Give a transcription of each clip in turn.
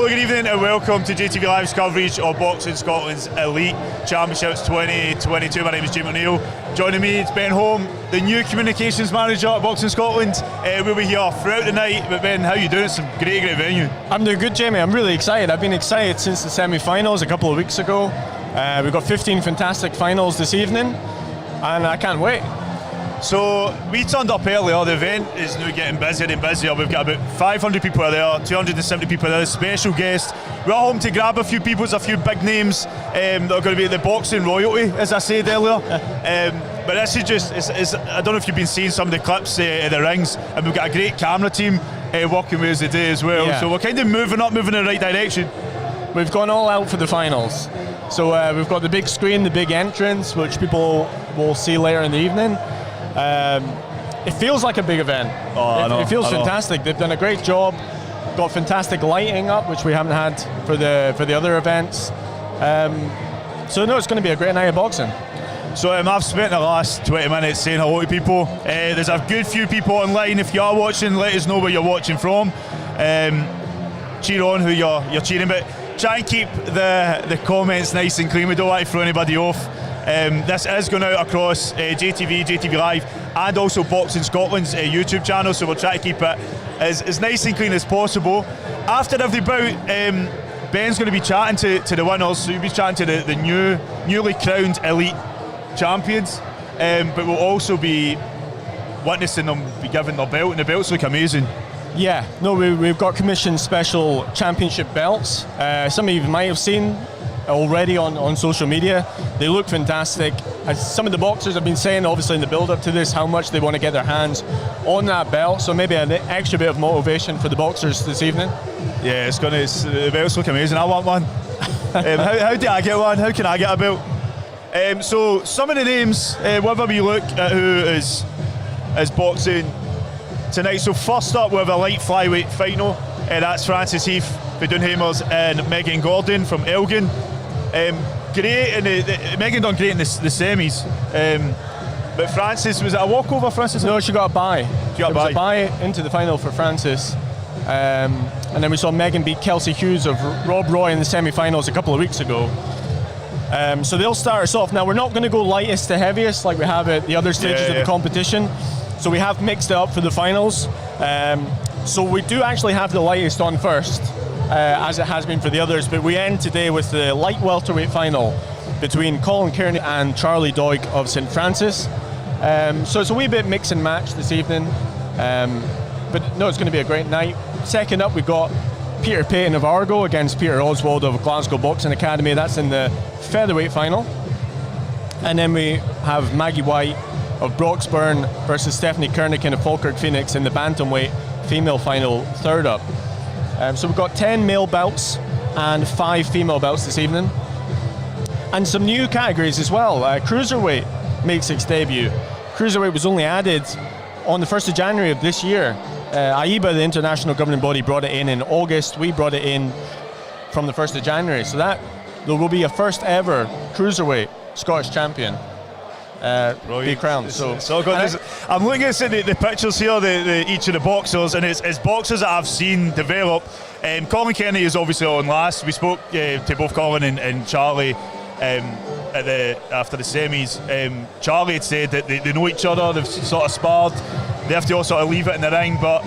Hello, good evening and welcome to JATVLive's coverage of Boxing Scotland's Elite Championships 2022. My name is Jim O'Neill. Joining me is Ben Holm, the new communications manager at Boxing Scotland. We'll be here throughout the night, but Ben, how are you doing? It's a great venue. I'm doing good, Jamie. I'm really excited. I've been excited since the semi-finals a couple of weeks ago. We've got 15 fantastic finals this evening, and I can't wait. So we turned up earlier. The event is now getting busier and busier. We've got about 500 people there, 270 people there, special guests. We're home to grab a few people. There's a few big names that are going to be the boxing royalty, as I said earlier. But this is just, I don't know if you've been seeing some of the clips of the rings, and we've got a great camera team working with us today as well. Yeah. So we're kind of moving in the right direction. We've gone all out for the finals. So we've got the big screen, the big entrance, which people will see later in the evening. It feels like a big event. It feels fantastic. They've done a great job. Got fantastic lighting up, which we haven't had for the other events. So no, it's going to be a great night of boxing. So I've spent the last 20 minutes saying hello to people. There's a good few people online. If you are watching, let us know where you're watching from. Cheer on who you're cheering, but try and keep the comments nice and clean. We don't want to throw anybody off. This is going out across JATVLive, and also Boxing Scotland's YouTube channel, so we'll try to keep it as nice and clean as possible. After every bout, Ben's going to be chatting to the winners, so he'll be chatting to the newly crowned elite champions, but we'll also be witnessing them be given their belt, and the belts look amazing. Yeah, no, we've got commissioned special championship belts. Some of you might have seen already on social media. They look fantastic. As some of the boxers have been saying, obviously in the build-up to this, how much they want to get their hands on that belt. So maybe an extra bit of motivation for the boxers this evening. Yeah, the belts look amazing. I want one. How do I get one? How can I get a belt? So some of the names, whether we look at who is boxing tonight. So first up, we have a light flyweight final. That's Francis Heath, Dunhamers, and Megan Gordon from Elgin. Great, and Megan done great in the semis. But Francis, was it a walkover, Francis? No, she got a bye. There was a bye into the final for Francis. And then we saw Megan beat Kelsey Hughes of Rob Roy in the semi-finals a couple of weeks ago. So they'll start us off. Now, we're not going to go lightest to heaviest like we have at the other stages of the competition. So we have mixed it up for the finals. So we do actually have the lightest on first, as it has been for the others, but we end today with the light welterweight final between Colin Kearney and Charlie Doig of St. Francis. So it's a wee bit mix and match this evening, but no, it's going to be a great night. Second up, we've got Peter Payton of Argo against Peter Oswald of Glasgow Boxing Academy. That's in the featherweight final. And then we have Maggie White of Broxburn versus Stephanie Kernigan of Falkirk Phoenix in the Bantamweight female final, third up. So we've got 10 male belts and 5 female belts this evening. And some new categories as well. Cruiserweight makes its debut. Cruiserweight was only added on the 1st of January of this year. AIBA, the international governing body, brought it in August. We brought it in from the 1st of January. So there will be a first ever Cruiserweight Scottish champion. Be crowned. So good. I'm looking at the pictures here, each of the boxers, and it's boxers that I've seen develop. Colin Kearney is obviously on last. We spoke to both Colin and Charlie after the semis. Charlie had said that they know each other, they've sort of sparred, they have to all sort of leave it in the ring, but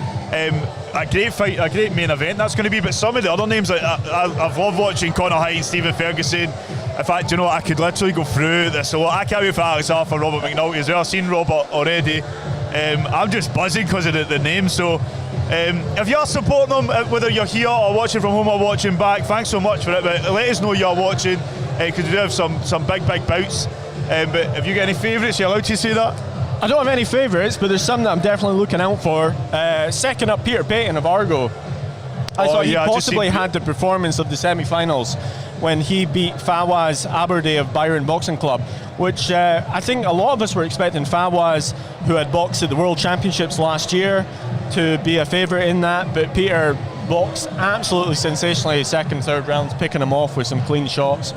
a great fight, a great main event that's going to be. But some of the other names, I've loved watching Conor Hyde and Stephen Ferguson. In fact, you know, I could literally go through this. So I can't wait for Alex Arthur, Robert McNulty as well. I've seen Robert already. I'm just buzzing because of the names. So if you're supporting them, whether you're here or watching from home or watching back, thanks so much for it. But let us know you're watching, because we do have some big bouts. But have you got any favourites? You're allowed to say that? I don't have any favourites, but there's some that I'm definitely looking out for. Second up, Peter Payton of Argo. I thought he possibly had the performance of the semi-finals when he beat Fawaz Aberday of Byron Boxing Club, which I think a lot of us were expecting Fawaz, who had boxed at the World Championships last year, to be a favourite in that, but Peter boxed absolutely sensationally second, third rounds, picking him off with some clean shots.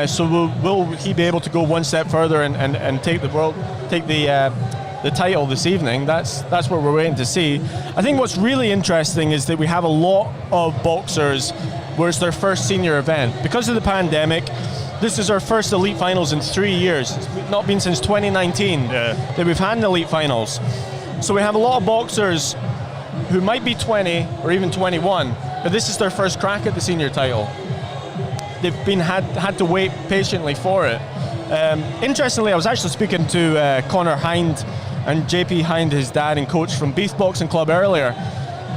So will he be able to go one step further and take the title this evening? That's what we're waiting to see. I think what's really interesting is that we have a lot of boxers where it's their first senior event. Because of the pandemic, this is our first elite finals in 3 years. It's not been since 2019 that we've had an elite finals. So we have a lot of boxers who might be 20 or even 21, but this is their first crack at the senior title. They've been had to wait patiently for it. Interestingly, I was actually speaking to Connor Hind and JP Hind, his dad and coach from Beef Boxing Club earlier.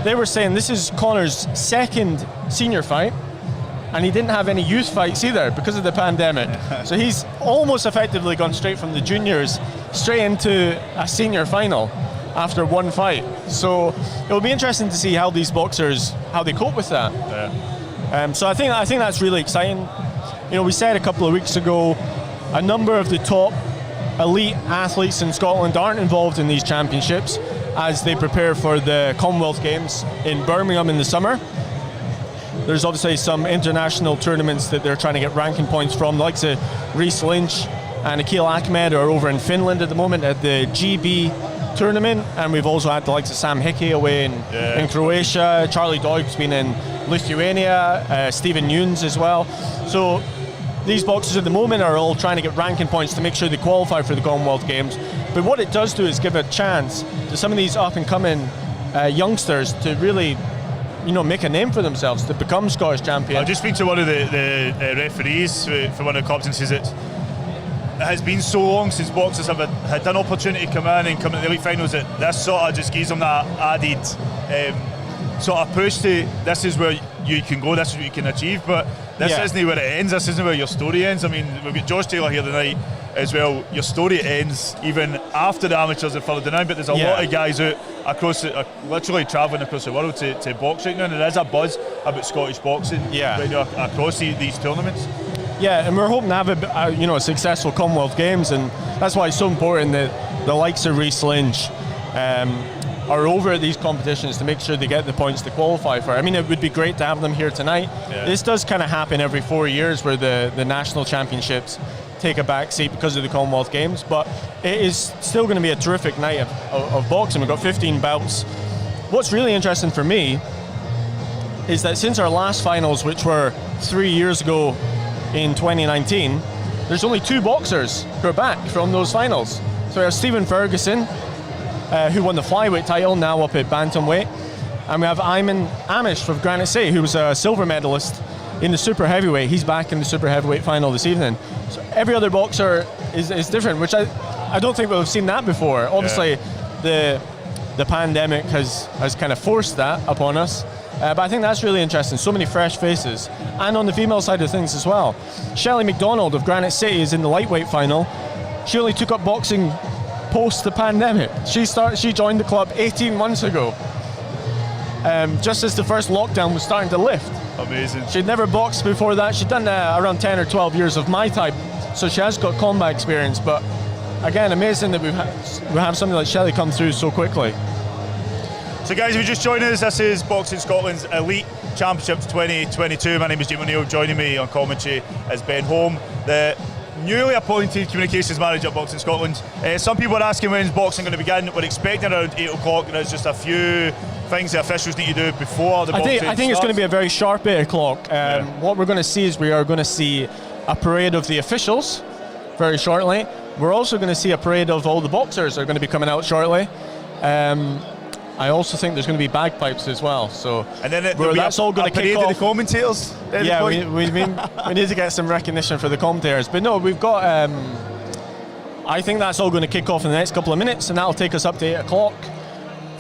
They were saying this is Connor's second senior fight, and he didn't have any youth fights either because of the pandemic. So he's almost effectively gone straight from the juniors straight into a senior final after one fight. So it'll be interesting to see how these boxers, how they cope with that. So I think that's really exciting. You know, we said a couple of weeks ago, a number of the top elite athletes in Scotland aren't involved in these championships as they prepare for the Commonwealth Games in Birmingham in the summer. There's obviously some international tournaments that they're trying to get ranking points from, the likes of Reece Lynch and Akil Ahmed are over in Finland at the moment at the GB tournament, and we've also had the likes of Sam Hickey away in Croatia, Charlie Doig's been in Lithuania, Stephen Nunes as well. So these boxers at the moment are all trying to get ranking points to make sure they qualify for the Commonwealth Games. But what it does do is give a chance to some of these up-and-coming youngsters to really, you know, make a name for themselves, to become Scottish champion. I've just been to one of the referees for one of the clubs and says it has been so long since boxers have had an opportunity to come in and come to the elite finals that this sort of just gives them that added sort of push to, this is where you can go, this is what you can achieve, but this isn't where it ends, this isn't where your story ends. I mean, we've got Josh Taylor here tonight as well. Your story ends even after the amateurs have further down, but there's a lot of guys out across, literally travelling across the world to box right now, and there is a buzz about Scottish boxing right now across these tournaments. Yeah, and we're hoping to have a successful Commonwealth Games, and that's why it's so important that the likes of Reece Lynch are over at these competitions to make sure they get the points to qualify for. I mean, it would be great to have them here tonight. This does kind of happen every 4 years where the national championships take a back seat because of the Commonwealth Games, but it is still going to be a terrific night of boxing. We've got 15 bouts. What's really interesting for me is that since our last finals, which were 3 years ago in 2019, there's only 2 boxers who are back from those finals. So we have Stephen Ferguson, who won the flyweight title, now up at Bantamweight, and we have Ayman Amish from Granite City, who was a silver medalist in the super heavyweight. He's back in the super heavyweight final this evening. So every other boxer is different, which I don't think we've seen that before. Obviously, the pandemic has kind of forced that upon us. But I think that's really interesting. So many fresh faces. And on the female side of things as well. Shelley McDonald of Granite City is in the lightweight final. She only took up boxing post the pandemic. She joined the club 18 months ago. Just as the first lockdown was starting to lift. Amazing. She'd never boxed before that. She'd done around 10 or 12 years of my type. So she has got combat experience. But again, amazing that we have something like Shelley come through so quickly. So guys, if you just joined us, this is Boxing Scotland's Elite Championships 2022. My name is Jim O'Neill. Joining me on commentary is Ben Holm, the newly appointed Communications Manager at Boxing Scotland. Some people are asking when's boxing going to begin. We're expecting around 8 o'clock. There's just a few things the officials need to do before the boxing I think it's going to be a very sharp 8 o'clock. What we're going to see is we are going to see a parade of the officials very shortly. We're also going to see a parade of all the boxers that are going to be coming out shortly. I also think there's going to be bagpipes as well. So, and then that's all going to kick off. The commentators. Yeah, we need to get some recognition for the commentators. But no, we've got. I think that's all going to kick off in the next couple of minutes, and that'll take us up to 8 o'clock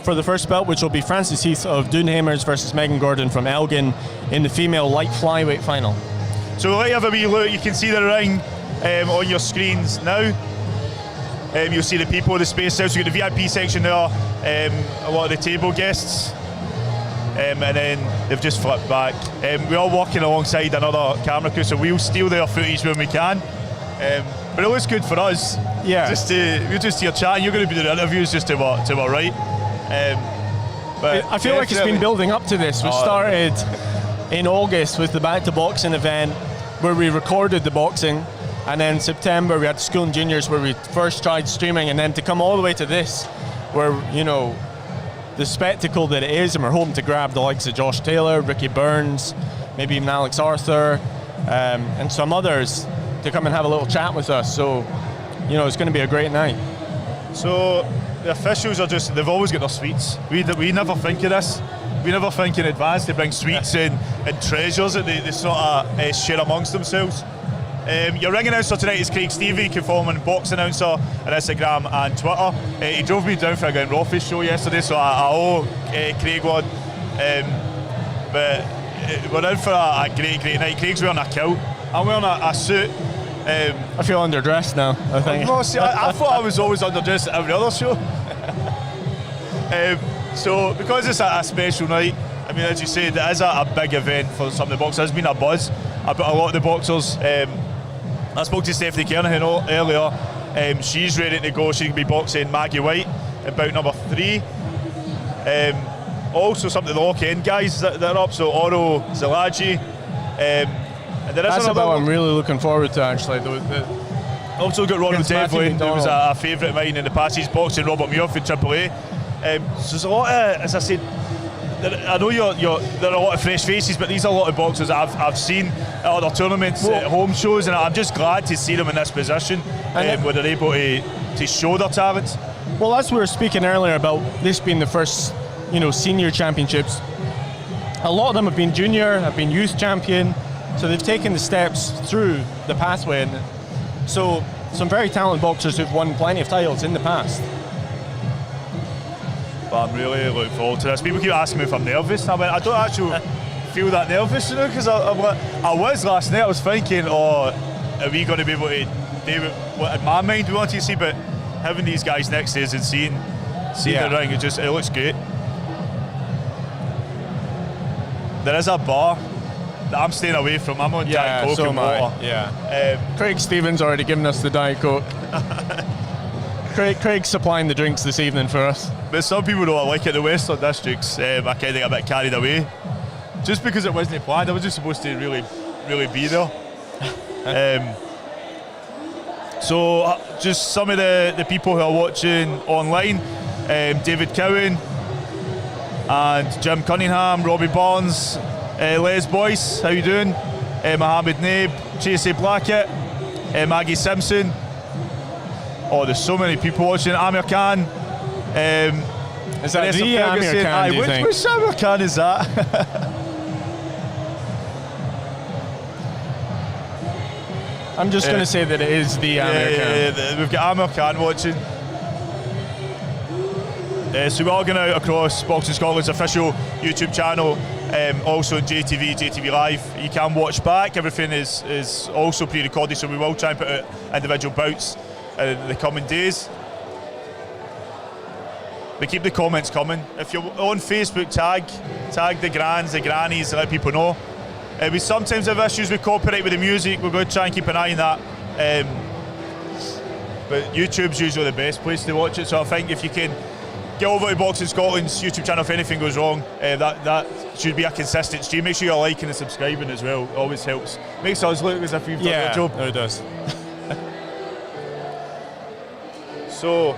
for the first bout, which will be Frances Heath of Doonhamers versus Megan Gordon from Elgin in the female light flyweight final. So we'll let you have a wee look. You can see the ring on your screens now. You'll see the people, the space out. So you've got the VIP section there, a lot of the table guests, and then they've just flipped back. We're all working alongside another camera crew, so we'll steal their footage when we can. But it looks good for us. Yeah. We're just here chatting. You're going to be doing interviews just to our right. But I feel like it's been building up to this. We started in August with the Back to Boxing event where we recorded the boxing. And then September we had School and Juniors where we first tried streaming, and then to come all the way to this where, you know, the spectacle that it is, and we're hoping to grab the likes of Josh Taylor, Ricky Burns, maybe even Alex Arthur, and some others to come and have a little chat with us. So, you know, it's going to be a great night. So the officials are they've always got their sweets. We never think of this. We never think in advance they bring sweets and treasures that they sort of share amongst themselves. Your ring announcer tonight is Craig Stevie, conforming box announcer on Instagram and Twitter. He drove me down for a Glen Rothfield show yesterday, so I owe Craig one. But we're in for a great night. Craig's wearing a kilt. I'm wearing a suit. I feel underdressed now, I think. I thought I was always underdressed at every other show. So because it's a special night, I mean, as you said, it is a big event for some of the boxers. There's been a buzz about a lot of the boxers. I spoke to Stephanie Kernahan earlier. She's ready to go. She can be boxing Maggie White in bout number 3. Also some of the lock end guys that are up, so Oro Zalaji. And that's a bout I'm really looking forward to, actually. Also got Ronald Devlin, who was a favourite of mine in the past. He's boxing Robert Muir for AAA. So there's a lot of, as I said, I know there are a lot of fresh faces, but these are a lot of boxers I've seen at other tournaments, at home shows, and I'm just glad to see them in this position where they're able to show their talents. Well, as we were speaking earlier about this being the first, you know, senior championships, a lot of them have been junior, have been youth champion, so they've taken the steps through the pathway. And so some very talented boxers who've won plenty of titles in the past. But I'm really looking forward to this. People keep asking me if I'm nervous. I don't actually feel that nervous, you know, because I was last night. I was thinking, are we going to be able to do what in my mind we want to see? But having these guys next to us and seeing the ring, it looks great. There is a bar that I'm staying away from. I'm on Diet Coke and water. Craig Stevens already given us the Diet Coke. Craig's supplying the drinks this evening for us. But some people don't like it. The Western Districts, I kind of get a bit carried away. Just because it wasn't planned, I wasn't supposed to really be there. So just some of the people who are watching online, David Cowan and Jim Cunningham, Robbie Barnes, Les Boyce, how you doing? Mohammed Naib, Chasey Blackett, Maggie Simpson. Oh, there's so many people watching. Amir Khan. Is that the Amir Khan, do you think? Which Amir Khan is that? I'm just going to say that it is the Amir Khan. Yeah, we've got Amir Khan watching. So we're all going out across Boxing Scotland's official YouTube channel, also JATVLive. You can watch back. Everything is also pre-recorded, so we will try and put out individual bouts in the coming days. But keep the comments coming. If you're on Facebook, tag the grands, the grannies, let people know. We sometimes have issues with copyright with the music. We're going to try and keep an eye on that. But YouTube's usually the best place to watch it, so I think if you can get over to Boxing Scotland's YouTube channel if anything goes wrong, that should be a consistent stream. Make sure you're liking and subscribing as well. It always helps. Makes us look as if we've done our job. No, it does. So,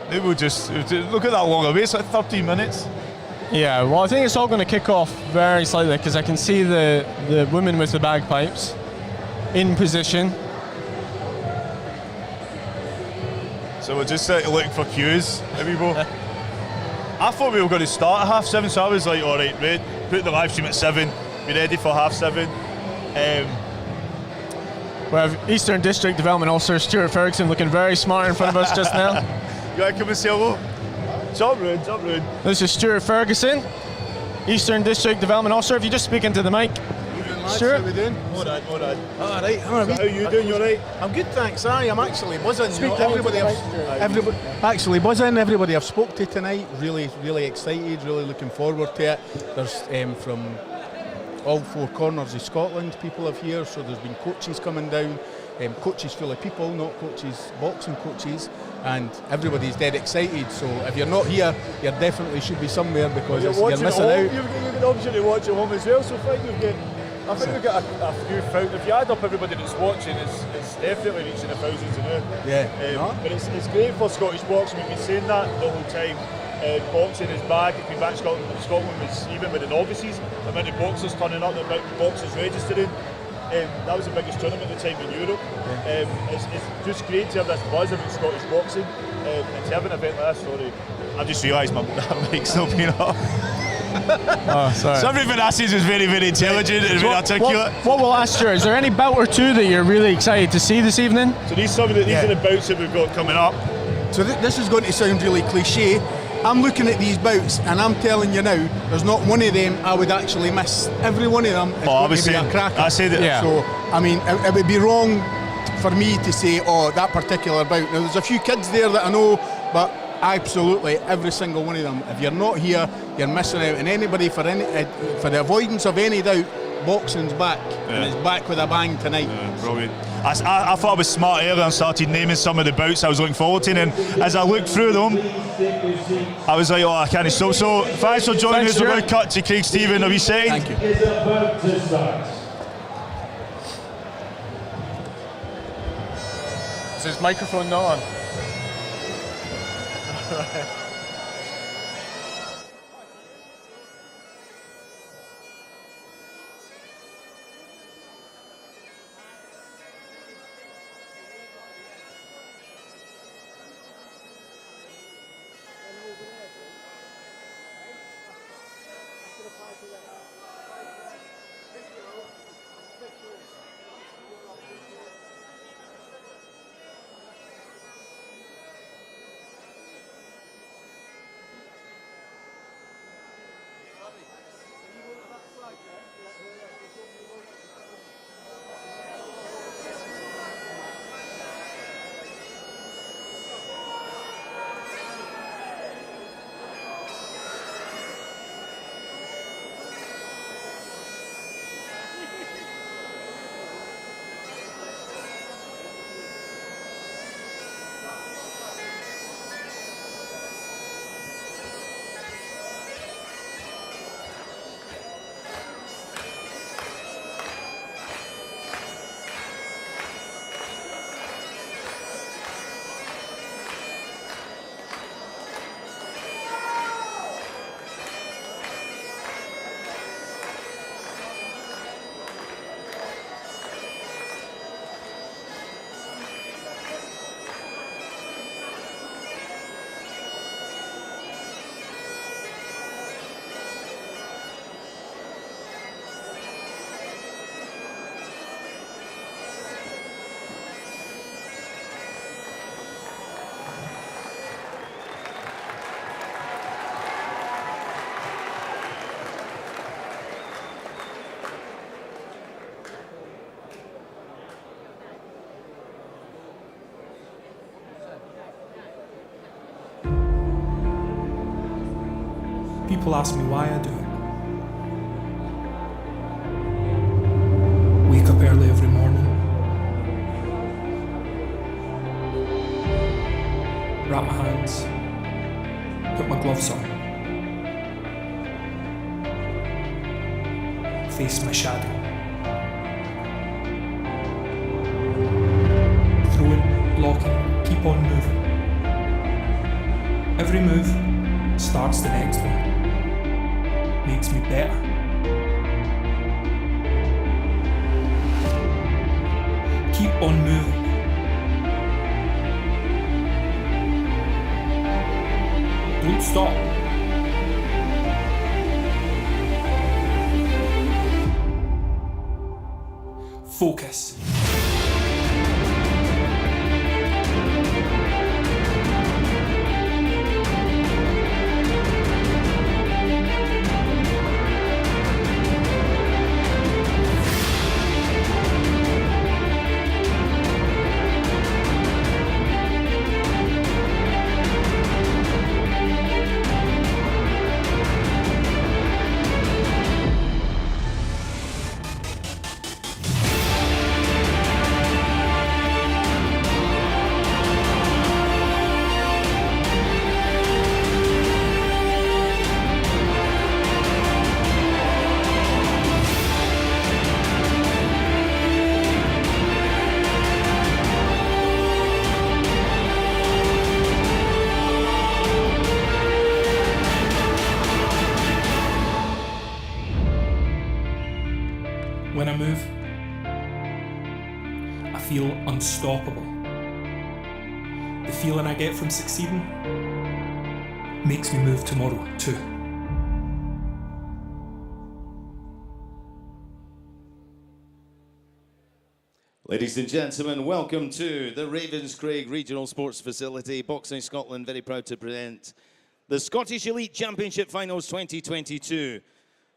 maybe we'll just look at that long away. It's like 13 minutes. Yeah, well, I think it's all going to kick off very slightly because I can see the women with the bagpipes in position. So we'll just look for cues. I thought we were going to start at 7:30, so I was like, all right, put the live stream at 7, be ready for 7:30. We have Eastern District Development Officer Stuart Ferguson looking very smart in front of us just now. You want to come and say hello? Jump round. This is Stuart Ferguson, Eastern District Development Officer. If you just speak into the mic. Stuart? How we doing? All right. All right. How are you doing? You all right? I'm good, thanks. I'm actually buzzing. Everybody I've spoke to tonight, really excited, really looking forward to it. There's from all 4 corners of Scotland people have here, so there's been coaches coming down, coaches full of people, not coaches, boxing coaches, and everybody's dead excited. So if you're not here, you definitely should be somewhere because you're missing out. You've got an option to watch at home as well, so I think we've got a few thousands. If you add up everybody that's watching, it's definitely reaching the thousands now. Yeah. But it's great for Scottish boxing. We've been saying that the whole time. Boxing is back. It's been back in Scotland. Scotland was, even with the novices, the amount of boxers turning up, the amount of boxers registering. That was the biggest tournament at the time in Europe. It's just great to have this buzz about Scottish boxing, and to have an event like this. Sorry, I've just realised my mic's not been up. Oh, sorry. So everything I said was very, very intelligent and very articulate. What we'll ask you, is there any bout or two that you're really excited to see this evening? So these are the bouts that we've got coming up. So this is going to sound really cliche. I'm looking at these bouts and I'm telling you now, there's not one of them I would actually miss. Every one of them is going to be a cracker. I say that. Yeah. So, I mean, it would be wrong for me to say, oh, that particular bout. Now, there's a few kids there that I know, but absolutely every single one of them. If you're not here, you're missing out. And anybody, for the avoidance of any doubt, boxing's back, and it's back with a bang tonight. Brilliant. I thought I was smart earlier and started naming some of the bouts I was looking forward to, and as I looked through them, I was like, oh, I can't stop. So thanks for joining us. We're going to cut to Craig Stephen. Are we second? Thank you. Is his microphone not on? People ask me why I do it. Wake up early every morning, wrap my hands, put my gloves on, face my shadow, throwing, blocking, keep on moving. Every move starts the next one. Makes me better. Keep on moving. Don't stop. Focus. move. I feel unstoppable. The feeling I get from succeeding makes me move tomorrow too. Ladies and gentlemen, welcome to the Ravenscraig Regional Sports Facility. Boxing Scotland very proud to present the Scottish Elite Championship Finals 2022.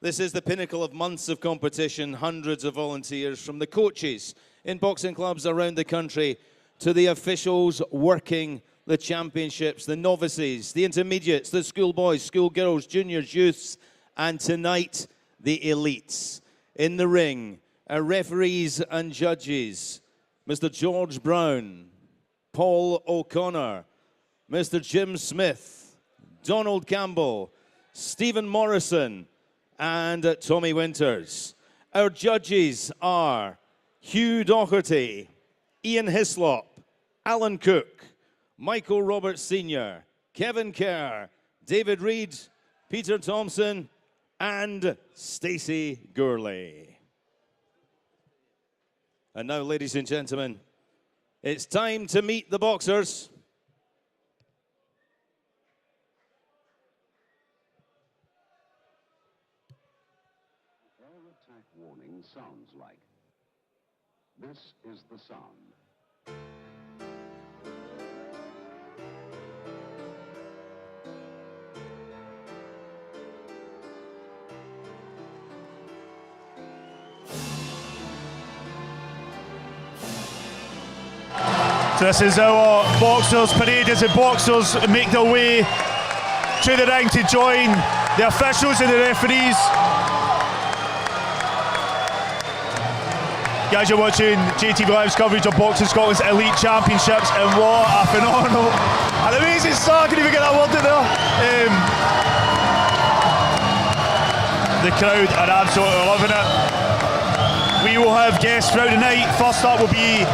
This is the pinnacle of months of competition, hundreds of volunteers from the coaches in boxing clubs around the country to the officials working the championships, the novices, the intermediates, the schoolboys, schoolgirls, juniors, youths, and tonight, the elites. In the ring, our referees and judges, Mr. George Brown, Paul O'Connor, Mr. Jim Smith, Donald Campbell, Stephen Morrison, and Tommy Winters. Our judges are Hugh Doherty, Ian Hislop, Alan Cook, Michael Roberts Sr., Kevin Kerr, David Reed, Peter Thompson, and Stacey Gurley. And now, ladies and gentlemen, it's time to meet the boxers. Air attack warning sounds like. This is the sound. So this is our boxers parade as the boxers make their way to the ring to join the officials and the referees. Guys, you're watching JATVLive's coverage of Boxing Scotland's Elite Championships, and what a phenomenal and amazing start. I can't even get that word in there. The crowd are absolutely loving it. We will have guests throughout the night. First up will be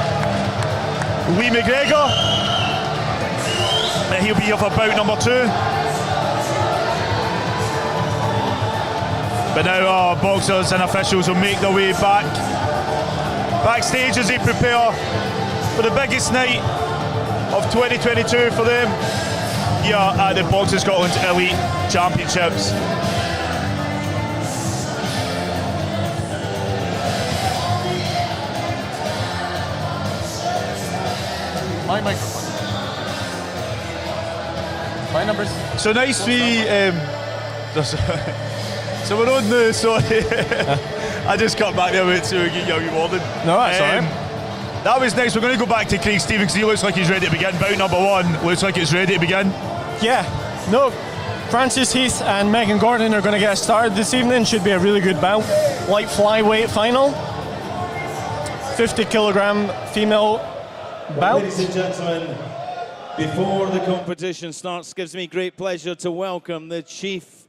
Lee McGregor. He'll be here for bout number 2. But now our boxers and officials will make their way backstage as they prepare for the biggest night of 2022 for them here at the Boxing Scotland Elite Championships. My microphone. My numbers. So nice so we're on the, sorry. I just cut back there to get your warning. No, that's all right. That was nice. We're going to go back to Craig Stevens. He looks like he's ready to begin. Bout number 1 looks like it's ready to begin. Yeah, no, Francis Heath and Megan Gordon are going to get us started this evening. Should be a really good bout. Light flyweight final. 50 kilogram female bout. Ladies and gentlemen, before the competition starts, gives me great pleasure to welcome the Chief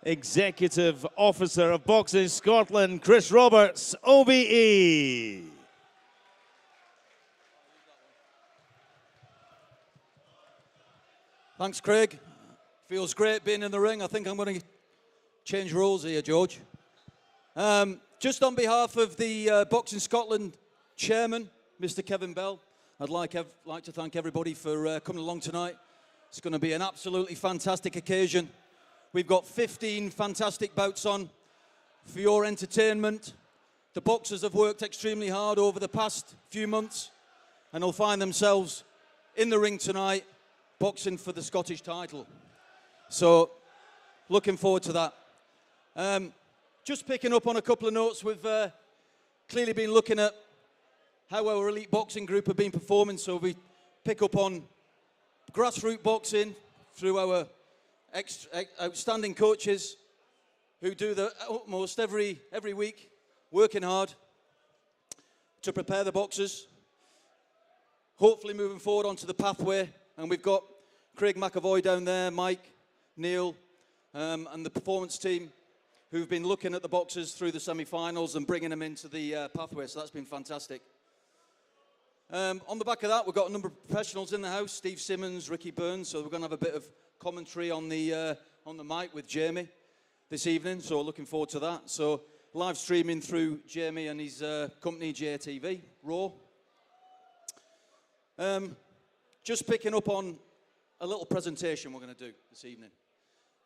Executive Officer of Boxing Scotland, Chris Roberts, OBE. Thanks, Craig. Feels great being in the ring. I think I'm going to change roles here, George. Just on behalf of the Boxing Scotland Chairman, Mr. Kevin Bell, I'd like to thank everybody for coming along tonight. It's going to be an absolutely fantastic occasion. We've got 15 fantastic bouts on for your entertainment. The boxers have worked extremely hard over the past few months and will find themselves in the ring tonight boxing for the Scottish title. So, looking forward to that. Just picking up on a couple of notes, we've clearly been looking at how our elite boxing group have been performing, so we pick up on grassroots boxing through our outstanding coaches who do the utmost every week, working hard to prepare the boxers, hopefully moving forward onto the pathway. And we've got Craig McAvoy down there, Mike, Neil, and the performance team who've been looking at the boxers through the semi-finals and bringing them into the pathway, so that's been fantastic. On the back of that, we've got a number of professionals in the house, Steve Simmons, Ricky Burns, so we're going to have a bit of commentary on the mic with Jamie this evening, so looking forward to that. So live streaming through Jamie and his company JATV, Raw. Just picking up on a little presentation we're going to do this evening.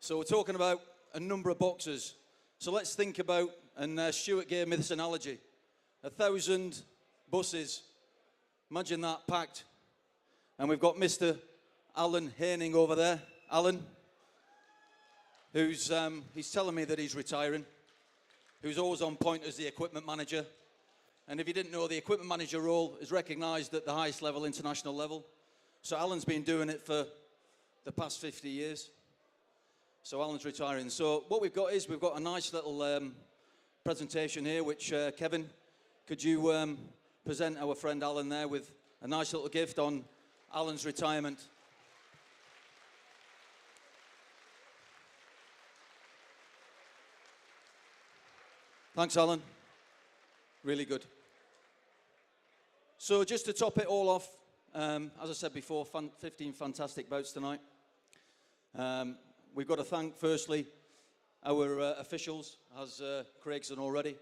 So we're talking about a number of boxers. So let's think about, and Stuart gave me this analogy, 1,000 buses. Imagine that packed. And we've got Mr. Alan Haining over there. Alan, who's he's telling me that he's retiring, who's always on point as the equipment manager. And if you didn't know, the equipment manager role is recognised at the highest level, international level. So Alan's been doing it for the past 50 years. So Alan's retiring. So what we've got is we've got a nice little presentation here, which Kevin, could you present our friend Alan there with a nice little gift on Alan's retirement. Thanks, Alan. Really good. So just to top it all off, as I said before, 15 fantastic bouts tonight. We've got to thank, firstly, our officials, as Craig's done already,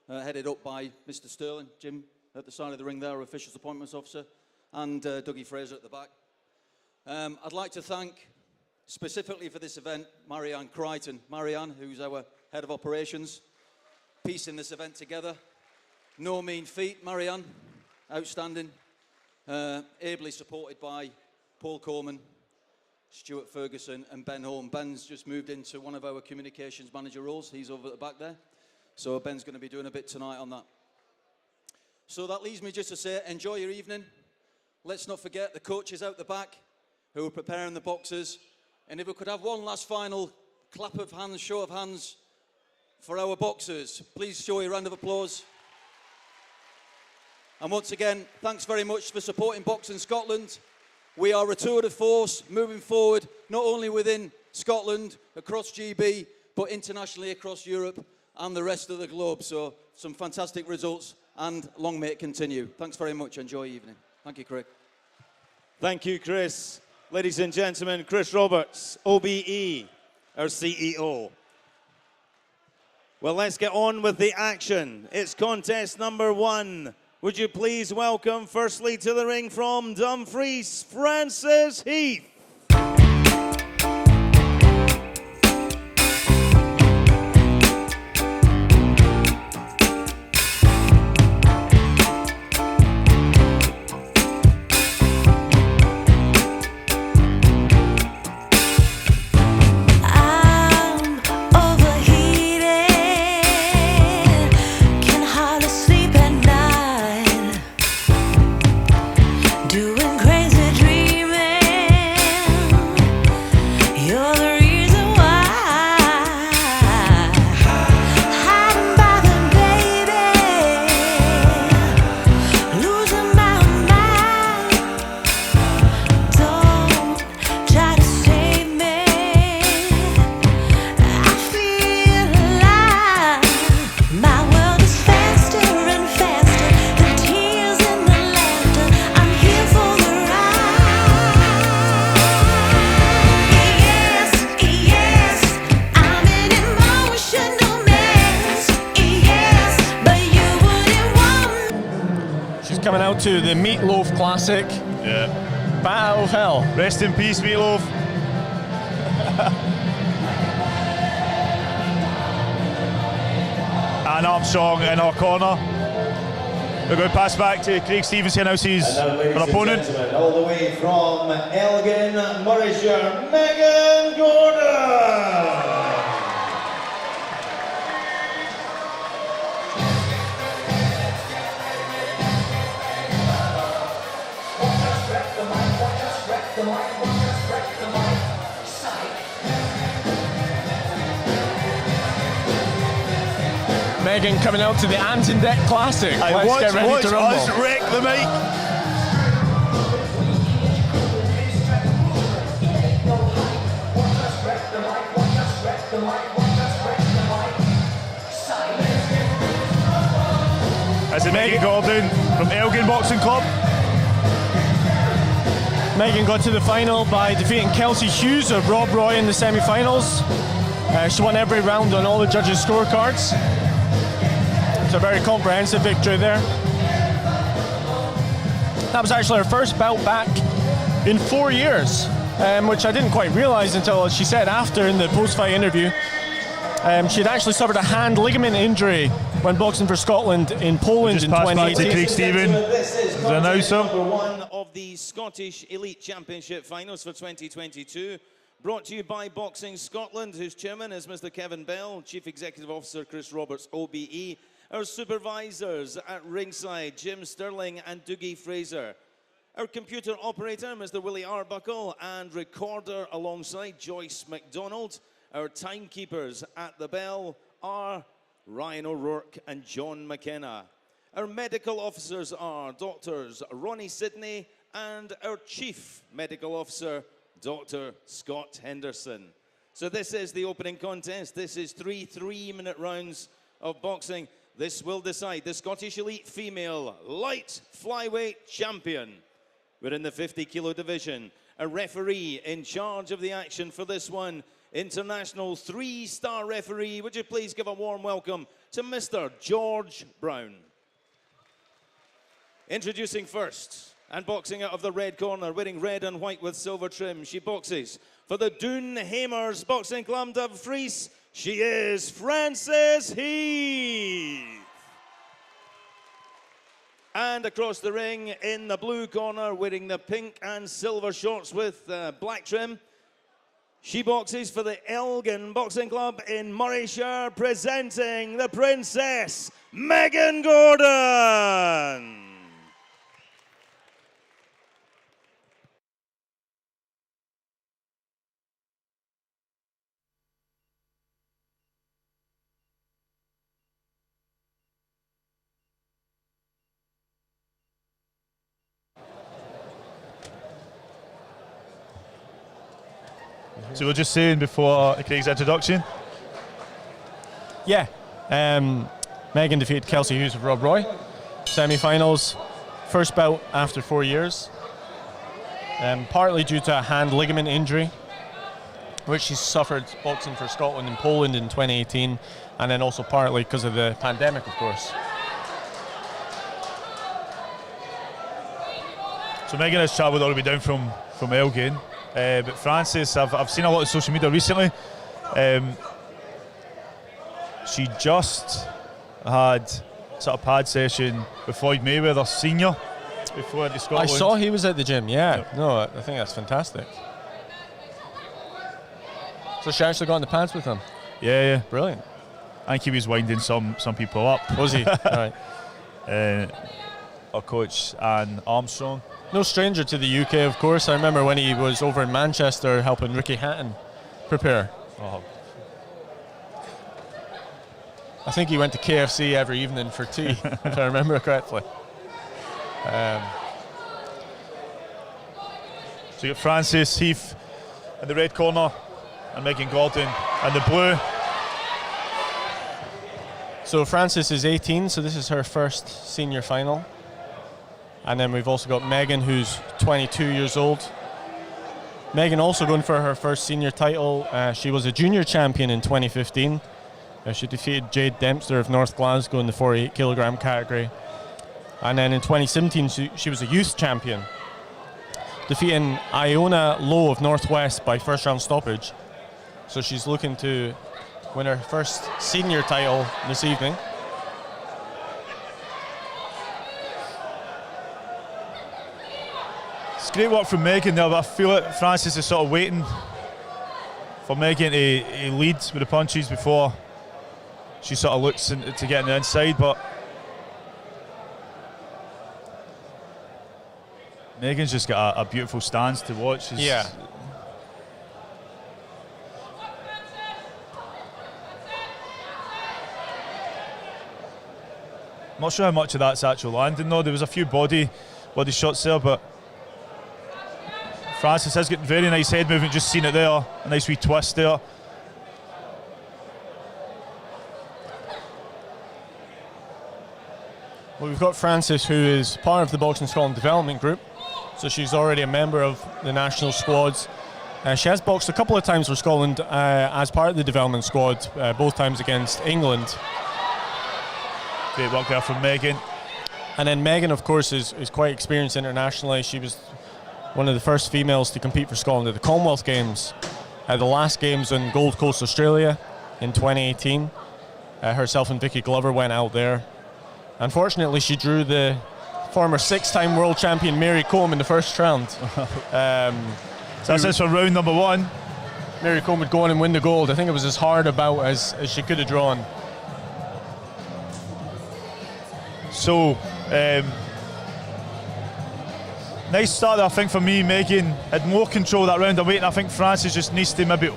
headed up by Mr. Sterling, Jim, at the side of the ring there, our officials appointments officer, and Dougie Fraser at the back. I'd like to thank, specifically for this event, Marianne Crichton. Marianne, who's our head of operations, piecing this event together. No mean feat, Marianne, outstanding. Ably supported by Paul Coleman, Stuart Ferguson and Ben Holm. Ben's just moved into one of our communications manager roles. He's over at the back there. So Ben's going to be doing a bit tonight on that. So that leaves me just to say, enjoy your evening. Let's not forget the coaches out the back who are preparing the boxers. And if we could have one last final clap of hands, show of hands for our boxers. Please show a round of applause. And once again, thanks very much for supporting Boxing Scotland. We are a tour de force moving forward, not only within Scotland, across GB, but internationally across Europe and the rest of the globe. So some fantastic results, and long may it continue. Thanks very much. Enjoy your evening. Thank you, Craig. Thank you, Chris. Ladies and gentlemen, Chris Roberts, OBE, our CEO. Well, let's get on with the action. It's contest number 1. Would you please welcome, firstly, to the ring from Dumfries, Francis Heath. Coming out to the Meatloaf Classic. Yeah. Bat out of hell. Rest in peace, Meatloaf. An Armstrong in our corner. We're going to pass back to Craig Stevenson, now sees our opponent. All the way from Elgin, Morrisshire, Megan Gordon. Megan coming out to the Anton-Deck Classic. Let's get ready to rumble. Us wreck the mic. As a Megan Gordon from Elgin Boxing Club. Megan got to the final by defeating Kelsey Hughes of Rob Roy in the semi-finals. She won every round on all the judges' scorecards. It's a very comprehensive victory there. That was actually her first bout back in 4 years, which I didn't quite realise until she said after in the post-fight interview. She'd actually suffered a hand ligament injury when boxing for Scotland in Poland in 2018. Craig Stephen, This is the announcer. number one of the Scottish Elite Championship Finals for 2022. Brought to you by Boxing Scotland, whose chairman is Mr. Kevin Bell, Chief Executive Officer Chris Roberts, OBE. Our supervisors at ringside, Jim Sterling and Doogie Fraser. Our computer operator, Mr. Willie Arbuckle, and recorder alongside Joyce McDonald. Our timekeepers at the bell are Ryan O'Rourke and John McKenna. Our medical officers are Doctors Ronnie Sidney and our Chief Medical Officer, Dr. Scott Henderson. So this is the opening contest. This is 3 3-minute rounds of boxing. This will decide the Scottish Elite Female Light Flyweight Champion. We're in the 50 kilo division. A referee in charge of the action for this one, international 3-star referee. Would you please give a warm welcome to Mr. George Brown. Introducing first, and boxing out of the red corner, wearing red and white with silver trim. She boxes for the Doon Hamers Boxing Club of Fries. She is Frances Heath. And across the ring in the blue corner, wearing the pink and silver shorts with black trim. She boxes for the Elgin Boxing Club in Murrayshire, presenting the Princess, Megan Gordon. So we're just saying before Craig's introduction. Yeah, Megan defeated Kelsey Hughes of Rob Roy. Semi-finals, first bout after 4 years. Partly due to a hand ligament injury, which she suffered boxing for Scotland in Poland in 2018, and then also partly because of the pandemic, of course. So Megan has travelled all the way down from Elgin. But Frances, I've seen a lot of social media recently. She just had sort of pad session with Floyd Mayweather Senior before the Scotland. I saw he was at the gym, yeah. No, I think that's fantastic. So she actually got in the pads with him? Yeah. Brilliant. I think he was winding some people up. Was he? Right. Our coach, Anne Armstrong. No stranger to the UK, of course. I remember when he was over in Manchester helping Ricky Hatton prepare. Oh. I think he went to KFC every evening for tea, if I remember correctly. So you got Frances Heath in the red corner and Megan Gordon in the blue. So Frances is 18, so this is her first senior final. And then we've also got Megan, who's 22 years old. Megan also going for her first senior title. She was a junior champion in 2015. She defeated Jade Dempster of North Glasgow in the 48 kilogram category. And then in 2017, she was a youth champion, defeating Iona Lowe of Northwest by first round stoppage. So she's looking to win her first senior title this evening. It's great work from Megan there, but I feel like Frances is sort of waiting for Megan to lead with the punches before she sort of looks to get on the inside, but Megan's just got a beautiful stance to watch. Yeah. I'm not sure how much of that's actual landing though. There was a few body shots there, but Frances has got very nice head movement, just seen it there. A nice wee twist there. Well, we've got Frances, who is part of the Boxing Scotland development group. So she's already a member of the national squads. She has boxed a couple of times for Scotland as part of the development squad, both times against England. Great work there from Megan. And then Megan, of course, is quite experienced internationally. She was one of the first females to compete for Scotland at the Commonwealth Games. The last Games in Gold Coast, Australia in 2018. Herself and Vicky Glover went out there. Unfortunately, she drew the former 6-time world champion Mary Combe in the first round. So that's it for round number 1. Mary Combe would go on and win the gold. I think it was as hard a bout as she could have drawn. So, nice start there, I think, for me. Megan had more control that round of weight, and I think Frances just needs to maybe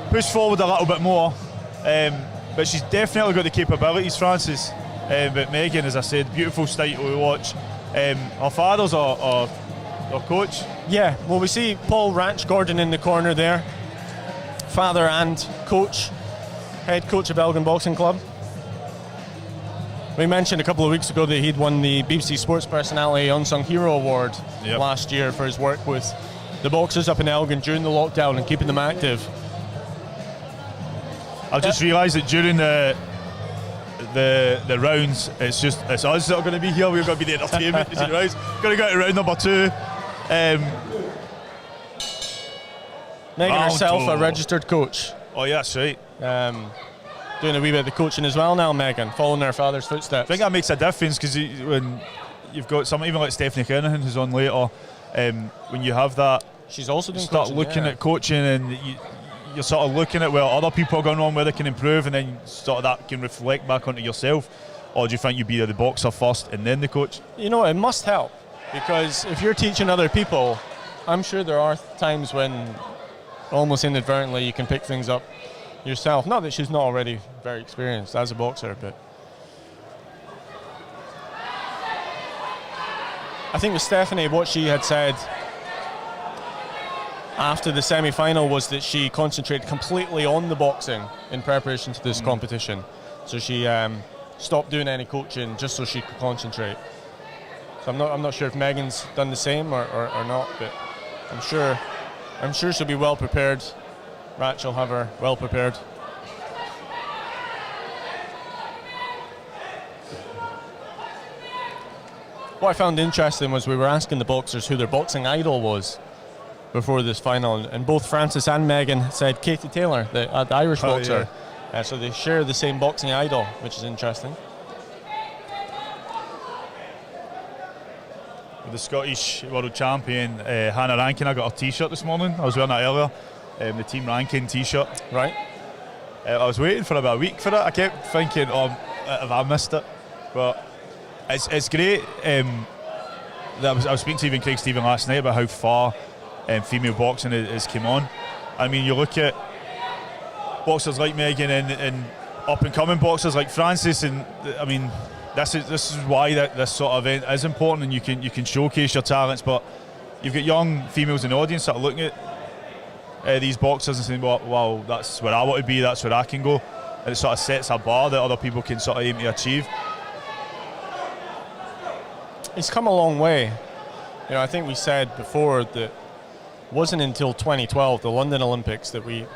push forward a little bit more. But she's definitely got the capabilities, Frances. But Megan, as I said, beautiful sight to watch. Her father's our coach. Yeah, well, we see Paul Ranch-Gordon in the corner there. Father and coach, head coach of Elgin Boxing Club. We mentioned a couple of weeks ago that he'd won the BBC Sports Personality Unsung Hero Award last year for his work with the boxers up in Elgin during the lockdown and keeping them active. I've just realised that during the rounds, it's us that are going to be here. We're going to be the entertainment. Right? Going to go to round number 2. Megan herself, a registered coach. Oh yeah, that's right. Doing a wee bit of the coaching as well now, Megan, following her father's footsteps. I think that makes a difference, because when you've got someone even like Stephanie Kernahan, who's on later, when you have that, she's also doing start coaching, looking at coaching, and you're sort of looking at where other people are going on, where they can improve, and then sort of that can reflect back onto yourself. Or do you think you'd be the boxer first and then the coach? You know, it must help, because if you're teaching other people, I'm sure there are times when almost inadvertently you can pick things up yourself. Not that she's not already very experienced as a boxer, but I think with Stephanie, what she had said after the semi-final was that she concentrated completely on the boxing in preparation to this competition. So she stopped doing any coaching just so she could concentrate. So I'm not sure if Megan's done the same or not, but I'm sure she'll be well prepared. Ratch will have her well prepared. What I found interesting was we were asking the boxers who their boxing idol was before this final, and both Frances and Megan said Katie Taylor, the Irish boxer. Yeah. So they share the same boxing idol, which is interesting. The Scottish World Champion, Hannah Rankin, I got her T-shirt this morning. I was wearing that earlier. The Team Rankin T-shirt. Right. I was waiting for about a week for it. I kept thinking, have I missed it? But it's great. I was speaking to even Craig Stephen last night about how far female boxing has come on. I mean, you look at boxers like Megan and up-and-coming boxers like Frances, and I mean, this is why this sort of event is important, and you can showcase your talents. But you've got young females in the audience that are looking at these boxers and saying, well, that's where I want to be, that's where I can go, and it sort of sets a bar that other people can sort of aim to achieve. It's come a long way. You know, I think we said before that it wasn't until 2012, the London Olympics, that we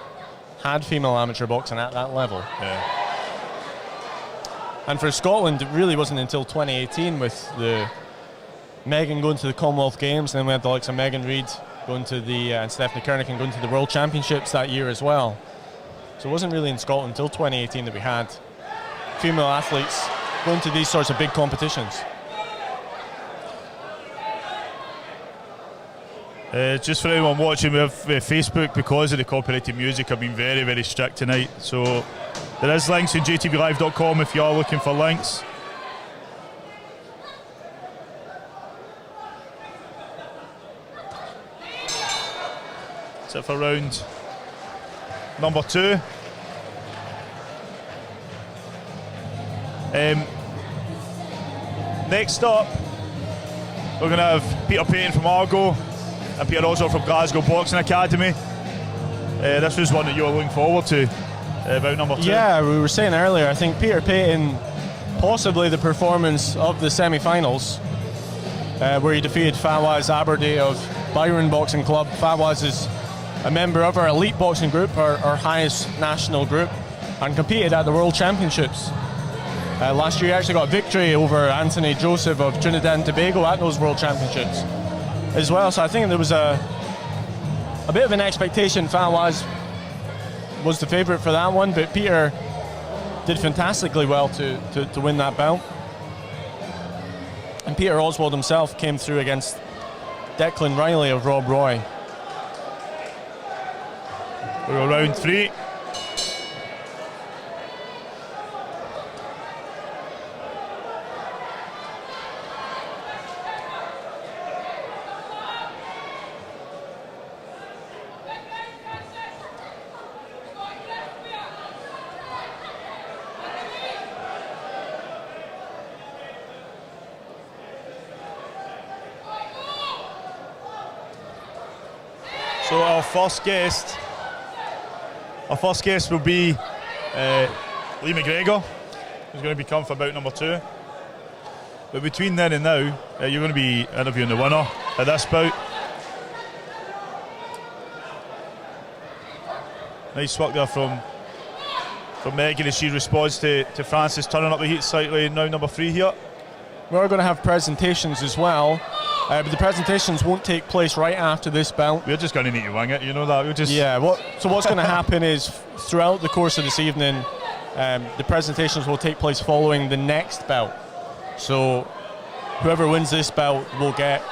had female amateur boxing at that level. Yeah. And for Scotland, it really wasn't until 2018 with the Megan going to the Commonwealth Games, and then we had the likes of Megan Reid going to the and Stephanie Kernigan going to the World Championships that year as well. So it wasn't really in Scotland until 2018 that we had female athletes going to these sorts of big competitions. Just for anyone watching, we have Facebook, because of the copyrighted music, have been very, very strict tonight. So there is links on JATVLive.com if you are looking for links. That's it for round number 2. Next up, we're going to have Peter Payton from Argo and Peter Oswald from Glasgow Boxing Academy. This was one that you were looking forward to, about number 2. Yeah, we were saying earlier, I think Peter Payton, possibly the performance of the semi-finals, where he defeated Fawaz Aberde of Byron Boxing Club. Fawaz is a member of our elite boxing group, our highest national group, and competed at the World Championships Last year he actually got a victory over Anthony Joseph of Trinidad and Tobago at those World Championships as well. So I think there was a bit of an expectation. Fawaz was the favourite for that one, but Peter did fantastically well to win that belt. And Peter Oswald himself came through against Declan Riley of Rob Roy. We're round 3. So our first guest will be Lee McGregor, who's going to be coming for bout number 2. But between then and now, you're going to be interviewing the winner at this bout. Nice work there from Megan as she responds to Francis turning up the heat slightly in round number 3 here. We're going to have presentations as well. But the presentations won't take place right after this bout. We're just going to need to wing it, you know that. We'll just So what's going to happen is throughout the course of this evening, the presentations will take place following the next bout. So whoever wins this bout will get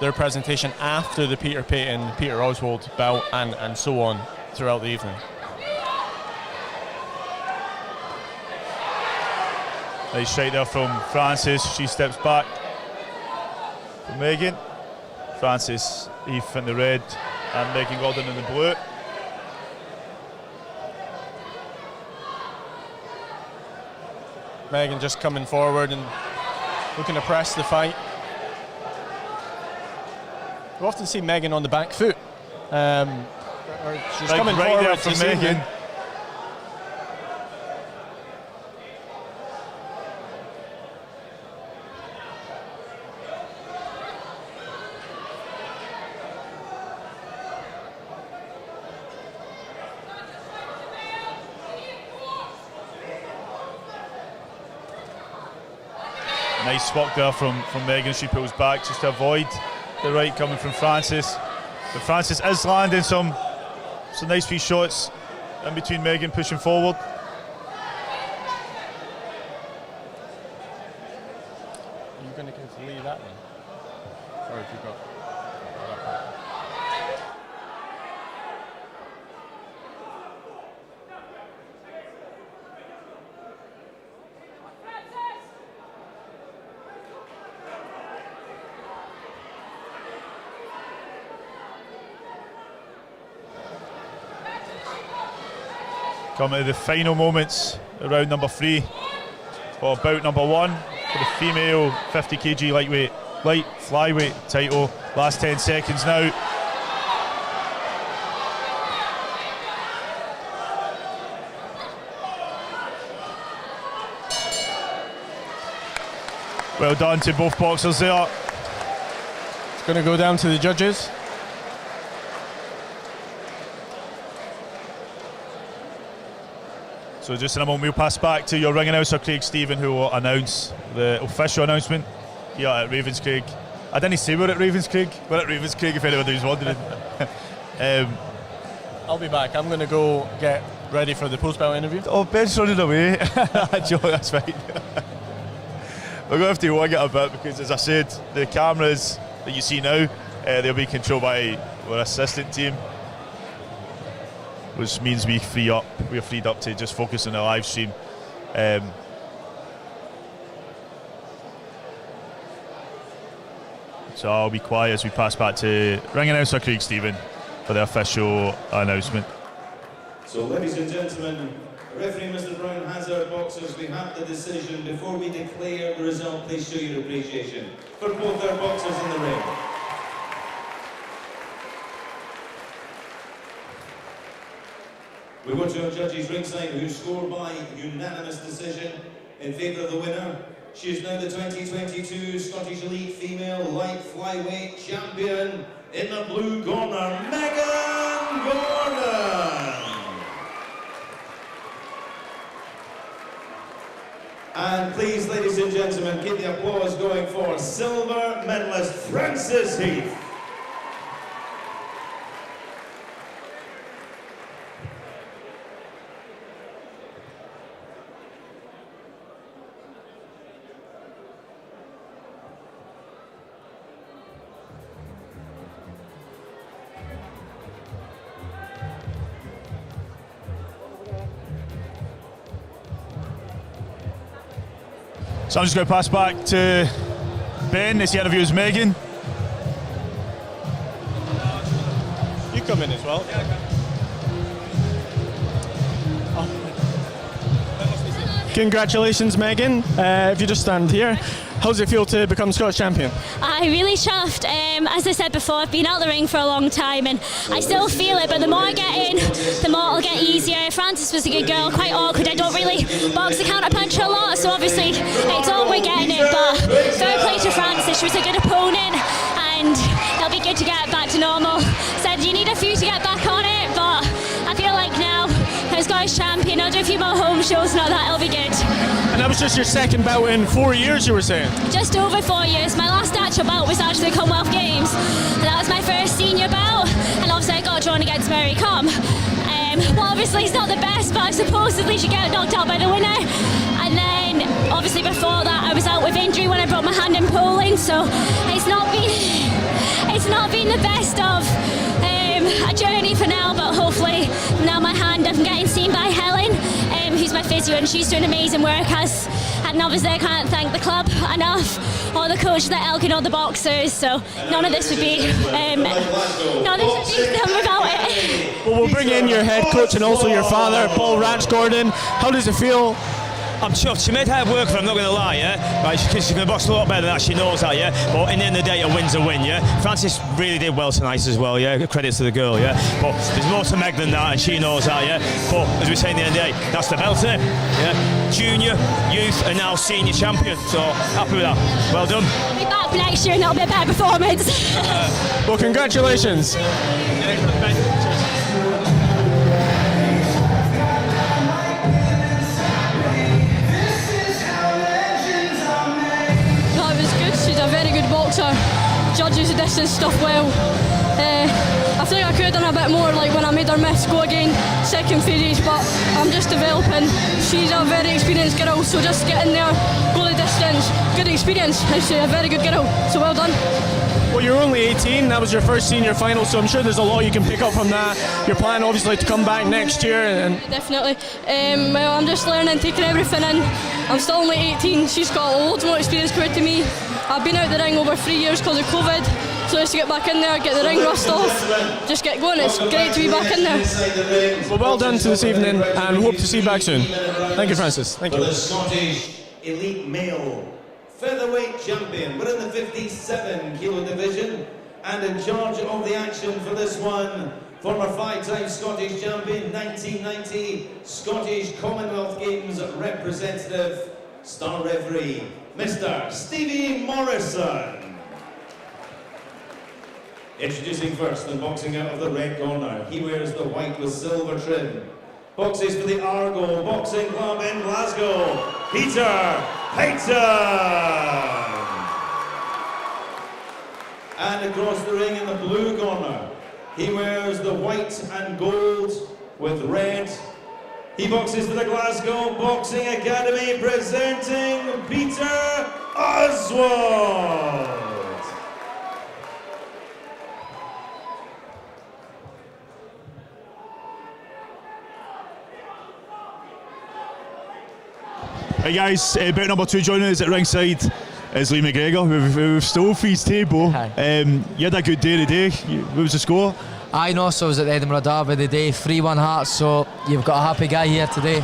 their presentation after the Peter Payton, Peter Oswald bout, and so on throughout the evening. Nice strike there from Francis. She steps back. Megan, Francis Eve in the red and Megan Gordon in the blue. Megan just coming forward and looking to press the fight. We often see Megan on the back foot. She's coming right forward there from Megan. Nice work there from Megan. She pulls back just to avoid the right coming from Francis. But Francis is landing some nice wee shots in between Megan pushing forward. Are you going to give Lee that one? Or have you got... Coming to the final moments of round number 3 for bout number 1 for the female 50 kg lightweight, light flyweight title. Last 10 seconds now. Well done to both boxers there. It's going to go down to the judges. So just in a moment we'll pass back to your ring announcer Craig Stephen, who will announce the official announcement here at Ravenscraig. I didn't say we're at Ravenscraig. We're at Ravenscraig if anybody was wondering. I'll be back. I'm going to go get ready for the post-bout interview. Oh, Ben's running away. Joe, that's fine. We're going to have to wing it a bit because, as I said, the cameras that you see now, they'll be controlled by our assistant team, which means we're freed up to just focus on the live stream. So I'll be quiet as we pass back to ring announcer Craig Stephen for the official announcement. So, ladies and gentlemen, referee Mr. Brown has our boxers. We have the decision. Before we declare the result, please show your appreciation for both our boxers in the ring. We go to our judges ringside, who score by unanimous decision in favour of the winner. She is now the 2022 Scottish Elite Female Light Flyweight Champion in the blue corner, Megan Gordon. And please, ladies and gentlemen, keep the applause going for silver medalist Francis Heath. So I'm just going to pass back to Ben as he interviews Megan. You come in as well. Congratulations, Megan. If you just stand here, how does it feel to become Scottish champion? I'm really chuffed. As I said before, I've been out the ring for a long time and I still feel it, but the more I get in, the more it'll get easier. Frances was a good girl, quite awkward. I don't really box the counter punch a lot, so obviously it's awkward getting it, but fair play to Frances. She was a good opponent and it'll be good to get back to normal. Said you need a few to get back on it, but I feel like now I'm Scottish champion. I'll do a few more home shows, not that, it'll be good. And that was just your second bout in 4 years, you were saying? Just over 4 years. My last actual bout was actually the Commonwealth Games. And that was my first senior bout, and obviously I got drawn against Mary Com. Well, obviously it's not the best, but I supposedly should get knocked out by the winner. And then, obviously before that, I was out with injury when I broke my hand in polling, so it's not been the best of a journey for now, but hopefully now my hand, I'm getting seen by Helen, who's my physio, and she's doing amazing work. And obviously I can't thank the club enough, or the coach, the Elgin, or the boxers, so none of this would be done without it. Well, we'll bring in your head coach and also your father, Paul Ratch-Gordon. How does it feel? I'm chuffed. She made hard work for it, I'm not going to lie, yeah? Right, she's going to box a lot better than that, she knows that, yeah? But in the end of the day, a win's a win, yeah? Frances really did well tonight as well, yeah? Credit to the girl, yeah? But there's more to Meg than that, and she knows that, yeah? But as we say in the end of the day, that's the belt, isn't it? Yeah? Junior, youth, and now senior champion, so happy with that. Well done. I'll be back next year and it'll be a better performance. Well, congratulations. Boxer, judges the distance stuff well. I think I could have done a bit more, like when I made her miss go again, second series, but I'm just developing. She's a very experienced girl, so just get in there, go the distance, good experience, and she's a very good girl, so well done. Well, you're only 18, that was your first senior final, so I'm sure there's a lot you can pick up from that. Your plan obviously to come back next year. Definitely. Well, I'm just learning, taking everything in. I'm still only 18, she's got loads more experience compared to me. I've been out the ring over 3 years because of COVID, so just to get back in there, get the ring rust off, just get going. It's great to be back in there. Well done to this evening, and hope to see you back soon. Thank you, Francis. Thank you. The Scottish elite male featherweight champion. We're in the 57 kilo division, and in charge of the action for this one, former 5-time Scottish champion, 1990 Scottish Commonwealth Games representative, star referee, Mr. Stevie Morrison. Introducing first and boxing out of the red corner, he wears the white with silver trim. Boxes for the Argo Boxing Club in Glasgow, Peter Payton. And across the ring in the blue corner, he wears the white and gold with red. He boxes for the Glasgow Boxing Academy, presenting Peter Oswald. Hey guys, bout number 2 joining us at ringside is Lee McGregor, who we've stole for his table. You had a good day today. What was the score? I know, so I was at the Edinburgh Derby the day, 3-1 Hearts, so you've got a happy guy here today.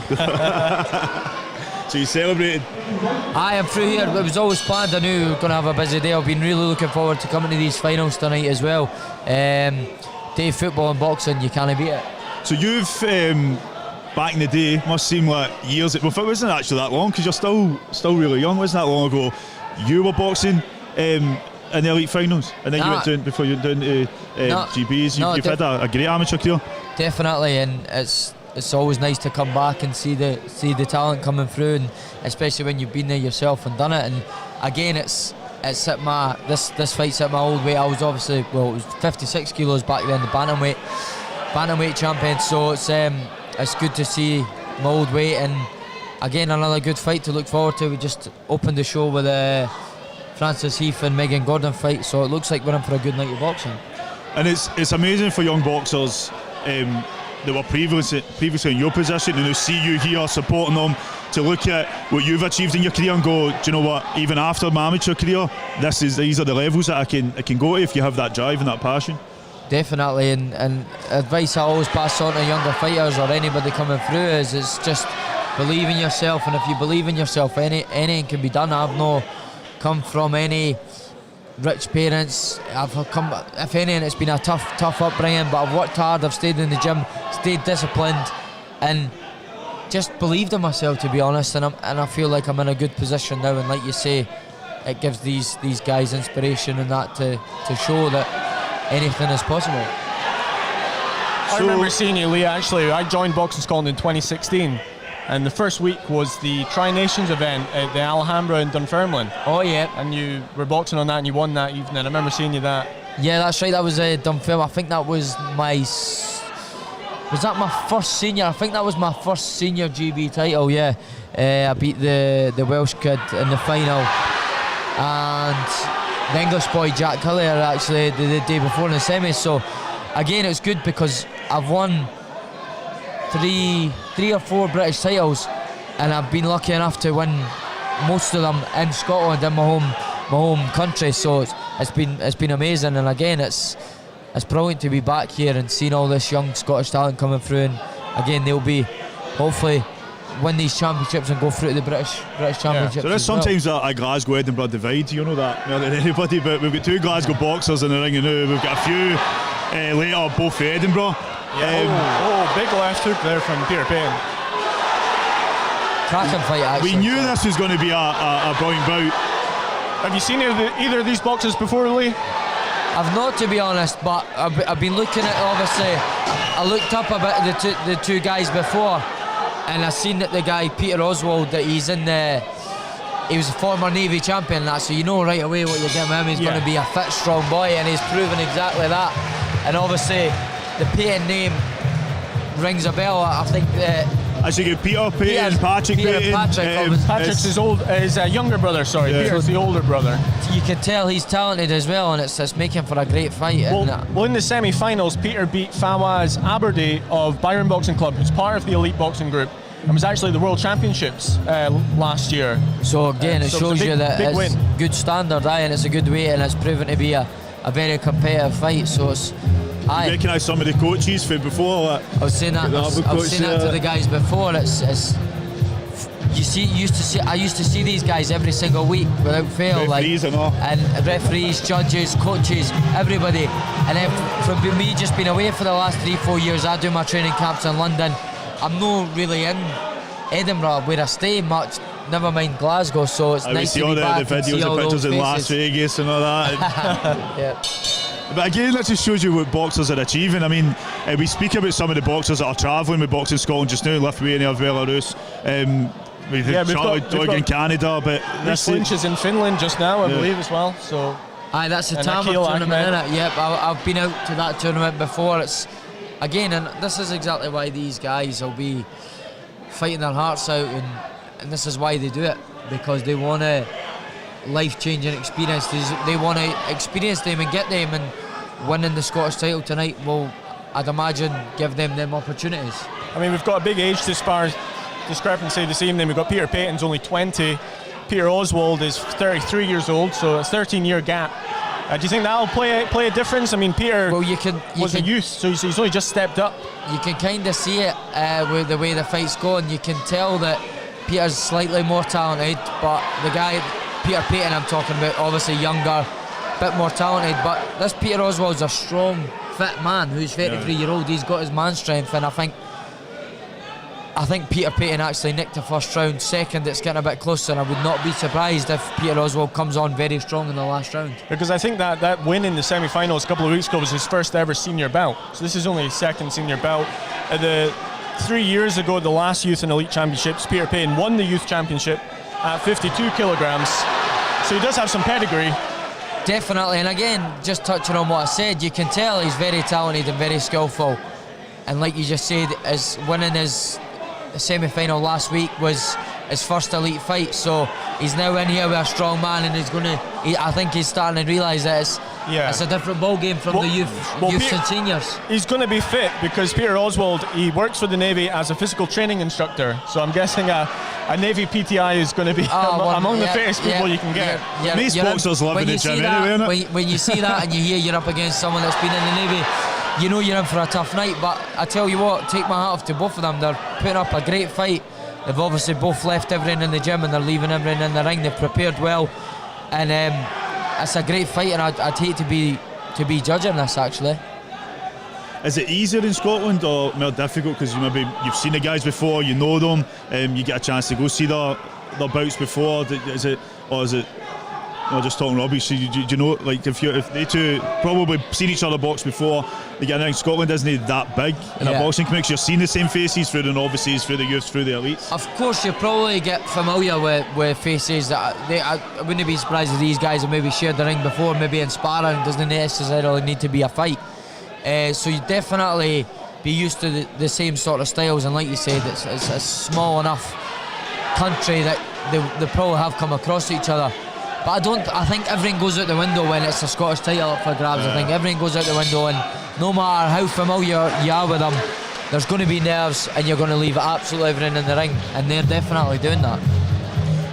So you celebrated? I am through here, it was always planned. I knew we were going to have a busy day. I've been really looking forward to coming to these finals tonight as well. Day football and boxing, you can't beat it. So you've, back in the day, must seem like years, well, it wasn't actually that long, because you're still really young. Wasn't that long ago you were boxing in the elite finals, and then you went down, before you went down to GBs, you've had a great amateur career. Definitely, and it's it's always nice to come back and see the talent coming through, and especially when you've been there yourself and done it. And again, it's at this fight's at my old weight. I was obviously, it was 56 kilos back then, the bantamweight champion. So it's good to see my old weight, and again another good fight to look forward to. We just opened the show with Francis Heath and Megan Gordon fight, so it looks like we're in for a good night of boxing. And it's amazing for young boxers that were previously in your position, and to see you here supporting them, to look at what you've achieved in your career and go, do you know what, even after my amateur career, these are the levels that I can go to if you have that drive and that passion. Definitely, and advice I always pass on to younger fighters or anybody coming through is just believe in yourself, and if you believe in yourself, anything can be done. I've not come from any rich parents. I've come, if anything, it's been a tough upbringing, but I've worked hard, I've stayed in the gym, stayed disciplined, and just believed in myself, to be honest, and I feel like I'm in a good position now. And like you say, it gives these guys inspiration and that to show that anything is possible. I remember seeing you, Lee. Actually, I joined Boxing Scotland in 2016, and the first week was the Tri-Nations event at the Alhambra in Dunfermline. Oh yeah. And you were boxing on that, and you won that evening. I remember seeing you that. Yeah, that's right. That was Dunfermline. I think that was was that my first senior? I think that was my first senior GB title. Yeah, I beat the Welsh kid in the final, and the English boy Jack Hillier actually the day before in the semis. So again, it's good because I've won three or four British titles, and I've been lucky enough to win most of them in Scotland, in my home country. So it's been amazing, and again it's brilliant to be back here and seeing all this young Scottish talent coming through. And again, they'll be hopefully win these championships and go through to the British championships. So there's sometimes a Glasgow Edinburgh divide, you know that more than anybody, but we've got two Glasgow boxers in the ring, and now we've got a few later, both for Edinburgh. Big left hook there from Peter Payne. Cracking fight, actually. We knew this was going to be a brilliant bout. Have you seen either of these boxers before, Lee? I've not, to be honest, but I've been looking at, obviously, I looked up a bit at the two guys before, and I seen that the guy Peter Oswald, that he was a former Navy champion and that, so you know right away what you're getting with him. He's going to be a fit, strong boy, and he's proven exactly that. And obviously the Payton name rings a bell. I think as you get Peter Payton, Patrick Payton. Patrick's his younger brother, sorry. Yeah. Peter's the older brother. You can tell he's talented as well, and it's making for a great fight. Well, in the semi-finals, Peter beat Fawaz Aberdy of Byron Boxing Club, who's part of the elite boxing group, and was actually the World Championships last year. So again, it shows you that it's good standard, and it's a good weight, and it's proven to be a very competitive fight. So it's. You recognise some of the coaches from before. I was saying that. I've seen that to the guys before. I used to see these guys every single week without fail. Referees and referees, judges, coaches, everybody. And then from me just being away for the last 3-4 years, I do my training camps in London. I'm not really in Edinburgh where I stay much. Never mind Glasgow. So it's nice to be back and see all those faces. The videos and pictures in Las Vegas and all that. Yeah. But again, that just shows you what boxers are achieving. I mean, we speak about some of the boxers that are travelling with Boxing Scotland just now, Lithuania, Belarus, we've got in Canada, but this Lynch is in Finland just now, I believe, as well. So, that's the Tamar tournament, isn't it? Yep, I've been out to that tournament before. It's again, and this is exactly why these guys will be fighting their hearts out, and this is why they do it, because they want a life-changing experience. They want to experience them and get them, and winning the Scottish title tonight will, I'd imagine, give them opportunities. I mean, we've got a big age discrepancy this evening. We've got Peter Payton's only 20, Peter Oswald is 33 years old, so it's a 13-year gap. Do you think that'll play a difference? I mean, Peter was a youth, so he's only just stepped up. You can kind of see it with the way the fight's going. You can tell that Peter's slightly more talented, but the guy Peter Payton I'm talking about, obviously younger, bit more talented, but this Peter Oswald's a strong, fit man who's 33-year-old. He's got his man strength, and I think Peter Payton actually nicked the first round. Second, it's getting a bit closer, and I would not be surprised if Peter Oswald comes on very strong in the last round. Because I think that win in the semi-finals a couple of weeks ago was his first ever senior bout. So this is only his second senior bout. 3 years ago, the last Youth and Elite Championships, Peter Payne won the Youth Championship at 52 kilograms. So he does have some pedigree. Definitely, and again, just touching on what I said, you can tell he's very talented and very skillful. And like you just said, as winning his semi-final last week was his first elite fight, so he's now in here with a strong man, and I think he's starting to realise that it's a different ball game from the youths and seniors. He's going to be fit because Peter Oswald, he works for the Navy as a physical training instructor, so I'm guessing a Navy PTI is going to be among the fittest people you can get. Most boxers love in the gym anyway, innit? When you see that and you hear you're up against someone that's been in the Navy, you know you're in for a tough night. But I tell you what, take my hat off to both of them. They're putting up a great fight. They've obviously both left everything in the gym and they're leaving everything in the ring. They've prepared well, and it's a great fight. And I'd hate to be judging this actually. Is it easier in Scotland or more difficult because you've seen the guys before, you know them, you get a chance to go see their bouts before? Is it just talking rubbish? Do you know, like if they two probably seen each other box before, they get in Scotland isn't that big in a boxing community? You're seeing the same faces through the novices, through the youths, through the elites. Of course, you probably get familiar with faces that I wouldn't be surprised if these guys have maybe shared the ring before, maybe in sparring. Doesn't necessarily need to be a fight. So you definitely be used to the same sort of styles, and like you said, it's a small enough country that they probably have come across each other. But I think everything goes out the window when it's a Scottish title up for grabs. I think everything goes out the window, and no matter how familiar you are with them, there's going to be nerves, and you're going to leave absolutely everything in the ring, and they're definitely doing that.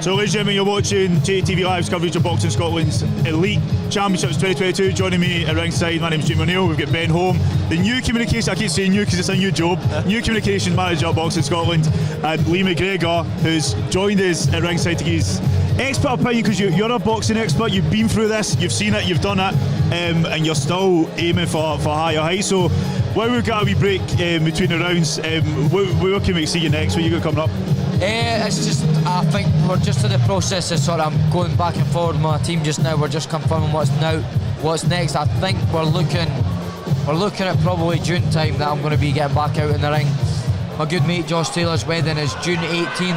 So ladies and gentlemen, you're watching JATVLive's coverage of Boxing Scotland's Elite Championships 2022. Joining me at ringside, my name's Jimmy O'Neill. We've got Ben Home, the new communication, I keep saying new because it's a new job, new communication manager at Boxing Scotland, and Lee McGregor, who's joined us at ringside to give his expert opinion, because you're a boxing expert, you've been through this, you've seen it, you've done it, and you're still aiming for higher heights. So while we've got a wee break between the rounds, where can we see you next? What you got coming up? It's just, I think we're just in the process of sort of going back and forward with my team just now. We're just confirming what's next. I think we're looking at probably June time that I'm going to be getting back out in the ring. My good mate Josh Taylor's wedding is June 18,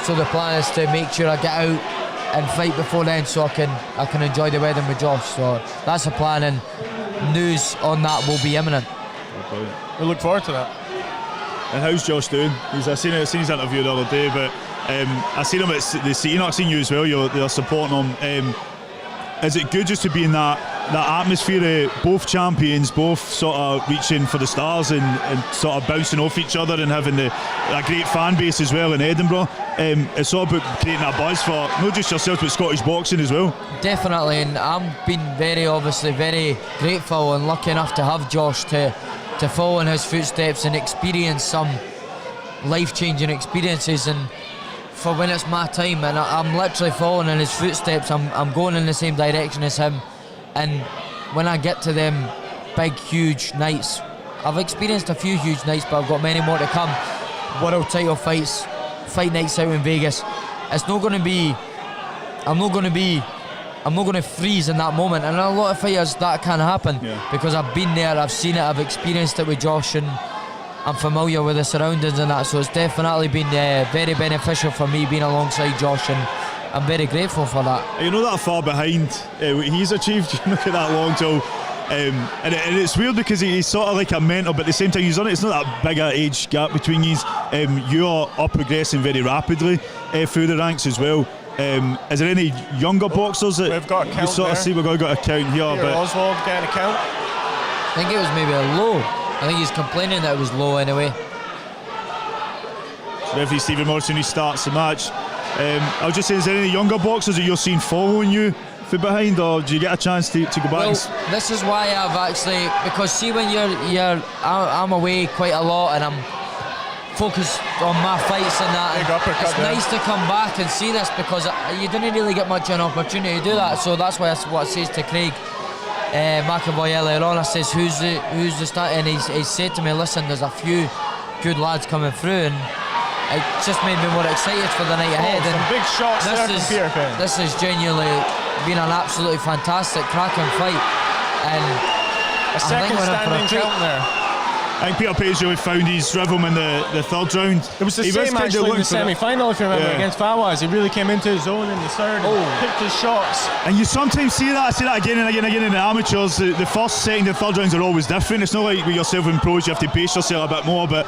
so the plan is to make sure I get out and fight before then, so I can enjoy the wedding with Josh. So that's the plan, and news on that will be imminent. We look forward to that. And how's Josh doing? I seen his interview the other day, but I seen him at the seating. I've seen you as well. You're supporting him. Is it good just to be in that atmosphere of both champions, both sort of reaching for the stars and sort of bouncing off each other, and having a great fan base as well in Edinburgh? It's all about creating a buzz for not just yourself but Scottish boxing as well. Definitely, and I've been very grateful and lucky enough to have Josh to follow in his footsteps and experience some life-changing experiences, and for when it's my time, and I'm literally following in his footsteps, I'm going in the same direction as him, and when I get to them big, huge nights, I've experienced a few huge nights, but I've got many more to come. World title fights, fight nights out in Vegas. It's not going to be, I'm not going to freeze in that moment, and a lot of fighters that can happen, because I've been there, I've seen it, I've experienced it with Josh, and I'm familiar with the surroundings and that, so it's definitely been very beneficial for me being alongside Josh, and I'm very grateful for that. You know that far behind what he's achieved, you look at that long till, and it's weird because he's sort of like a mentor, but at the same time he's on it. It's not that big an age gap between you. You are progressing very rapidly through the ranks as well. Is there any younger boxers that we've got a count sort of see? We've got a count here. Peter Oswald getting a count. I think it was maybe a low. I think he's complaining that it was low anyway. Referee Stephen Morrison, he starts the match. I was just saying, is there any younger boxers that you're seeing following you from behind, or do you get a chance to go back? Well, this is why I've actually, because see, when I'm away quite a lot and I'm focused on my fights and that, it's nice to come back and see this, because you didn't really get much of an opportunity to do that. So that's why what I says to Craig McAvoy earlier on, I says, who's the start, and he said to me, listen, there's a few good lads coming through, and it just made me more excited for the night ahead. Some big shots there from Peter Payne. This has genuinely been an absolutely fantastic, cracking fight, and a second standing count there. I think Peter Payne's really found his rhythm in the third round. It was the same actually in the semi-final, if you remember, against Fawaz. He really came into his zone in the third and picked his shots. And you sometimes see that. I see that again and again and again in the amateurs. The first, second and third rounds are always different. It's not like with yourself in pros, you have to pace yourself a bit more, but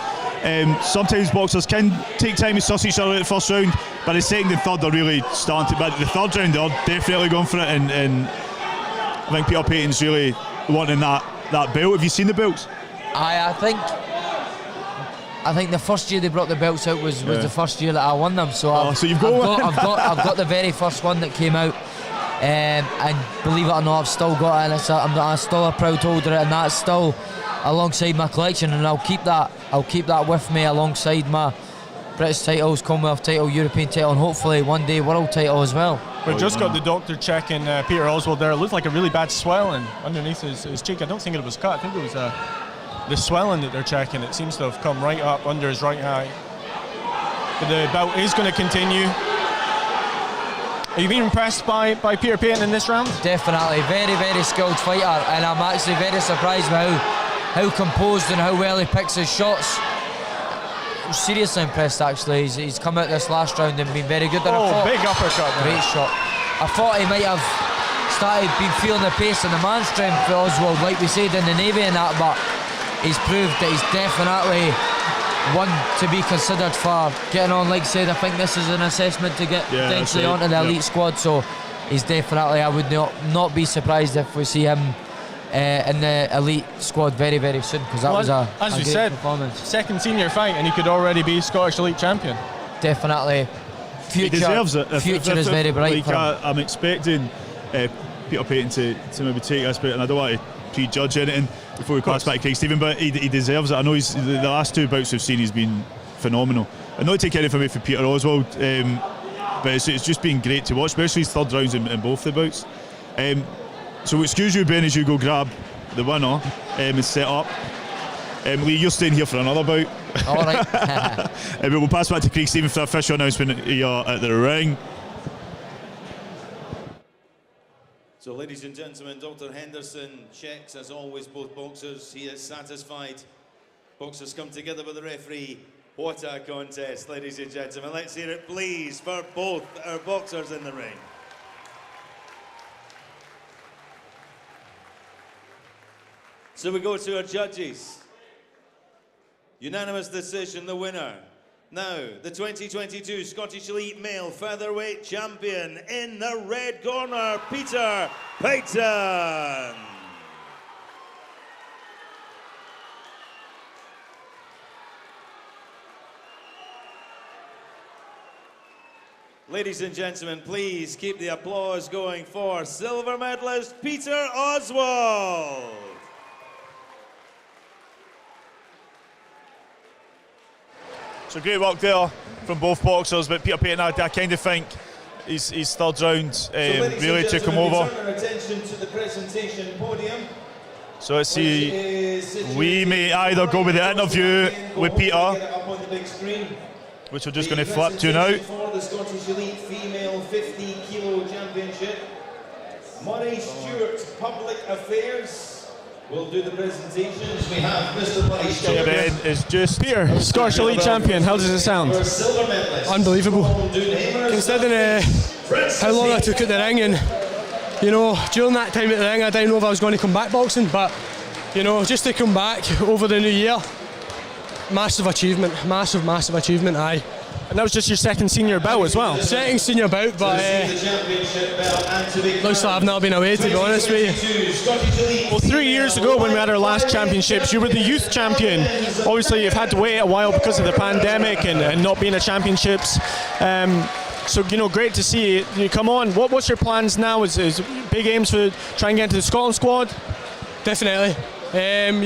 sometimes boxers can take time to suss each other at the first round, but the second and third are really starting to, but the third round they're definitely going for it, and I think Peter Payton's really wanting that belt. Have you seen the belts? I think the first year they brought the belts out was the first year that I won them. So so you've got one. I've got the very first one that came out, and believe it or not, I've still got it. And I'm still a proud holder, and that's still alongside my collection, and I'll keep that with me alongside my British titles, Commonwealth title, European title, and hopefully one day world title as well. We've just got the doctor checking Peter Oswald there. It looked like a really bad swelling underneath his cheek. I don't think it was cut. I think it was the swelling that they're checking. It seems to have come right up under his right eye. But the bout is going to continue. Are you being impressed by Peter Payton in this round? Definitely, very, very skilled fighter, and I'm actually very surprised by how composed and how well he picks his shots. I'm seriously impressed actually. He's come out this last round and been very good. Big uppercut. Great shot. I thought he might have been feeling the pace and the man strength for Oswald, like we said in the Navy and that, but he's proved that he's definitely one to be considered for getting on. Like I said, I think this is an assessment to get potentially onto the elite squad, so he's definitely, I would not be surprised if we see him in the elite squad very, very soon, because that was a great performance. Second senior fight and he could already be Scottish elite champion. Definitely. He deserves it. Future is very bright for him. I'm expecting Peter Payton to maybe take this, but, and I don't want to prejudge anything before we cross back to Craig Stephen, but he deserves it. I know the last two bouts we've seen, he's been phenomenal. And not to take anything away from Peter Oswald, but it's just been great to watch, especially his third rounds in both the bouts. So excuse you, Ben, as you go grab the winner and set up. Lee, you're staying here for another bout. All right. But we'll pass back to Craig Stephen for the official announcement here at the ring. So, ladies and gentlemen, Dr. Henderson checks, as always, both boxers. He is satisfied. Boxers come together with the referee. What a contest, ladies and gentlemen. Let's hear it, please, for both our boxers in the ring. So we go to our judges. Unanimous decision, the winner. Now, the 2022 Scottish Elite Male Featherweight Champion in the red corner, Peter Payton. Ladies and gentlemen, please keep the applause going for silver medalist Peter Oswald. So great work there from both boxers, but Peter Payton, I kind of think his third round really took him over. Turn our attention to the presentation podium. So let's see, we may either go with the interview with Peter, which we're just going to flip to now. For the Scottish Elite Female 50 Kilo Championship, Murray Stewart, Public Affairs, will do the presentations. We have Mr. Murray Stewart. Ben is just Peter, Scottish Elite Champion. How does it sound? Unbelievable. Considering how long I took at the ring, and you know, during that time at the ring, I didn't know if I was going to come back boxing, but you know, just to come back over the new year, massive achievement, massive achievement. Aye. And that was just your second senior bout as well? Second senior bout, but looks like I've not been away, to be honest with you. Well, 3 years ago when we had our last championships, you were the youth champion. Obviously you've had to wait a while because of the pandemic and not being at championships. So, you know, great to see you come on. What's your plans now? Is big aims for trying to get into the Scotland squad? Definitely.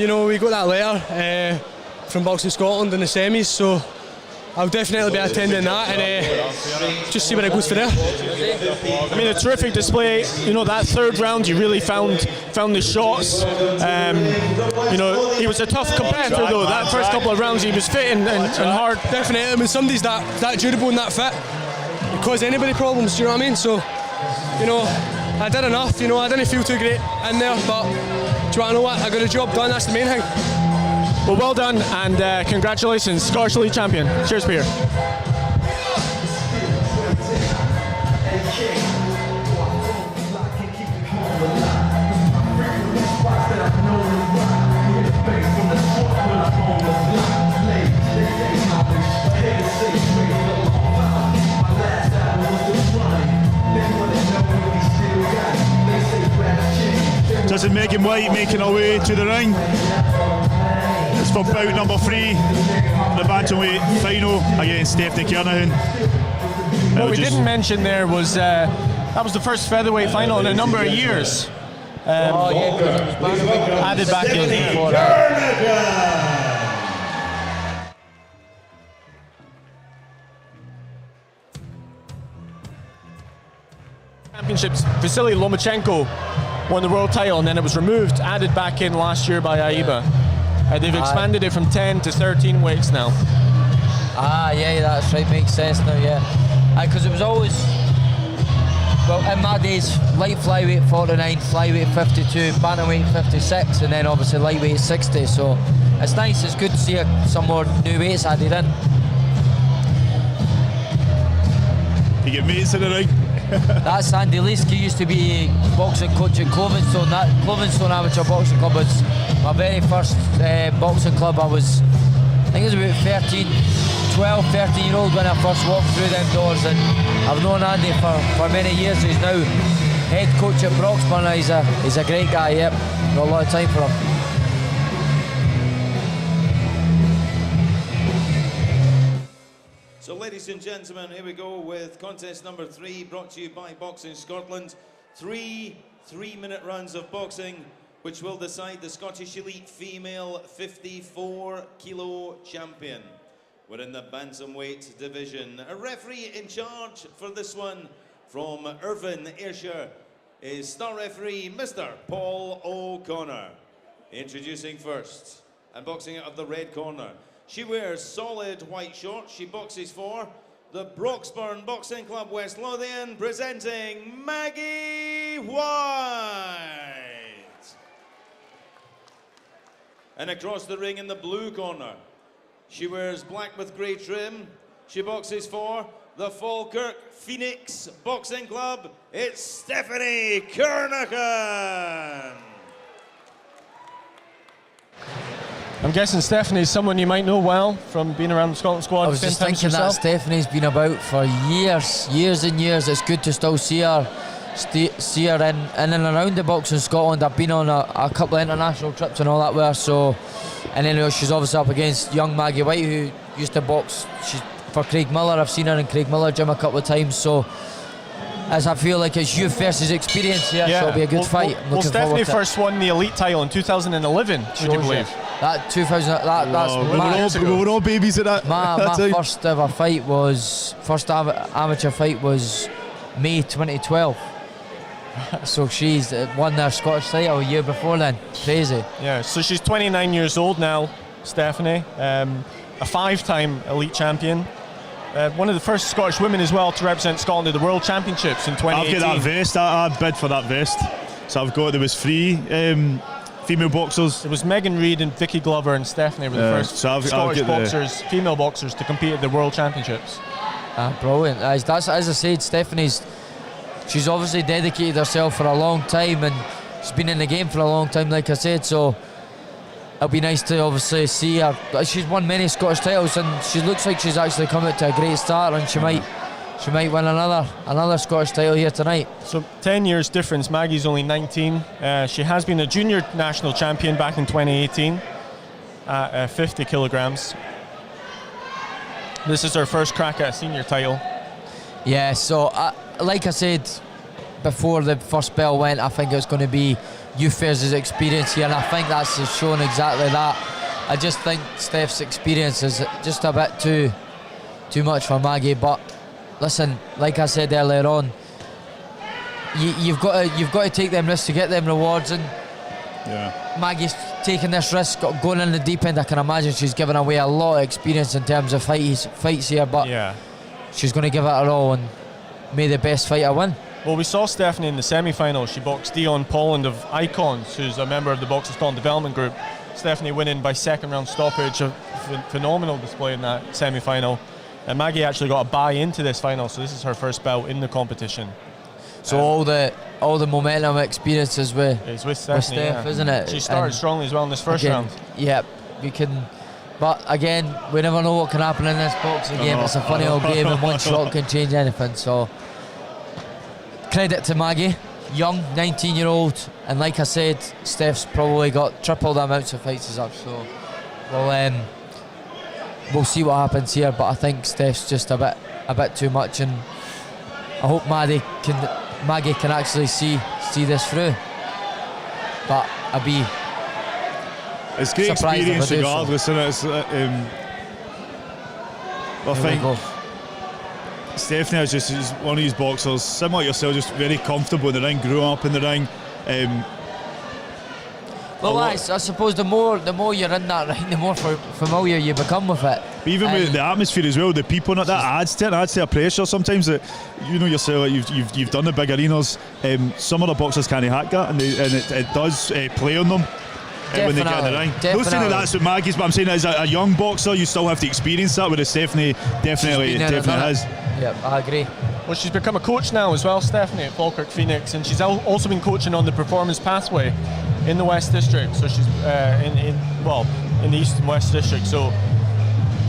You know, we got that letter from Boxing Scotland in the semis, so I'll definitely be attending that and just see where it goes for there. I mean, a terrific display. You know, that third round, you really found the shots. You know, he was a tough competitor though. That first couple of rounds, he was fit and hard. Definitely. I mean, somebody's that durable and that fit, it cause anybody problems. Do you know what I mean? So, you know, I did enough. You know, I didn't feel too great in there, but do you want to know what? I got a job done. That's the main thing. Well, well done, and congratulations, Scottish Elite Champion. Cheers, Peter. This is Megan White making her way to the ring. It's for bout number 3, the Bantamweight final against Stephanie Kernahan. What we didn't mention there was that was the first featherweight final in a number of years. Added back in. Championships, Vasily Lomachenko won the world title, and then it was removed, added back in last year by AIBA. They've expanded it from 10 to 13 weights now. Yeah, that's right, makes sense now, yeah. Because it was always, well, in my days, light flyweight 49, flyweight 52, bantamweight 56, and then obviously lightweight 60, so it's nice, it's good to see some more new weights added in. You get mates in the ring. That's Andy Leesky, used to be boxing coach at Clovenstone. That Clovenstone Amateur Boxing Club was my very first boxing club. I think it was about 12, 13 year old when I first walked through them doors, and I've known Andy for many years. He's now head coach at Broxburn. He's a great guy, yep. Got a lot of time for him. So ladies and gentlemen, here we go with contest number 3, brought to you by Boxing Scotland. 3 3-minute rounds of boxing, which will decide the Scottish Elite Female 54 kilo champion. We're in the Bantamweight division. A referee in charge for this one from Irvine, Ayrshire, is star referee Mr. Paul O'Connor. Introducing first, and boxing out of the red corner. She wears solid white shorts. She boxes for the Broxburn Boxing Club West Lothian, presenting Maggie White. And across the ring in the blue corner, she wears black with grey trim. She boxes for the Falkirk Phoenix Boxing Club. It's Stephanie Kernahan. I'm guessing Stephanie's someone you might know well from being around the Scotland squad. I was just thinking that Stephanie's been about for years and years. It's good to still see her in and around the boxing Scotland. I've been on a couple of international trips and all that with her, so, and then she's obviously up against young Maggie White, who used to box for Craig Miller. I've seen her in Craig Miller gym a couple of times, so as I feel like it's youth versus experience here, so it'll be a good fight. Well, Stephanie first won the elite title in 2011, would you believe? That 2000, that's we were all babies at that. My first ever fight was, amateur fight was May 2012. So she's won their Scottish title a year before then. Crazy. Yeah, so she's 29 years old now, Stephanie. A 5-time elite champion. One of the first Scottish women as well to represent Scotland at the World Championships in 2018. I've got that vest, I bid for that vest. So there was 3 female boxers. It was Megan Reid and Vicky Glover and Stephanie were the first Scottish boxers, female boxers to compete at the World Championships. Brilliant. As I said, she's obviously dedicated herself for a long time, and she's been in the game for a long time, like I said, so it'll be nice to obviously see her. She's won many Scottish titles, and she looks like she's actually come out to a great start, and she might win another Scottish title here tonight. So 10 years difference. Maggie's only 19. She has been a junior national champion back in 2018 at 50 kilograms. This is her first crack at a senior title. Yeah, so like I said before the first bell went, I think it's going to be youth versus experience here, and I think that's shown exactly that. I just think Steph's experience is just a bit too much for Maggie, but listen, like I said earlier on, you've got to take them risks to get them rewards, and Maggie's taking this risk, going in the deep end. I can imagine she's given away a lot of experience in terms of fights here, but she's going to give it her all, and may the best fighter win. Well, we saw Stephanie in the semi-final. She boxed Dion Polland of Icons, who's a member of the Boxing Scotland Development Group. Stephanie winning by second round stoppage. A phenomenal display in that semi-final. And Maggie actually got a bye into this final, so this is her first bout in the competition. So all the momentum experiences with Steph, yeah. Isn't it? She started strongly as well in this first round. Yep, we can. But again, we never know what can happen in this boxing game. It's a funny old game, and one shot can change anything. So credit to Maggie, young 19-year-old, and like I said, Steph's probably got triple the amounts of fights as us. So we'll see what happens here. But I think Steph's just a bit too much, and I hope Maggie can actually see this through. But I'd be it's great experience regardless, isn't it? I think Stephanie is one of these boxers, similar to yourself, just very comfortable in the ring, grew up in the ring. Well, I suppose the more you're in that ring, the more familiar you become with it. But even with the atmosphere as well, the people, that adds to a pressure sometimes. That you know yourself, you've done the big arenas. Some of the boxers can't hack that, and it does play on them. When they get in the ring. Not saying that's what Maggie's, but I'm saying as a young boxer, you still have to experience that, whereas Stephanie definitely has. Yeah, I agree. Well, she's become a coach now as well, Stephanie, at Falkirk Phoenix, and she's also been coaching on the performance pathway in the West District. So she's in the East and West District. So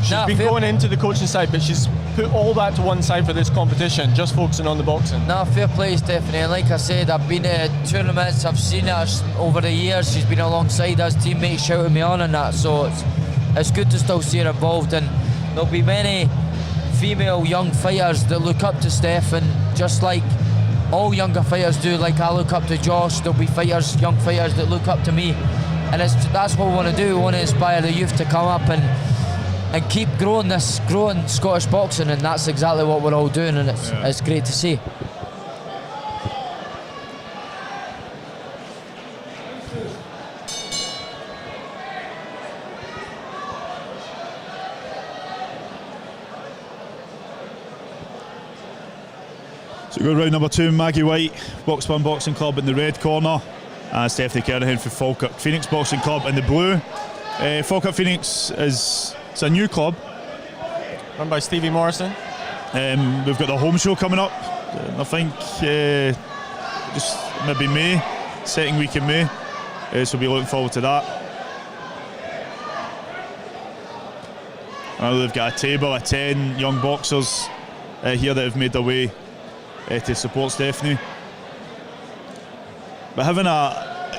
she's been going into the coaching side, but she's put all that to one side for this competition, just focusing on the boxing. Fair play, Stephanie. And like I said, I've been to tournaments, I've seen her over the years. She's been alongside us, teammates shouting me on and that. So it's good to still see her involved. And there'll be many female young fighters that look up to Steph, and just like all younger fighters do, like I look up to Josh, there'll be young fighters that look up to me. And that's what we want to do. We want to inspire the youth to come up and keep growing Scottish boxing, and that's exactly what we're all doing, and it's great to see. So we go round number 2, Maggie White, Boxburn Boxing Club in the red corner, and Stephanie Kernahan for Falkirk Phoenix Boxing Club in the blue. Falkirk Phoenix it's a new club run by Stevie Morrison. We've got the home show coming up, I think just maybe May, second week in May, so we'll be looking forward to that. I know they've got a table of 10 young boxers here that have made their way to support Stephanie. But having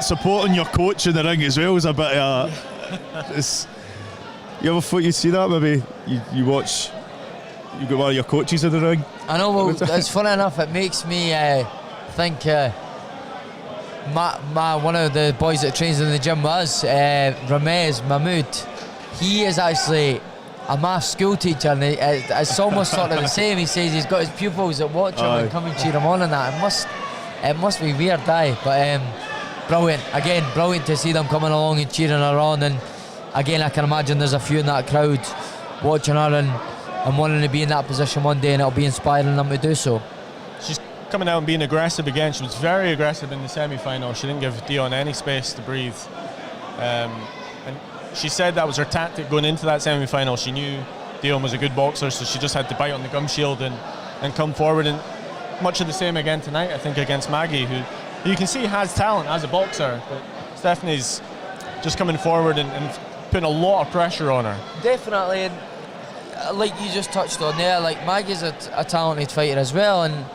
supporting your coach in the ring as well is a bit you ever thought you'd see that? Maybe you watch, you've got one of your coaches in the ring. I know, well, it's funny enough, it makes me think one of the boys that trains in the gym with us, Ramez Mahmood, he is actually a maths school teacher, and it's almost sort of the same. He says he's got his pupils that watch him and come and cheer him on and that. It must be weird, but brilliant. Again, brilliant to see them coming along and cheering her on, and again, I can imagine there's a few in that crowd watching her and wanting to be in that position one day, and it'll be inspiring them to do so. She's coming out and being aggressive again. She was very aggressive in the semi-final. She didn't give Dion any space to breathe. And she said that was her tactic going into that semi-final. She knew Dion was a good boxer, so she just had to bite on the gum shield and come forward. And much of the same again tonight, I think, against Maggie, who you can see has talent as a boxer, but Stephanie's just coming forward and putting a lot of pressure on her. Definitely, and like you just touched on there, like Maggie's a talented fighter as well, and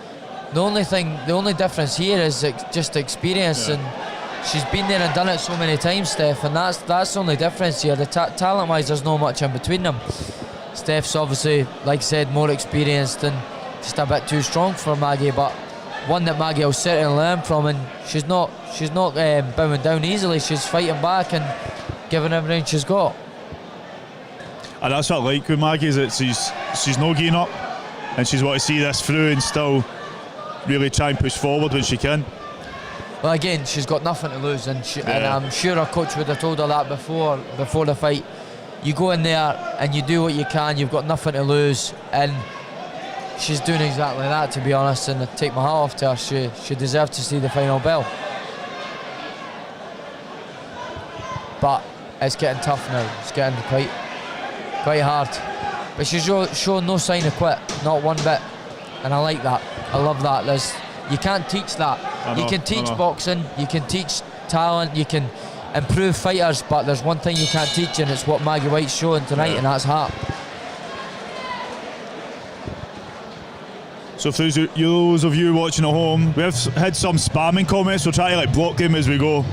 the only difference here is just experience, and she's been there and done it so many times, Steph, and that's the only difference here. The talent-wise, there's not much in between them. Steph's obviously, like I said, more experienced and just a bit too strong for Maggie, but one that Maggie will certainly learn from, and she's not bowing down easily. She's fighting back and giving everything she's got. And that's what I like with Maggie, is that she's not giving up, and she's want to see this through and still really try and push forward when she can. Well, again, she's got nothing to lose, and I'm sure her coach would have told her that before the fight. You go in there and you do what you can, you've got nothing to lose, and she's doing exactly that, to be honest, and I take my hat off to her. She deserved to see the final bell. But it's getting tough now. It's getting quite hard. But she's showing no sign of quit, not one bit. And I like that. I love that. You can't teach that. You can teach boxing, you can teach talent, you can improve fighters, but there's one thing you can't teach, and it's what Maggie White's showing tonight, and that's heart. So for those of you watching at home, we have had some spamming comments. We'll try to like block them as we go.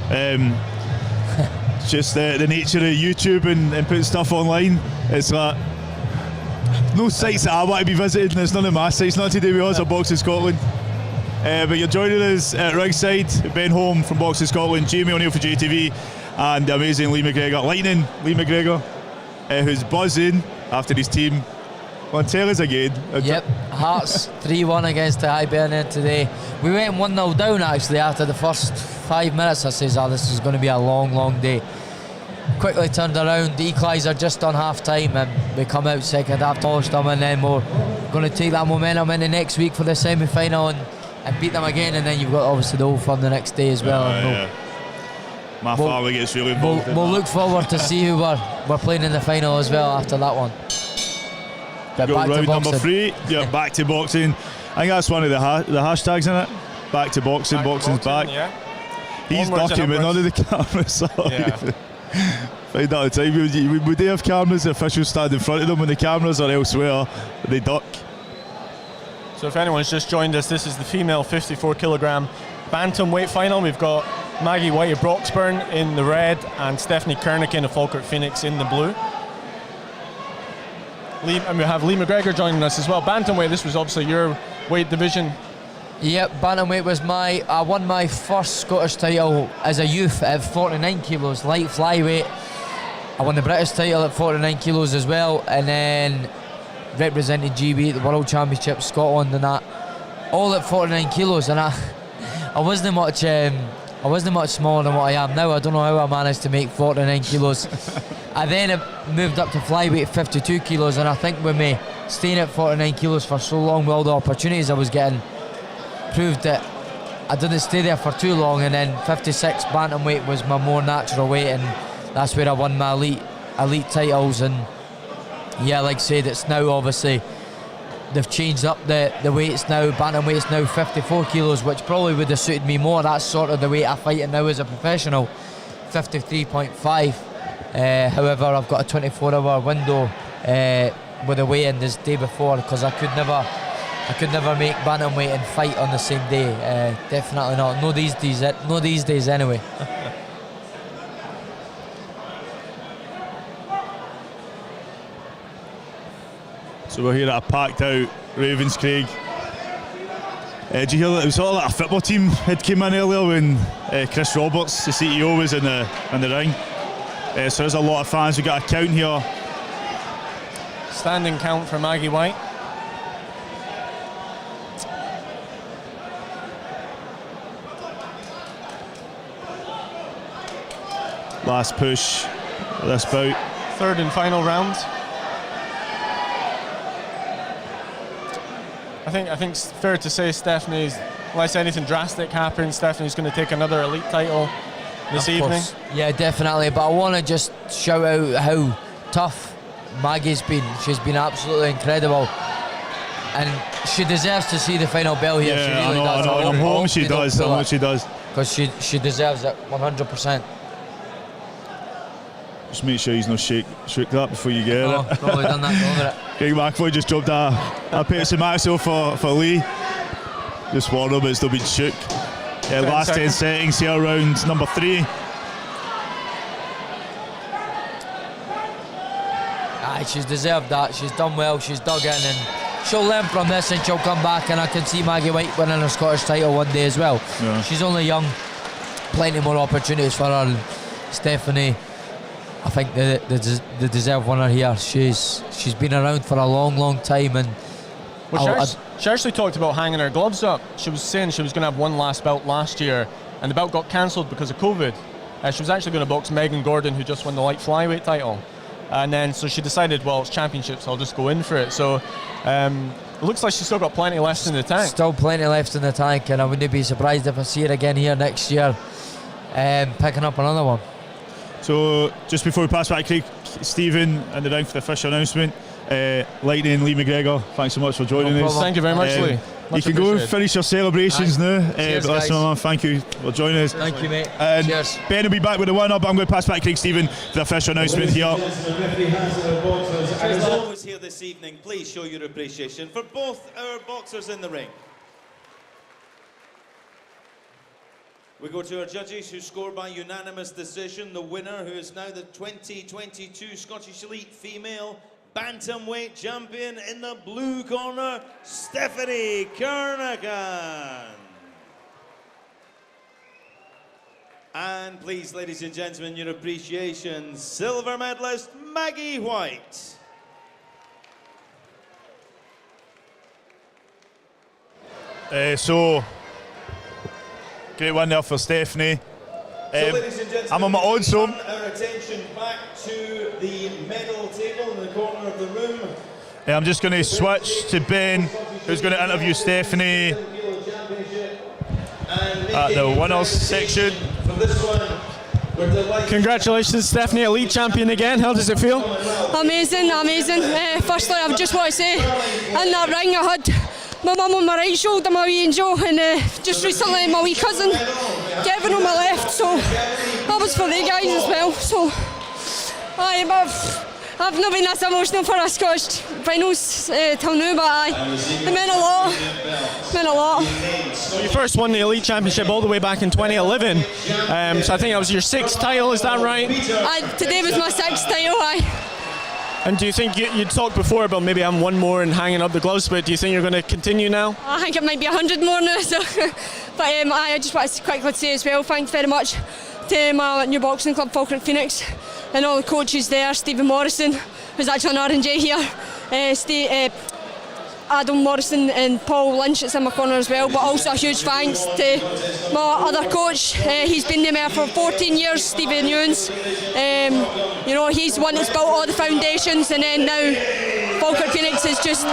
Just the nature of YouTube and putting stuff online. It's like no sites that I want to be visited, and it's none of my sites, not to do with us or Boxing Scotland. But you're joining us at ringside, Ben Holm from Boxing Scotland, Jamie O'Neill for JTV, and the amazing Lee McGregor, Lightning Lee McGregor, who's buzzing after his team. Well, tell us again. Yep, Hearts 3-1 against the Hibernian today. We went 1-0 down actually after the first 5 minutes. I says, this is going to be a long day. Quickly turned around, the equaliser just on half time, and we come out second half, tossed them, and then we're going to take that momentum into next week for the semi-final and beat them again, and then you've got obviously the Old Firm the next day as well. My family gets really involved. We'll look forward to see who we're playing in the final as well after that one. Go round number 3, back to boxing. I think that's one of the hashtags in it. Back to boxing, boxing's back. Yeah. He's ducking, but none of the cameras are. Find out the time. Would they have cameras? The officials stand in front of them when the cameras are elsewhere. They duck. So if anyone's just joined us, this is the female 54 kilogram bantamweight final. We've got Maggie White of Broxburn in the red and Stephanie Kernican of Falkirk Phoenix in the blue. And we have Lee McGregor joining us as well. Bantamweight, this was obviously your weight division. Yep, bantamweight was I won my first Scottish title as a youth at 49 kilos, light flyweight. I won the British title at 49 kilos as well, and then represented GB at the World Championships, Scotland, and that, all at 49 kilos. And I wasn't much smaller than what I am now. I don't know how I managed to make 49 kilos. I then moved up to flyweight 52 kilos, and I think with me staying at 49 kilos for so long with all the opportunities I was getting, proved that I didn't stay there for too long, and then 56 bantamweight was my more natural weight, and that's where I won my elite titles. And yeah, like I said, it's now obviously they've changed up the weights now. Bantamweight's now 54 kilos, which probably would have suited me more. That's sort of the weight I fight in now as a professional, 53.5. However, I've got a 24-hour window with a weigh-in this day before, because I could never make bantamweight and fight on the same day. Definitely not. No these days anyway. So we're here at a packed out Ravenscraig. Did you hear that it was all like a football team had came in earlier when Chris Roberts, the CEO, was in the ring. So there's a lot of fans. We got a count here. Standing count for Maggie White. Last push of this bout. Third and final round. I think it's fair to say Stephanie's, unless anything drastic happens, Stephanie's going to take another elite title this evening. Yeah, definitely. But I want to just shout out how tough Maggie's been. She's been absolutely incredible, and she deserves to see the final bell here. Yeah, she really does. I'm home. She does. I know she does. Because she deserves it 100%. Just make sure he's not shook that before you get it. Probably done that over it. Craig McAvoy just dropped a Pepsi Maxo for Lee. Just warned him, it's still been shook. Yeah, last 10 settings here, round number 3. She's deserved that. She's done well. She's dug in, and she'll learn from this, and she'll come back. And I can see Maggie White winning a Scottish title one day as well. Yeah. She's only young, plenty more opportunities for her. And Stephanie, I think the deserved winner here. She's been around for a long time, and she actually talked about hanging her gloves up. She was saying she was going to have one last bout last year, and the bout got cancelled because of COVID. She was actually going to box Megan Gordon, who just won the light flyweight title, and then so she decided, well, it's championships, I'll just go in for it. So it looks like she's still got plenty left in the tank. Still plenty left in the tank, and I wouldn't be surprised if I see her again here next year, picking up another one. So just before we pass back to Craig, Stephen and the ring for the official announcement, Lightning Lee McGregor, thanks so much for joining us. Thank you very much, Lee. You can go and finish your celebrations now. Cheers, but listen, guys. man, thank you for joining us. Thank you, mate. And Cheers. Ben will be back with the winner, but I'm going to pass back to Craig Stephen for the official announcement here. As always here this evening, please show your appreciation for both our boxers in the ring. We go to our judges who score by unanimous decision. The winner, who is now the 2022 Scottish Elite Female Bantamweight Champion in the blue corner, Stephanie Kernahan. And please, ladies and gentlemen, your appreciation, silver medalist Maggie White. So, great win there for Stephanie. So, ladies and gentlemen, I'm on my own, so our attention back to the medal table in the corner of the room. I'm just going to switch to Ben, who's going to interview Stephanie at the winners section. Congratulations, Stephanie, elite champion again. How does it feel? Amazing, amazing. Firstly, I just want to say, in that ring I had my mum on my right shoulder, my wee angel, and just recently my wee cousin Kevin on my left, so that was for the guys as well. So I've not been this emotional for a Scottish finals till now, but it meant a lot. Meant a lot. You first won the Elite Championship all the way back in 2011, so I think that was your 6th title, is that right? Today was my 6th title, aye. And do you think you talked before about maybe having one more and hanging up the gloves, but do you think you're going to continue now? I think it might be 100 more now, so. But I just want to quickly say as well, thanks very much to my new boxing club, Falkirk Phoenix, and all the coaches there, Stephen Morrison, who's actually on R&J here, Adam Morrison and Paul Lynch that's in my corner as well, but also a huge thanks to my other coach. He's been there for 14 years, Stephen Ewens. You know, he's the one that's built all the foundations, and then now Falkirk Phoenix is just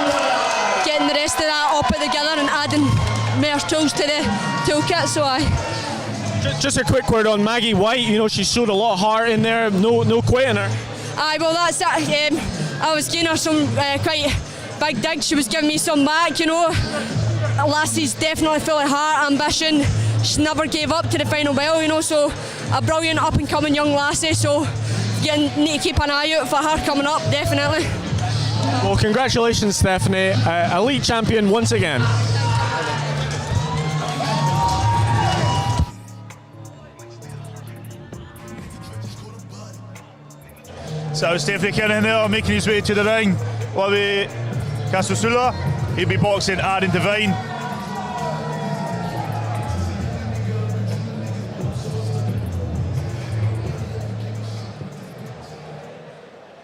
getting the rest of that all put together and adding more tools to the toolkit, so Just a quick word on Maggie White. You know, she showed a lot of heart in there, no quitting her. Aye, well that's it. I was giving her some quite big digs. She was giving me some back, you know. Lassie's definitely full of heart, ambition. She never gave up to the final bell, you know, so a brilliant up and coming young lassie, so you need to keep an eye out for her coming up, definitely. Well, congratulations, Stephanie. Elite champion once again. So Stephanie Kernahan there, making his way to the ring. Libby Casosula, he'll be boxing Aaron Devine.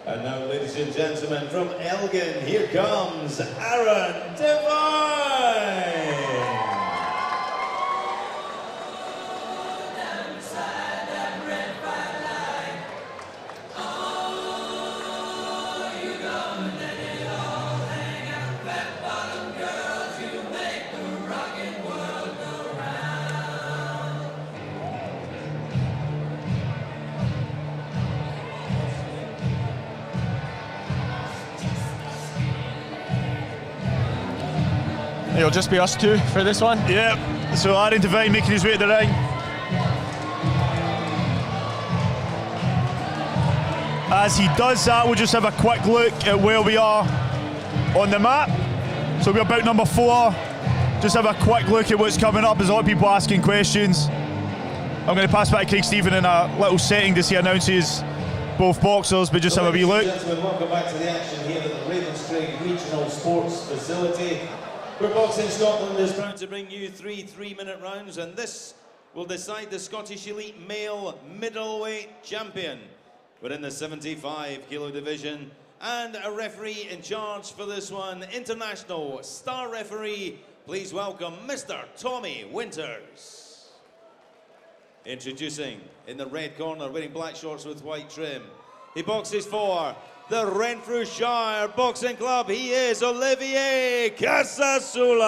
And now, ladies and gentlemen, from Elgin, here comes Aaron Devine. It'll just be us two for this one? Yep, so Aaron Devine making his way to the ring. As he does that, we'll just have a quick look at where we are on the map. So we're about number 4. Just have a quick look at what's coming up. There's a lot of people asking questions. I'm going to pass back to Craig Stephen in a little setting to see announces both boxers, but just have a wee look. Ladies and gentlemen, welcome back to the action here at the Ravenscraig Regional Sports Facility, where Boxing Scotland is proud to bring you 3 3-minute rounds, and this will decide the Scottish Elite Male Middleweight Champion. We're in the 75 kilo division, and a referee in charge for this one, international star referee. Please welcome Mr. Tommy Winters. Introducing in the red corner, wearing black shorts with white trim. He boxes for the Renfrewshire Boxing Club. He is Olivier Casasula.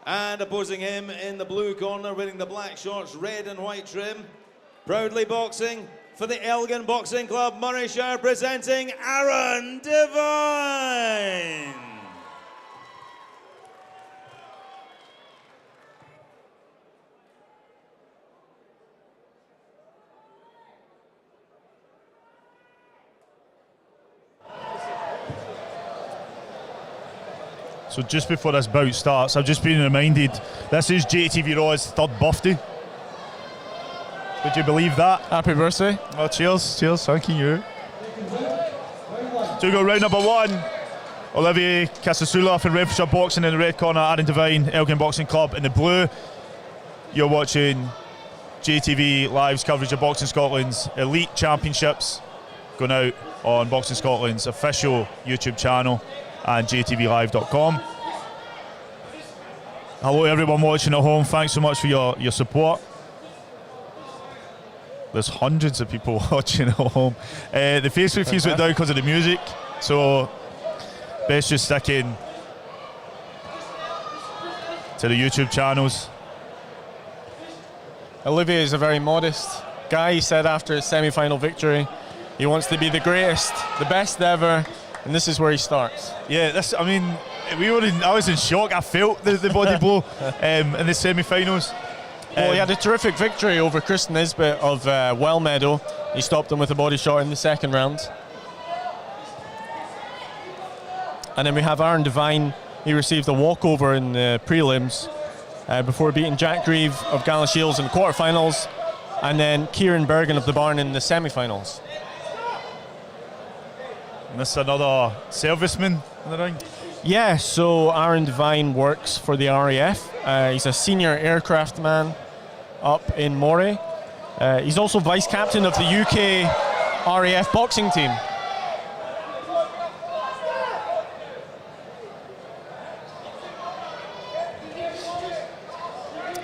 And opposing him in the blue corner, wearing the black shorts, red and white trim, proudly boxing for the Elgin Boxing Club, Murrayshire, presenting Aaron Devine. So just before this bout starts, I've just been reminded, this is JTV Raw's third birthday. Would you believe that? Happy birthday. Oh, cheers, thank you. So we go round number one. Olivier Casasula for Renfrewshire Boxing in the red corner, Aaron Devine, Elgin Boxing Club in the blue. You're watching JTV Live's coverage of Boxing Scotland's Elite Championships, going out on Boxing Scotland's official YouTube channel and JTVLive.com. Hello everyone watching at home, thanks so much for your support. There's hundreds of people watching at home. The Facebook feeds went down because of the music, so best just stick in to the YouTube channels. Olivier is a very modest guy. He said after his semi-final victory, he wants to be the greatest, the best ever, and this is where he starts. Yeah, I was in shock. I felt the body blow in the semi-finals. Well, he had a terrific victory over Chris Nisbet of Wellmeadow. He stopped him with a body shot in the second round. And then we have Aaron Devine. He received a walkover in the prelims before beating Jack Grieve of Galashiels in the quarterfinals, and then Kieran Bergen of the Barn in the semi-finals. And this is another serviceman in the ring? Yeah, so Aaron Devine works for the RAF. He's a senior aircraft man up in Moray. He's also vice captain of the UK RAF boxing team.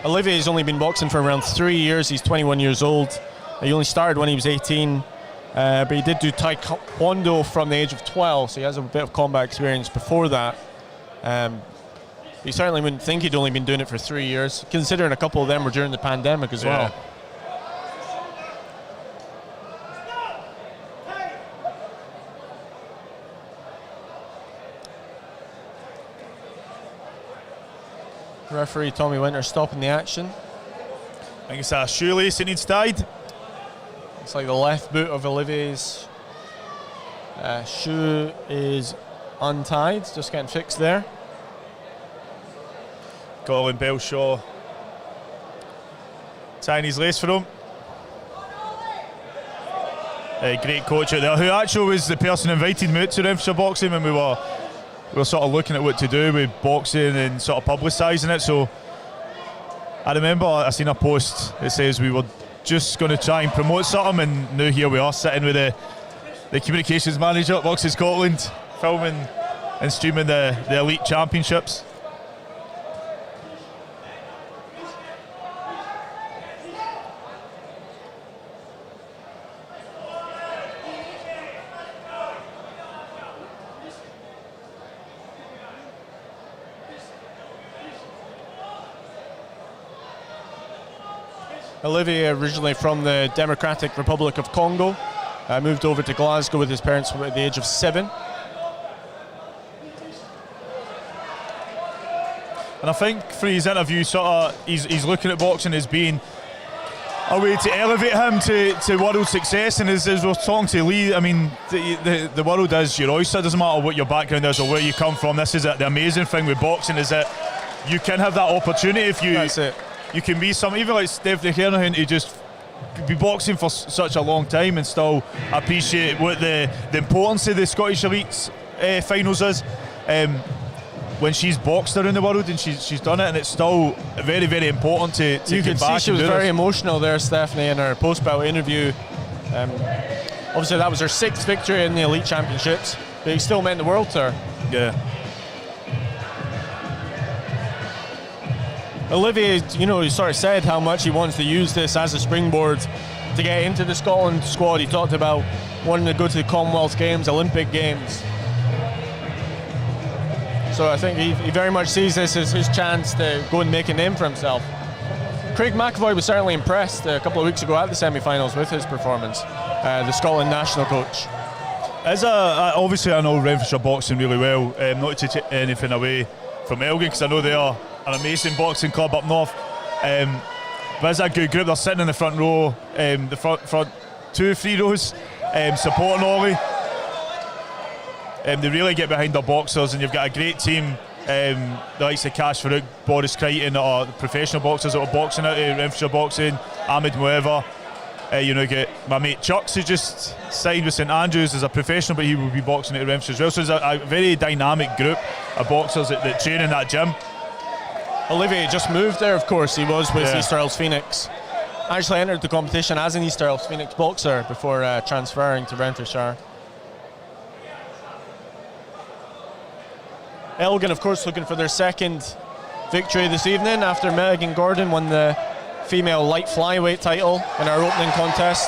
Olivier's only been boxing for around 3 years. He's 21 years old. He only started when he was 18. But he did do Taekwondo from the age of 12, so he has a bit of combat experience before that. You certainly wouldn't think he'd only been doing it for 3 years, considering a couple of them were during the pandemic as well. Referee Tommy Winter stopping the action. I think it's a shoelace that needs tied. It's like the left boot of Olivier's shoe is untied, just getting fixed there. Colin Belshaw tying his lace for him. Great coach out there, who actually was the person who invited me out to Renfrewshire Boxing when we were sort of looking at what to do with boxing and sort of publicising it. So I remember I seen a post that says we were just going to try and promote something, and now here we are sitting with the communications manager at Boxing Scotland, filming and streaming the Elite Championships. Olivier, originally from the Democratic Republic of Congo, moved over to Glasgow with his parents at the age of 7. And I think for his interview, he's looking at boxing as being a way to elevate him to world success. And as we're talking to Lee, I mean, the world is your oyster. It doesn't matter what your background is or where you come from. This is the amazing thing with boxing, is that you can have that opportunity if you. That's it. You can be even like Stephanie Kernahan, who just be boxing for such a long time and still appreciate what the importance of the Scottish Elites finals is. When she's boxed around the world and she's done it, and it's still very, very important to you get could back. See she was very emotional there, Stephanie, in her post-bout interview. Obviously that was her 6th victory in the Elite Championships, but it still meant the world to her. Yeah. Olivier, he sort of said how much he wants to use this as a springboard to get into the Scotland squad. He talked about wanting to go to the Commonwealth Games, Olympic Games. So I think he very much sees this as his chance to go and make a name for himself. Craig McAvoy was certainly impressed a couple of weeks ago at the semi-finals with his performance, the Scotland national coach. Obviously, I know Renfrewshire boxing really well, not to take anything away from Elgin, because I know they are an amazing boxing club up north. But it's a good group. They're sitting in the front row, the front 2-3 rows, supporting Ollie. They really get behind their boxers, and you've got a great team. The likes of Cash Farouk, Boris Crichton, that are the professional boxers that are boxing out of Renfrewshire boxing, Ahmed Muever. Get my mate Chucks, who just signed with St Andrews as a professional, but he will be boxing at Renfrewshire as well. So it's a very dynamic group of boxers that train in that gym. Olivier just moved there, of course. He was with East Isles Phoenix. Actually entered the competition as an East Isles Phoenix boxer before transferring to Renfrewshire. Elgin, of course, looking for their second victory this evening after Megan Gordon won the female light flyweight title in our opening contest.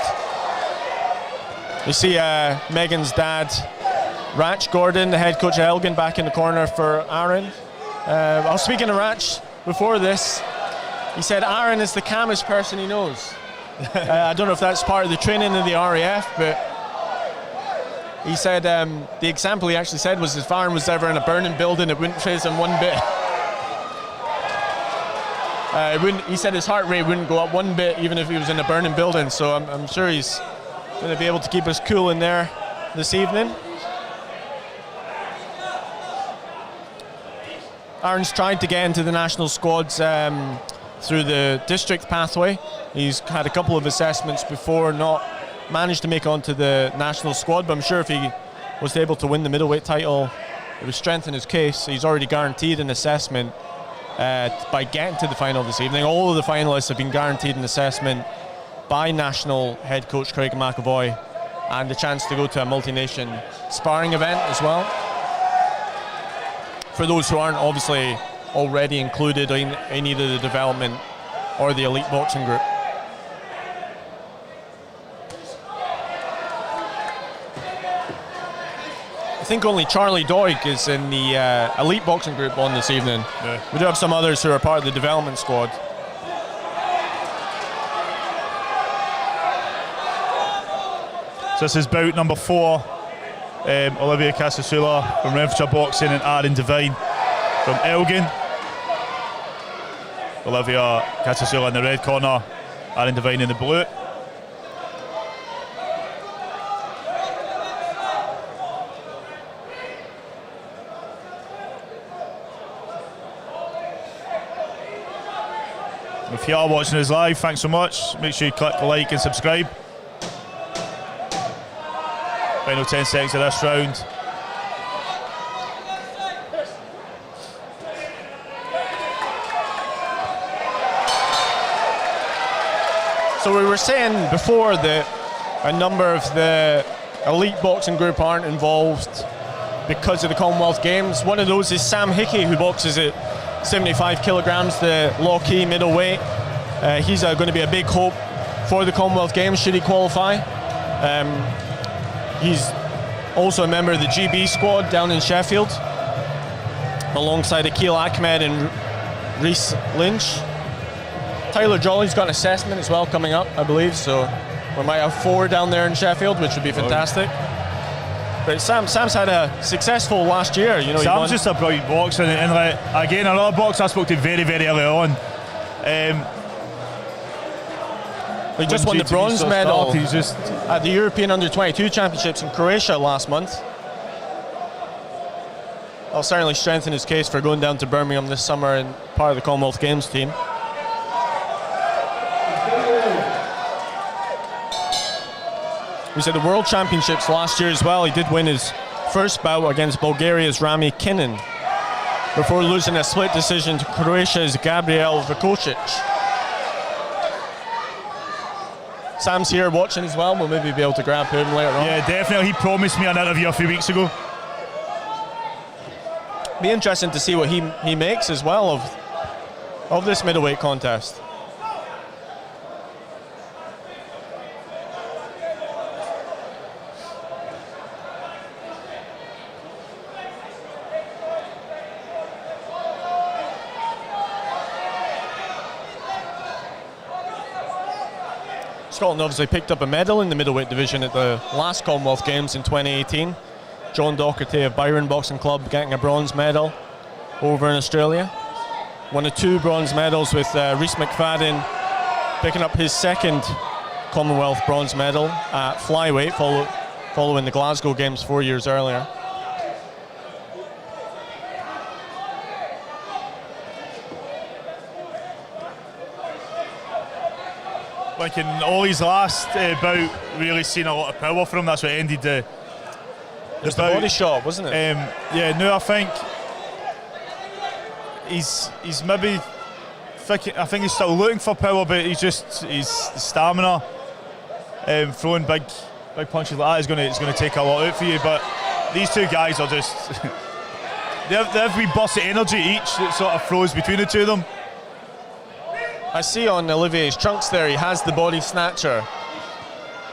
You see Megan's dad, Rach Gordon, the head coach of Elgin, back in the corner for Aaron. I was speaking to Rach before this. He said Aaron is the calmest person he knows. I don't know if that's part of the training in the RAF, but he said the example he actually said was if Aaron was ever in a burning building, it wouldn't phase him one bit. He said his heart rate wouldn't go up one bit even if he was in a burning building, so I'm sure he's going to be able to keep us cool in there this evening. Aaron's tried to get into the national squads through the district pathway. He's had a couple of assessments before, not managed to make onto the national squad, but I'm sure if he was able to win the middleweight title, it would strengthen his case. He's already guaranteed an assessment by getting to the final this evening. All of the finalists have been guaranteed an assessment by national head coach Craig McAvoy, and the chance to go to a multi-nation sparring event as well. For those who aren't obviously already included in either the development or the elite boxing group. I think only Charlie Doig is in the elite boxing group on this evening. Yeah. We do have some others who are part of the development squad. So this is bout number 4. Olivia Casasula from Renfrewshire Boxing and Aaron Devine from Elgin. Olivia Casasula in the red corner, Aaron Devine in the blue. If you are watching us live, thanks so much. Make sure you click like and subscribe. Final 10 seconds of this round. So we were saying before that a number of the elite boxing group aren't involved because of the Commonwealth Games. One of those is Sam Hickey, who boxes at 75 kilograms, the Lockheed middleweight. He's going to be a big hope for the Commonwealth Games should he qualify. He's also a member of the GB squad down in Sheffield, alongside Akil Ahmed and Reese Lynch. Tyler Jolly's got an assessment as well coming up, I believe, so we might have 4 down there in Sheffield, which would be fantastic. But Sam's had a successful last year. You know, Sam's just a brilliant boxer, and like, again, another boxer I spoke to very, very early on. He just won the bronze medal at the European Under-22 Championships in Croatia last month. That'll certainly strengthen his case for going down to Birmingham this summer and part of the Commonwealth Games team. He was at the World Championships last year as well. He did win his first bout against Bulgaria's Rami Kinin before losing a split decision to Croatia's Gabriel Vukovic. Sam's here watching as well. We'll maybe be able to grab him later on. Yeah, definitely. He promised me an interview a few weeks ago. Be interesting to see what he makes as well of this middleweight contest. Scotland obviously picked up a medal in the middleweight division at the last Commonwealth Games in 2018. John Docherty of Byron Boxing Club getting a bronze medal over in Australia. One of 2 bronze medals with Rhys McFadden picking up his second Commonwealth bronze medal at flyweight following the Glasgow Games 4 years earlier. Like in Ollie's last bout, really seen a lot of power from him. That's what ended the It was the body shot, wasn't it? Yeah, no, I think he's maybe I think he's still looking for power, but he's stamina. Throwing big punches like that is going to take a lot out for you. But these 2 guys are just they have a wee burst of energy each that sort of flows between the 2 of them. I see on Olivier's trunks there, he has the body snatcher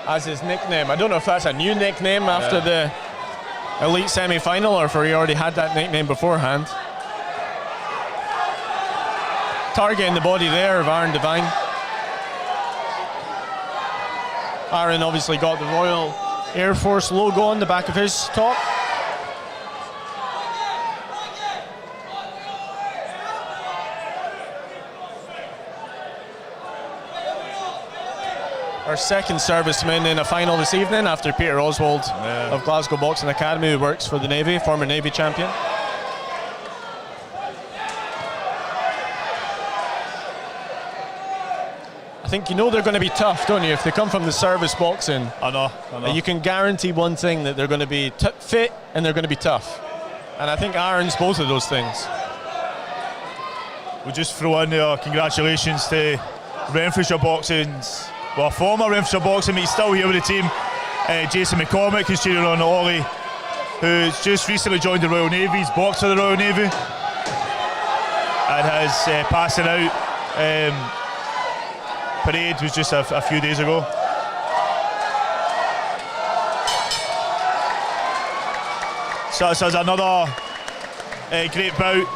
as his nickname. I don't know if that's a new nickname after the elite semi-final or if he already had that nickname beforehand. Targeting the body there of Aaron Devine. Aaron obviously got the Royal Air Force logo on the back of his top. Our second serviceman in a final this evening after Peter Oswald of Glasgow Boxing Academy, who works for the Navy, former Navy champion. I think you know they're going to be tough, don't you? If they come from the service boxing, I know. You can guarantee one thing, that they're going to be fit and they're going to be tough. And I think Aaron's both of those things. We'll just throw in there congratulations to Renfrewshire Boxing's, well, former Renfrewshire Boxing, but he's still here with the team, Jason McCormick, who's cheering on Ollie, who's just recently joined the Royal Navy. He's boxed for the Royal Navy and has passing out. Parade was just a few days ago. So this is another great bout.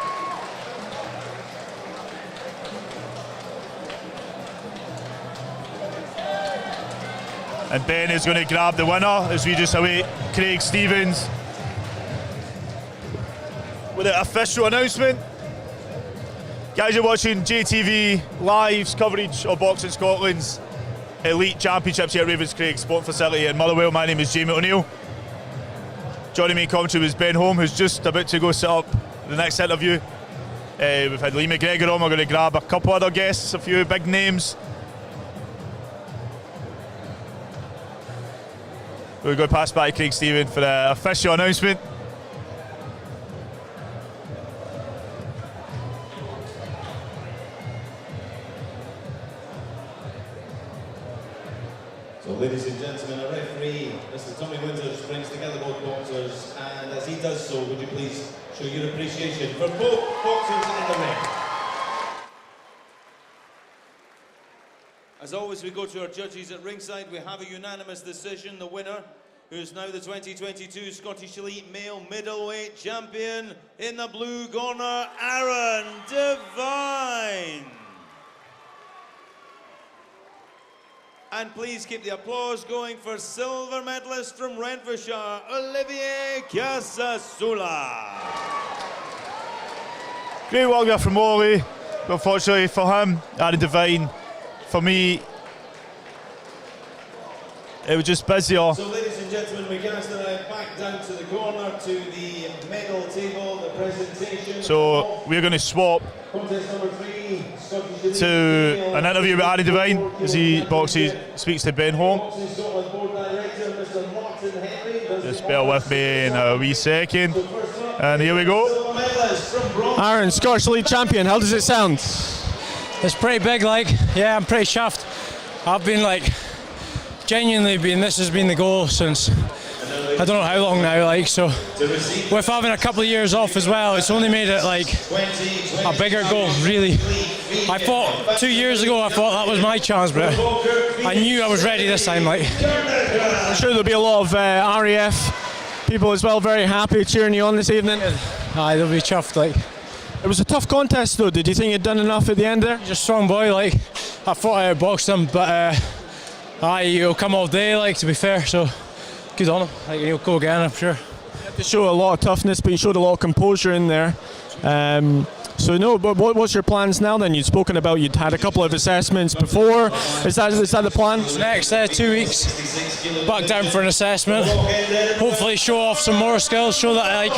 And Ben is going to grab the winner as we just await Craig Stevens with an official announcement. Guys, you're watching JATVLive's coverage of Boxing Scotland's elite championships here at Ravenscraig Sport Facility in Motherwell. My name is Jamie O'Neill. Joining me in commentary was Ben Holm, who's just about to go set up the next interview. We've had Lee McGregor on. We're going to grab a couple other guests, a few big names. We'll go past by Craig Stevens for the official announcement. So, ladies and gentlemen, our referee, Mr. Tommy Winters, brings together both boxers, and as he does so, would you please show your appreciation for both boxers in the ring. As always, we go to our judges at ringside. We have a unanimous decision. The winner, who's now the 2022 Scottish Elite Male Middleweight Champion, in the blue corner, Aaron Devine. And please keep the applause going for silver medalist from Renfrewshire, Olivier Casasula. Great work there from Ollie. Unfortunately for him, Aaron Devine, for me, it was just busier. So, ladies and gentlemen, we cast it out back down to the corner to the medal table, the presentation. So we're going to swap to an interview with Aaron Devine as he speaks to Ben Holm. Just bear with me in a wee second. And here we go. Aaron, Scottish Elite Champion, how does it sound? It's pretty big, yeah, I'm pretty chuffed. I've been genuinely this has been the goal since I don't know how long now, so with having a couple of years off as well, it's only made it a bigger goal, really. I thought 2 years ago, I thought that was my chance, but I knew I was ready this time, I'm sure there'll be a lot of RAF people as well, very happy cheering you on this evening. Aye, they'll be chuffed, It was a tough contest though. Did you think you'd done enough at the end there? He's a strong boy, I thought I outboxed him, but Aye, he'll come all day, like, to be fair, so good on him. Like, he'll go again, I'm sure. You had to show a lot of toughness, but you showed a lot of composure in there. So no, but what's your plans now then? You'd spoken about you'd had a couple of assessments before. Is that the plan? Next 2 weeks, back down for an assessment. Hopefully show off some more skills, show that like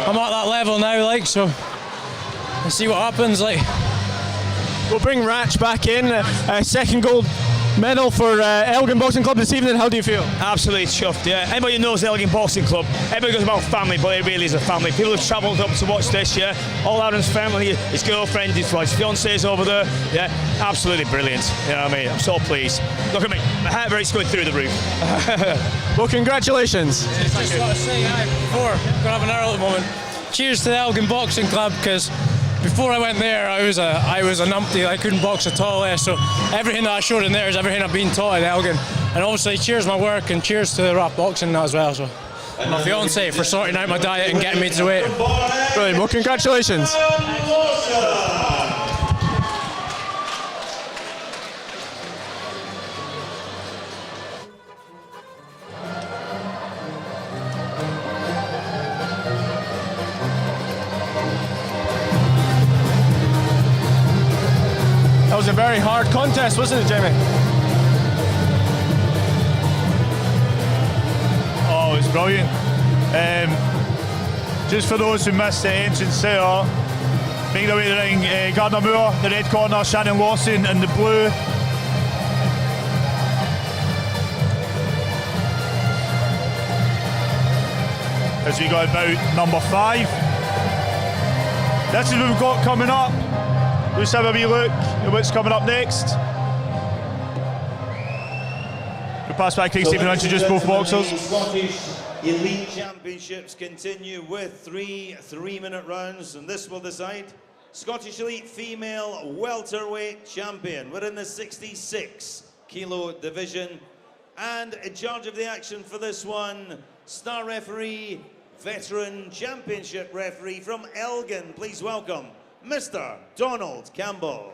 I'm at that level now, like, so and see what happens. Like, we'll bring Ratch back in, second gold medal for Elgin Boxing Club this evening. How do you feel? Absolutely chuffed, yeah. Anybody who knows Elgin Boxing Club, everybody goes about family, but it really is a family. People have travelled up to watch this, yeah. All Aaron's family, his girlfriend, his fiance's over there, yeah. Absolutely brilliant, you know what I mean? I'm so pleased. Look at me, my heart rate's going through the roof. Well, congratulations. Just want to say, before, going to have an early moment. Cheers to the Elgin Boxing Club, because before I went there, I was a numpty. I couldn't box at all there, so everything that I showed in there is everything I've been taught at Elgin. And obviously, cheers my work and cheers to the rap boxing as well. So my fiance for sorting out my diet and getting me to the weight. Brilliant. Well, congratulations. That was a very hard contest, wasn't it, Jamie? Oh, it was brilliant. Just for those who missed the entrance there, making their way to the ring, Gardner Moore, the red corner, Shannon Lawson in the blue. As we go about number 5. This is what we've got coming up. Let's have a wee look at what's coming up next. We'll pass back to Stephen to introduce both boxers. Scottish Elite Championships continue with 3 3-minute rounds, and this will decide Scottish Elite Female Welterweight Champion. We're in the 66 kilo division, and in charge of the action for this one, star referee, veteran championship referee from Elgin. Please welcome Mr. Donald Campbell.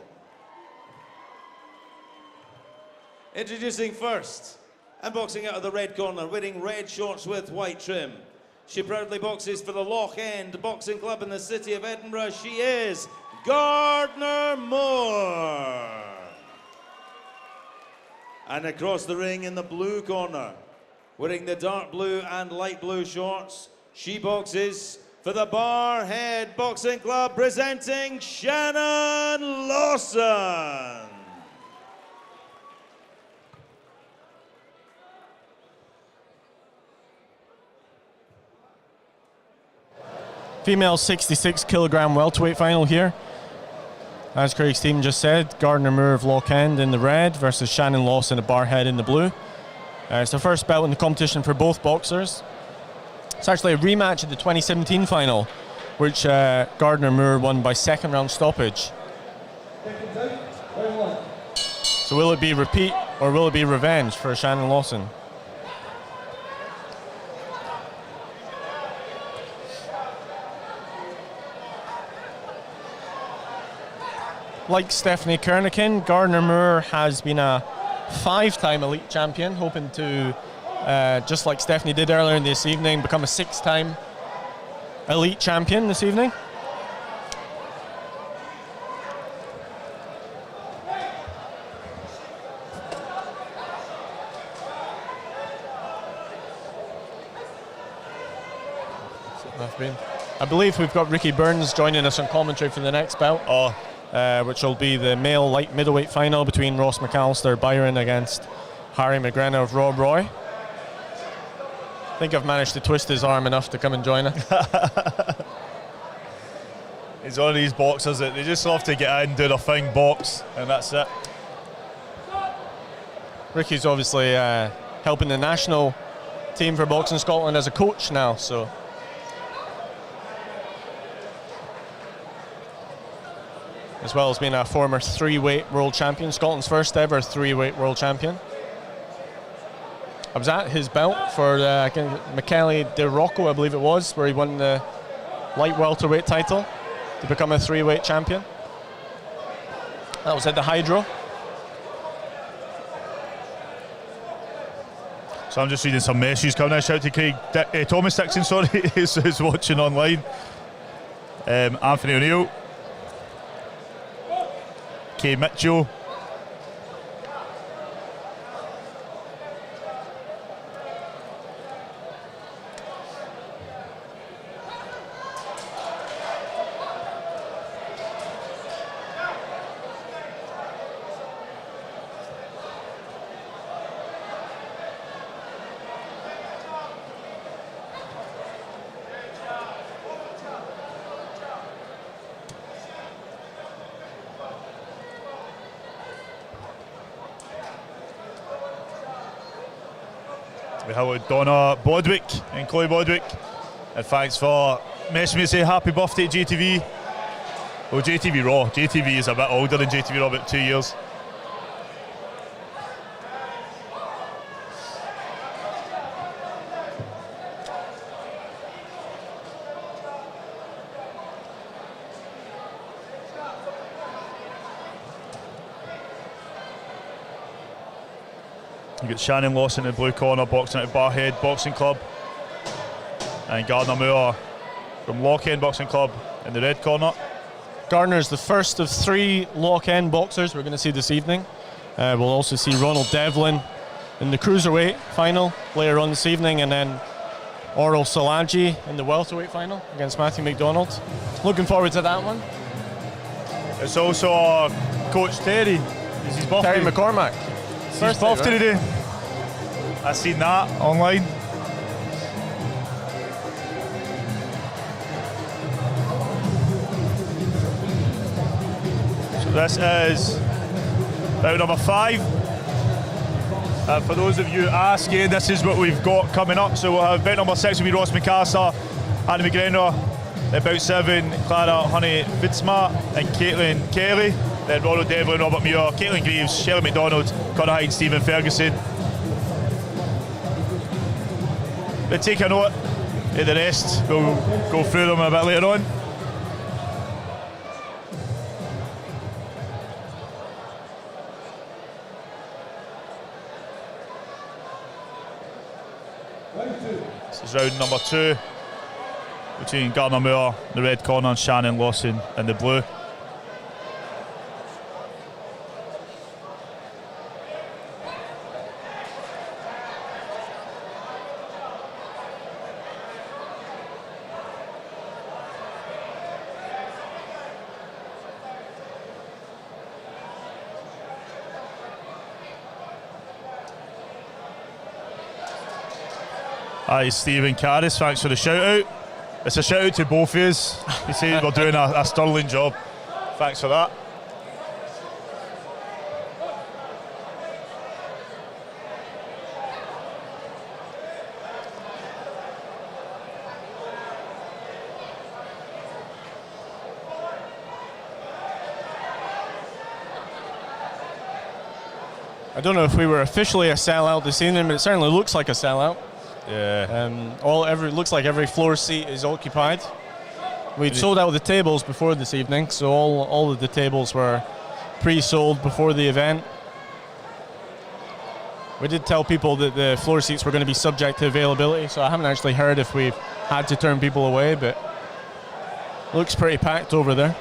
Introducing first, and boxing out of the red corner, wearing red shorts with white trim. She proudly boxes for the Loch End Boxing Club in the city of Edinburgh. She is Gardner Moore. And across the ring in the blue corner, wearing the dark blue and light blue shorts, she boxes for the Barhead Boxing Club, presenting Shannon Lawson. Female 66 kilogram welterweight final here. As Craig Stephen just said, Gardner Moore of Loch End in the red versus Shannon Lawson of Barhead in the blue. It's the first bout in the competition for both boxers. It's actually a rematch of the 2017 final, which Gardner Moore won by second round stoppage. So will it be repeat or will it be revenge for Shannon Lawson? Like Stephanie Kernikin, Gardner Moore has been a 5-time elite champion, hoping to, just like Stephanie did earlier this evening, become a 6-time elite champion this evening. I believe we've got Ricky Burns joining us on commentary for the next bout. Which will be the male light middleweight final between Ross McAllister Byron against Harry McGrenna of Rob Roy. I think I've managed to twist his arm enough to come and join us. He's one of these boxers that they just love to get in, do their thing, box, and that's it. Ricky's obviously helping the national team for Boxing Scotland as a coach now, so. As well as being a former 3-weight world champion, Scotland's first ever 3-weight world champion. I was at his bout for Michele De Rocco, I believe it was, where he won the light welterweight title to become a 3-weight champion. That was at the Hydro. So I'm just reading some messages coming in. Shout out to Craig Thomas Dixon, sorry, who's watching online. Anthony O'Neill. Kay Mitchell. We have Donna Bodwick and Chloe Bodwick. And thanks for messaging me to say happy birthday to JTV. Well, JTV Raw. JTV is a bit older than JTV Raw, about 2 years. You got Shannon Lawson in the blue corner, boxing out of Barhead Boxing Club. And Gardner Moore from Lock End Boxing Club in the red corner. Gardner's the first of 3 Lock End boxers we're going to see this evening. We'll also see Ronald Devlin in the Cruiserweight final later on this evening, and then Oral Salaji in the Welterweight final against Matthew McDonald. Looking forward to that one. It's also Coach Terry. It's his birthday. Terry McCormack. It's his birthday today. I seen that online. So this is bout number 5. For those of you asking, this is what we've got coming up. So we'll have bout number 6 will be Ross McAllister, Andy McGregor, then bout 7, Clara Honey Fitzma and Caitlin Kelly. Then Ronald Devlin, Robert Muir, Caitlin Greaves, Shelley McDonald, Connor Hyde, Stephen Ferguson. But take a note of the rest. We'll go through them a bit later on. This is round number 2 between Gardner Moore in the red corner and Shannon Lawson in the blue. Hi, Stephen Caris, thanks for the shout out. It's a shout out to both of us. You say we're doing a sterling job. Thanks for that. I don't know if we were officially a sellout this evening, but it certainly looks like a sellout. Yeah. Looks like every floor seat is occupied. We'd sold out the tables before this evening, so all of the tables were pre-sold before the event. We did tell people that the floor seats were going to be subject to availability, so I haven't actually heard if we've had to turn people away, but looks pretty packed over there.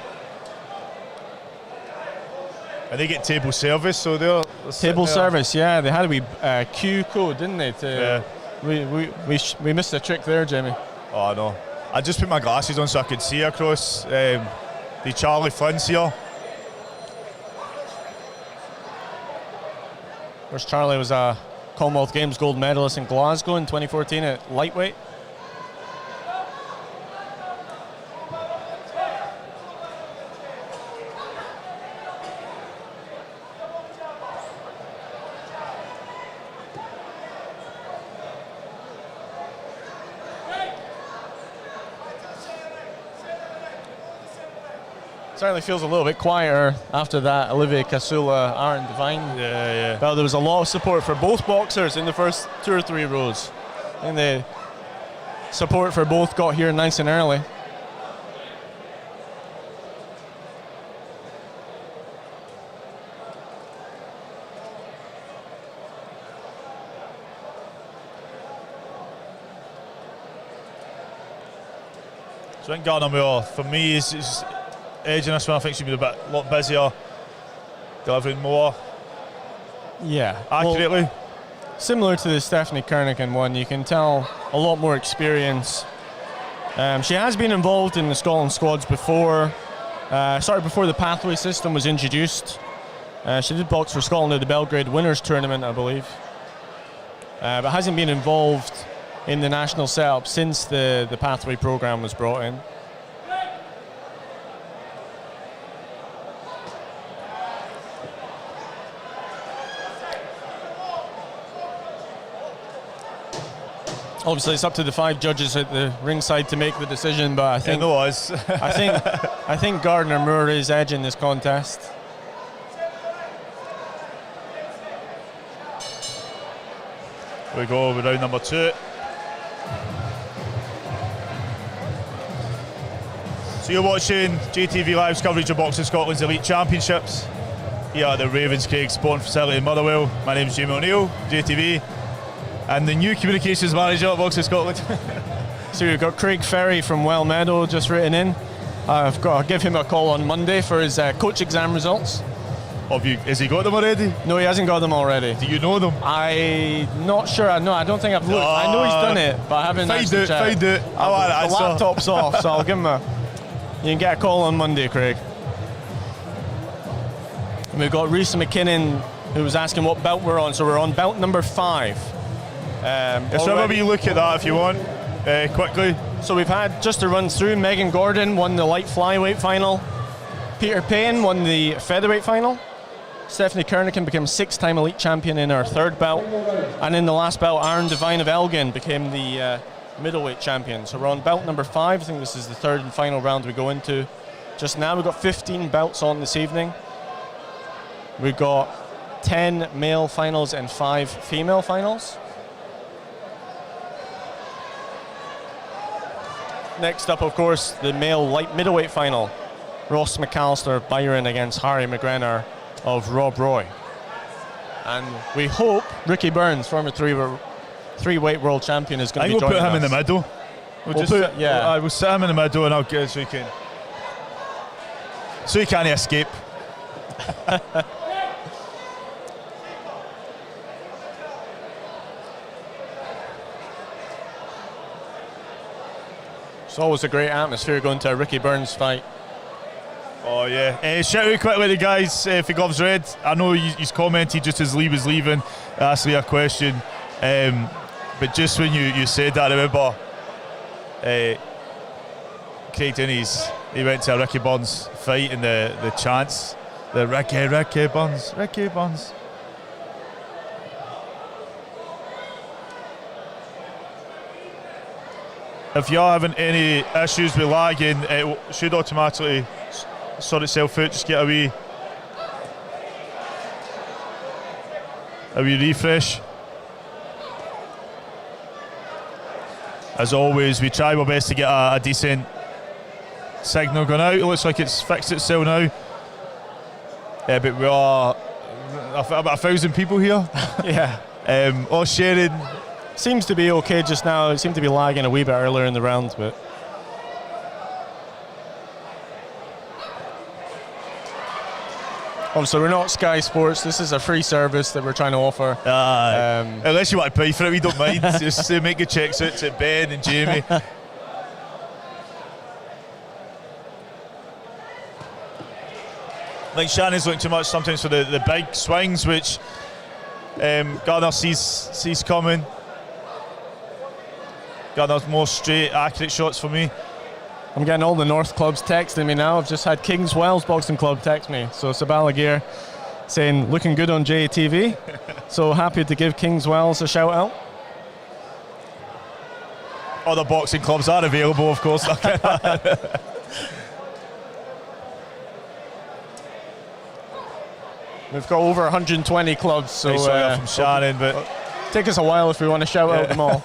And they get table service, so they're table service, yeah. They had a wee Q code, didn't they? We missed a trick there, Jamie. Oh no! I just put my glasses on so I could see across the Charlie Flynn's here. Of course, Charlie was a Commonwealth Games gold medalist in Glasgow in 2014 at lightweight. Certainly feels a little bit quieter after that Olivier Casula, Aaron Devine. Yeah. But there was a lot of support for both boxers in the first 2 or 3 rows. And the support for both got here nice and early. So I think Gardner Moore, for me, is edging this one. I think she'll be a lot busier, delivering more accurately. Well, similar to the Stephanie Kernigan one, you can tell a lot more experience. She has been involved in the Scotland squads before. Before the pathway system was introduced. She did box for Scotland at the Belgrade Winners Tournament, I believe. But hasn't been involved in the national setup since the pathway program was brought in. Obviously, it's up to the 5 judges at the ringside to make the decision, but I think I think Gardner Moore is edging this contest. We go with round number 2. So you're watching JATVLive's coverage of Boxing Scotland's Elite Championships here at the Ravenscraig Sporting Facility in Motherwell. My name's Jamie O'Neill, JTV, and the new communications manager at Boxing Scotland. So we've got Craig Ferry from Well Meadow just written in. I've got to give him a call on Monday for his coach exam results. Has he got them already? No, he hasn't got them already. Do you know them? I'm not sure. I don't think I've looked. I know he's done it, but I haven't actually checked. Find it. The laptop's off, so I'll give him you can get a call on Monday, Craig. And we've got Reese McKinnon, who was asking what belt we're on. So we're on belt number 5. So maybe you look at that if you want, quickly. So we've had, just to run through, Megan Gordon won the light flyweight final. Peter Payne won the featherweight final. Stephanie Kernigan became 6-time elite champion in her 3rd belt. And in the last belt, Aaron Devine of Elgin became the middleweight champion. So we're on belt number 5. I think this is the 3rd and final round we go into. Just now we've got 15 belts on this evening. We've got 10 male finals and 5 female finals. Next up, of course, the male light middleweight final. Ross McAllister Byron against Harry McGrenor of Rob Roy. And we hope Ricky Burns, former three-weight world champion, is going to be joining us. I think we'll put him in the middle. We'll sit him in the middle and I'll get so he can't escape. It's always a great atmosphere going to a Ricky Burns fight. Oh yeah. Shout out quickly to the guys for Gloves Red. I know he's commented just as Lee was leaving, asked me a question. But just when you said that, I remember Craig Denny's, he went to a Ricky Burns fight and the chants, the Ricky Burns. If you're having any issues with lagging, it should automatically sort itself out. Just get a wee refresh. As always, we try our best to get a decent signal going out. It looks like it's fixed itself now. But we are about 1,000 people here. Yeah. All sharing. Seems to be okay just now. It seemed to be lagging a wee bit earlier in the round, but obviously we're not Sky Sports. This is a free service that we're trying to offer. Unless you want to pay for it, we don't mind. Just make a check out to Ben and Jamie. I think Shannon's looking too much sometimes for the big swings, which Gardner sees coming. Gardner's more straight, accurate shots for me. I'm getting all the North clubs texting me now. I've just had Kings Wells Boxing Club text me. So Sabala Gear saying, looking good on JATV. So happy to give Kings Wells a shout out. Other boxing clubs are available, of course. We've got over 120 clubs, so from Shannon, but take us a while if we want to shout out them all.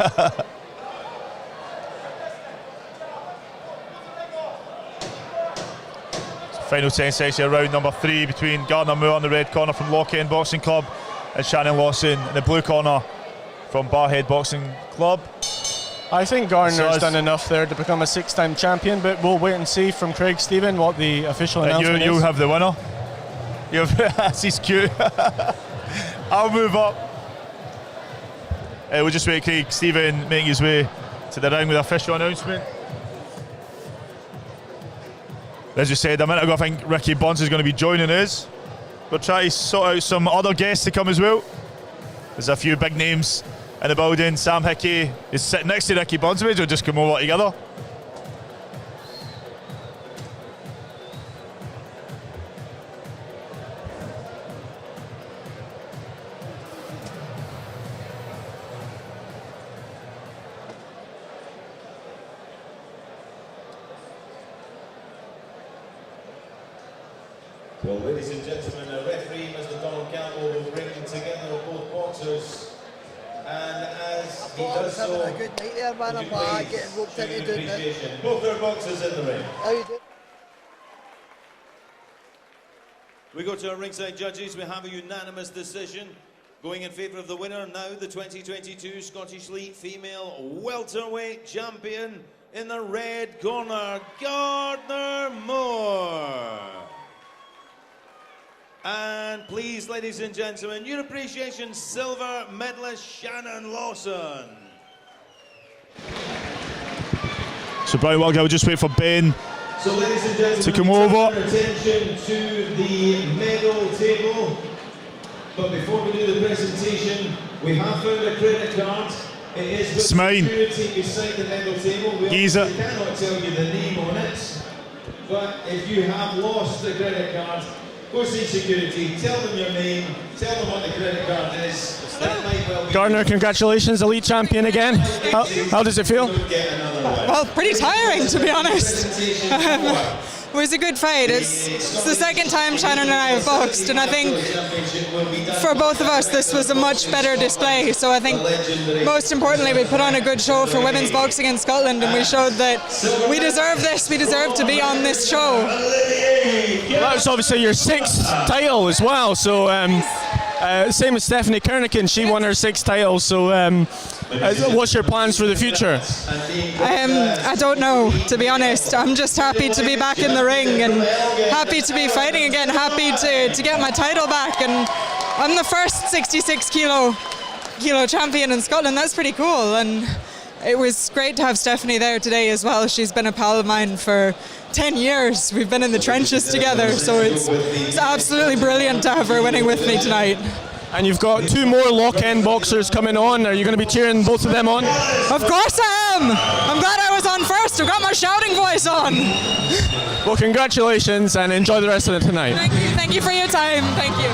Final 10 section, round number 3 between Gardner Moore in the red corner from Lockend Boxing Club and Shannon Lawson in the blue corner from Barhead Boxing Club. I think Gardner's So done enough there to become a 6-time champion, but we'll wait and see from Craig Stephen what the official announcement you is. have the winner. You have, that's his cue. I'll move up. We'll just wait Craig Stephen making his way to the ring with the official announcement. As you said a minute ago, I think Ricky Bonds is going to be joining us. We'll try to sort out some other guests to come as well. There's a few big names in the building. Sam Hickey is sitting next to Ricky Bonds. We'll just come over together. Well, ladies and gentlemen, the referee, Mr. Donald Campbell, will bring together both boxers. And as he does so, a good night there, man. I'm getting roped into doing that. both our boxers in the ring. How you doing? We go to our ringside judges. We have a unanimous decision going in favour of the winner. Now the 2022 Scottish Elite Female Welterweight Champion in the red corner, Gardner Moore. And please, ladies and gentlemen, your appreciation silver medalist Shannon Lawson. So Brian Wilger will just wait for Ben So ladies and gentlemen, to come over. Attention to the medal table. But before we do the presentation, we have found a credit card. It is with security beside the medal table. We obviously cannot tell you the name on it. But if you have lost the credit card, go see security, tell them your name, tell them what the credit card is. That might well be. Gardner, congratulations, elite champion again. How does it feel? Well, pretty tiring, to be honest. It was a good fight. It's the second time Shannon and I have boxed, and I think for both of us this was a much better display. So I think most importantly we put on a good show for women's boxing in Scotland, and we showed that we deserve this, we deserve to be on this show. Well, that's obviously your 6th title as well, so same as Stephanie Kernigan, she won her 6th title, so what's your plans for the future? I don't know, to be honest. I'm just happy to be back in the ring and happy to be fighting again, happy to get my title back, and I'm the first 66 kilo champion in Scotland. That's pretty cool, and it was great to have Stephanie there today as well. She's been a pal of mine for 10 years. We've been in the trenches together, so it's absolutely brilliant to have her winning with me tonight. And you've got 2 more lock-end boxers coming on. Are you going to be cheering both of them on? Of course I am! I'm glad I was on first. I've got my shouting voice on. Well, congratulations and enjoy the rest of the night. Thank you. Thank you for your time. Thank you.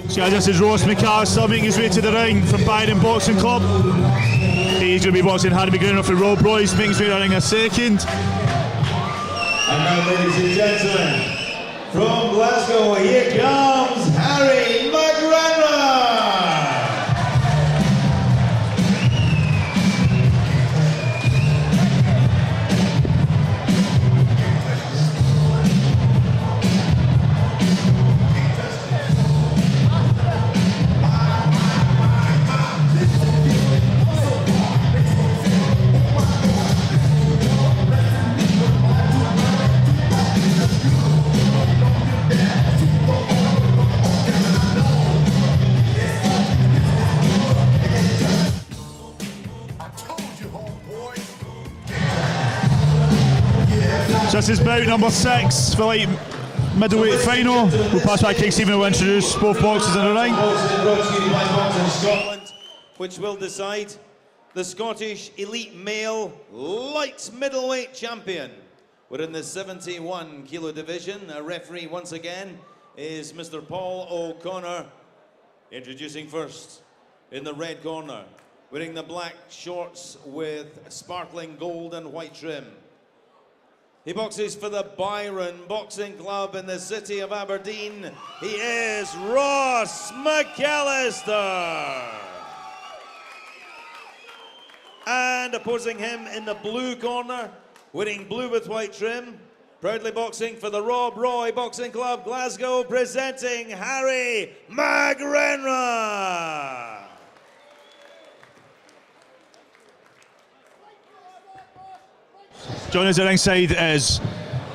So guys, this is Ross McAllister making his way to the ring from Byron Boxing Club. He's going to be boxing Harry McGregor for Rob Royce, making his way to the ring in a second. And now, ladies and gentlemen, from Glasgow, here comes Harry McGregor. So this is bout number 6 for light middleweight final. We'll pass back to King Stephen who will introduce both boxers in the ring. Scotland, which will decide the Scottish Elite Male Light Middleweight Champion. We're in the 71 kilo division. Our referee once again is Mr. Paul O'Connor. Introducing first in the red corner, wearing the black shorts with sparkling gold and white trim. He boxes for the Byron Boxing Club in the city of Aberdeen. He is Ross McAllister. And opposing him in the blue corner, wearing blue with white trim, proudly boxing for the Rob Roy Boxing Club, Glasgow, presenting Harry McGrenra. Joining us at ringside is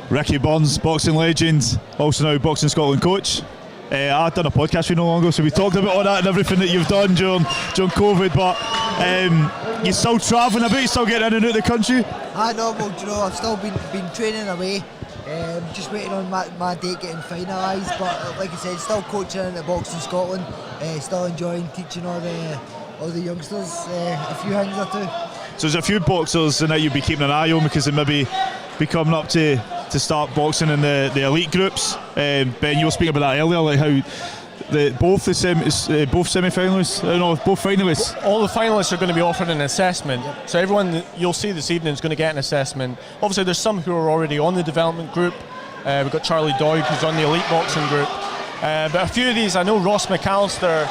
Ricky Burns, boxing legend, also now Boxing Scotland coach. I've done a podcast for you no longer, so we talked about all that and everything that you've done during COVID, but you're still travelling about, you're still getting in and out of the country? Well, you know, I've still been training away, just waiting on my date getting finalised, but like I said, still coaching at Boxing Scotland, still enjoying teaching all the youngsters a few things or two. So there's a few boxers that you'll be keeping an eye on because they maybe be coming up to start boxing in the elite groups. Ben, you were speaking about that earlier, like how both semi-finalists, both finalists. All the finalists are going to be offered an assessment. Yep. So everyone that you'll see this evening is going to get an assessment. Obviously, there's some who are already on the development group. We've got Charlie Doig, who's on the elite boxing group. But a few of these, I know Ross McAllister,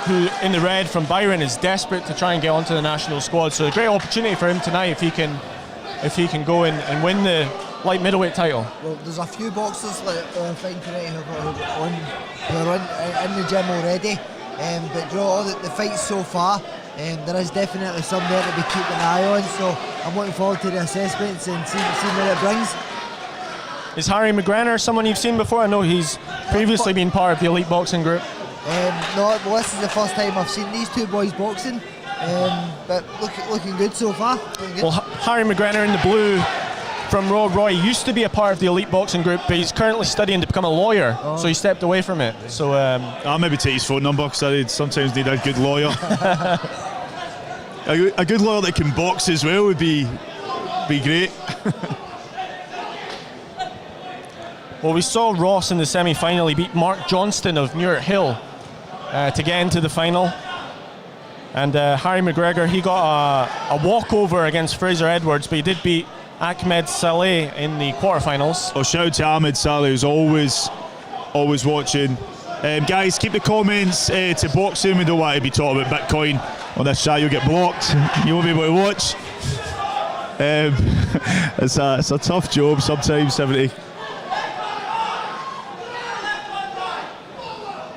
who in the red from Byron, is desperate to try and get onto the national squad. So a great opportunity for him tonight if he can go in and win the light middleweight title. Well, there's a few boxers like fighting tonight who are in the gym already. But you know, all the fights so far, there is definitely some there to be keeping an eye on. So I'm looking forward to the assessments and see what it brings. Is Harry McGrenra someone you've seen before? I know he's previously been part of the elite boxing group. No, well, this is the first time I've seen these two boys boxing, but looking good so far. Good. Well, Harry McGrenra in the blue from Rob Roy used to be a part of the elite boxing group, but he's currently studying to become a lawyer, so he stepped away from it. So I'll maybe take his phone number because I sometimes need a good lawyer. a good lawyer that can box as well would be great. Well, we saw Ross in the semi-final. He beat Mark Johnston of Muir Hill to get into the final. And Harry McGregor, he got a walkover against Fraser Edwards, but he did beat Ahmed Saleh in the quarterfinals. Oh, shout out to Ahmed Saleh, who's always watching. Guys, keep the comments to boxing. We don't want to be talking about Bitcoin on this chat. You'll get blocked. You won't be able to watch. It's a tough job sometimes, 70.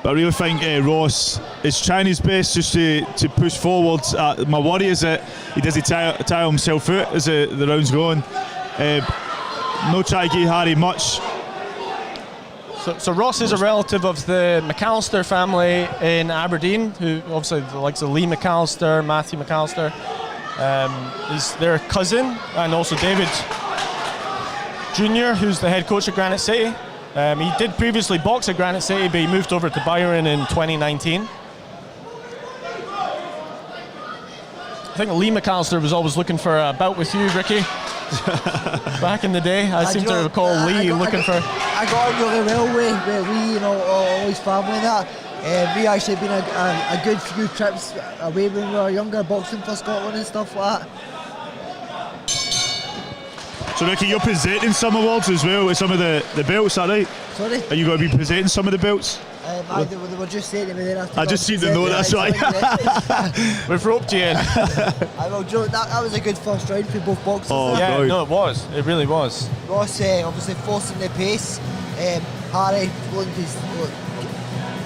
But I really think Ross is trying his best just to push forward. My worry is that he doesn't tire himself out as the round's going. No try to give Harry much. So Ross is a relative of the McAllister family in Aberdeen, who obviously the likes of Lee McAllister, Matthew McAllister. He's their cousin, and also David Jr., who's the head coach at Granite City. He did previously box at Granite City, but he moved over to Byron in 2019. I think Lee McAllister was always looking for a bout with you, Ricky. Back in the day, I seem to recall Lee looking for... I got on really well with Lee, you know, all his family and that. We actually been a good few trips away when we were younger, boxing for Scotland and stuff like that. So Ricky, you're presenting some awards as well with some of the belts, is that right? Sorry? Are you going to be presenting some of the belts? They were just saying to me there. I just seen the note, that's right. We've roped you in. That was a good first round for both boxers. Oh, yeah, right. no, it was. It really was. Ross obviously forcing the pace. Harry wanted to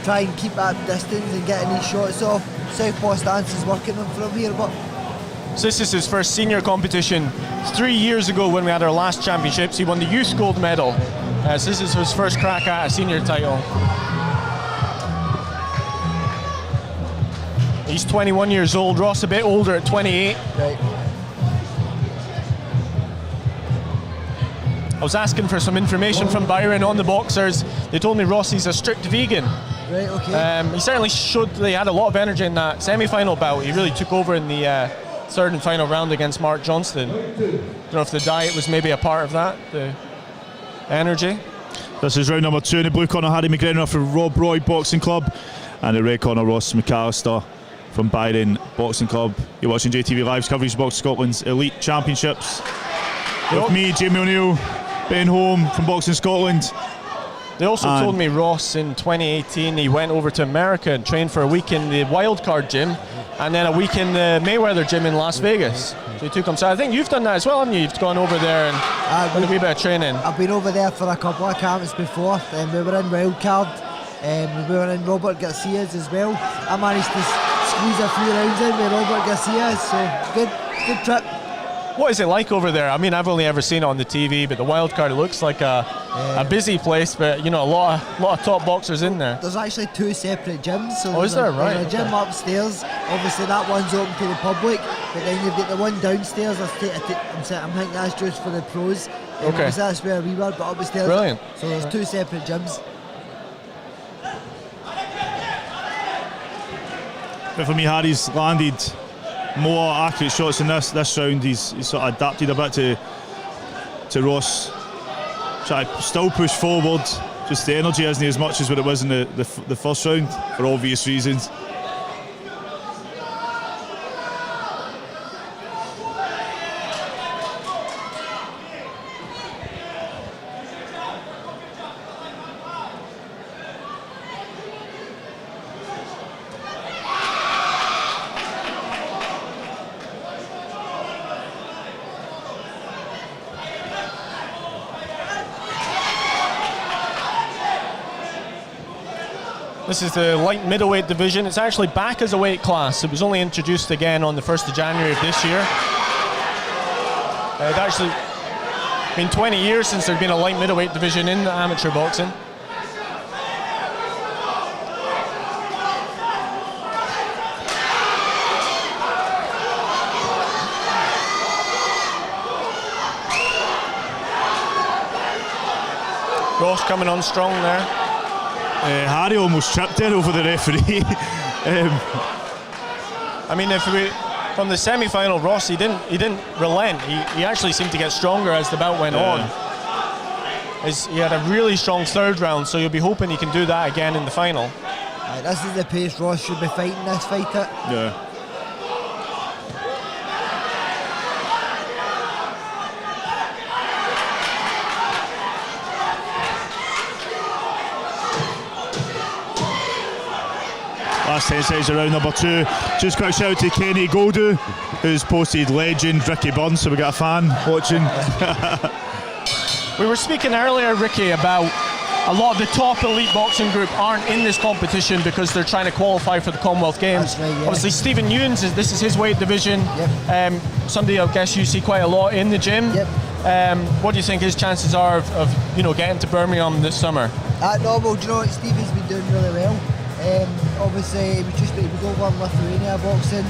try and keep that distance and getting these shots off. Southpaw stance is working on from here, but... So this is his first senior competition. 3 years ago when we had our last championships, he won the youth gold medal. So this is his first crack at a senior title. He's 21 years old, Ross a bit older at 28. Right. I was asking for some information from Byron on the boxers. They told me Rossi's a strict vegan. Right, okay. He certainly showed that he had a lot of energy in that semi-final bout. He really took over in the third and final round against Mark Johnston. Don't know if the diet was maybe a part of that, the energy. This is round number 2 in the blue corner, Harry McGrenra from Rob Roy Boxing Club, and the red corner, Ross McAllister from Byron Boxing Club. You're watching JTV Live's coverage of Boxing Scotland's elite championships. With me, Jamie O'Neill, being home from Boxing Scotland. They also told me Ross in 2018 he went over to America and trained for a week in the Wildcard gym and then a week in the Mayweather gym in Las Vegas. So he took him. So I think you've done that as well, haven't you? You've gone over there and done a wee bit of training. I've been over there for a couple of camps before. We were in Wildcard. We were in Robert Garcia's as well. I managed to squeeze a few rounds in with Robert Garcia, so good trip. What is it like over there? I mean, I've only ever seen it on the TV, but the Wildcard looks like a busy place, but you know, a lot of top boxers in there. There's actually 2 separate gyms. So is there? Right. There's a gym upstairs. Obviously, that one's open to the public, but then you've got the one downstairs. I'm thinking that's just for the pros. Okay. That's where we were, but upstairs. Brilliant. So there's 2 separate gyms. But for me, Harry's landed more accurate shots in this round. He's sort of adapted a bit to Ross. Try to still push forward. Just the energy isn't as much as what it was in the first round for obvious reasons. This is the light middleweight division. It's actually back as a weight class. It was only introduced again on the 1st of January of this year. It's actually been 20 years since there's been a light middleweight division in amateur boxing. Ross coming on strong there. Harry almost tripped there over the referee. I mean, from the semi-final, Ross, he didn't relent. He actually seemed to get stronger as the bout went on. He had a really strong 3rd round, so you'll be hoping he can do that again in the final. This is the pace Ross should be fighting this fight at. Yeah. Last 10 seconds of round number 2. Just quick shout out to Kenny Goldu, who's posted legend Ricky Burns, so we got a fan watching. We were speaking earlier, Ricky, about a lot of the top elite boxing group aren't in this competition because they're trying to qualify for the Commonwealth Games. Right, yeah. Obviously, Stephen Ewan's, this is his weight division. Yep. Somebody I guess you see quite a lot in the gym. Yep. What do you think his chances are of getting to Birmingham this summer? No, well, do you know what? Stevie's been doing really well. Obviously, he was over in Lithuania boxing.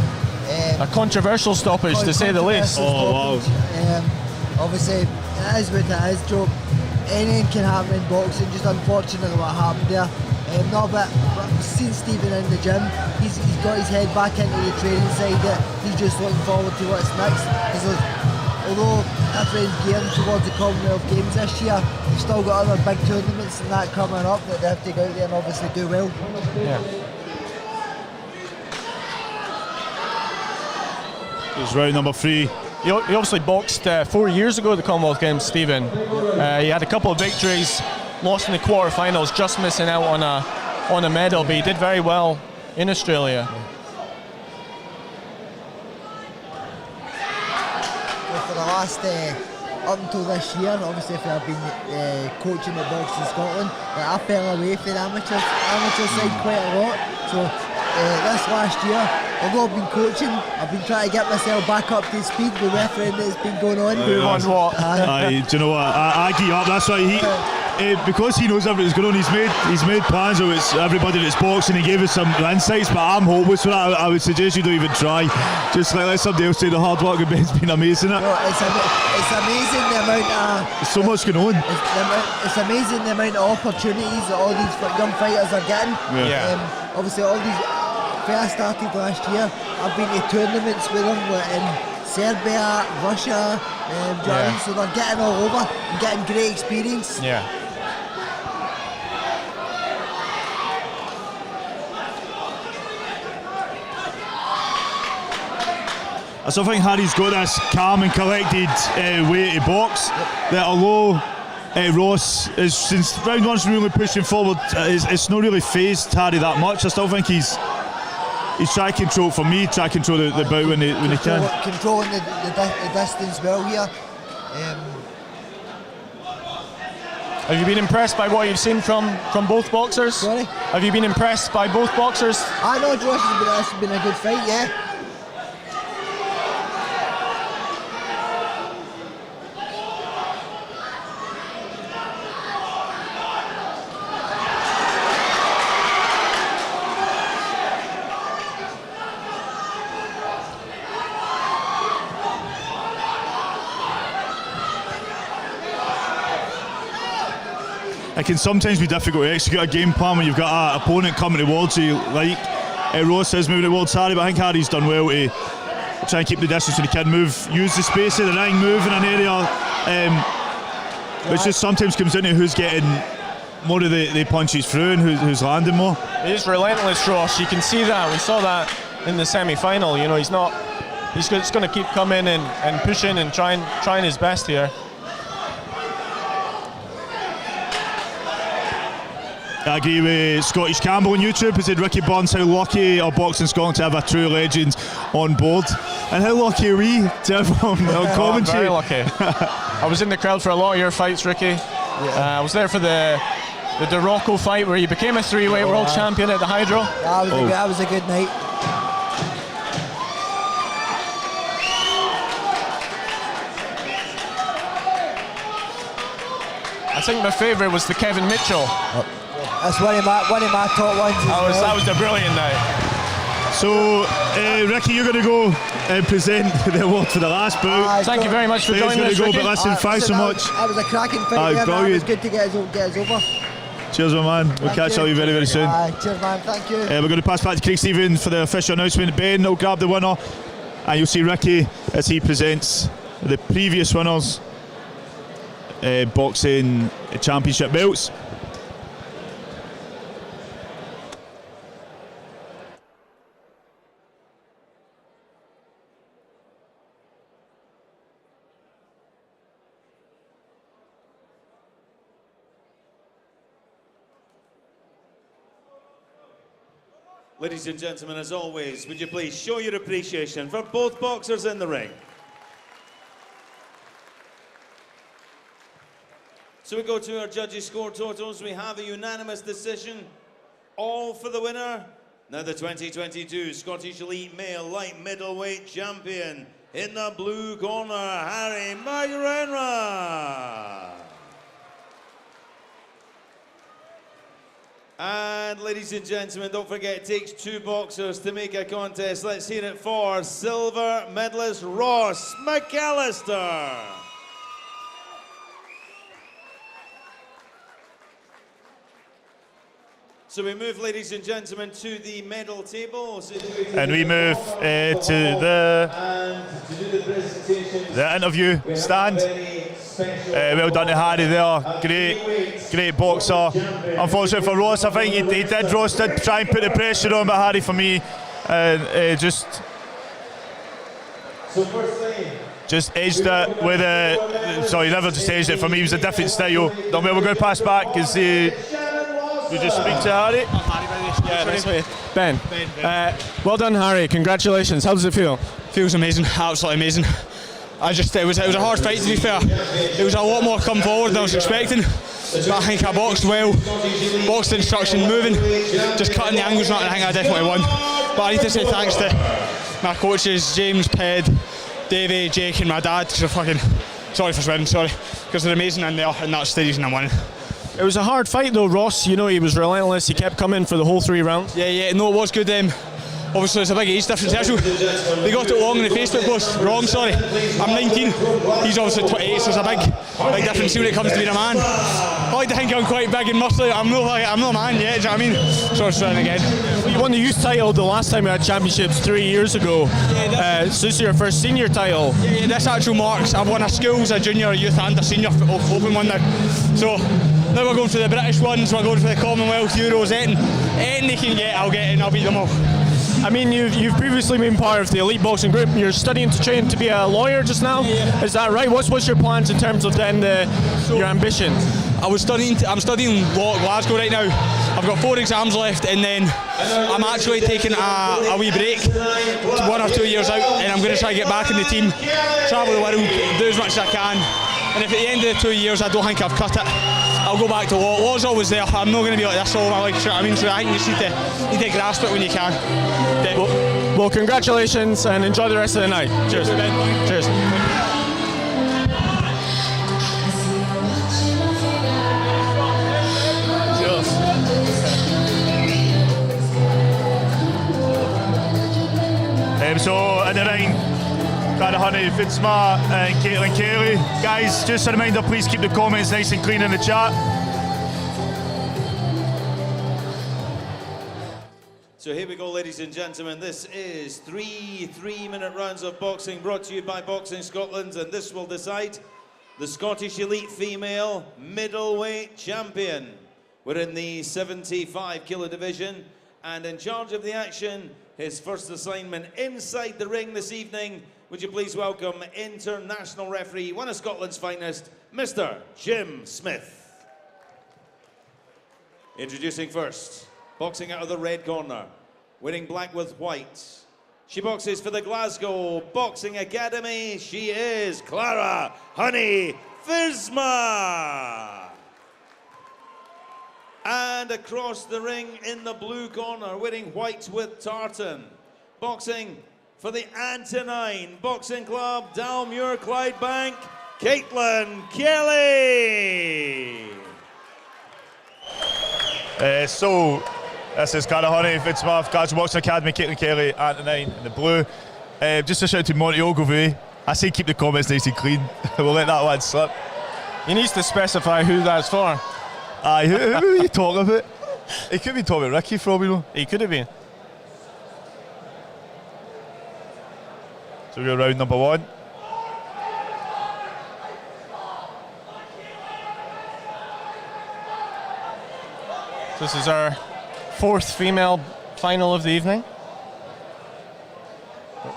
A controversial stoppage, to say the least. Oh, wow. Obviously, it is what it is, Joe. Anything can happen in boxing, just unfortunately what happened there. But I've seen Stephen in the gym. He's got his head back into the training side. He's just looking forward to what's next. Although everyone's gearing towards the Commonwealth Games this year, they've still got other big tournaments and that coming up that they have to go out there and obviously do well. Yeah. It's round number 3. He obviously boxed 4 years ago at the Commonwealth Games, Stephen. He had a couple of victories, lost in the quarterfinals, just missing out on a medal, but he did very well in Australia. For the last, up until this year, obviously I've been coaching at Boxing Scotland, I fell away from the amateur side quite a lot. So this last year, although I've been coaching, I've been trying to get myself back up to speed with refereeing that's been going on. Do you know what? I give up. That's why because he knows everything's going on. He's made plans of everybody that's boxing. He gave us some insights, but I'm hopeless for that. I would suggest you don't even try. Just let somebody else say the hard work. It's been amazing. It's amazing the amount of. There's so much going on. It's amazing the amount of opportunities that all these young fighters are getting. Yeah. Obviously, all these. When I started last year, I've been to tournaments with them in Serbia, Russia, so they're getting all over and getting great experience. Yeah. I still think Harry's got this calm and collected way to box. That although Ross is, since round one's really pushing forward, it's not really phased Harry that much. I still think he's trying to control, for me, try to control the bout when he can. Controlling the distance well here. Have you been impressed by what you've seen from both boxers? Sorry? Have you been impressed by both boxers? I know, Josh, this has been a good fight, yeah. It can sometimes be difficult to execute a game plan when you've got an opponent coming towards you, like Ross is moving towards Harry, but I think Harry's done well to try and keep the distance when he can move, use the space of the ring, move in an area, which just sometimes comes into who's getting more of the punches through and who's landing more. He's relentless, Ross. You can see that. We saw that in the semi-final. You know, he's just going to keep coming and pushing and trying his best here. I agree with Scottish Campbell on YouTube, who said Ricky Burns, how lucky are Boxing Scotland to have a true legend on board, and how lucky are we to have him on commentary. Oh, very lucky. I was in the crowd for a lot of your fights, Ricky. I was there for the DeRocco fight where you became a 3-weight world champion at the Hydro. That was a good night. I think my favourite was the Kevin Mitchell. That's one of my top ones. That was a brilliant night. So, Ricky, you're going to go present the award for the last bout. Thank you very much for joining us, Ricky. But listen, thanks so much. That was a cracking fight. It was good to get us over. Cheers, my man. We'll catch up with you very, very soon. Cheers, man. Thank you. We're going to pass back to Craig Stephen for the official announcement. Ben will grab the winner, and you'll see Ricky as he presents the previous winners' boxing championship belts. Ladies and gentlemen, as always, would you please show your appreciation for both boxers in the ring. So we go to our judges' score totals. We have a unanimous decision, all for the winner. Now the 2022 Scottish Elite Male Light Middleweight Champion in the blue corner, Harry Maguire. And ladies and gentlemen, don't forget it takes two boxers to make a contest. Let's hear it for silver medalist Ross McAllister. So we move, ladies and gentlemen, to the medal table. And we move to the interview stand. Well done to Harry there. Great boxer. Unfortunately for Ross, I think Ross did try and put the pressure on, but Harry, for me, just edged it with a. Sorry, never just edged it. For me, it was a different style. We're going to pass back because you just speak to Harry. Yeah, nice way. Ben. Well done, Harry. Congratulations. How does it feel? Feels amazing. Absolutely amazing. It was a hard fight, to be fair. It was a lot more come forward than I was expecting, but I think I boxed well, boxed the instruction, moving, just cutting the angles, and I think I definitely won. But I need to say thanks to my coaches, James, Ped, Davey, Jake and my dad, because they're fucking, sorry for swearing, sorry, because they're amazing in there, and that's the reason I'm winning. It was a hard fight though, Ross. You know, he was relentless, he kept coming for the whole 3 rounds. Yeah, no, it was good. Obviously, it's a big age difference. Actually, they got it wrong in the Facebook post. Wrong, sorry. I'm 19. He's obviously 28, so it's a big difference when it comes to being a man. I like to think I'm quite big and muscly. I'm not a man yet. Do you know what I mean? Sorry, starting again. You won the youth title the last time we had championships 3 years ago. So this is your first senior title. Yeah, this actual marks. I've won a schools, a junior, a youth, and a senior open one now. So now we're going for the British ones. We're going for the Commonwealth, Euros, anything they can get, I'll get, and I'll beat them all. I mean, you've previously been part of the elite boxing group. You're studying to train to be a lawyer just now. Is that right? What's your plans in terms of then your ambitions? I'm studying law at Glasgow right now. I've got 4 exams left, and then I'm actually taking a wee break, 1 or 2 years out, and I'm going to try to get back in the team, travel the world, do as much as I can. And if at the end of the 2 years I don't think I've cut it, I'll go back to law. Law's always there. I'm not going to be like this all my life. I mean, so I think you just need to grasp it when you can. Well, congratulations and enjoy the rest of the night. Cheers. Cheers. So in the ring, Cara Honey, Fitzma and Caitlin Kelly. Guys, just a reminder, please keep the comments nice and clean in the chat. So here we go, ladies and gentlemen. This is 3 3-minute rounds of boxing brought to you by Boxing Scotland, and this will decide the Scottish Elite Female Middleweight Champion. We're in the 75 kilo division, and in charge of the action, his first assignment inside the ring this evening. Would you please welcome international referee, one of Scotland's finest, Mr. Jim Smith. Introducing first, boxing out of the red corner, wearing black with white. She boxes for the Glasgow Boxing Academy. She is Clara Honey Fitzma. And across the ring in the blue corner, wearing white with tartan, boxing for the Antonine Boxing Club, Dalmuir, Clydebank, Caitlin Kelly. So this is Cara Honey, Fitzma, Glasgow Boxing Academy, Caitlin Kelly, Antonine in the blue. Just a shout out to Monty Ogilvie. I say keep the comments nice and clean. We'll let that one slip. He needs to specify who that's for. Aye, who are you talking about? He could be talking about Ricky from, you know. He could have been. So we're round number 1. This is our 4th female final of the evening.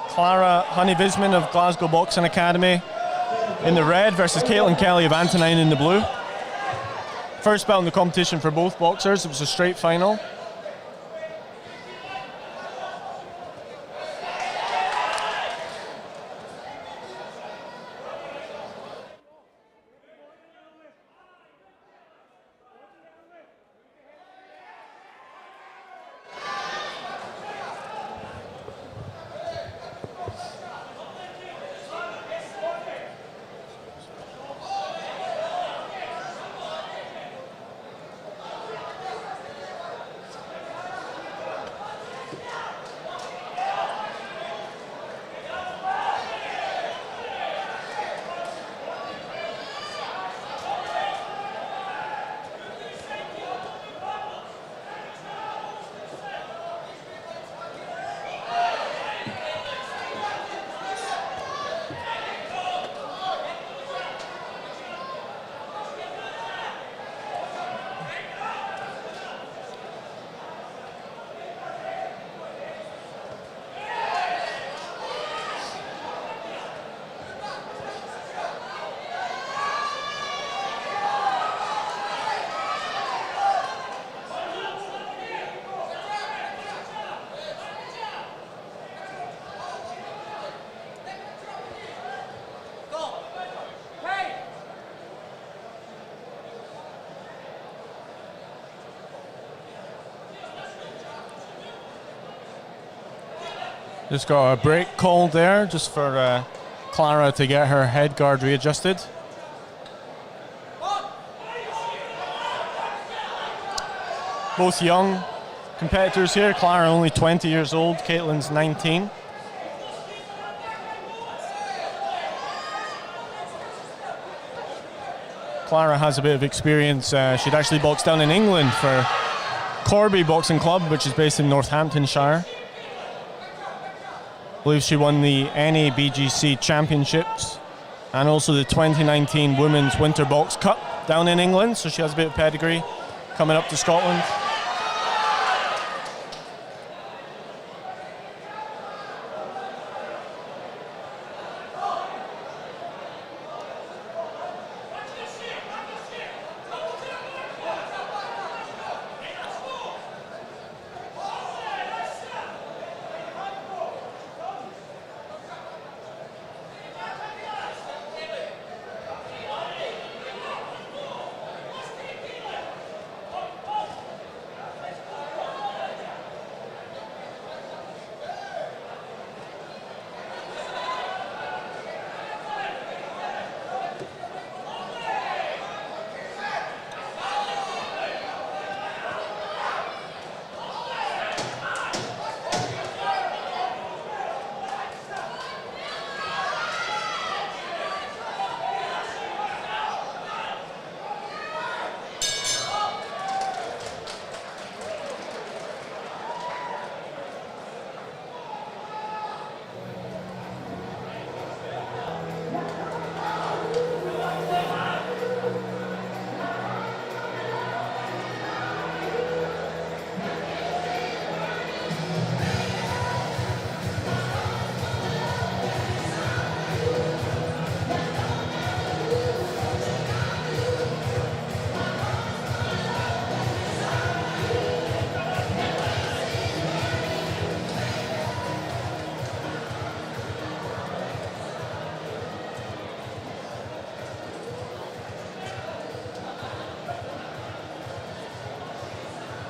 Clara Honey Fitzma of Glasgow Boxing Academy in the red versus Caitlin Kelly of Antonine in the blue. First bout in the competition for both boxers. It was a straight final. Just got a break called there, just for Clara to get her head guard readjusted. Both young competitors here. Clara only 20 years old, Caitlin's 19. Clara has a bit of experience. She'd actually boxed down in England for Corby Boxing Club, which is based in Northamptonshire. I believe she won the NABGC Championships and also the 2019 Women's Winter Box Cup down in England, so she has a bit of pedigree coming up to Scotland.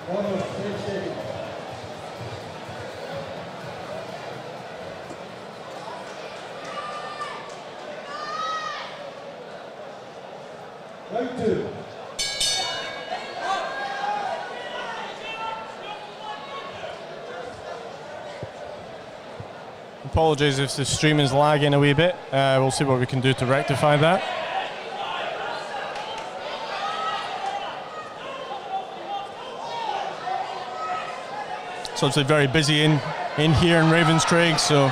Round 2. Apologies if the stream is lagging a wee bit. We'll see what we can do to rectify that. It's obviously very busy in here in Ravenscraig, so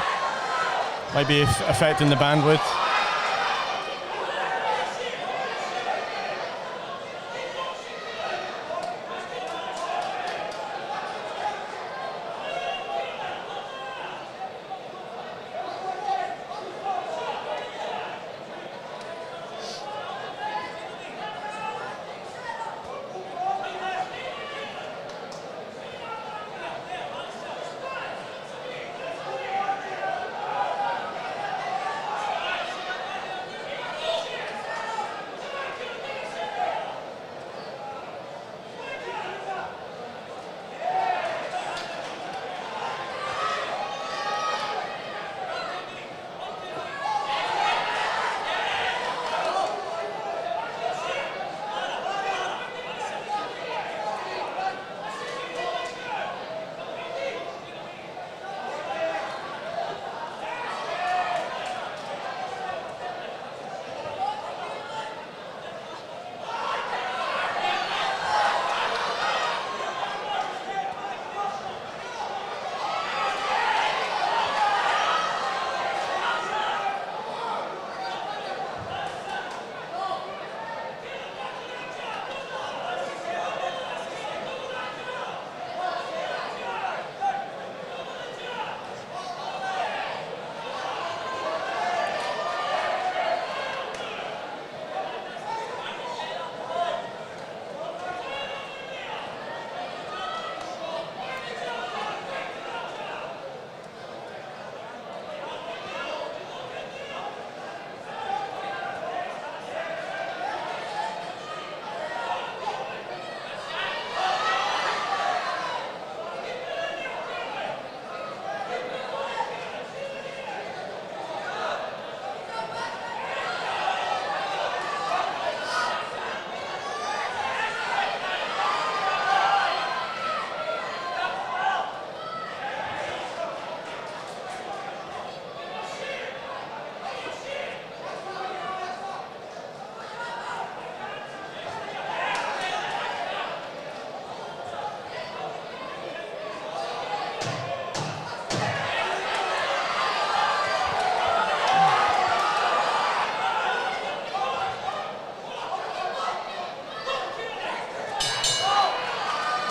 might be affecting the bandwidth.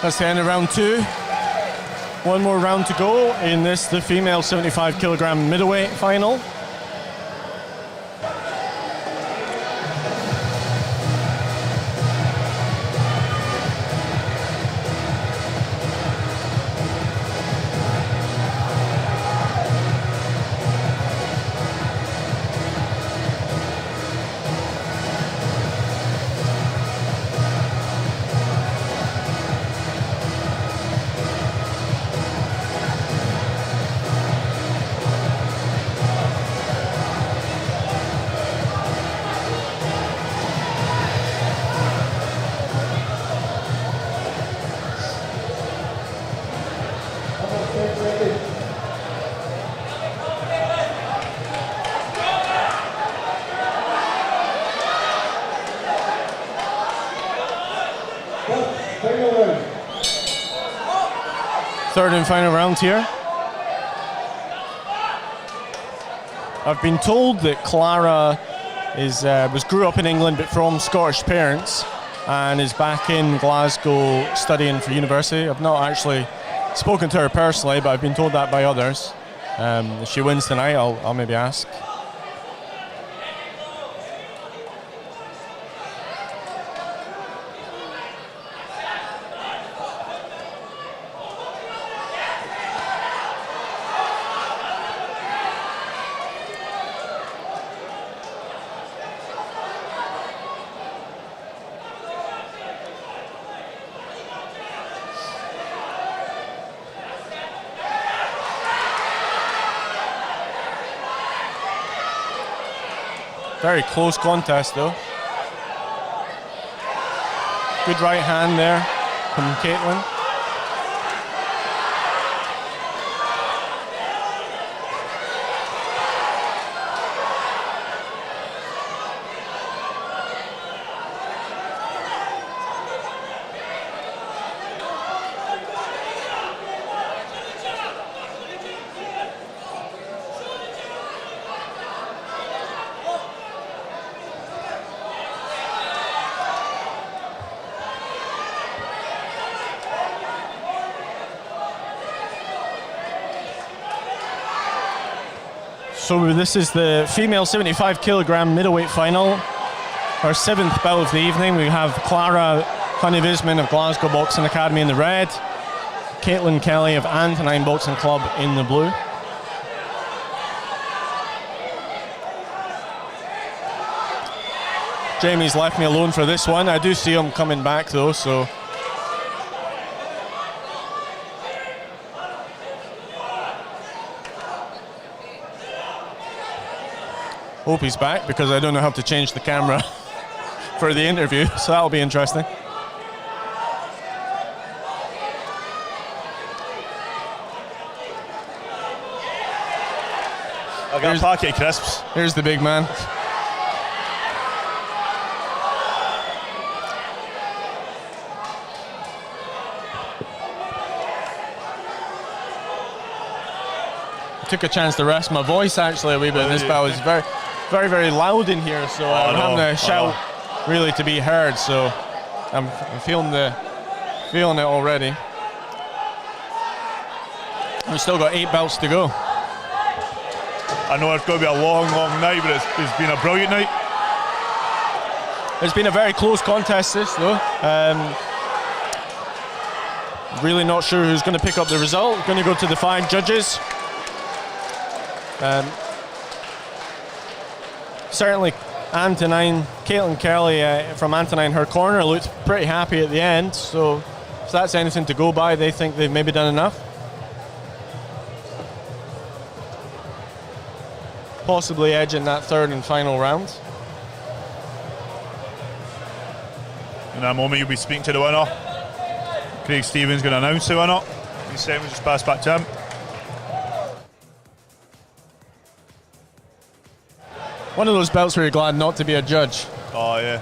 That's the end of round 2. One more round to go in this, the female 75 kilogram middleweight final. Third and final round here. I've been told that Clara grew up in England but from Scottish parents and is back in Glasgow studying for university. I've not actually spoken to her personally, but I've been told that by others. If she wins tonight, I'll maybe ask. Very close contest though. Good right hand there from Caitlin. So this is the female 75 kilogram middleweight final. Our 7th bout of the evening. We have Clara Honeyvisman of Glasgow Boxing Academy in the red, Caitlin Kelly of Antonine Boxing Club in the blue. Jamie's left me alone for this one. I do see him coming back though, so. Hope he's back because I don't know how to change the camera for the interview, so that'll be interesting. I got a packet of crisps. Here's the big man. I took a chance to rest my voice actually a wee bit. This bout is very loud in here, so I'm having to shout really to be heard. So I'm feeling it already. We've still got 8 bouts to go. I know it's going to be a long night, but it's been a brilliant night. It's been a very close contest this though. Really not sure who's going to pick up the result. Going to go to the 5 judges. Certainly Antonine, Caitlin Kelly from Antonine, her corner, looked pretty happy at the end, so if that's anything to go by, they think they've maybe done enough. Possibly edging that 3rd and final round. In that moment you'll be speaking to the winner. Craig Stevens going to announce the winner. These seconds just pass back to him. One of those bouts where you're glad not to be a judge. Oh yeah.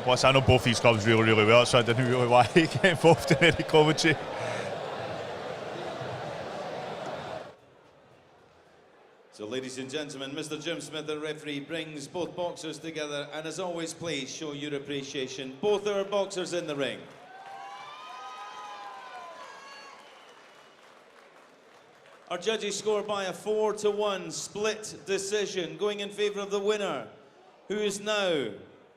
Plus I know both these clubs really well, so I didn't really want to get involved in any commentary. So ladies and gentlemen, Mr. Jim Smith, the referee, brings both boxers together, and as always, please show your appreciation. Both our boxers in the ring. Our judges score by a 4-1 split decision, going in favour of the winner, who is now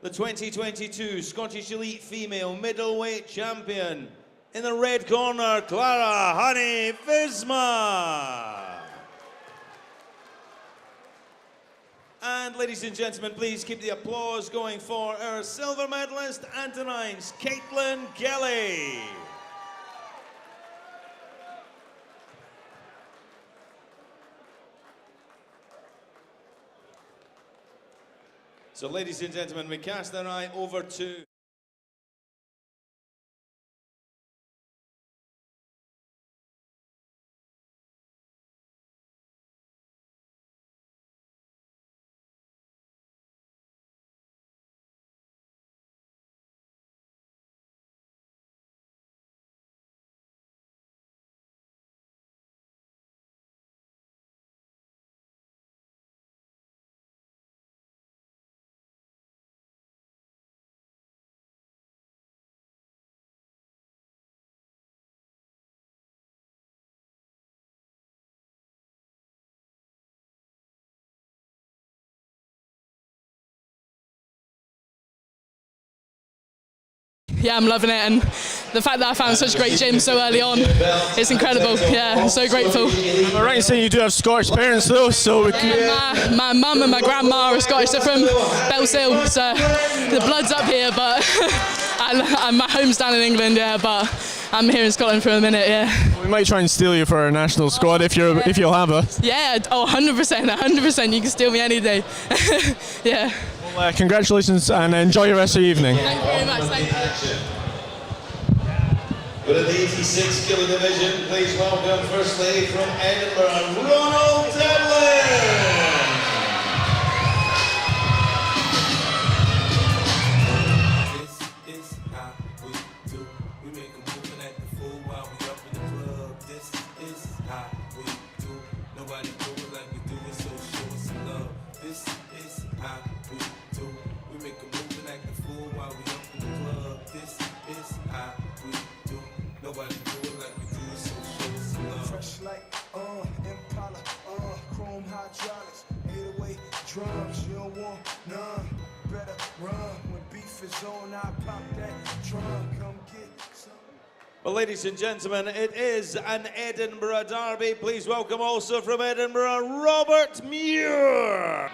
the 2022 Scottish Elite Female Middleweight Champion. In the red corner, Clara Honeyvisman. And ladies and gentlemen, please keep the applause going for our silver medalist, Antonine's Caitlin Kelly. So ladies and gentlemen, we cast our eye over to Yeah, I'm loving it, and the fact that I found such a great gym so early on, it's incredible. Yeah, I'm so grateful. I'm right in saying you do have Scottish parents though, so we can... My mum and my grandma are Scottish. They're from Bellshill, so the blood's up here, but my home's down in England, yeah, but I'm here in Scotland for a minute. Yeah. We might try and steal you for our national squad if you'll have us. Yeah. Oh, 100%. 100%. You can steal me any day. Yeah. Well, congratulations and enjoy your rest of the evening. Thank you very much. Thank you. But in the 86 kilo division, please welcome firstly from Edinburgh, Ronald Devlin. Drums, you don't want none. Better run when beef is on. I pop that drum. Come get some. Well, ladies and gentlemen, it is an Edinburgh derby. Please welcome also from Edinburgh, Robert Muir.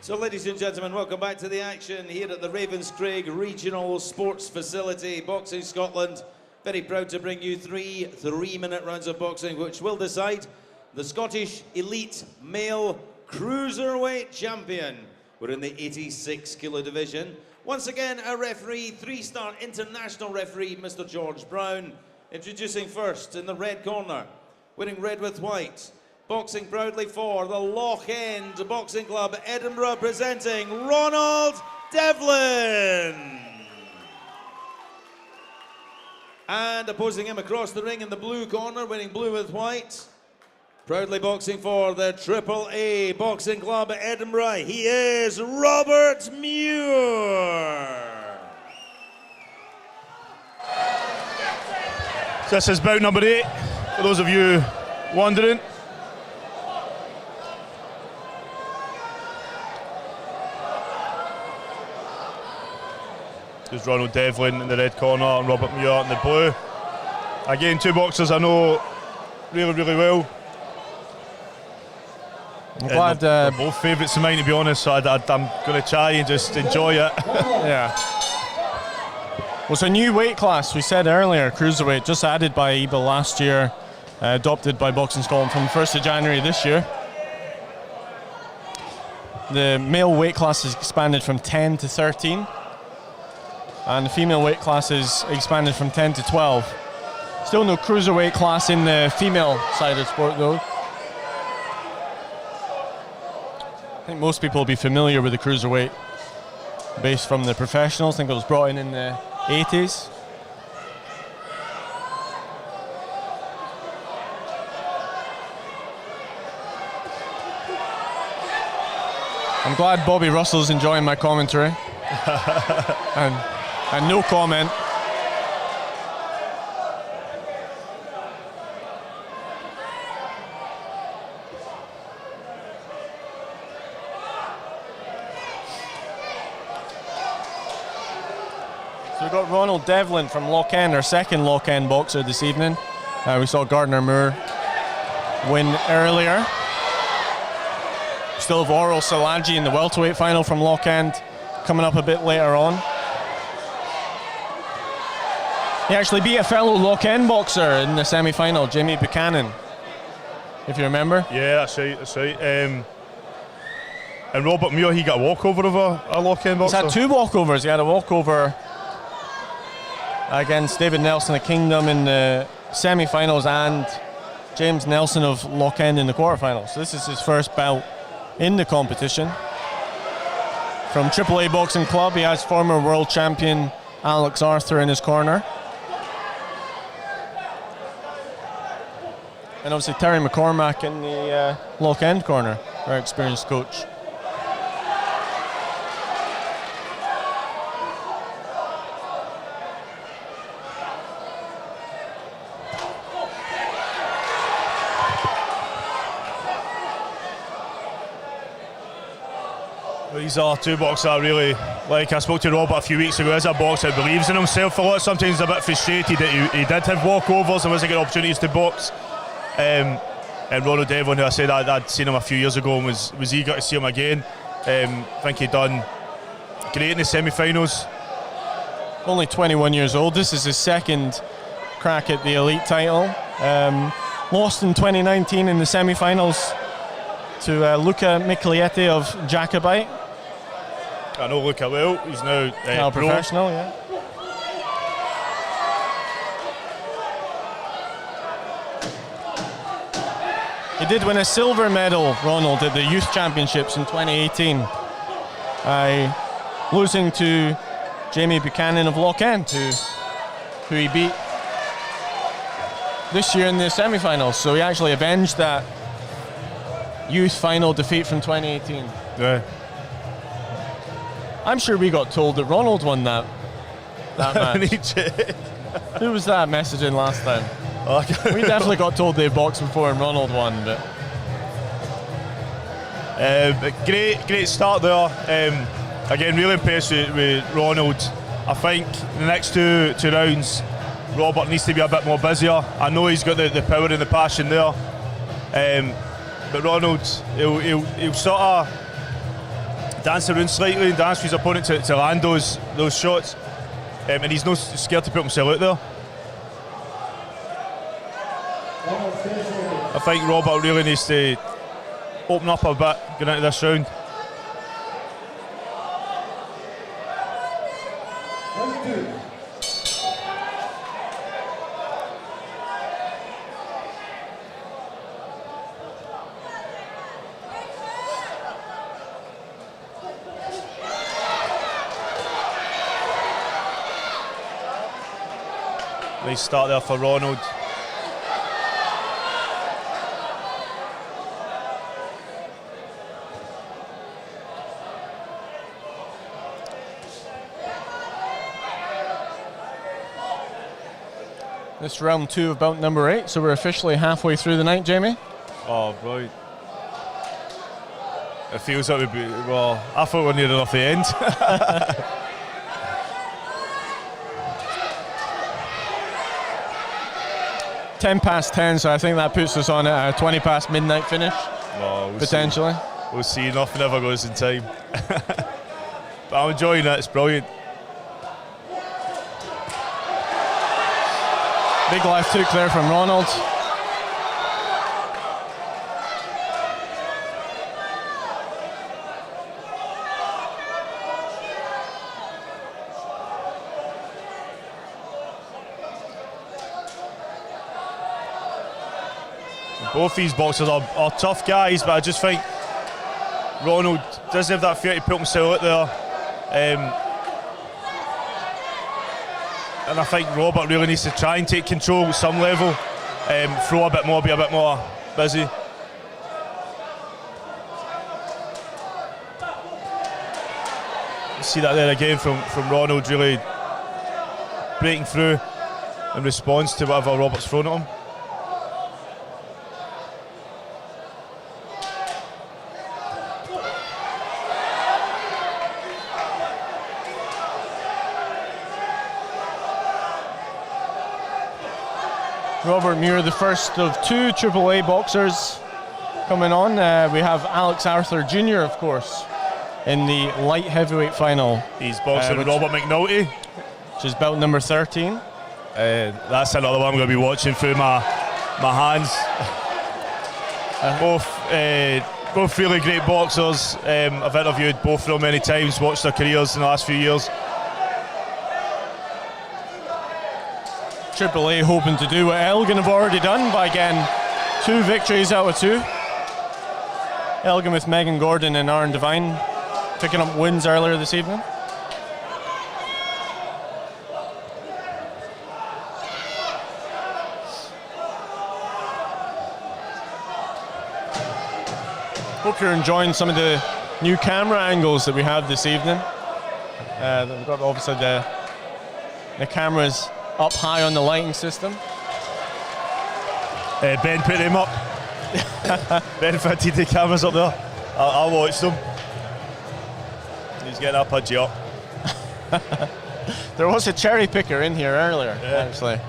So, ladies and gentlemen, welcome back to the action here at the Ravenscraig Regional Sports Facility, Boxing Scotland. Very proud to bring you three 3-minute rounds of boxing, which will decide the Scottish Elite Male Cruiserweight Champion. We're in the 86 kilo division. Once again, our referee, 3-star international referee, Mr. George Brown. Introducing first in the red corner, winning red with white. Boxing proudly for the Loch End Boxing Club, Edinburgh, presenting Ronald Devlin. And opposing him across the ring in the blue corner, winning blue with white. Proudly boxing for the AAA Boxing Club, Edinburgh, he is Robert Muir. So this is bout number 8, for those of you wondering. There's Ronald Devlin in the red corner and Robert Muir in the blue. Again, two boxers I know really, really well. I'm glad they're both favourites of mine, to be honest, so I'm going to try and just enjoy it. Yeah. Well, it's a new weight class, we said earlier, Cruiserweight, just added by EBA last year, adopted by Boxing Scotland from the 1st of January this year. The male weight class is expanded from 10 to 13. And the female weight class is expanded from 10 to 12. Still no cruiserweight class in the female side of the sport though. I think most people will be familiar with the cruiserweight based from the professionals. I think it was brought in the 80s. I'm glad Bobby Russell's enjoying my commentary. And no comment. So we've got Ronald Devlin from Loch End, our second Loch End boxer this evening. We saw Gardner Moore win earlier. Still have Oral Salaji in the welterweight final from Loch End coming up a bit later on. He actually beat a fellow Loch End boxer in the semi-final, Jamie Buchanan, if you remember. Yeah, that's right, that's right. And Robert Muir, he got a walkover over a Loch End boxer. He's had 2 walkovers. He had a walkover against David Nelson of Kingdom in the semi-finals and James Nelson of Loch End in the quarterfinals. So this is his first bout in the competition. From AAA Boxing Club, he has former world champion Alex Arthur in his corner. And obviously Terry McCormack in the Loch End corner, our experienced coach. These are two boxers I really like. I spoke to Robert a few weeks ago. As a boxer who believes in himself a lot, sometimes a bit frustrated that he did have walkovers and wasn't getting opportunities to box. And Ronald Devlin, who I said I'd seen him a few years ago and was eager to see him again. I think he done great in the semi-finals. Only 21 years old. This is his second crack at the elite title. Lost in 2019 in the semi-finals to Luca Michietti of Jacobite. I know Luca well. He's now professional, yeah. He did win a silver medal, Ronald, at the Youth Championships in 2018 by losing to Jamie Buchanan of Lochend, who he beat this year in the semi-finals. So he actually avenged that youth final defeat from 2018. Yeah. I'm sure we got told that Ronald won that match. Who was that messaging last time? We definitely got told they boxed before and Ronald won, but great start there. Again, really impressed with Ronald. I think the next two rounds, Robert needs to be a bit more busier. I know he's got the power and the passion there, but Ronald, he'll sort of dance around slightly and dance for his opponent to land those shots, and he's not scared to put himself out there. I think Robert really needs to open up a bit going into this round. Nice start there for Ronald. this round 2 of bout number 8, so we're officially halfway through the night, Jamie. Oh, brilliant. It feels like we'd be, well, I thought we were near enough the end. 10 past 10, so I think that puts us on a 20 past midnight finish, we'll potentially. See. We'll see, nothing ever goes in time. But I'm enjoying it, it's brilliant. Big left hook there from Ronald. Both these boxers are tough guys, but I just think Ronald doesn't have that fear to put himself out there. And I think Robert really needs to try and take control at some level, throw a bit more, be a bit more busy. See that there again from Ronald, really breaking through in response to whatever Robert's thrown at him. Robert Muir, the first of 2 AAA boxers coming on. We have Alex Arthur Jr., of course, in the light heavyweight final. He's boxing with Robert McNulty, which is bout number 13. That's another one I'm going to be watching through my hands. Both really great boxers. I've interviewed both of them many times, watched their careers in the last few years. AAA hoping to do what Elgin have already done by getting 2 victories out of 2. Elgin with Megan Gordon and Aaron Devine picking up wins earlier this evening. Hope you're enjoying some of the new camera angles that we have this evening. We've got obviously the cameras up high on the lighting system. Ben put them up. Ben fitted the cameras up there. I watched them. He's getting a pudgy up. There was a cherry picker in here earlier, actually.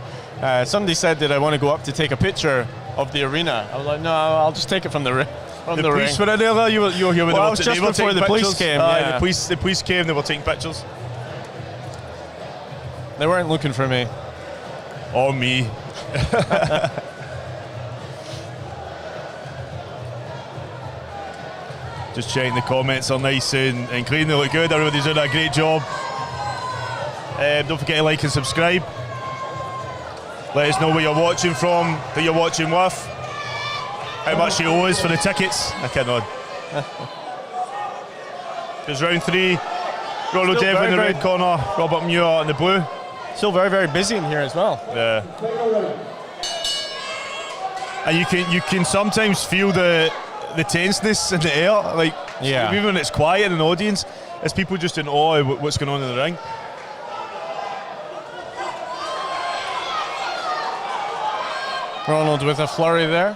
Somebody said, did I want to go up to take a picture of the arena? I was like, no, I'll just take it from the ring. The police were in there. You were here when well, I was just before the police came. Yeah. The police came. They were taking pictures. They weren't looking for me. Or me. Just checking the comments are nice and clean. They look good. Everybody's doing a great job. Don't forget to like and subscribe. Let us know where you're watching from, who you're watching with, how much you owe us for the tickets. I cannot. There's round 3. Ronald Devlin in the red corner, Robert Muir in the blue. Still very, very busy in here as well. Yeah. And you can sometimes feel the tenseness in the air, like even when it's quiet in an audience, it's people just in awe of what's going on in the ring. Ronald with a flurry there.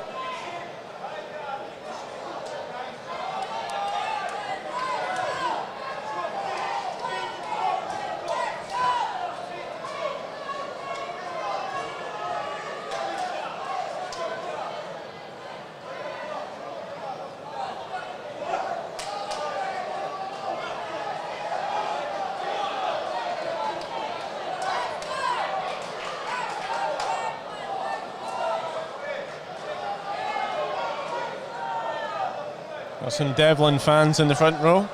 Got some Devlin fans in the front row.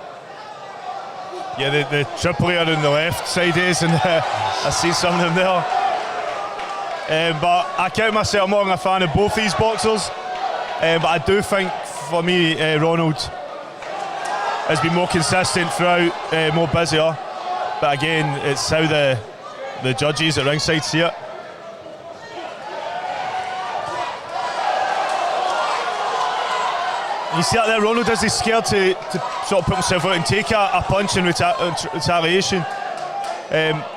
Yeah, the triple A are on the left side is, and I see some of them there. But I count myself more a fan of both these boxers. But I do think, for me, Ronald has been more consistent throughout, more busier. But again, it's how the judges at ringside see it. You see that there, Ronald isn't scared to sort of put himself out and take a punch in retaliation.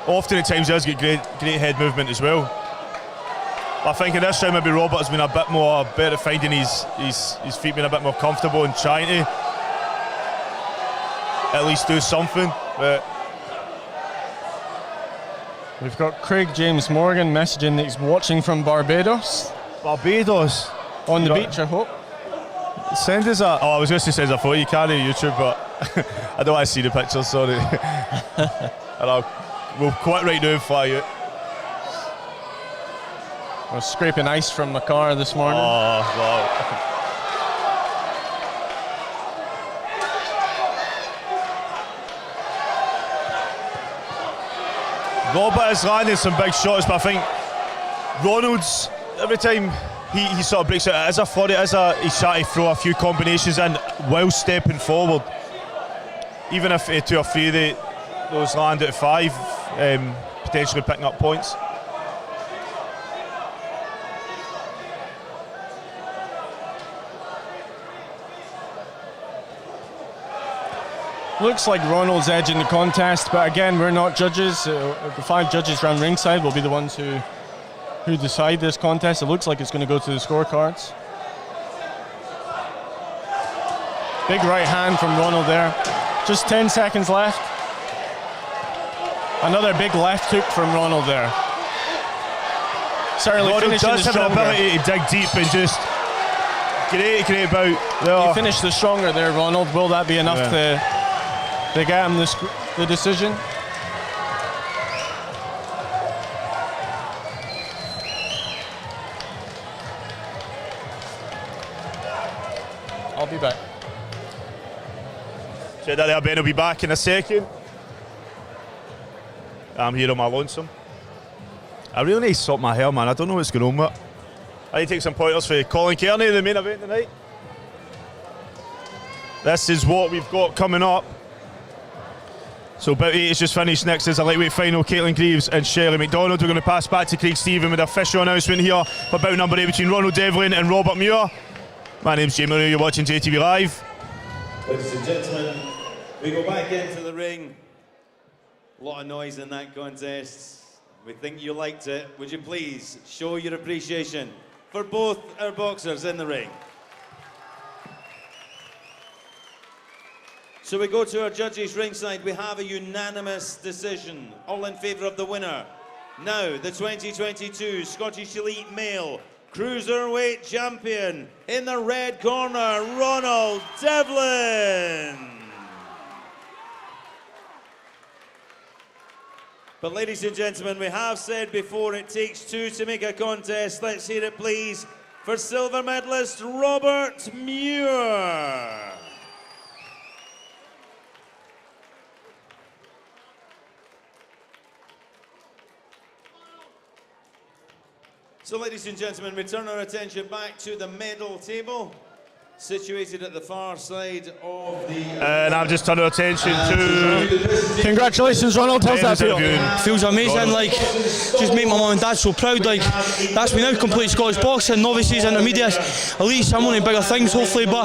Often at times he does get great head movement as well. But I think in this round maybe Robert has been a bit more better at finding his feet, being a bit more comfortable and trying to at least do something. But we've got Craig James Morgan messaging that he's watching from Barbados. Barbados? On the beach, I hope. Send us I was going to send us a photo. You can't on YouTube, but I don't want to see the pictures, sorry. And we'll quit right now and fly you. I was scraping ice from my car this morning. Oh, wow. Robert is landing some big shots, but I think Ronald's, every time he sort of breaks out, it is a flurry, he's trying to throw a few combinations in while stepping forward. Even if 2 or 3 of those land out of 5, potentially picking up points. Looks like Ronald's edging the contest, but again, we're not judges. The 5 judges around ringside will be the ones who decide this contest. It looks like it's going to go to the scorecards. Big right hand from Ronald there. Just 10 seconds left. Another big left hook from Ronald there. Certainly Ronald finishing does have an ability to dig deep and just great about. He finished the stronger there, Ronald. Will that be enough to get him the decision? I'll be back. Said that there, Ben will be back in a second. I'm here on my lonesome. I really need to sort my hair, man. I don't know what's going on with it. I need to take some pointers for Colin Kearney in the main event tonight. This is what we've got coming up. So bout 8 is just finished. Next is a lightweight final. Caitlin Greaves and Shirley McDonald. We're going to pass back to Craig Stephen with the official announcement here for bout number 8 between Ronald Devlin and Robert Muir. My name's Jamie Marie, you're watching JTV Live. Ladies and gentlemen, we go back into the ring. A lot of noise in that contest. We think you liked it. Would you please show your appreciation for both our boxers in the ring? So we go to our judges ringside. We have a unanimous decision, all in favour of the winner. Now, the 2022 Scottish Elite Male Cruiserweight Champion in the red corner, Ronald Devlin. But ladies and gentlemen, we have said before it takes two to make a contest. Let's hear it please for silver medalist Robert Muir. So ladies and gentlemen, we turn our attention back to the medal table, situated at the far side of the... And I've just turned our attention to... Congratulations, Ronald. How's that feel? Feels amazing, like, just make my mum and dad so proud, like, that's me now, complete Scottish boxing, novices, intermediates, elites, I'm wanting bigger things, hopefully, but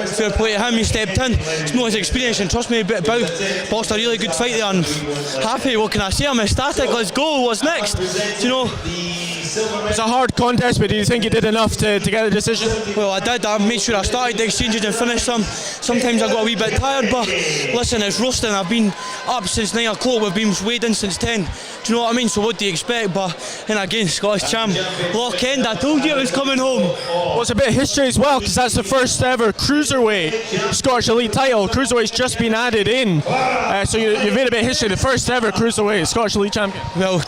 fair play to him, he stepped in, it's not his experience, and trust me, boxed a really good fight there, and happy, what can I say, I'm ecstatic, let's go, what's next, you know? It's a hard contest, but do you think you did enough to get the decision? Well, I did. I made sure I started the exchanges and finished them. Sometimes I got a wee bit tired, but listen, it's roasting. I've been up since 9 o'clock. We've been weighed in since 10. Do you know what I mean? So what do you expect? But, and again, Scottish champ, Lock End, I told you it was coming home. Well, it's a bit of history as well, because that's the first ever Cruiserweight Scottish Elite title. Cruiserweight's just been added in. So you've made a bit of history, the first ever Cruiserweight Scottish Elite champion. Well,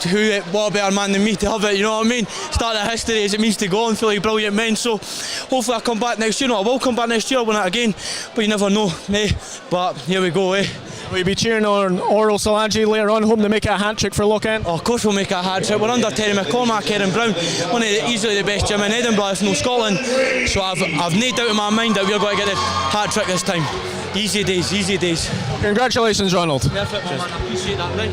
what better man than me to have it, you know what I mean? Start the history as it means to go on, feel like brilliant men. So hopefully I come back next year. No, I will come back next year, I'll win it again, but you never know, eh? But here we go, eh? Will you be cheering on Oral Solangi later on home to make it a hat-trick for Lock End? Oh, of course we'll make it a hat-trick. We're under Terry McCormack, Erin Brown, one of easily the best gym in Edinburgh, if no Scotland. So I've no doubt in my mind that we're going to get the hat-trick this time. Easy days, easy days. Congratulations, Ronald. Perfect, man. I appreciate that, right?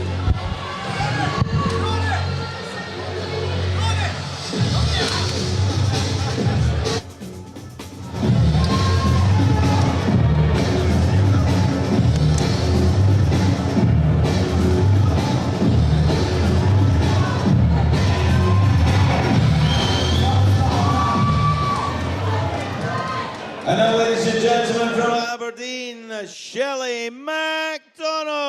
And now, ladies and gentlemen, from Aberdeen, Shelley MacDonald.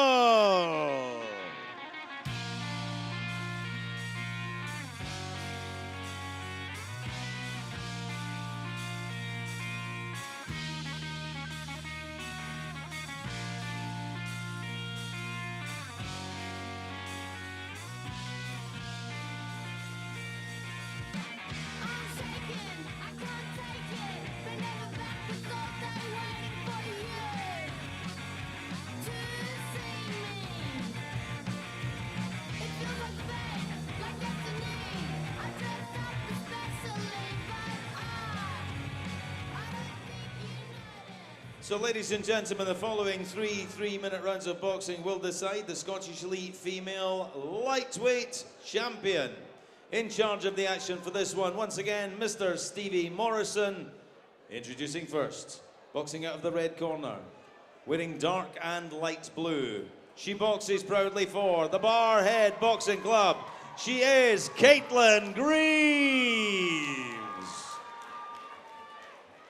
So, ladies and gentlemen, the following three-minute rounds of boxing will decide the Scottish Elite Female Lightweight Champion. In charge of the action for this one, once again, Mr. Stevie Morrison. Introducing first, boxing out of the red corner, wearing dark and light blue. She boxes proudly for the Barhead Boxing Club. She is Caitlin Greaves.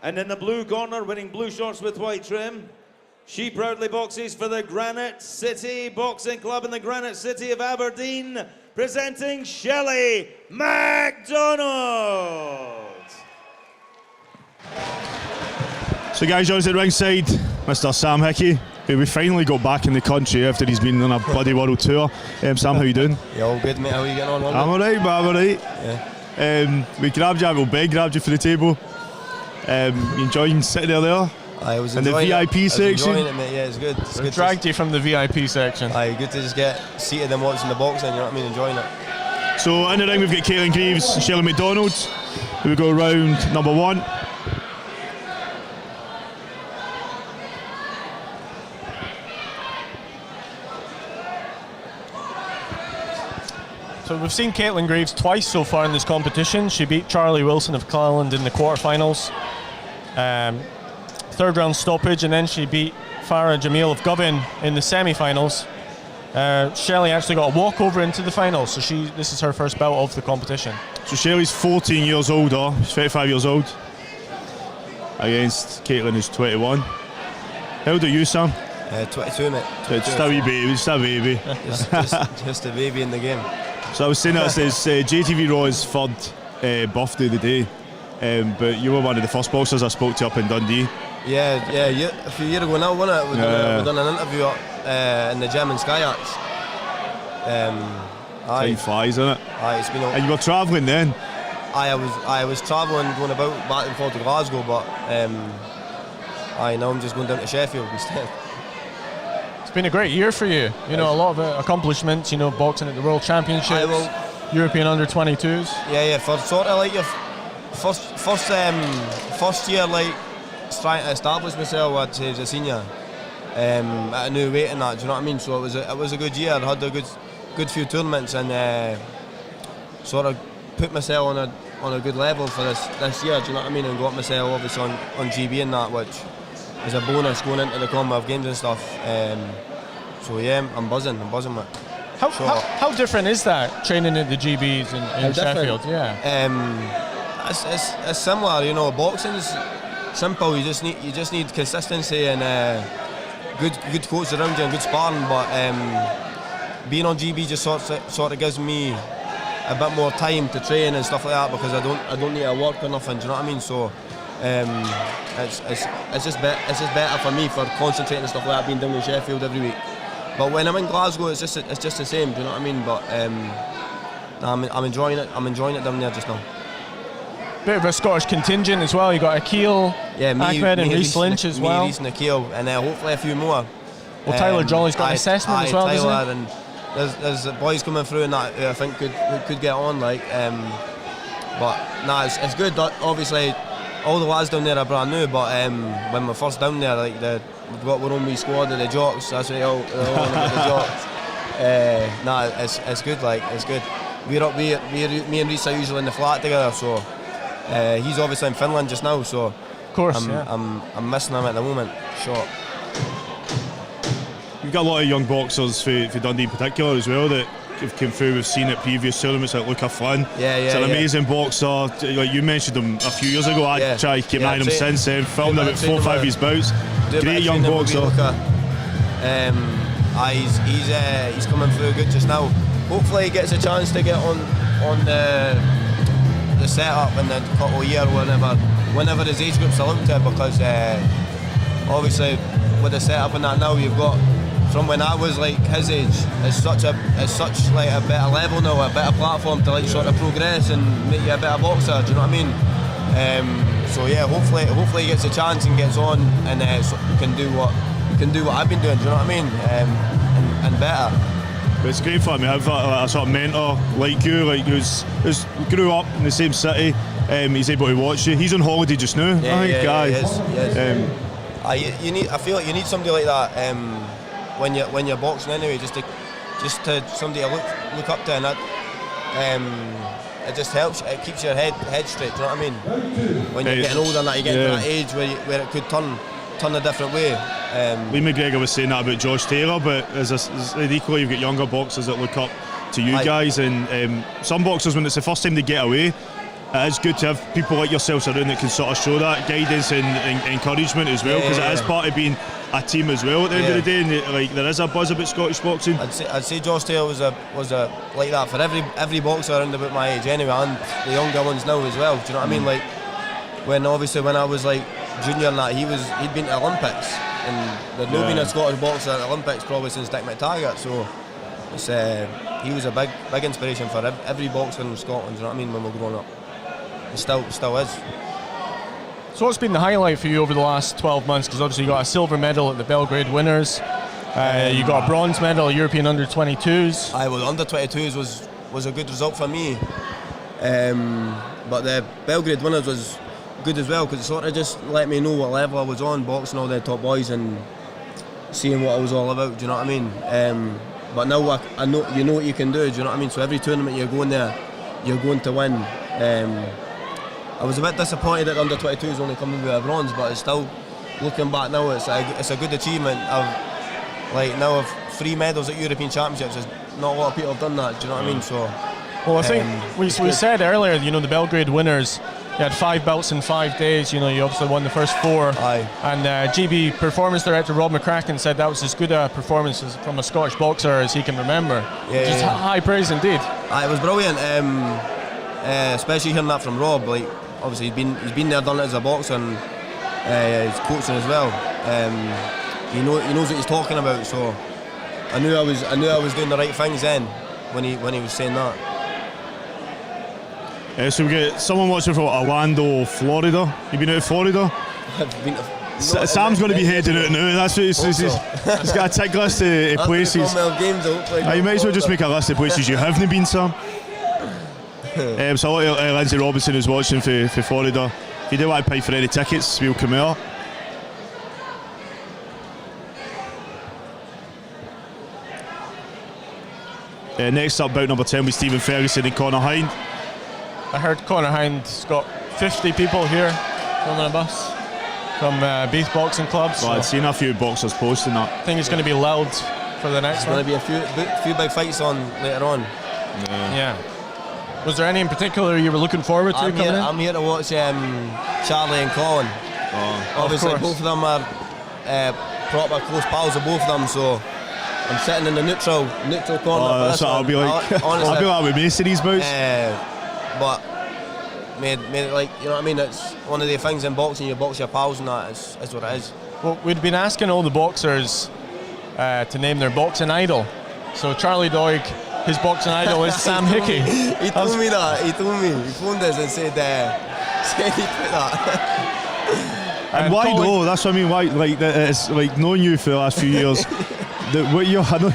And in the blue corner, wearing blue shorts with white trim, she proudly boxes for the Granite City Boxing Club in the Granite City of Aberdeen, presenting Shelley MacDonald. So guys, joins at ringside, Mr. Sam Hickey, who we finally got back in the country after he's been on a bloody world tour. Sam, how you doing? Yeah, all good, mate. How are you getting on? I'm alright, but I'm alright. Yeah. We grabbed you, well, Ben grabbed you for the table. You enjoying sitting there? I was in the VIP section. Enjoying it, mate. Yeah, it's good. It's good. Dragged you from the VIP section. Aye, good to just get seated and watching the boxing. You know what I mean? Enjoying it. So in the ring we've got Caitlin Greaves and Shelley MacDonald. We go round number one. So we've seen Caitlin Greaves twice so far in this competition. She beat Charlie Wilson of Cleland in the quarterfinals. Third round stoppage, and then she beat Farah Jamil of Govan in the semi-finals. Shelley actually got a walkover into the finals, so this is her first bout of the competition. So Shelley's 14 years older, she's 35 years old, against Caitlin who's 21. How old are you, Sam? 22, mate. Just a wee baby, just a baby. just a baby in the game. So I was saying that it's JTV Raw's third birthday today, but you were one of the first boxers I spoke to up in Dundee. Yeah, a few years ago now, wasn't it? We done an interview up in the gym in Skyax. Time flies, isn't it? Aye, it's been. And you were travelling then. I was travelling, going about back and forth to Glasgow, but now I'm just going down to Sheffield instead. It's been a great year for you. You know, a lot of accomplishments. You know, boxing at the World Championships, European Under-22s. Yeah. For sort of like your first year, like trying to establish myself, I'd say as a senior at a new weight and that. Do you know what I mean? So it was a good year. I had a good few tournaments and sort of put myself on a good level for this year. Do you know what I mean? And got myself obviously on GB and that, which is a bonus going into the Commonwealth Games and stuff. So yeah, I'm buzzing with it. How different is that training at the GBs in Sheffield? Yeah. It's similar, you know. Boxing's simple. You just need consistency and good coach around you and good sparring. But being on GB just sort of gives me a bit more time to train and stuff like that because I don't need to work or nothing. Do you know what I mean? So it's just better for me for concentrating and stuff like that, being down in Sheffield every week. But when I'm in Glasgow, it's just the same. Do you know what I mean? But I'm enjoying it. I'm enjoying it down there just now. Bit of a Scottish contingent as well. You got Akil, Ahmed, and Reece Lynch as well. Me, Reece and Akil, and hopefully a few more. Well, Tyler Jolly's got an assessment as well, Tyler, doesn't he? And there's boys coming through and that who I think could get on. Like, but it's good. Obviously, all the lads down there are brand new. But when we're first down there, like we've got our own wee squad of the jocks. That's what they all about the jocks. It's good. Like, it's good. Me and Reece are usually in the flat together. So he's obviously in Finland just now. So of course, I'm missing him at the moment. Sure. You've got a lot of young boxers for Dundee in particular as well that have come through. We've seen at previous tournaments like Luca Flynn. He's an amazing boxer. Like you mentioned him a few years ago. I tried to keep an eye on him since then. Filmed about 4 or 5 of his bouts. Great young boxer. He's coming through good just now. Hopefully he gets a chance to get on the setup in the couple of years whenever his age group's allowed to, because obviously with the setup and that now you've got from when I was like his age, it's such like a better level now, a better platform to like sort of progress and make you a better boxer. Do you know what I mean? So yeah, hopefully he gets a chance and gets on and can do what I've been doing. Do you know what I mean? And better. But it's great for him to have a sort of mentor like you, like who's grew up in the same city. He's able to watch you. He's on holiday just now. He is. I feel like you need somebody like that when you're boxing anyway, just to somebody to look up to, and that it just helps. It keeps your head straight. Do you know what I mean? When you're getting older and that, you get to that age where it could turn a different way. Lee McGregor was saying that about Josh Taylor, but as equally you've got younger boxers that look up to you guys, and some boxers, when it's the first time they get away, it is good to have people like yourselves around that can sort of show that guidance and encouragement as well, because it is part of being a team as well at the end of the day, and like there is a buzz about Scottish boxing. I'd say Josh Taylor was a like that for every boxer around about my age anyway, and the younger ones now as well. Do you know what I mean? Like when I was like junior and that, he'd been to Olympics, and there'd not been a Scottish boxer at the Olympics probably since Dick McTaggart. So he was a big inspiration for every boxer in Scotland. Do you know what I mean? When we were growing up. It still is. So what's been the highlight for you over the last 12 months? Because obviously you got a silver medal at the Belgrade Winners. You got a bronze medal at European Under-22s. Under-22s was a good result for me. But the Belgrade Winners was good as well, because it sort of just let me know what level I was on, boxing all the top boys and seeing what I was all about. Do you know what I mean? But now I know, you know what you can do. Do you know what I mean? So every tournament you're going there, you're going to win. I was a bit disappointed that Under-22s only coming with a bronze, but it's still, looking back now, it's a good achievement. Of 3 medals at European Championships. There's not a lot of people have done that. Do you know what I mean? So, well, I think we said earlier, you know, the Belgrade Winners, You had 5 belts in 5 days. You know, you obviously won the first 4. Aye. And GB Performance Director Rob McCracken said that was as good a performance from a Scottish boxer as he can remember. Yeah, Just high praise indeed. Aye, it was brilliant. Especially hearing that from Rob. Like, obviously he's been there, done it as a boxer, and he's coaching as well. He knows what he's talking about. So I knew I was doing the right things then when he was saying that. So we get someone watching from Orlando, Florida. You been out of Florida? I've been. Sam's going to be heading out now. That's what he's got a tick list of places. Games, You might as well just make a list of places you haven't been, Sam. So a lot of Lindsay Robinson who's watching for Florida. If you do want to pay for any tickets, we'll come out. Next up, bout number 10 with Stephen Ferguson and Conor Hind. I heard Conor Hind's got 50 people here on a bus from Beath Boxing Clubs. Well, I've seen a few boxers posting that. I think it's going to be loud for the next one. There's going to be a few big fights on later on. Yeah. Was there any in particular you were looking forward to coming in? I'm here to watch Charlie and Colin. Obviously, both of them are proper close pals of both of them, so I'm sitting in the neutral corner. That's what I'll be like. Honestly, I'll be like with Mason's boots. But made like, you know what I mean? It's one of the things in boxing. You box your pals, and that is what it is. Well, we'd been asking all the boxers to name their boxing idol. So Charlie Doig, his boxing idol is Sam Hickey. He told me that. He told me. He phoned us and said he put that. And why no? That's what I mean. Why, like, it's like knowing you for the last few years. I know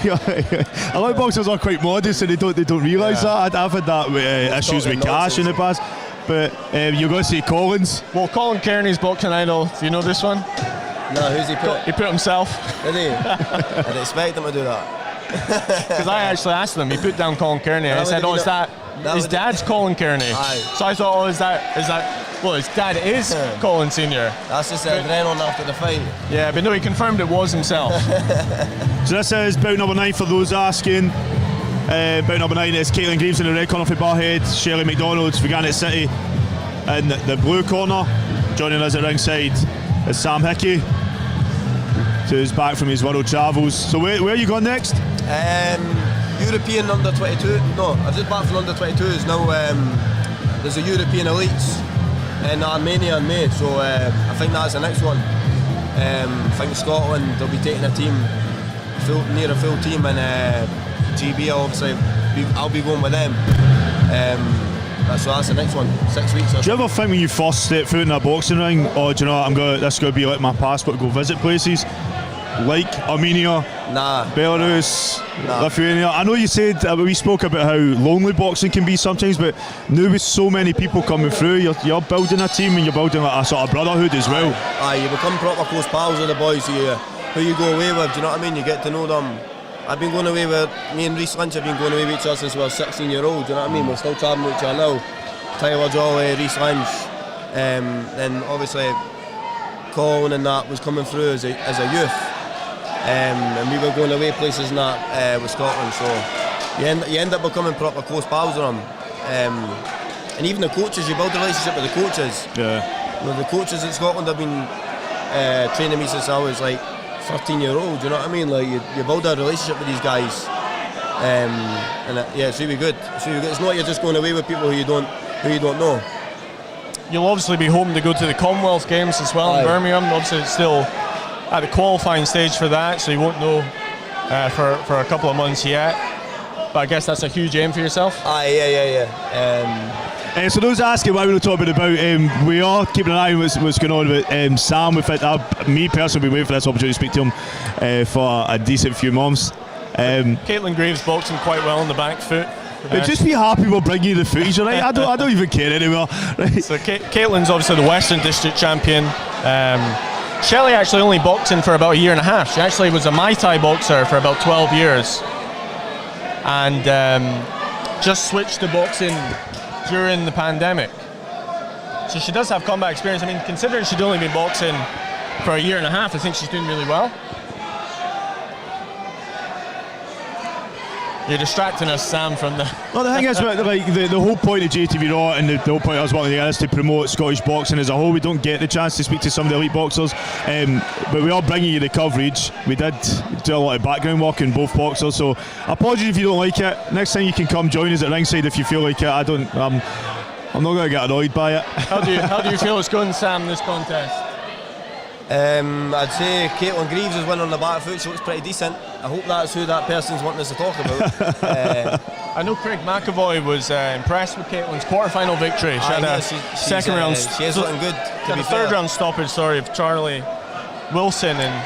a lot of boxers are quite modest and they don't realise that. I've had that with issues with cash in the past. But you're going to say Collins. Well, Colin Kearney's boxing idol. Do you know this one? No, who's he put? He put himself. Did he? I'd expect him to do that. Because I actually asked him. He put down Colin Kearney. And I said, "Oh, is that his dad's Colin Kearney?" Aye. So I thought, "Oh, is that? Well, his dad is Colin Senior." That's just adrenaline after the fight. Yeah, but no, he confirmed it was himself. So this is bout number 9 for those asking. Bout number 9 is Caitlin Greaves in the red corner for Barhead, Shelley McDonald's for Gannett City in the blue corner. Joining us at ringside is Sam Hickey, who's back from his world travels. So where are you going next? European under 22. No, I've just back from under 22s now. There's a European elites in Armenia in May, so I think that's the next one. I think Scotland, they'll be taking a team near a full team, and GB obviously I'll be going with them. So that's the next one, 6 weeks. Do you ever think when you first step foot in a boxing ring, oh, do you know what, this is going to be like my passport to go visit places like Armenia, Belarus, Lithuania? I know you said we spoke about how lonely boxing can be sometimes, but now with so many people coming through, you're building a team and you're building like a sort of brotherhood as well. Aye, you become proper close pals with the boys who you go away with. Do you know what I mean? You get to know them. I've been going away with me and Reece Lynch. Have been going away with each other since we were 16-year-olds. Do you know what I mean? We're still travelling with each other now. Tyler Jolly, Reece Lynch, then obviously Colin and that was coming through as a youth. And we were going away places and that with Scotland, so you end up becoming proper close pals with them. And even the coaches, you build a relationship with the coaches. Yeah. You know, the coaches in Scotland have been training me since I was like 13-year-old. You know what I mean? Like you build a relationship with these guys, it's really good. It's really good. It's not like you're just going away with people who you don't know. You'll obviously be hoping to go to the Commonwealth Games as well in Birmingham. Obviously, it's still at the qualifying stage for that, so you won't know for a couple of months yet. But I guess that's a huge aim for yourself. Yeah. So those asking why we're not talking about, we are keeping an eye on what's going on with Sam. Me personally, been waiting for this opportunity to speak to him for a decent few months. Caitlin Greaves boxing quite well on the back foot. Just be happy we'll bring you the footage, right? I don't even care anymore. Right? So Caitlin's obviously the Western District champion. Shelley actually only boxing for about a year and a half. She actually was a Muay Thai boxer for about 12 years. And just switched to boxing during the pandemic. So she does have combat experience. I mean, considering she'd only been boxing for a year and a half, I think she's doing really well. You're distracting us, Sam, from the... Well, the thing is, like, the whole point of JTV Raw and the whole point I was wanting to get is to promote Scottish boxing as a whole. We don't get the chance to speak to some of the elite boxers, but we are bringing you the coverage. We did do a lot of background work in both boxers, so apologies if you don't like it. Next time you can come join us at ringside if you feel like it. I'm not going to get annoyed by it. How do you feel it's going, Sam, this contest? I'd say Caitlin Greaves is winning on the back foot. She looks pretty decent. I hope that's who that person's wanting us to talk about. I know Craig McAvoy was impressed with Caitlin's quarter-final victory. She had a second round. She is looking good. She had a third round stoppage, of Charlie Wilson, and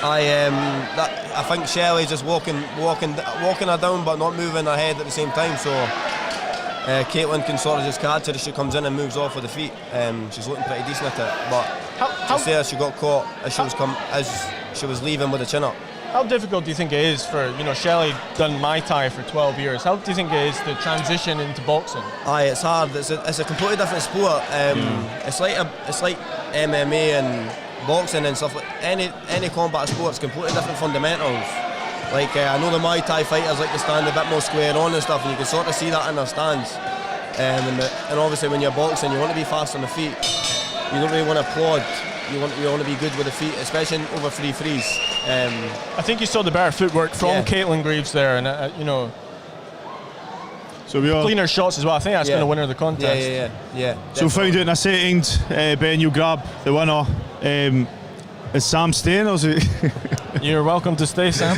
I think Shelley's just walking her down, but not moving her head at the same time. So Caitlin can sort of just catch her as she comes in and moves off with the feet. She's looking pretty decent at it, but she got caught as she was leaving with the chin up. How difficult do you think it is for, Shelley done Muay Thai for 12 years. How do you think it is to transition into boxing? It's hard. It's a completely different sport. It's like MMA and boxing and stuff. Like any combat sport's completely different fundamentals. Like I know the Muay Thai fighters like to stand a bit more square on and stuff, and you can sort of see that in their stance. And obviously when you're boxing, you want to be fast on the feet. You don't really want to plod. You want to be good with the feet, especially over free frees. I think you saw the better footwork from Caitlin Greaves there, and so we are cleaner shots as well. I think that's going to win her the contest. Yeah. So we found out in a second, Ben, you'll grab the winner. Is Sam staying, or is it? You're welcome to stay, Sam.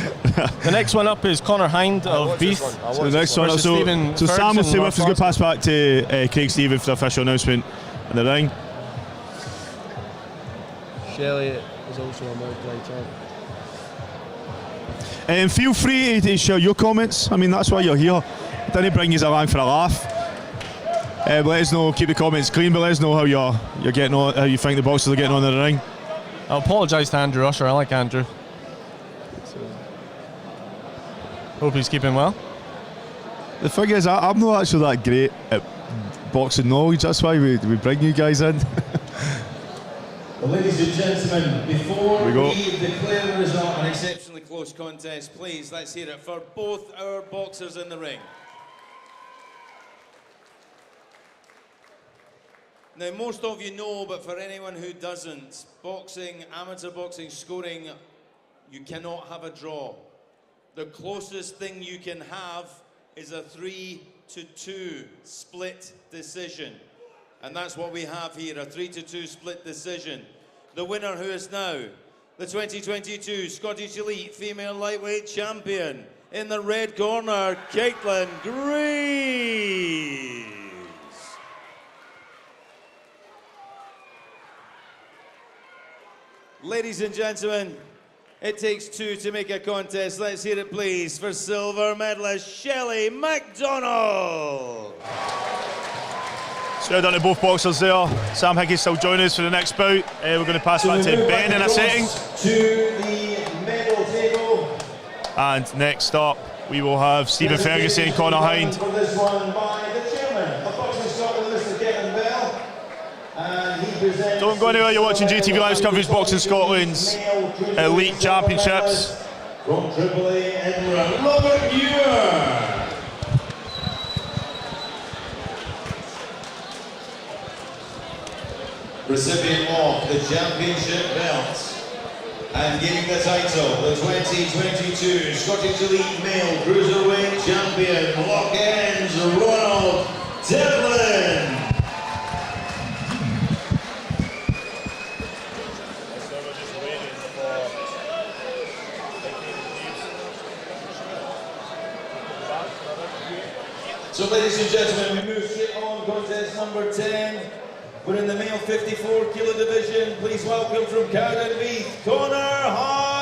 The next one up is Connor Hind of Beef. So the next one up, so Sam will stay with us. We're going to pass back to Craig Stephen for the official announcement in the ring. Shelley is also a Muay Thai champ. Feel free to share your comments. I mean, that's why you're here. Didn't bring you along for a laugh. Let us know. Keep the comments clean, but let us know how you're getting on, how you think the boxers are getting on in the ring. I apologise to Andrew Usher. I like Andrew. Hope he's keeping well. The thing is, I'm not actually that great at boxing knowledge. That's why we bring you guys in. Well, ladies and gentlemen, before we declare the result an exceptionally close contest, please let's hear it for both our boxers in the ring. Now, most of you know, but for anyone who doesn't, boxing, amateur boxing scoring, you cannot have a draw. The closest thing you can have is a 3-2 split decision. And that's what we have here, a 3-2 split decision. The winner, who is now the 2022 Scottish Elite Female Lightweight Champion, in the red corner, Caitlin Greaves. Ladies and gentlemen, it takes two to make a contest. Let's hear it, please, for silver medalist Shelley McDonald. So well done to both boxers there. Sam Hickey still joining us for the next bout. We're going to pass back to Ben in a second. To the medal table. And next up, we will have Stephen Ferguson and Connor Hind. For this one by the chairman of Boxing Scotland, Mr. Kevin Bell. And he presents. Don't go anywhere, you're watching JTV Live's coverage Boxing Scotland's Elite Championships. From AAA Edinburgh, Robert Muir. Recipient of the championship belt and giving the title, the 2022 Scottish Elite Male Cruiserweight Champion, Lock Ends, Ronald Devlin. So, ladies and gentlemen, we move straight on contest number 10. We're in the male 54 kilo division. Please welcome from Cardiff, Connor Hind.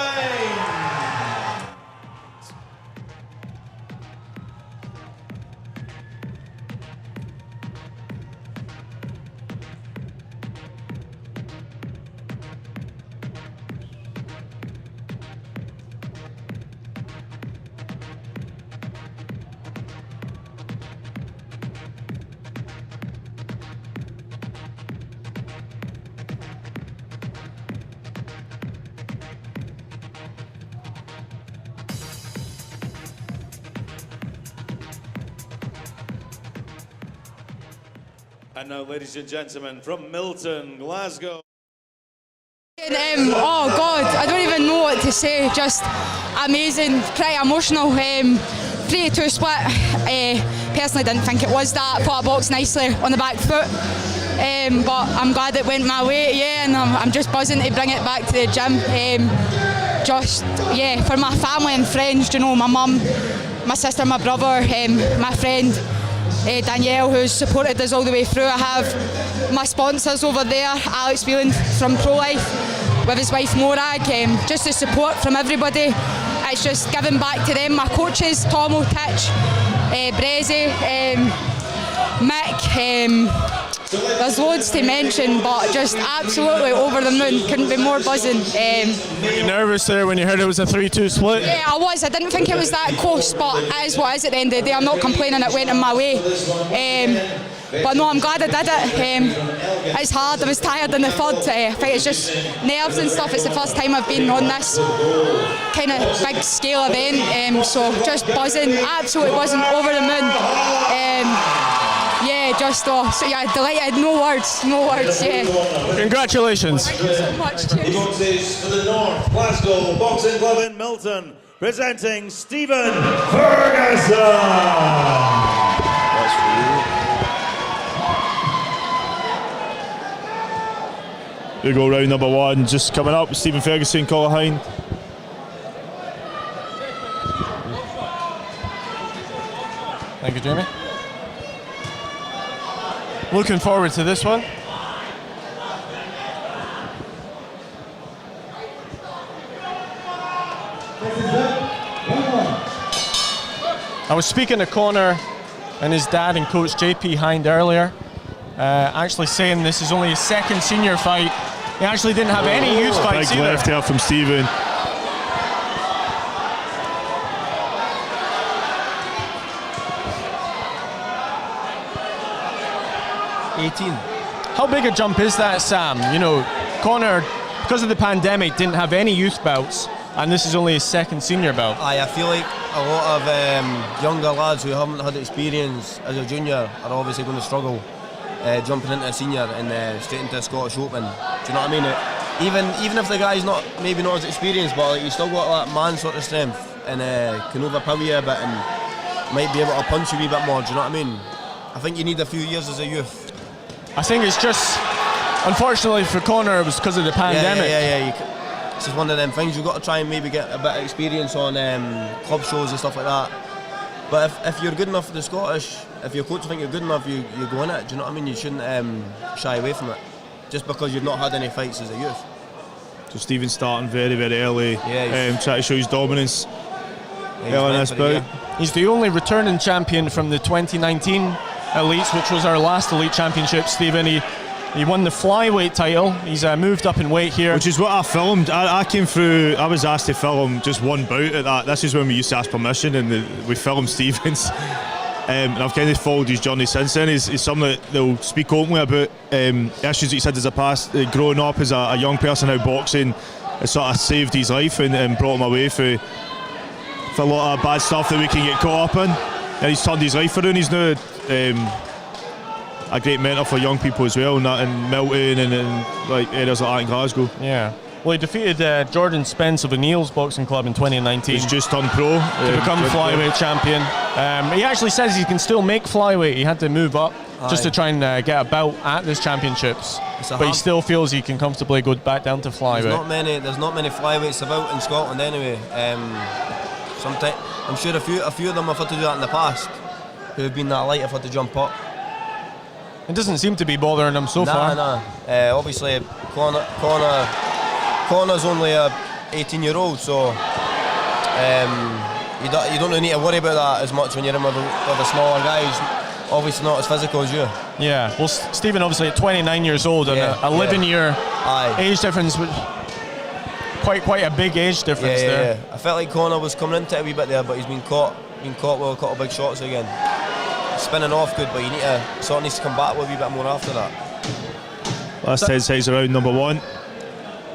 And now, ladies and gentlemen, from Milton, Glasgow. Oh God, I don't even know what to say. Just amazing, pretty emotional. 3-2 split. Personally, didn't think it was that. Thought I boxed nicely on the back foot, but I'm glad it went my way. Yeah, and I'm just buzzing to bring it back to the gym. For my family and friends, you know, my mum, my sister, my brother, my friend Danielle, who's supported us all the way through. I have my sponsors over there, Alex Whelan from Pro-Life with his wife Morag, just the support from everybody. It's just giving back to them, my coaches, Tomo, Titch, Breze, Mick, there's loads to mention, but just absolutely over the moon, couldn't be more buzzing. Were you nervous there when you heard it was a 3-2 split? Yeah, I was. I didn't think it was that close, but it is what it is at the end of the day. I'm not complaining it went in my way. But no, I'm glad I did it. It's hard. I was tired in the third. I think it's just nerves and stuff. It's the first time I've been on this kind of big scale event, so just buzzing, absolutely buzzing, over the moon. Delighted, no words, yeah. Congratulations. Thank you so much. Cheers. Boxes for the North Glasgow Boxing Club in Milton, presenting Stephen Ferguson. We go round number one, just coming up, Stephen Ferguson, Collar Hind. Thank you, Jamie. Looking forward to this one. I was speaking to Conor and his dad and coach JP Hind earlier, actually saying this is only his second senior fight. He actually didn't have any youth fights big either. left here from Stephen. How big a jump is that, Sam? You know, Conor, because of the pandemic, didn't have any youth bouts, and this is only his second senior bout. I feel like a lot of younger lads who haven't had experience as a junior are obviously going to struggle jumping into a senior and straight into a Scottish Open. Do you know what I mean? Even if the guy's maybe not as experienced, but like, he's still got that man sort of strength and can overpower you a bit and might be able to punch you a wee bit more. Do you know what I mean? I think you need a few years as a youth. I think it's just, unfortunately for Conor, it was because of the pandemic. Yeah. It's just one of them things. You've got to try and maybe get a bit of experience on club shows and stuff like that. But if you're good enough for the Scottish, if your coach thinks you're good enough, you go in it. Do you know what I mean? You shouldn't shy away from it, just because you've not had any fights as a youth. So Stephen's starting very, very early, trying to show his dominance early in this bout. He's the only returning champion from the 2019 Elites, which was our last Elite Championship. Stephen, he won the flyweight title. He's moved up in weight here. Which is what I filmed. I came through, I was asked to film just one bout at that. This is when we used to ask permission, and we filmed Stephen's. And I've kind of followed his journey since then. He's someone that they'll speak openly about issues that he's had as a past. Growing up as a young person, how boxing has sort of saved his life and brought him away for a lot of bad stuff that we can get caught up in. And he's turned his life around. He's now a great mentor for young people as well, in Milton and like areas like that in Glasgow. Yeah. Well, he defeated Jordan Spence of O'Neill's Boxing Club in 2019. He's just turned pro. To become flyweight champion. He actually says he can still make flyweight. He had to move up just to try and get a bout at this championships. But he still feels he can comfortably go back down to flyweight. There's not many flyweights about in Scotland anyway. Sometimes I'm sure a few of them have had to do that in the past, who have been that light have had to jump up. It doesn't seem to be bothering him so far. Obviously, Conor's only a 18-year-old, so you don't really need to worry about that as much when you're in with the smaller guys. Obviously not as physical as you. Yeah, well, Stephen obviously at 29 years old and a 11-year age difference, quite a big age difference there. Yeah. I felt like Conor was coming into it a wee bit there, but he's been caught with a couple of big shots again. Spinning off good, but you need to needs to come back with a wee bit more after that. Last 10 seconds around number one.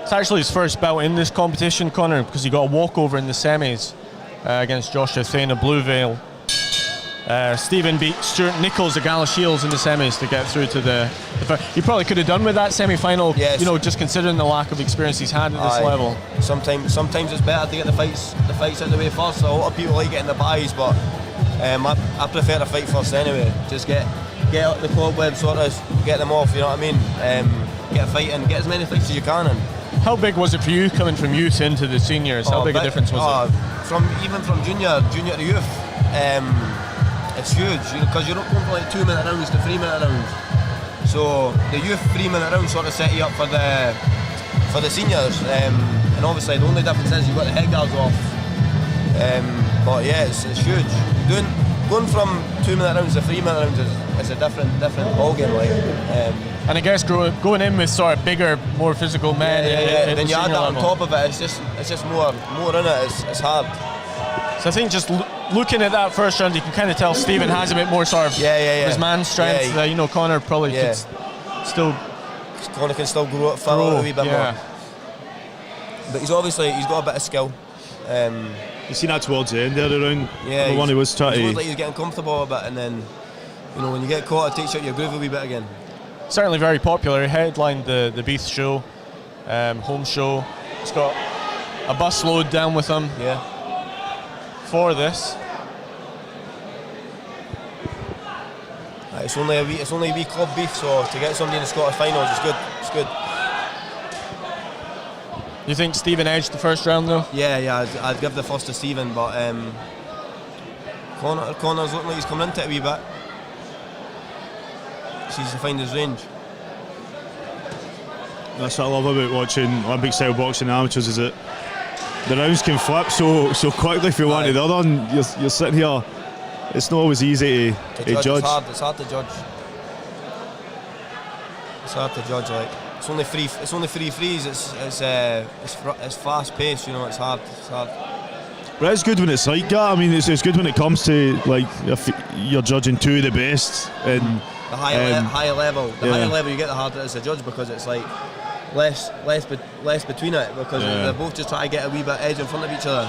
It's actually his first bout in this competition, Conor, because he got a walkover in the semis against Joshua Thane of Blue Vale. Stephen beat Stuart Nichols, the Gala Shields, in the semis to get through to the he probably could have done with that semi-final, yes. you know, just considering the lack of experience he's had at this level. Sometimes it's better to get the fights out of the way first. A lot of people like getting the buys, but I prefer to fight first anyway. Just get out the cobweb, sort of get them off, you know what I mean? Get a fight and get as many fights as you can. And how big was it for you coming from youth into the seniors? How big a difference was it? Even from junior to youth, it's huge, because you're not going from like 2-minute rounds to 3-minute rounds. So the youth 3-minute rounds sort of set you up for the seniors, and obviously the only difference is you've got the head guards off. But yeah, it's huge. Going from 2-minute rounds to 3-minute rounds is a different ball game, like. And I guess going in with sort of bigger, more physical men. Then you add that on top of it. It's just more in it. It's hard. So I think just looking at that first round, you can kind of tell Stephen has a bit more sort of his man strength. You know, Conor probably could still. Conor can still grow a wee bit more. But he's got a bit of skill. You seen that towards the end there of the round? Yeah, the one he was trying to. He looked like he was getting comfortable a bit, and then, you know, when you get caught, it takes out your groove a wee bit again. Certainly very popular. He headlined the Beath show, home show. He's got a bus load down with him. Yeah. For this. It's only a wee club Beath, so to get somebody in the Scottish finals is good. It's good. You think Stephen edged the first round though? Yeah, I'd give the first to Stephen, but Conor's looking like he's coming into it a wee bit. He needs to find his range. That's what I love about watching Olympic style boxing amateurs, is that the rounds can flip so quickly from one to the other, and you're sitting here. It's not always easy to judge. It's hard to judge. It's hard to judge. Like it's only three frees. It's fast paced. You know, it's hard. But it's good when it's like that. I mean, it's good when it comes to like if you're judging two of the best and the higher level. The higher level you get, the harder it is to judge, because it's like less between it, because they're both just trying to get a wee bit edge in front of each other.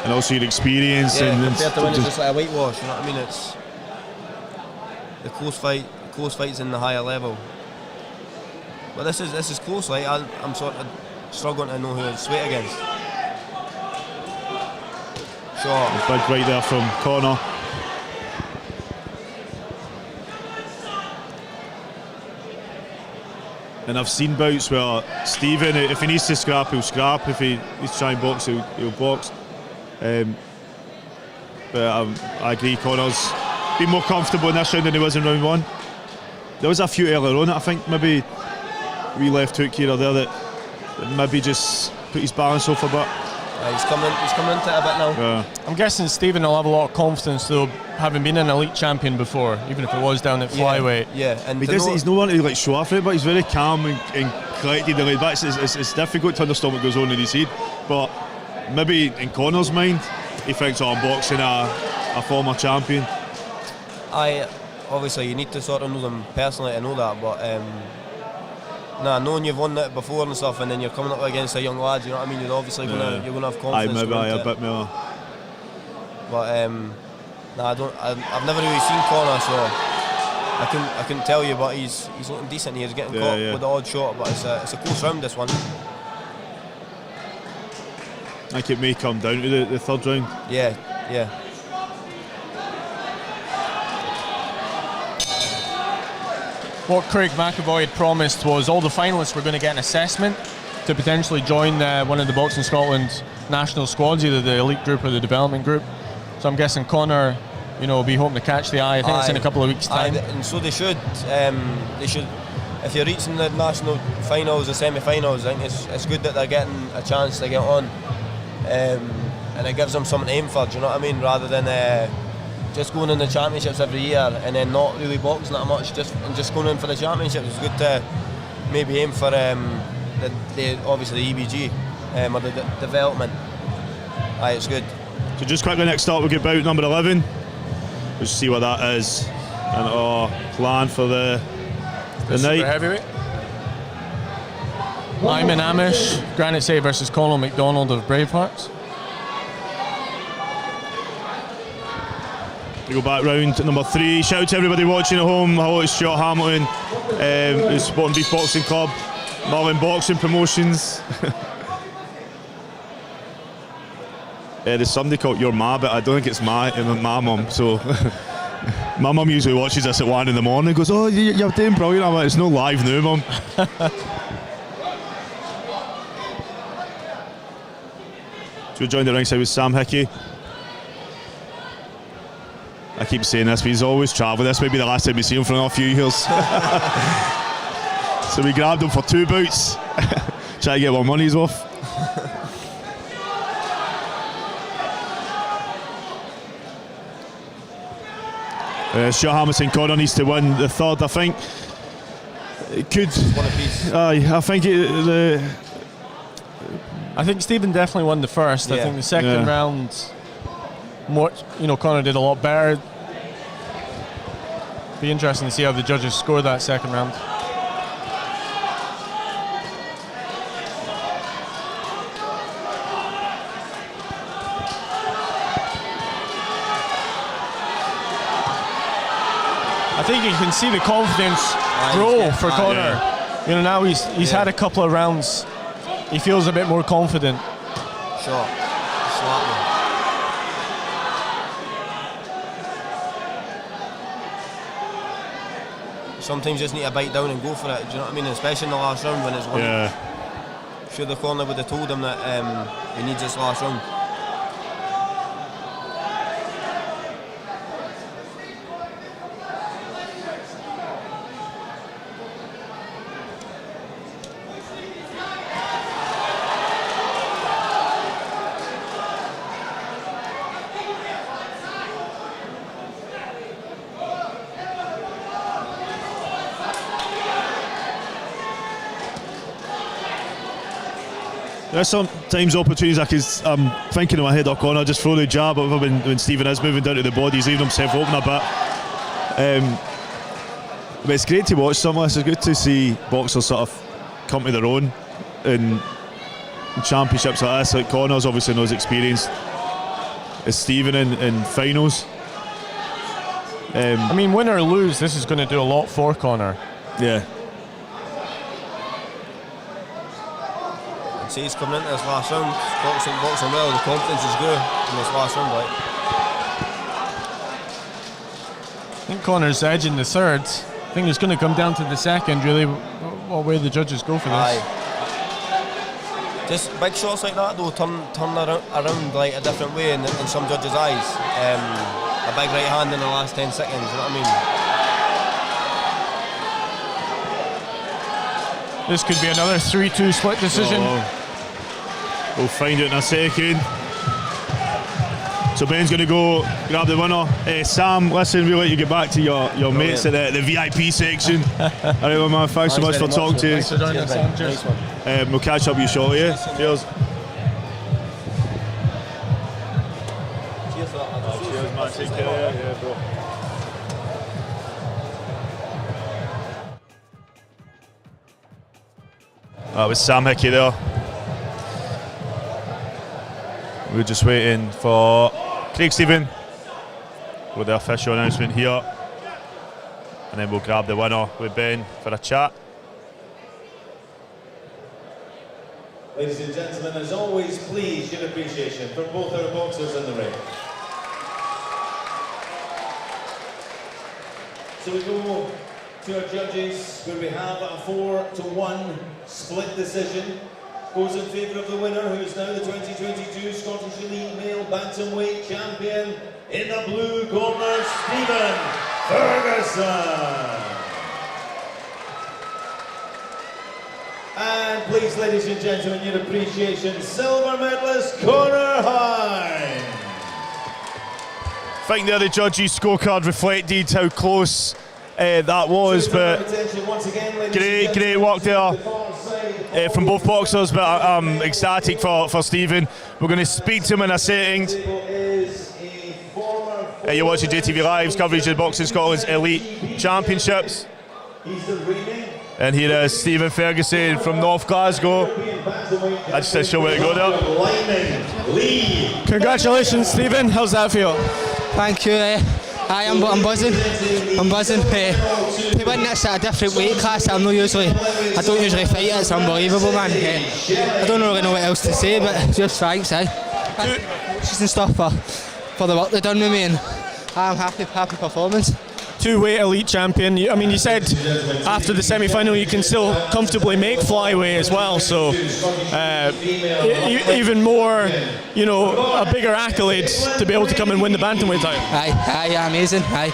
And also your experience. Yeah, compared to when it's just like a whitewash, you know what I mean? It's the close fights in the higher level. But this is close. Like I'm sort of struggling to know who to sway against. Sure. Big right there from Conor. And I've seen bouts where Stephen, if he needs to scrap, he'll scrap. If he needs to try and box, he'll box. But I agree, Conor's been more comfortable in this round than he was in round one. There was a few earlier on, I think maybe we left hook here or there that maybe just put his balance off a bit. He's coming into it a bit now. Yeah. I'm guessing Stephen will have a lot of confidence though, having been an elite champion before, even if it was down at flyweight. Yeah, and he's no one to like show off it, but he's very calm and collected and laid back. It's difficult to understand what goes on in his head, but maybe in Conor's mind, he thinks, I'm boxing a former champion. Obviously you need to sort of know them personally to know that, but knowing you've won it before and stuff, and then you're coming up against a young lad, you know what I mean? You're obviously gonna have confidence. Maybe a bit more. But I've never really seen Conor, so I couldn't tell you. But he's looking decent here. He's getting caught with the odd shot, but it's a close round, this one. I think it may come down to the third round. Yeah. What Craig McAvoy had promised was all the finalists were going to get an assessment to potentially join one of the Boxing Scotland national squads, either the elite group or the development group. So I'm guessing Conor, will be hoping to catch the eye. I think it's in a couple of weeks' time. And so they should. If you're reaching the national finals or semi-finals, I think it's good that they're getting a chance to get on, and it gives them something to aim for. Do you know what I mean? Rather than just going in the championships every year and then not really boxing that much, just going in for the championships. It's good to maybe aim for obviously the EBG or the development. It's good. So just quickly, next up we get bout number 11. We'll see what that is and our plan for the night. Super heavyweight. Lyman Amish, Granite City versus Conor McDonald of Bravehearts. We go back round to number 3. Shout out to everybody watching at home. Hello, it's Stuart Hamilton, who's supporting Beef Boxing Club, Marlin Boxing Promotions. There's somebody called Your Ma, but I don't think it's my mum. So my mum usually watches us at 1 in the morning and goes, "Oh, you're doing brilliant." I'm like, "It's no live now, mum." So we're joined at ringside with Sam Hickey. I keep saying this, but he's always travelling. This may be the last time we see him for another few years. So we grabbed him for 2 bouts. Try to get our money's worth. Stuart Hamilton Connor needs to win the 3rd, I think. It could. One apiece. I think I think Stephen definitely won the 1st. I think the 2nd round, Connor did a lot better. Be interesting to see how the judges score that 2nd round. I think you can see the confidence grow for Connor. Now he's had a couple of rounds. He feels a bit more confident. Sure. Slap me. Sometimes you just need to bite down and go for it. Do you know what I mean? Especially in the last round when it's one. Yeah. I'm sure the corner would have told him that he needs this last round. There's sometimes opportunities I'm thinking in my head, O'Connor, just throw the jab when Stephen is moving down to the body, he's leaving himself open a bit. But it's great to watch some of this. It's good to see boxers sort of come to their own in championships like this. Like Connor's obviously knows experience. It's Stephen in finals. I mean, win or lose, this is going to do a lot for Connor. Yeah. See, he's coming into this last round, boxing well, the confidence is good in this last round, like. I think Connor's edging the 3rd. I think it's going to come down to the 2nd, really, what way the judges go for this. Aye. Just big shots like that, though, turn around like a different way in some judges' eyes. A big right hand in the last 10 seconds, you know what I mean? This could be another 3-2 split decision. We'll find it in a second. So Ben's going to go grab the winner. Sam, listen, we'll let you get back to your mates at the VIP section. All right, my man, thanks so much for talking to us. We'll catch up with you shortly. Yeah? Cheers. Cheers, man. Take care. Yeah, bro. That was Sam Hickey there. We're just waiting for Craig Stephen with the official announcement here, and then we'll grab the winner with Ben for a chat. Ladies and gentlemen, as always, please your appreciation for both our boxers in the ring. So we go to our judges, where we have a 4-1 split decision. Goes in favour of the winner, who is now the 2022 Scottish Elite Male Bantamweight Champion. In the blue corner, Stephen Ferguson. And please, ladies and gentlemen, your appreciation, silver medalist Conor Hine. I think there the judges' scorecard reflected how close that was, but great work there from both boxers, but I'm ecstatic for Stephen. We're going to speak to him in a second. You're watching JATVLive's coverage of Boxing Scotland's Elite Championships. And here is Stephen Ferguson from North Glasgow. I just said show where to go there. Congratulations, Stephen. How's that feel? Thank you. Aye, I'm buzzing. To win this at a different weight class, I don't usually fight it. It's unbelievable, man. I don't really know what else to say, but just thanks, coaches and stuff for the work they've done with me, and I'm happy performance. Two-weight elite champion. I mean, you said after the semi-final you can still comfortably make flyweight as well, so even more, a bigger accolade to be able to come and win the bantamweight title. Aye, amazing. Aye,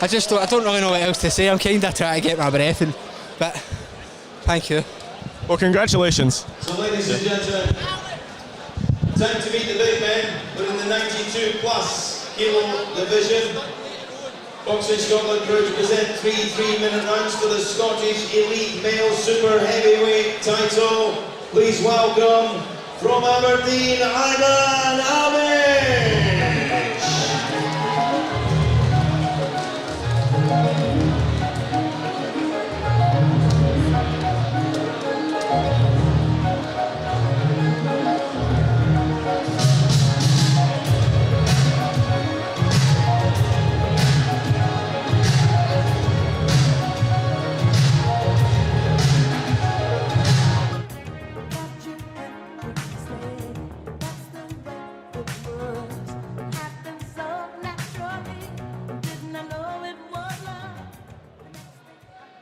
I don't really know what else to say. I'm kind of trying to get my breath in, but thank you. Well, congratulations. So, ladies and gentlemen, time to meet the big men. We're in the 92+ kilo division. Boxing Scotland crew to present 3 3-minute rounds for the Scottish Elite Male Super Heavyweight title. Please welcome from Aberdeen, Ivan Amish.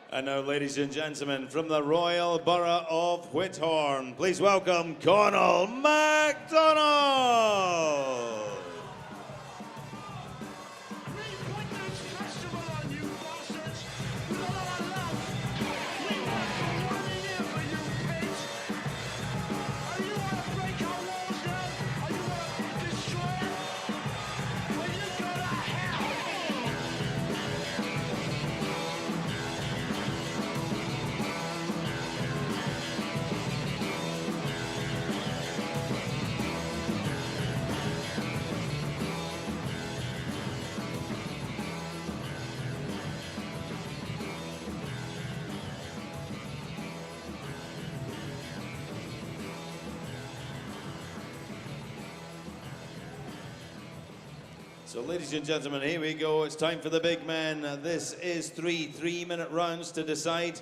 And now, ladies and gentlemen, from the Royal Borough of Whithorn, please welcome Conal MacDonald. So, ladies and gentlemen, here we go. It's time for the big men. This is 3 3-minute rounds to decide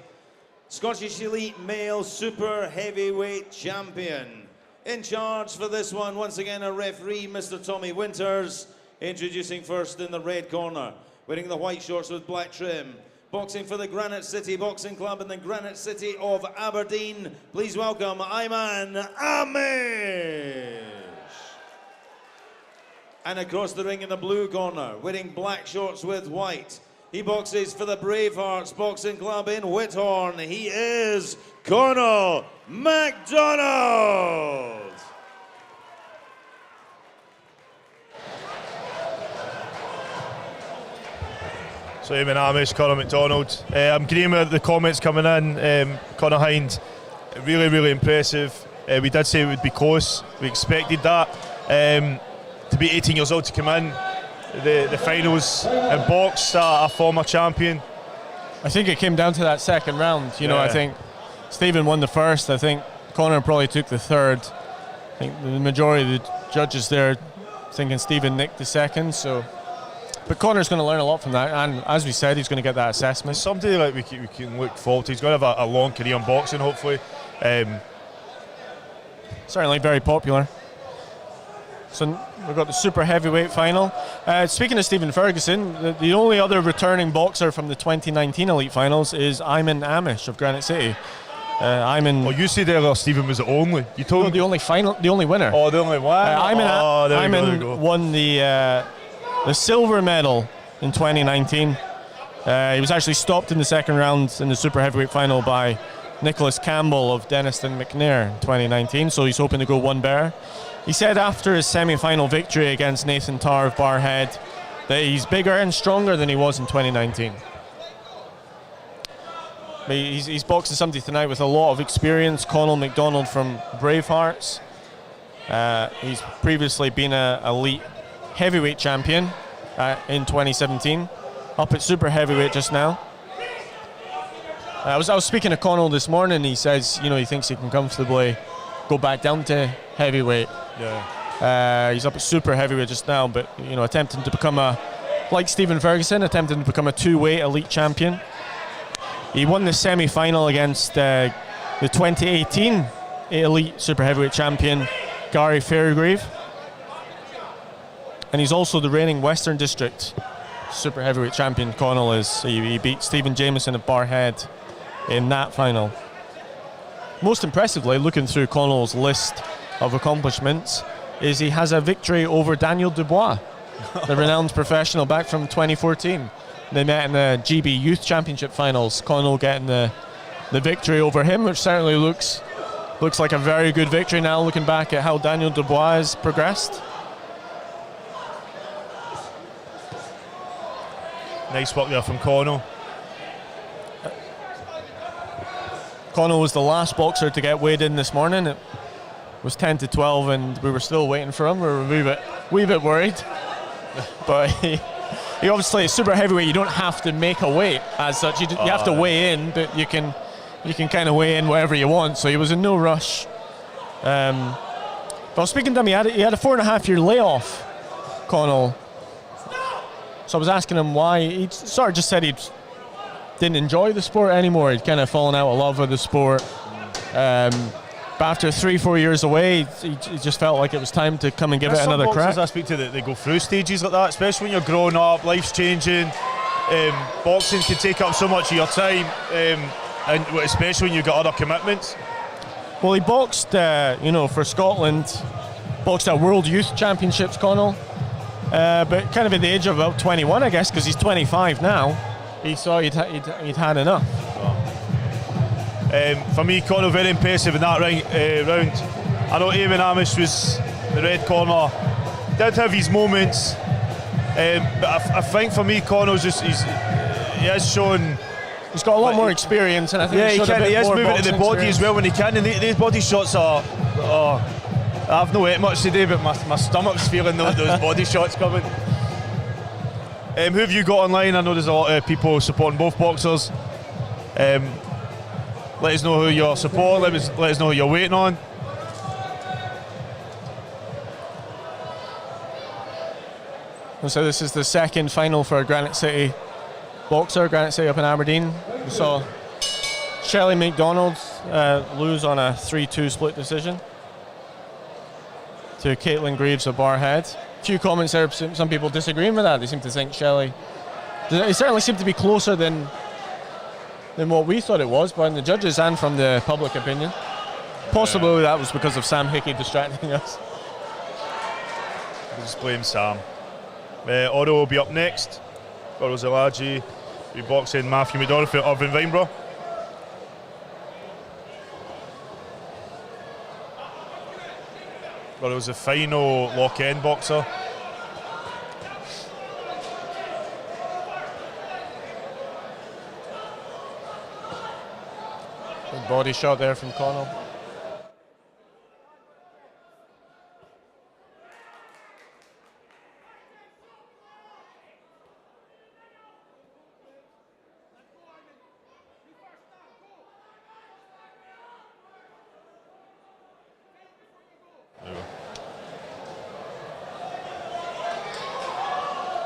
Scottish Elite Male Super Heavyweight Champion. In charge for this one, once again, a referee, Mr. Tommy Winters. Introducing first in the red corner, wearing the white shorts with black trim. Boxing for the Granite City Boxing Club in the Granite City of Aberdeen. Please welcome Ayman Amish. And across the ring in the blue corner, wearing black shorts with white. He boxes for the Bravehearts Boxing Club in Whithorn. He is Conal MacDonald. So Ayman Amish, Conal MacDonald. I'm agreeing with the comments coming in. Conor Hind, really impressive. We did say it would be close. We expected that. To be 18 years old to come in the finals and box a former champion. I think it came down to that second round. I think Stephen won the first. I think Conor probably took the third. I think the majority of the judges there thinking Stephen nicked the second. But Conor's going to learn a lot from that, and as we said, he's going to get that assessment. Somebody like we can look forward to. He's going to have a long career in boxing, hopefully. Certainly very popular. So we've got the super heavyweight final. Speaking of Stephen Ferguson, the only other returning boxer from the 2019 elite finals is Ayman Amish of Granite City. Ayman. Oh, you said earlier Stephen was the only. You told me the only winner. Oh, the only one. Ayman won the silver medal in 2019. He was actually stopped in the second round in the super heavyweight final by Nicholas Campbell of Denniston McNair in 2019. So he's hoping to go one better. He said after his semi-final victory against Nathan Tarr of Barrhead that he's bigger and stronger than he was in 2019. But he's boxing somebody tonight with a lot of experience, Conal MacDonald from Bravehearts. He's previously been an elite heavyweight champion in 2017, up at super heavyweight just now. I was speaking to Conal this morning. He says, he thinks he can comfortably go back down to heavyweight. Yeah. He's up at super heavyweight just now, but attempting to become a like Stephen Ferguson, attempting to become a two-weight elite champion. He won the semi-final against the 2018 elite super heavyweight champion, Gary Fairgrave. And he's also the reigning Western District super heavyweight champion, Connell is. He beat Stephen Jameson at Barhead in that final. Most impressively, looking through Connell's list of accomplishments, is he has a victory over Daniel Dubois, the renowned professional back from 2014. They met in the GB Youth Championship finals. Connell getting the victory over him, which certainly looks like a very good victory now, looking back at how Daniel Dubois has progressed. Nice work there from Connell. Connell was the last boxer to get weighed in this morning. It was 10 to 12 and we were still waiting for him. We were a wee bit worried. But he obviously, super heavyweight, you don't have to make a weight as such. You have to weigh in, but you can kind of weigh in wherever you want. So he was in no rush. But I was speaking to him, he had a 4.5-year layoff, Connell. So I was asking him why. He sort of just said he didn't enjoy the sport anymore. He'd kind of fallen out of love with the sport. But after 3-4 years away, he just felt like it was time to come and give it another crack. Some boxers I speak to, they go through stages like that, especially when you're growing up, life's changing. Boxing can take up so much of your time, and especially when you've got other commitments. Well, he boxed, for Scotland, boxed at World Youth Championships, Connell. But kind of at the age of about 21, I guess, because he's 25 now. He saw he'd had enough. For me, Connell very impressive in that round. I know Eamon Amish was the red corner, did have his moments, but I think for me, Connell's he has shown. He's got a lot more experience, and I think he is moving to the body as well when he can. And these body shots are. I've not ate much today, but my stomach's feeling those body shots coming. Who have you got online? I know there's a lot of people supporting both boxers. Let us know who you're supporting. Let us know who you're waiting on. And so this is the second final for a Granite City boxer, Granite City up in Aberdeen. We saw Shelley McDonald lose on a 3-2 split decision to Caitlin Greaves of Barhead. A few comments there, some people disagreeing with that. They seem to think Shelley, it certainly seemed to be closer than what we thought it was, by the judges and from the public opinion. Possibly that was because of Sam Hickey distracting us. Just blame Sam. Oro will be up next. Oro Zalaji will be boxing Matthew McDonald for Irvine Vineborough. But it was a final lock-end boxer. Good body shot there from Connell.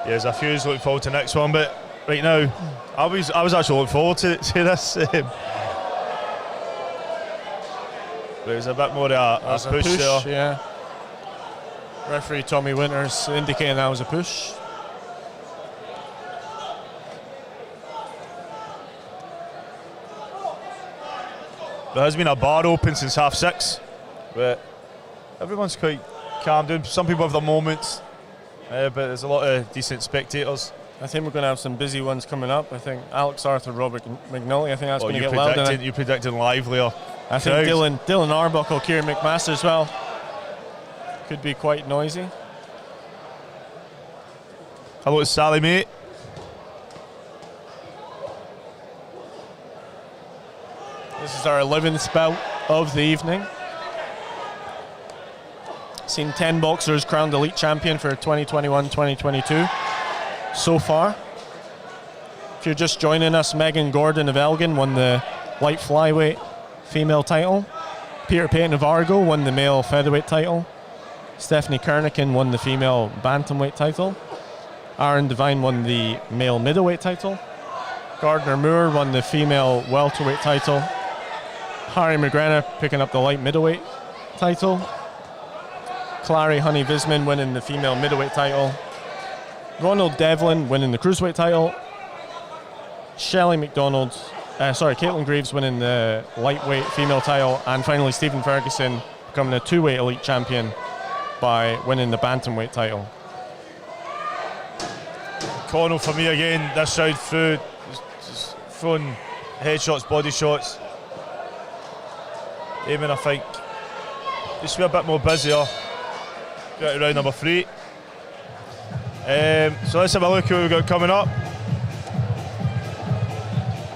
Yeah, there's a few who's looking forward to the next one, but right now, I was actually looking forward to this. There's a bit more of a push there. Yeah. Referee Tommy Winters indicating that was a push. There has been a bar open since 6:30, but everyone's quite calm down. Some people have their moments, but there's a lot of decent spectators. I think we're going to have some busy ones coming up. I think Alex Arthur, Robert McNulty, I think that's going to get loud. You're predicting livelier. I think Dylan Arbuckle, Kieran McMaster as well. Could be quite noisy. Hello to Sally, mate. This is our 11th bout of the evening. Seen 10 boxers crowned elite champion for 2021-2022 so far. If you're just joining us, Megan Gordon of Elgin won the light flyweight female title. Peter Payton of Argo won the male featherweight title. Stephanie Kernican won the female bantamweight title. Aaron Devine won the male middleweight title. Gardner Moore won the female welterweight title. Harry McGrenna picking up the light middleweight title. Clary Honey Visman winning the female middleweight title. Ronald Devlin winning the cruiserweight title. Caitlin Greaves winning the lightweight female title. And finally Stephen Ferguson becoming a two-weight elite champion by winning the bantamweight title. Connell for me again this round through, just throwing headshots, body shots. Eamon, I think, just be a bit more busier. Go to round number 3. So let's have a look who we've got coming up.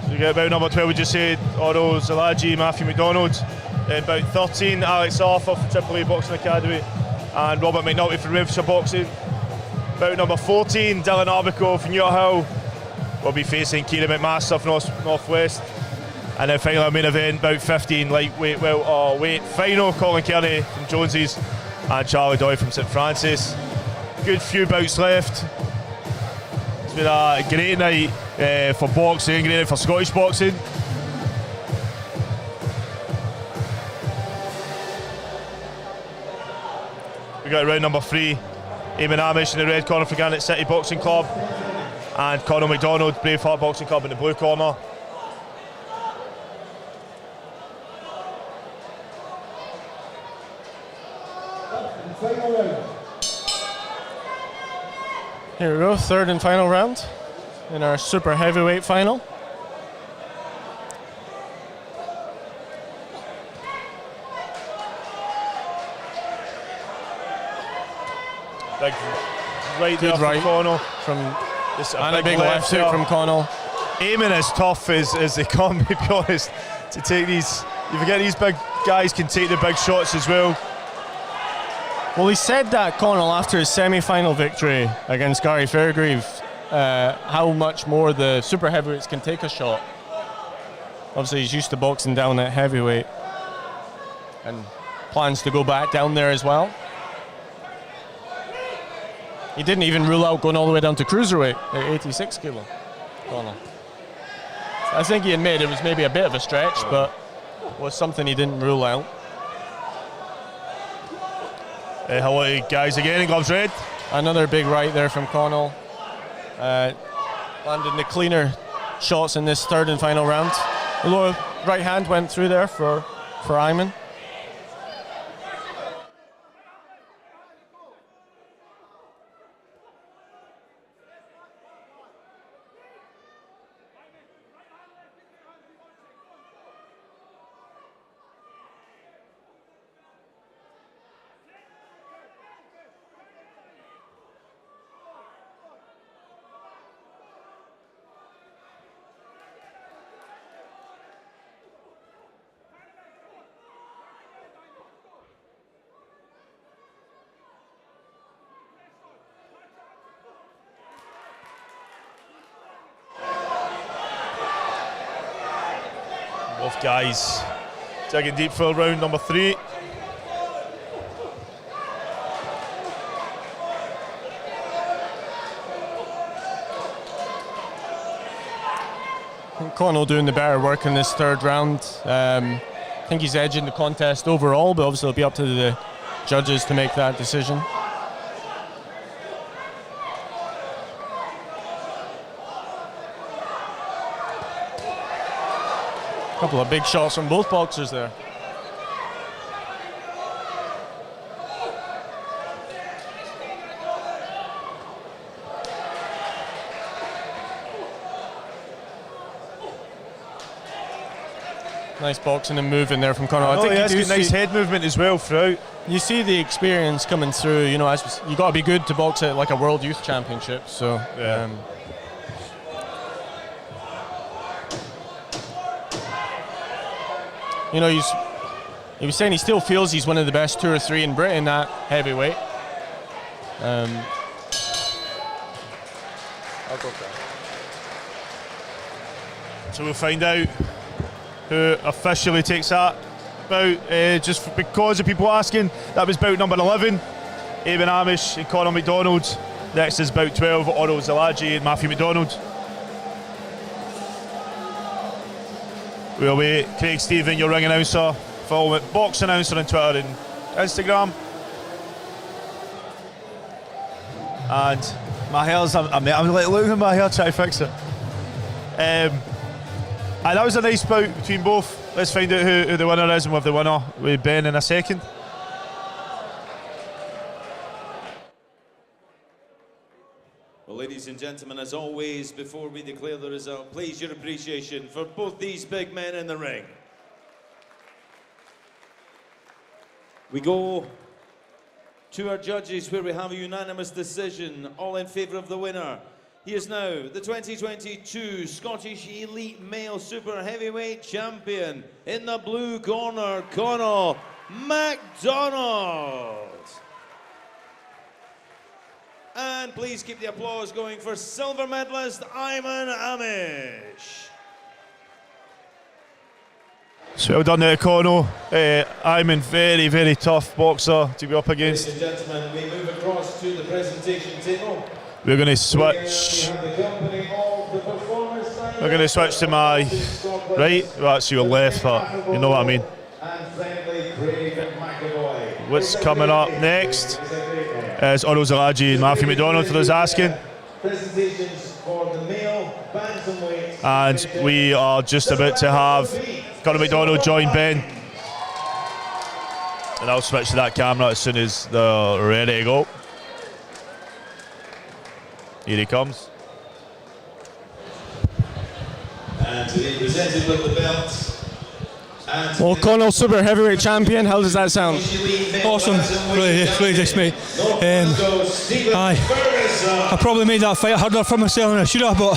So we get about number 12, we just said Oro Zalaji, Matthew McDonald. Then about 13, Alex Arthur from Triple A Boxing Academy, and Robert McNulty from Rivershire Boxing. About number 14, Dylan Arbico from Newhill will be facing Kieran McMaster from Northwest. And then finally, our main event, about 15, lightweight, weight final, Colin Kearney from Joneses and Charlie Doy from St Francis. Good few bouts left. It's been a great night for boxing, great night for Scottish boxing. We got round number 3. Eamon Amish in the red corner for Gannett City Boxing Club, and Conor McDonald, Braveheart Boxing Club in the blue corner. Here we go, third and final round in our super heavyweight final. Big right there from Connell. And a big left hook from Connell. Aiming as tough as they come, to be honest, to take these. You forget these big guys can take the big shots as well. Well, he said that, Connell, after his semi-final victory against Gary Fairgrieve, how much more the super heavyweights can take a shot. Obviously, he's used to boxing down at heavyweight and plans to go back down there as well. He didn't even rule out going all the way down to cruiserweight at 86 kilo, Connell. I think he admitted it was maybe a bit of a stretch, but was something he didn't rule out. Hello, guys, again in gloves red. Another big right there from Connell. Landing the cleaner shots in this third and final round. The lower right hand went through there for Ayman. Both guys digging deep for round number 3. Connell doing the better work in this third round. I think he's edging the contest overall, but obviously it'll be up to the judges to make that decision. Couple of big shots from both boxers there. Nice boxing and moving there from Connell. I think he has got nice head movement as well throughout. You see the experience coming through. You know, you got to be good to box at like a World Youth Championship. So. Yeah. You know, he was saying he still feels he's one of the best 2 or 3 in Britain at heavyweight. I'll go for that. So we'll find out who officially takes that bout. Just because of people asking, that was bout number 11. Eamon Amish and Conor McDonald Next is bout 12, Oro Zalaji and Matthew McDonald. We'll wait. Craig Stephen, your ring announcer. Follow at Box Announcer on Twitter and Instagram. And my hair's, I'm like looking at my hair trying to fix it. And that was a nice bout between both. Let's find out who the winner is, and we'll have the winner with Ben in a second. Well, ladies and gentlemen, as always, before we declare the result, please your appreciation for both these big men in the ring. We go to our judges, where we have a unanimous decision, all in favour of the winner. He is now the 2022 Scottish Elite Male Super Heavyweight Champion. In the blue corner, Conor McDonald. And please keep the applause going for silver medalist Ayman Amish. So well done there, Conor. Ayman, very, very tough boxer to be up against. Ladies and gentlemen, we move across to the presentation table. We're going to switch. We're going to switch to my right. Well, that's your left, but you know what I mean. What's coming up next is Oro Zalaji and Matthew McDonald, for those asking. And we are just about to have Conor McDonald join Ben. And I'll switch to that camera as soon as they're ready to go. Here he comes. And to be presented with the belt. Well, Conor, Super Heavyweight Champion, how does that sound? Awesome, really nice, mate. I probably made that fight harder for myself than I should have, but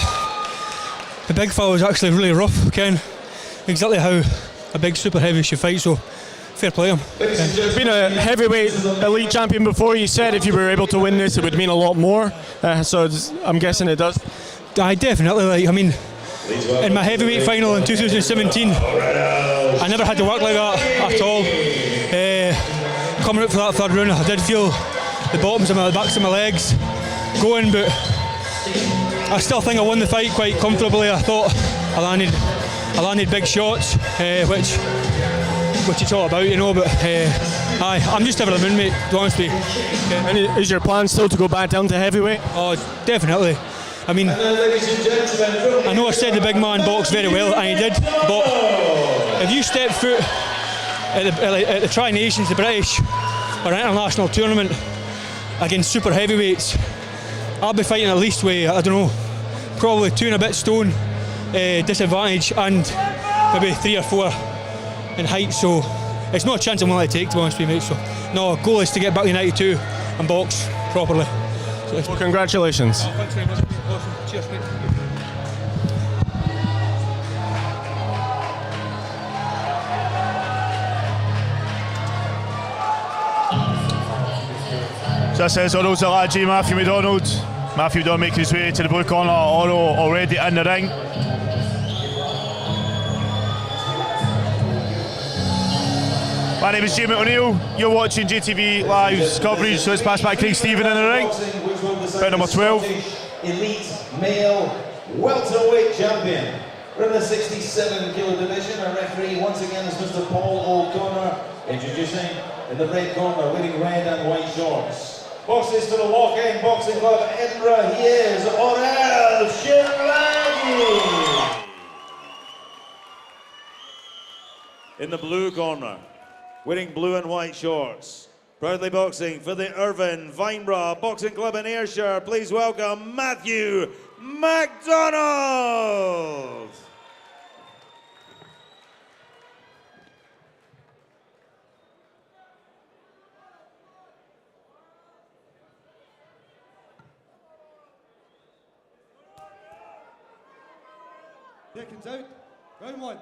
the big fight was actually really rough, Ken. Exactly how a big super heavy should fight, so fair play him. Being a heavyweight elite champion before, you said if you were able to win this, it would mean a lot more. So I'm guessing it does. I definitely, I mean, in my heavyweight final in 2017, I never had to work like that at all. Coming out for that third round, I did feel the bottoms of my backs of my legs going, but I still think I won the fight quite comfortably. I thought I landed big shots, which it's all about, you know. But I'm just over the moon, mate, to be honest with you. And is your plan still to go back down to heavyweight? Oh, definitely. I mean, I know I said the big man boxed very well, and he did, but if you step foot at the Tri-Nations, the British or international tournament against super heavyweights, I'll be fighting at least with, I don't know, probably 2 and a bit stone disadvantage and maybe 3 or 4 in height, so it's not a chance I'm willing to take, to be honest with you, mate. So no, goal is to get back to 92 and box properly. So well, congratulations. Oh, thanks very much. Awesome. Cheers, mate. So this is Oro Zalaji, Matthew McDonald. Matthew McDonald making his way to the blue corner. Oro already in the ring. My name is Jamie O'Neill. You're watching JATVLive's coverage. So it's passed by Craig Stephen in the ring. Bout number 12. Elite Male Welterweight Champion. We're in the 67 kilo division. Our referee once again is Mr. Paul O'Connor. Introducing in the red corner, wearing red and white shorts. Boxes to the Lock-In Boxing Club Edinburgh. He is Orel Shirlagi. In the blue corner, wearing blue and white shorts, proudly boxing for the Irvine Vineborough Boxing Club in Ayrshire. Please welcome Matthew McDonald. Seconds out, round 1.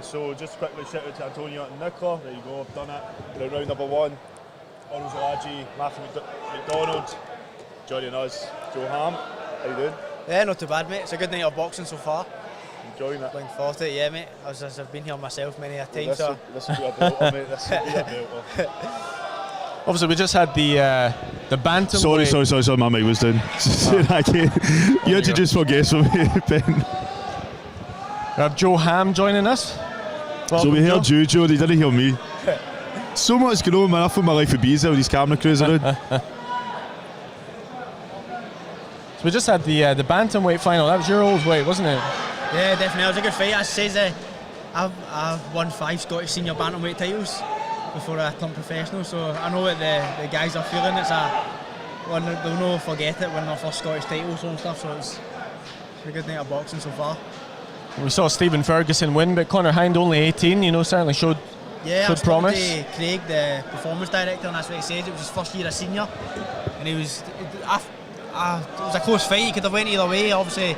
So just quickly shout out to Antonio and Nicola. There you go, I've done it. We're in round number 1. Oro Zalaji, Matthew McDonald, joining us, Joe Ham. How you doing? Yeah, not too bad, mate. It's a good night of boxing so far. Enjoying it? Looking forward to it, yeah, mate. As I've been here myself many a time. This will be a belter, mate. This will be a belter. Obviously, we just had the Bantamweight. Sorry, my mic was down. You had to just forget for me, Ben. We have Joe Ham joining us. So we heard you, Joe, they didn't hear me. So much going on, man. I thought my life would be easy with these camera crews around. So we just had the Bantamweight final. That was your old weight, wasn't it? Yeah, definitely. It was a good fight. As says, I've won 5 Scottish senior bantamweight titles before I turned professional, so I know what the guys are feeling. It's they'll not forget it when their first Scottish titles and stuff. So it's a good night of boxing so far. We saw Stephen Ferguson win, but Conor Hind only 18. Certainly showed promise. To Craig, the performance director, and that's what he said. It was his first year as senior, and he was. It was a close fight. He could have went either way. Obviously,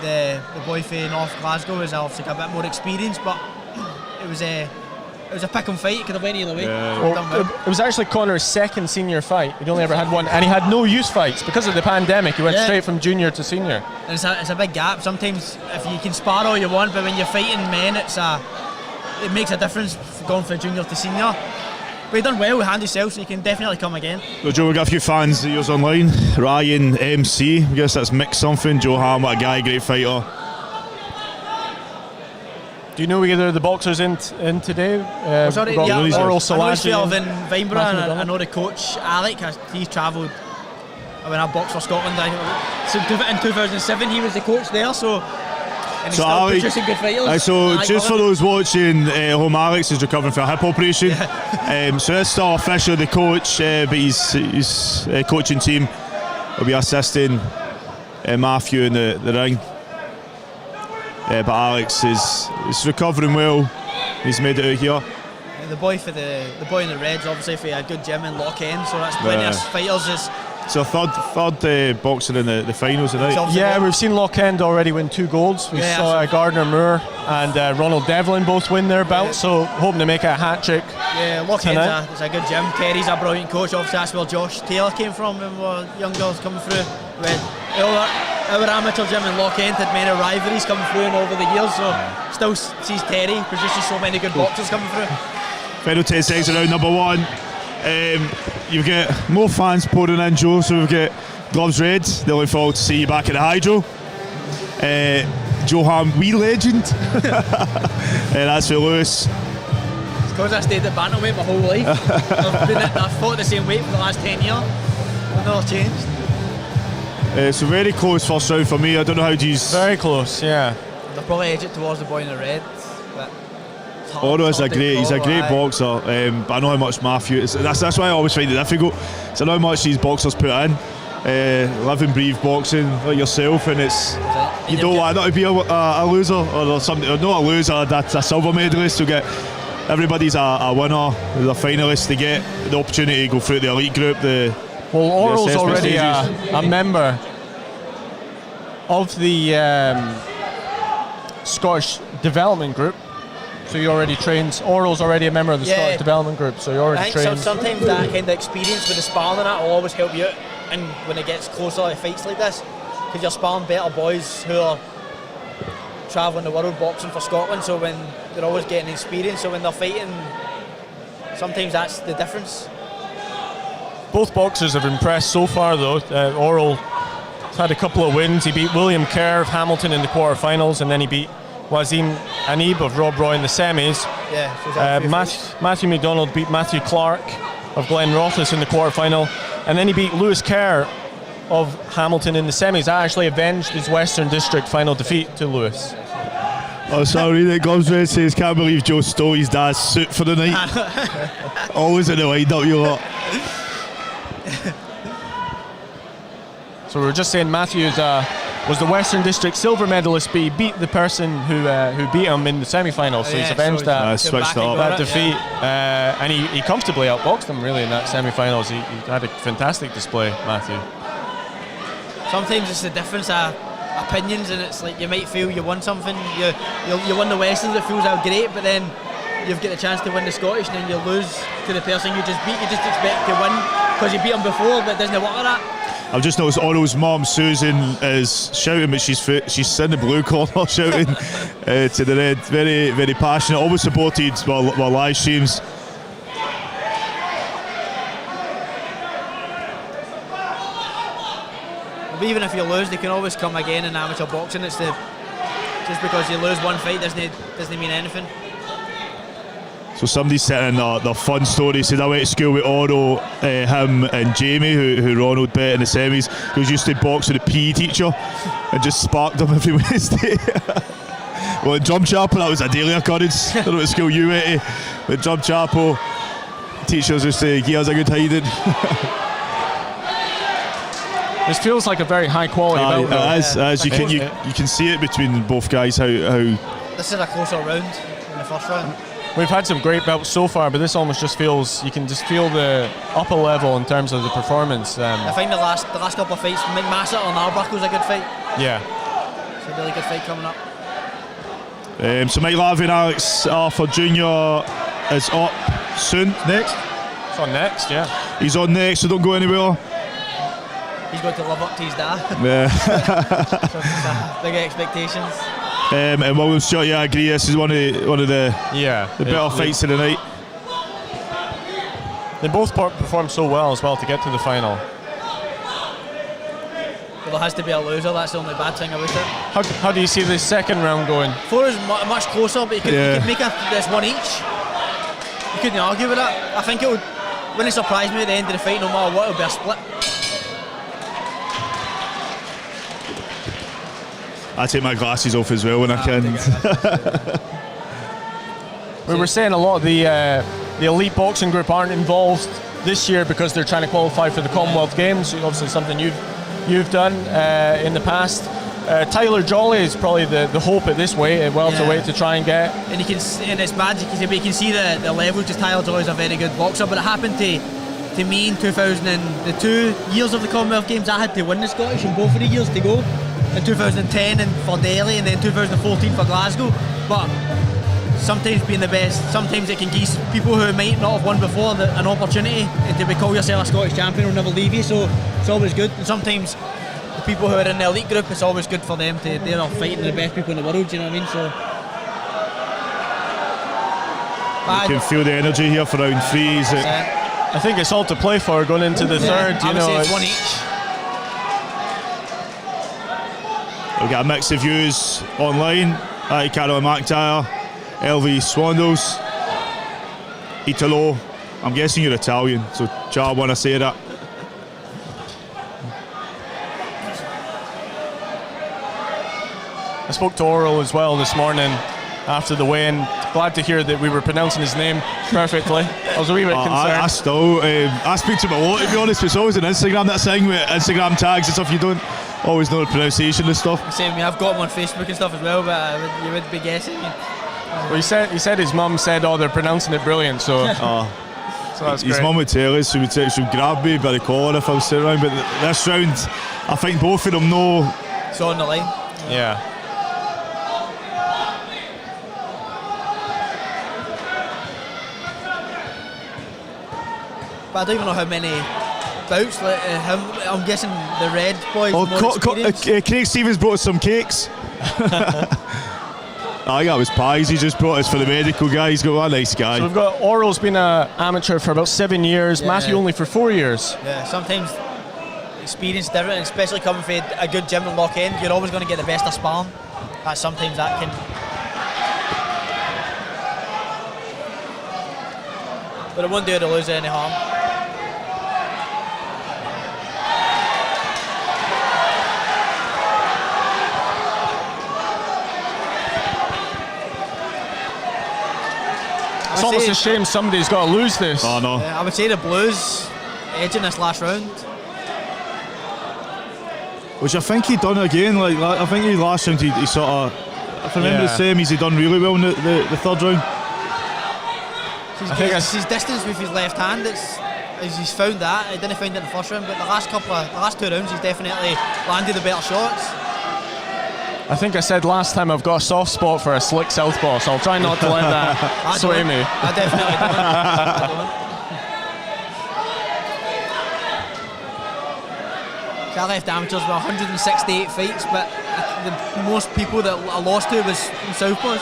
the boy from North Glasgow has obviously got a bit more experience, but it was a pick-em fight. It could have went either way. It was actually Conor's second senior fight. He'd only ever had one, and he had no youth fights because of the pandemic. He went straight from junior to senior. And it's a big gap. Sometimes if you can spar all you want, but when you're fighting men, it makes a difference going from junior to senior. But he done well with hand yourself, so you can definitely come again. Well, Joe, we've got a few fans of yours online. Ryan MC, I guess that's mixed something. Joe Ham, what a guy, great fighter. Do you know either of the boxers in today? Oral Salaji in Vineborough, and I know the coach Alec. He's travelled. When I boxed for Scotland, in 2007, he was the coach there. So he's still producing good fighters. Just for those watching home, Alex is recovering from a hip operation. So it's still officially the coach, but his coaching team will be assisting Matthew in the ring. But Alex is recovering well. He's made it out here. The boy in the Reds obviously for a good gym in Loch End, so that's plenty of fighters. So third boxer in the finals tonight. Yeah, we've seen Loch End already win 2 golds. We saw Gardner Moore and Ronald Devlin both win their belts, so hoping to make it a hat trick. Yeah, Loch End's a good gym. Terry's a brilliant coach. Obviously, that's where Josh Taylor came from when we were young girls coming through. Our amateur gym in Loch End had many rivalries coming through and over the years, so still sees Terry produces so many good boxers coming through. Final 10 seconds of round number 1. You've got more fans pouring in, Joe, so we've got Gloves Red. They're looking forward to see you back at the Hydro. Joe Ham, wee legend. That's for Lewis. It's because I stayed at Bantamweight my whole life. I've fought the same weight for the last 10 years. I've never changed. So very close first round for me. I don't know how you... Very close, yeah. They'll probably edge it towards the boy in the red. Oro is he's a great boxer, but I know how much Matthew is. That's why I always find it difficult. So I know how much these boxers put in. Live and breathe boxing like yourself, and you don't want that to be a loser or something, or not a loser, that's a silver medalist. So everybody's a winner, they're finalists. They get the opportunity to go through the elite group. Oral's already a member of the Scottish Development Group. So you already trained. Oral's already a member of the Scottish Development Group, so you already trained. Sometimes that kind of experience with the sparring and that will always help you out, and when it gets closer to fights like this, because you're sparring better boys who are travelling the world boxing for Scotland. So when they're always getting experience, so when they're fighting, sometimes that's the difference. Both boxers have impressed so far, though. Oral had a couple of wins. He beat William Kerr of Hamilton in the quarterfinals, and then he beat Wazim Anib of Rob Roy in the semis. Matthew McDonald beat Matthew Clark of Glen Rothes in the quarterfinal, and then he beat Lewis Kerr of Hamilton in the semis. That actually avenged his Western District final defeat to Lewis. Oh, sorry, the Gloves Red says, can't believe Joe stole his dad's suit for the night. Always in the wind-up, you lot. So we were just saying Matthew was the Western District silver medalist, but he beat the person who beat him in the semi-final, so he's avenged that defeat. And he comfortably outboxed him really in that semi-finals. He had a fantastic display, Matthew. Sometimes it's the difference of opinions, and it's like you might feel you won something, you won the Westerns, it feels out great, but then you've got the chance to win the Scottish and then you lose to the person you just beat. You just expect to win because you beat him before, but it doesn't work like that. I've just noticed Oral's mum, Susan, is shouting, but she's in the blue corner shouting to the red. Very, very passionate. Always supported while live streams. But even if you lose, they can always come again in amateur boxing. It's just because you lose one fight doesn't mean anything. So somebody's sitting in their fun story. Said I went to school with Oro, him and Jamie, who Ronald bet in the semis, who used to box with a PE teacher and just sparked him every Wednesday. Well, in Drum Chapel, that was a daily occurrence. I don't know what school you went to, but Drum Chapel, teachers used to give us a good hiding. This feels like a very high quality bout. As you can see it between both guys how. This is a closer round in the first round. We've had some great belts so far, but this almost just feels, you can just feel the upper level in terms of the performance. I think the last couple of fights, McMaster and Arbuckle's a good fight. Yeah. It's a really good fight coming up. So Mike Lavin, Alex Arthur Jr. is up soon. Next? It's on next, yeah. He's on next, so don't go anywhere. He's got to live up to his dad. Yeah. Big expectations. And William Stewart, yeah, I agree. This is one of the better fights of the night. They both performed so well as well to get to the final. Well, there has to be a loser. That's the only bad thing about it. How do you see the second round going? 4 is much closer, but you could make this one each. You couldn't argue with that. I think wouldn't it surprise me at the end of the fight, no matter what, it would be a split. I take my glasses off as well when I can. We were saying a lot of the elite boxing group aren't involved this year because they're trying to qualify for the Commonwealth Games. Obviously, something you've done in the past. Tyler Jolly is probably the hope at this weight, at welterweight, to try and get. And it's bad, but you can see the level. Just Tyler Jolly is a very good boxer, but it happened to me in 2000 and the 2 years of the Commonwealth Games. I had to win the Scottish in both of the years to go. In 2010 and for Delhi, and then 2014 for Glasgow. But sometimes being the best, sometimes it can give people who might not have won before an opportunity, and to call yourself a Scottish champion will never leave you, so it's always good. And sometimes the people who are in the elite group, it's always good for them they're fighting the best people in the world, do you know what I mean? So you can feel the energy here for round 3. I think it's all to play for going into the third. I would say it's one each. We've got a mix of views online. Caroline McIntyre, LV Swandles, Italo. I'm guessing you're Italian, so ciao when I say that. I spoke to Oral as well this morning after the weigh-in. Glad to hear that we were pronouncing his name perfectly. I was a wee bit concerned. I speak to him a lot, to be honest. It's always on Instagram, that thing with Instagram tags and stuff. You don't always know the pronunciation and stuff. Same, I've got him on Facebook and stuff as well, but you would be guessing. Well, he said his mum said, "Oh, they're pronouncing it brilliant." So, so that's his great. mum would tell us. She would grab me by the collar if I was sitting around. But this round, I think both of them know it's on the line. Yeah. But I don't even know how many bouts. I'm guessing the red boys. Craig Stevens brought us some cakes. I think that was pies. He just brought us for the medical guy. He's got a nice guy. So we've got Oral's been an amateur for about 7 years. Matthew only for 4 years. Yeah, sometimes experience different, especially coming from a good gym and lock in. You're always going to get the best of sparring. Sometimes that can. But it won't do the loser any harm. It's almost a shame somebody's got to lose this. Oh no. I would say the Blues edging this last round. Which I think he done again. Like I think he last round he sort of. If I remember the semis, he done really well in the third round. His distance with his left hand. He's found that. He didn't find it in the first round, but the last 2 rounds, he's definitely landed the better shots. I think I said last time I've got a soft spot for a slick southpaw, so I'll try not to let that sway me. I definitely don't. I left amateurs with 168 fights, but the most people that I lost to was in Southpaws.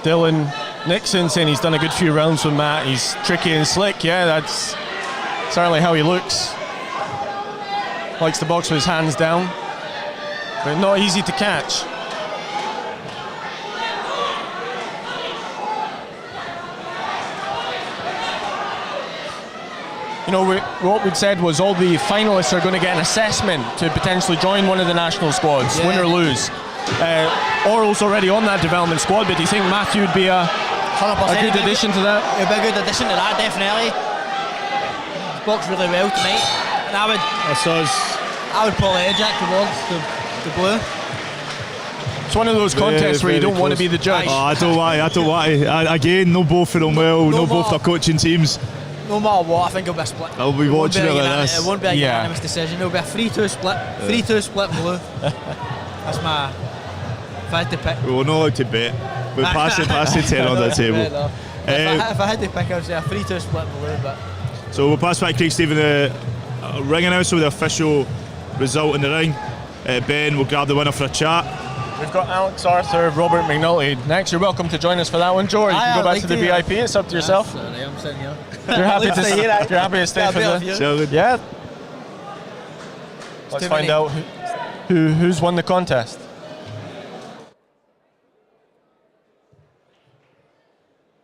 Dylan Nixon saying he's done a good few rounds with Matt. He's tricky and slick. Yeah, that's certainly how he looks. Likes to box with his hands down, but not easy to catch. You know, what we'd said was all the finalists are going to get an assessment to potentially join one of the national squads, win or lose. Oral's already on that development squad, but do you think Matthew would be a good addition to that? It'd be a good addition to that, definitely. He's boxed really well tonight, and I would probably edge it towards the blue. It's one of those contests where you don't want to be the judge. Oh, I don't want to. Again, no both of them well, no both their coaching teams. No matter what, I think it'll be a split. I'll be watching it like this. It won't be a unanimous decision. It'll be a 3-2 split. 3-2 split in blue. That's my... If I had to pick. We're not allowed to bet. We'll pass the 10 on the table. If I had to pick, I would say a 3-2 split in blue. But so we'll pass back to Craig Stephen, the ring announcer, with the official result in the ring. Ben will grab the winner for a chat. We've got Alex Arthur, Robert McNulty. Next, you're welcome to join us for that one. George, you can go back to the VIP. It's up to yourself. Sorry, I'm sitting here. You're happy to stay for the... Yeah. Let's find out who's won the contest.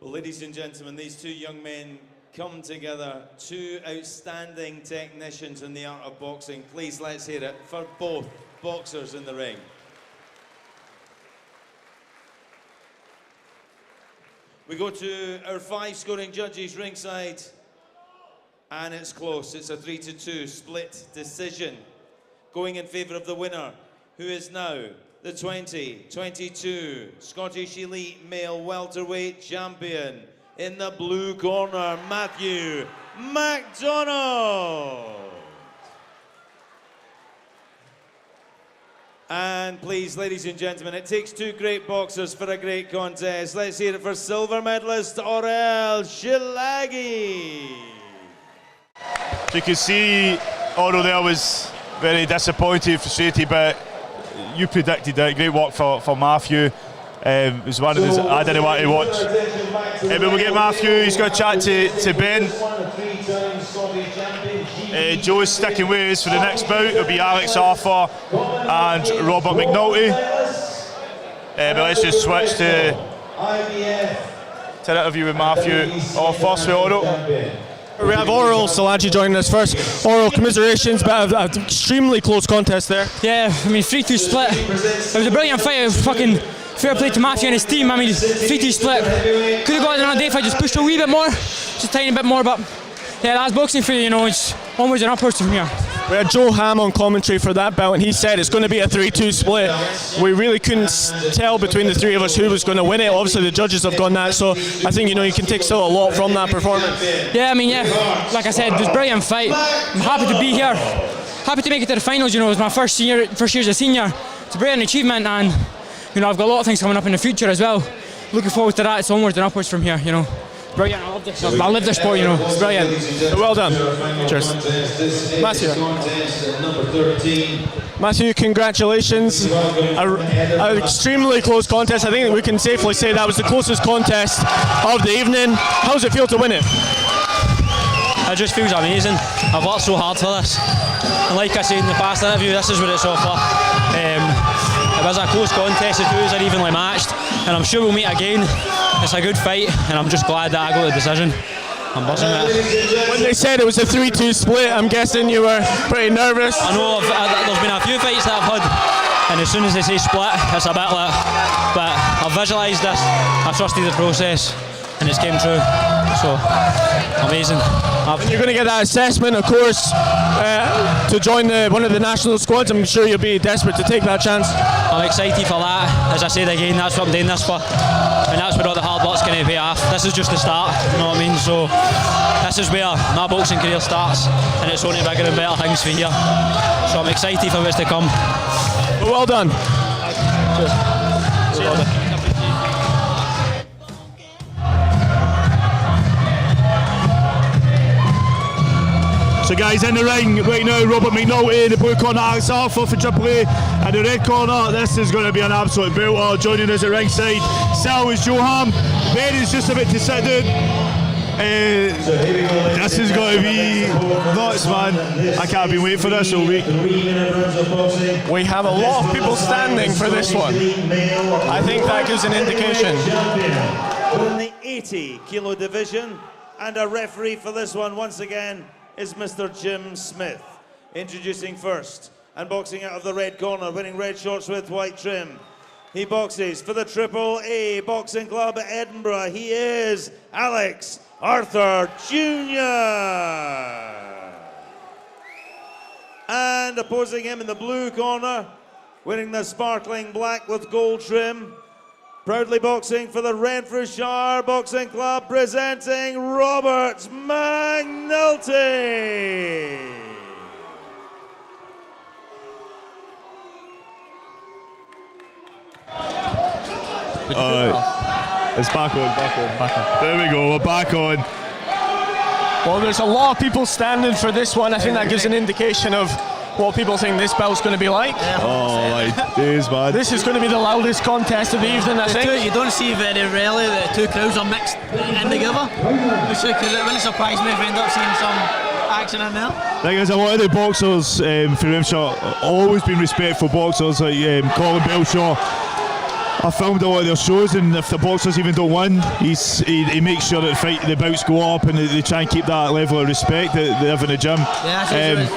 Well, ladies and gentlemen, these two young men come together, two outstanding technicians in the art of boxing. Please, let's hear it for both boxers in the ring. We go to our 5 scoring judges ringside, and it's close. It's a 3-2 split decision, going in favour of the winner, who is now the 2022 Scottish Elite Male Welterweight Champion. In the blue corner, Matthew McDonald. And please, ladies and gentlemen, it takes two great boxers for a great contest. Let's hear it for silver medalist Orel Shilagi. You can see Oro there was very disappointed, frustrated, but you predicted it. Great work for Matthew. It was one of those I didn't want to watch. But we'll get Matthew. He's got a chat to Ben. Joe's sticking with us for the next bout. It'll be Alex Arthur and Robert McNulty. But let's just switch to an interview with Matthew. First with Oro. We have Orel Shilagi joining us first. Orel, commiserations, but an extremely close contest there. Yeah, I mean 3-2 split. It was a brilliant fight. It was fucking fair play to Matthew and his team. I mean 3-2 split. Could have got it another day if I just pushed a wee bit more, just a tiny bit more. But yeah, that's boxing for you, you know. It's onwards and upwards from here. We had Joe Ham on commentary for that bout, and he said it's going to be a 3-2 split. We really couldn't tell between the three of us who was going to win it. Obviously, the judges have gone that, so I think, you know, you can take still a lot from that performance. Yeah, I mean, yeah, like I said, it was a brilliant fight. I'm happy to be here, happy to make it to the finals. You know, it was my first year as a senior. It's a brilliant achievement, and you know, I've got a lot of things coming up in the future as well. Looking forward to that. It's onwards and upwards from here, you know. Brilliant, I love this. I love this sport, you know. It's brilliant. Well done. Cheers. Matthew, congratulations. An extremely close contest. I think we can safely say that was the closest contest of the evening. How does it feel to win it? It just feels amazing. I've worked so hard for this. And like I said in the past interview, this is what it's all for. It was a close contest, the two are evenly matched, and I'm sure we'll meet again. It's a good fight, and I'm just glad that I got the decision. I'm buzzing with it. When they said it was a 3-2 split, I'm guessing you were pretty nervous. I know there's been a few fights that I've had, and as soon as they say split, it's a bit like, but I've visualised this, I trusted the process, and it's came true. So, amazing. And you're going to get that assessment, of course, to join one of the national squads. I'm sure you'll be desperate to take that chance. I'm excited for that. As I said again, that's what I'm doing this for. And that's where all the hard work's going to pay off. This is just the start, you know what I mean? So this is where my boxing career starts, and it's only bigger and better things for here. So I'm excited for what's to come. Well done. Well done. So guys, in the ring right now, Robert McNulty in the blue corner, Alex Arthur for Triple A, and the red corner, this is going to be an absolute belter. Joining us at ringside, Sal is Johan, Ben is just about to sit down. This is going to be nuts, man. I can't be waiting for this all week. We have a lot of people standing for this one. I think that gives an indication. In the 80 kilo division, and a referee for this one once again is Mr. Jim Smith. Introducing first, and boxing out of the red corner, wearing red shorts with white trim. He boxes for the Triple A Boxing Club at Edinburgh. He is Alex Arthur Jr. And opposing him in the blue corner, wearing the sparkling black with gold trim, proudly boxing for the Renfrewshire Boxing Club, presenting Robert McNulty. It's back on. There we go, we're back on. Well, there's a lot of people standing for this one. I think that gives an indication of what people think this bout's going to be like. Oh my days, man. This is going to be the loudest contest of the evening, I think. You don't see very rarely that two crowds are mixed in together. It wouldn't surprise me if we end up seeing some action in there. Like, there's a lot of the boxers for Renfrewshire always been respectful boxers, like Colin Belshaw. I filmed a lot of their shows, and if the boxers even don't win, he makes sure that the bouts go up, and they try and keep that level of respect that they have in the gym. Yeah,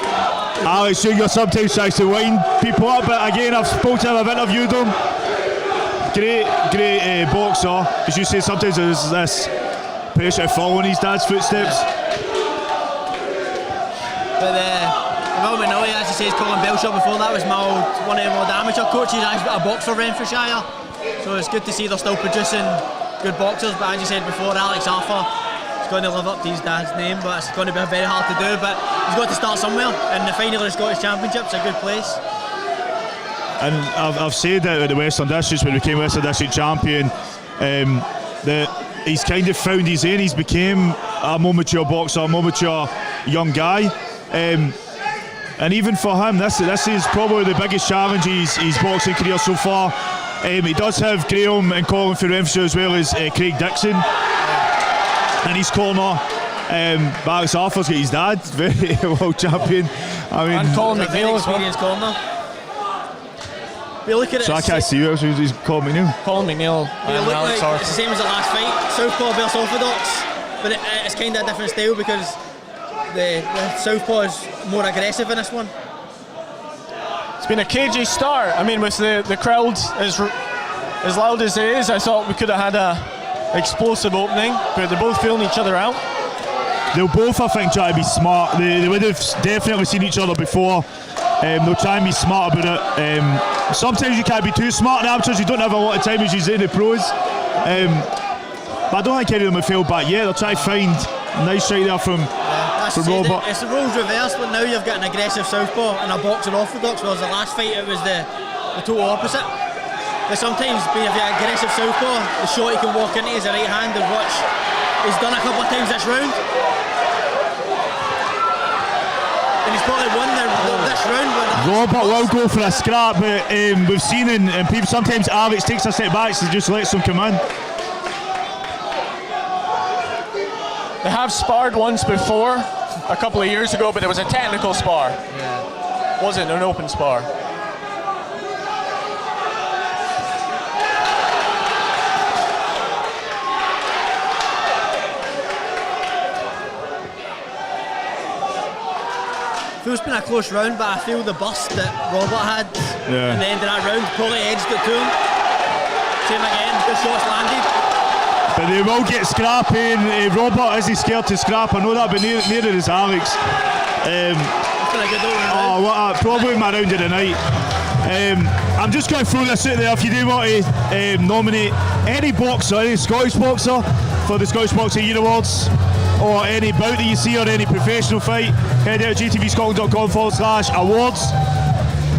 Alex Jr. sometimes tries to wind people up, but again, I've spoken to him, I've interviewed him. Great boxer. As you say, sometimes there's this pressure to follow in his dad's footsteps. But Will McNulty, as he says, Colin Belshaw before that was one of the amateur coaches. I've got a box for Renfrewshire, so it's good to see they're still producing good boxers. But as you said before, Alex Arthur is going to live up to his dad's name, but it's going to be very hard to do. But he's got to start somewhere, and the final of the Scottish Championship's a good place. And I've said that at the Western Districts, when he became Western District champion, that he's kind of found his own. He's became a more mature boxer, a more mature young guy. And even for him, this is probably the biggest challenge his boxing career so far. He does have Graham and Colin for Renfrewshire, as well as Craig Dixon in his corner. But Alex Arthur's got his dad, very world champion. And Colin McNeil as well. Experienced corner. We look at it. So I can't see who else he's Colin McNeil. Colin McNeil and Alex Arthur. It's the same as the last fight, Southpaw versus Orthodox, but it's kind of a different style because the Southpaw is more aggressive in this one. It's been a cagey start. I mean, with the crowd as loud as it is, I thought we could have had a explosive opening, but they're both feeling each other out. They'll both, I think, try to be smart. They would have definitely seen each other before. They'll try and be smart about it. Sometimes you can't be too smart in amateurs. You don't have a lot of time as you say in the pros. But I don't think any of them have failed back yet. They'll try to find a nice strike there from Robert. It's the roles reversed, but now you've got an aggressive southpaw and a boxer orthodox, whereas the last fight it was the total opposite. But sometimes if you're aggressive southpaw, the shot he can walk into is a right hand, of which he's done a couple of times this round. And he's probably won this round. Robert will go for a scrap, but we've seen in people sometimes Alex takes a step back, so just lets them come in. They have sparred once before, a couple of years ago, but it was a technical spar. Yeah. Wasn't an open spar. It's been a close round, but I feel the bust that Robert had in the end of that round probably edged it to him. Same again, good shots landed. But they will get scrapping. Robert isn't scared to scrap, I know that, but neither is Alex. It's been a good round. Probably my round of the night. I'm just going to throw this out there. If you do want to nominate any boxer, any Scottish boxer for the Scottish Boxing Year Awards, or any bout that you see or any professional fight, head out to jtvscotland.com/awards.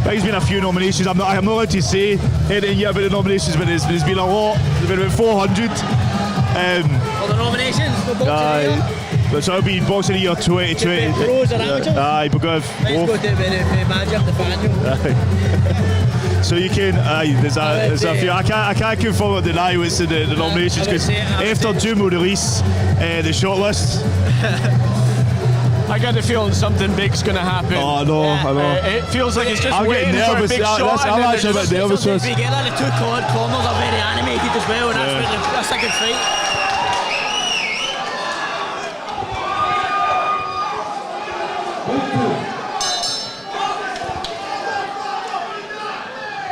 There's been a few nominations. I'm not allowed to say anything yet about the nominations, but there's been a lot. There's been about 400. For the nominations, for boxing But so it'll be boxing year 2020. Pros or amateurs? Aye, we'll go with Let's go both. to the manager, the fan. So you can, there's a few. I can't confirm or deny what's in the nominations because after June we'll release the shortlist. I get the feeling something big's going to happen. Oh, I know. It feels like it's just I'm waiting getting nervous. for a big shot. I'm actually a bit nervous. If we get that, the two corners are very animated as well, and that's a good fight.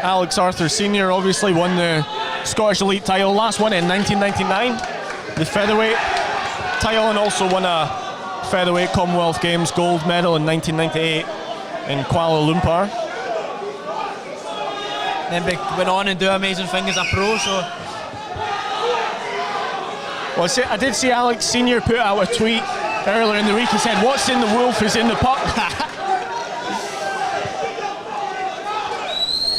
Alex Arthur Sr. obviously won the Scottish Elite title, last one in 1999, the Featherweight title, and also won a Featherweight Commonwealth Games gold medal in 1998 in Kuala Lumpur. Then went on and do amazing things as a pro, so... Well, I did see Alex Sr. put out a tweet earlier in the week. He said, "What's in the wolf is in the pup."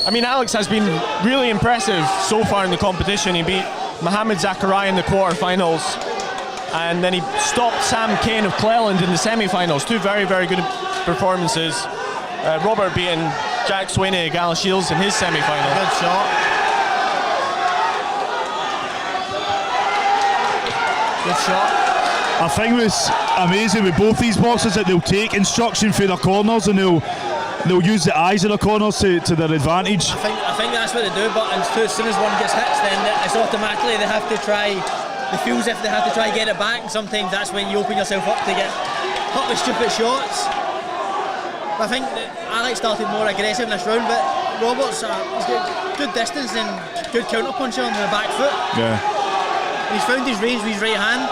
I mean, Alex has been really impressive so far in the competition. He beat Mohamed Zakaria in the quarterfinals, and then he stopped Sam Kane of Cleland in the semi-finals. Two very, very good performances. Robert beating Jack Sweeney of Gala Shields in his semi-final. Good shot. Good shot. I think what's amazing with both these boxers that they'll take instruction for their corners and they'll use the eyes of the corners to their advantage. I think that's what they do, but as soon as one gets hit, then it's automatically they have to try. They feel as if they have to try and get it back. And sometimes that's when you open yourself up to get hit with stupid shots. But I think that Alex started more aggressive in this round, but Robert's he's got good distance and good counter puncher on the back foot. Yeah. He's found his range with his right hand.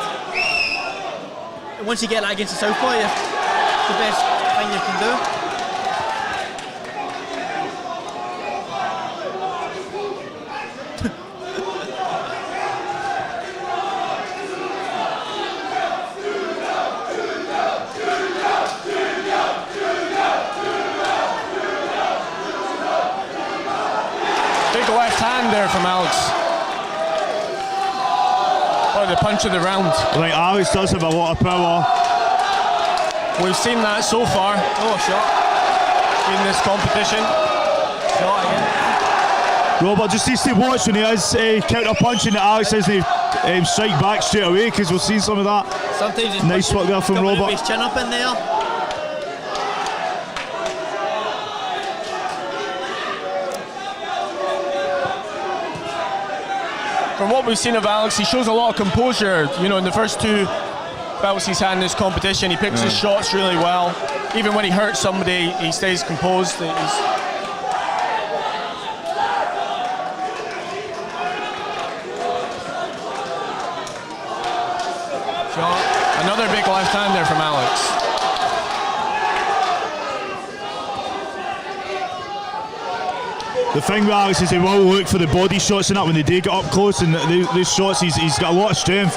And once you get that against the southpaw, it's the best thing you can do. Big left hand there from Alex. Oh, the punch of the round. Like, Alex does have a lot of power. We've seen that so far. Oh, shot. In this competition. Shot again. Robert just needs to watch when he is counter punching that Alex doesn't strike back straight away, because we've seen some of that. Sometimes it's nice work there from Robert. His chin up in there. From what we've seen of Alex, he shows a lot of composure. You know, in the first two bouts he's had in this competition, he picks his shots really well. Even when he hurts somebody, he stays composed. Another big left hand there from Alex. The thing with Alex is he will look for the body shots and that when they do get up close, and those shots he's got a lot of strength.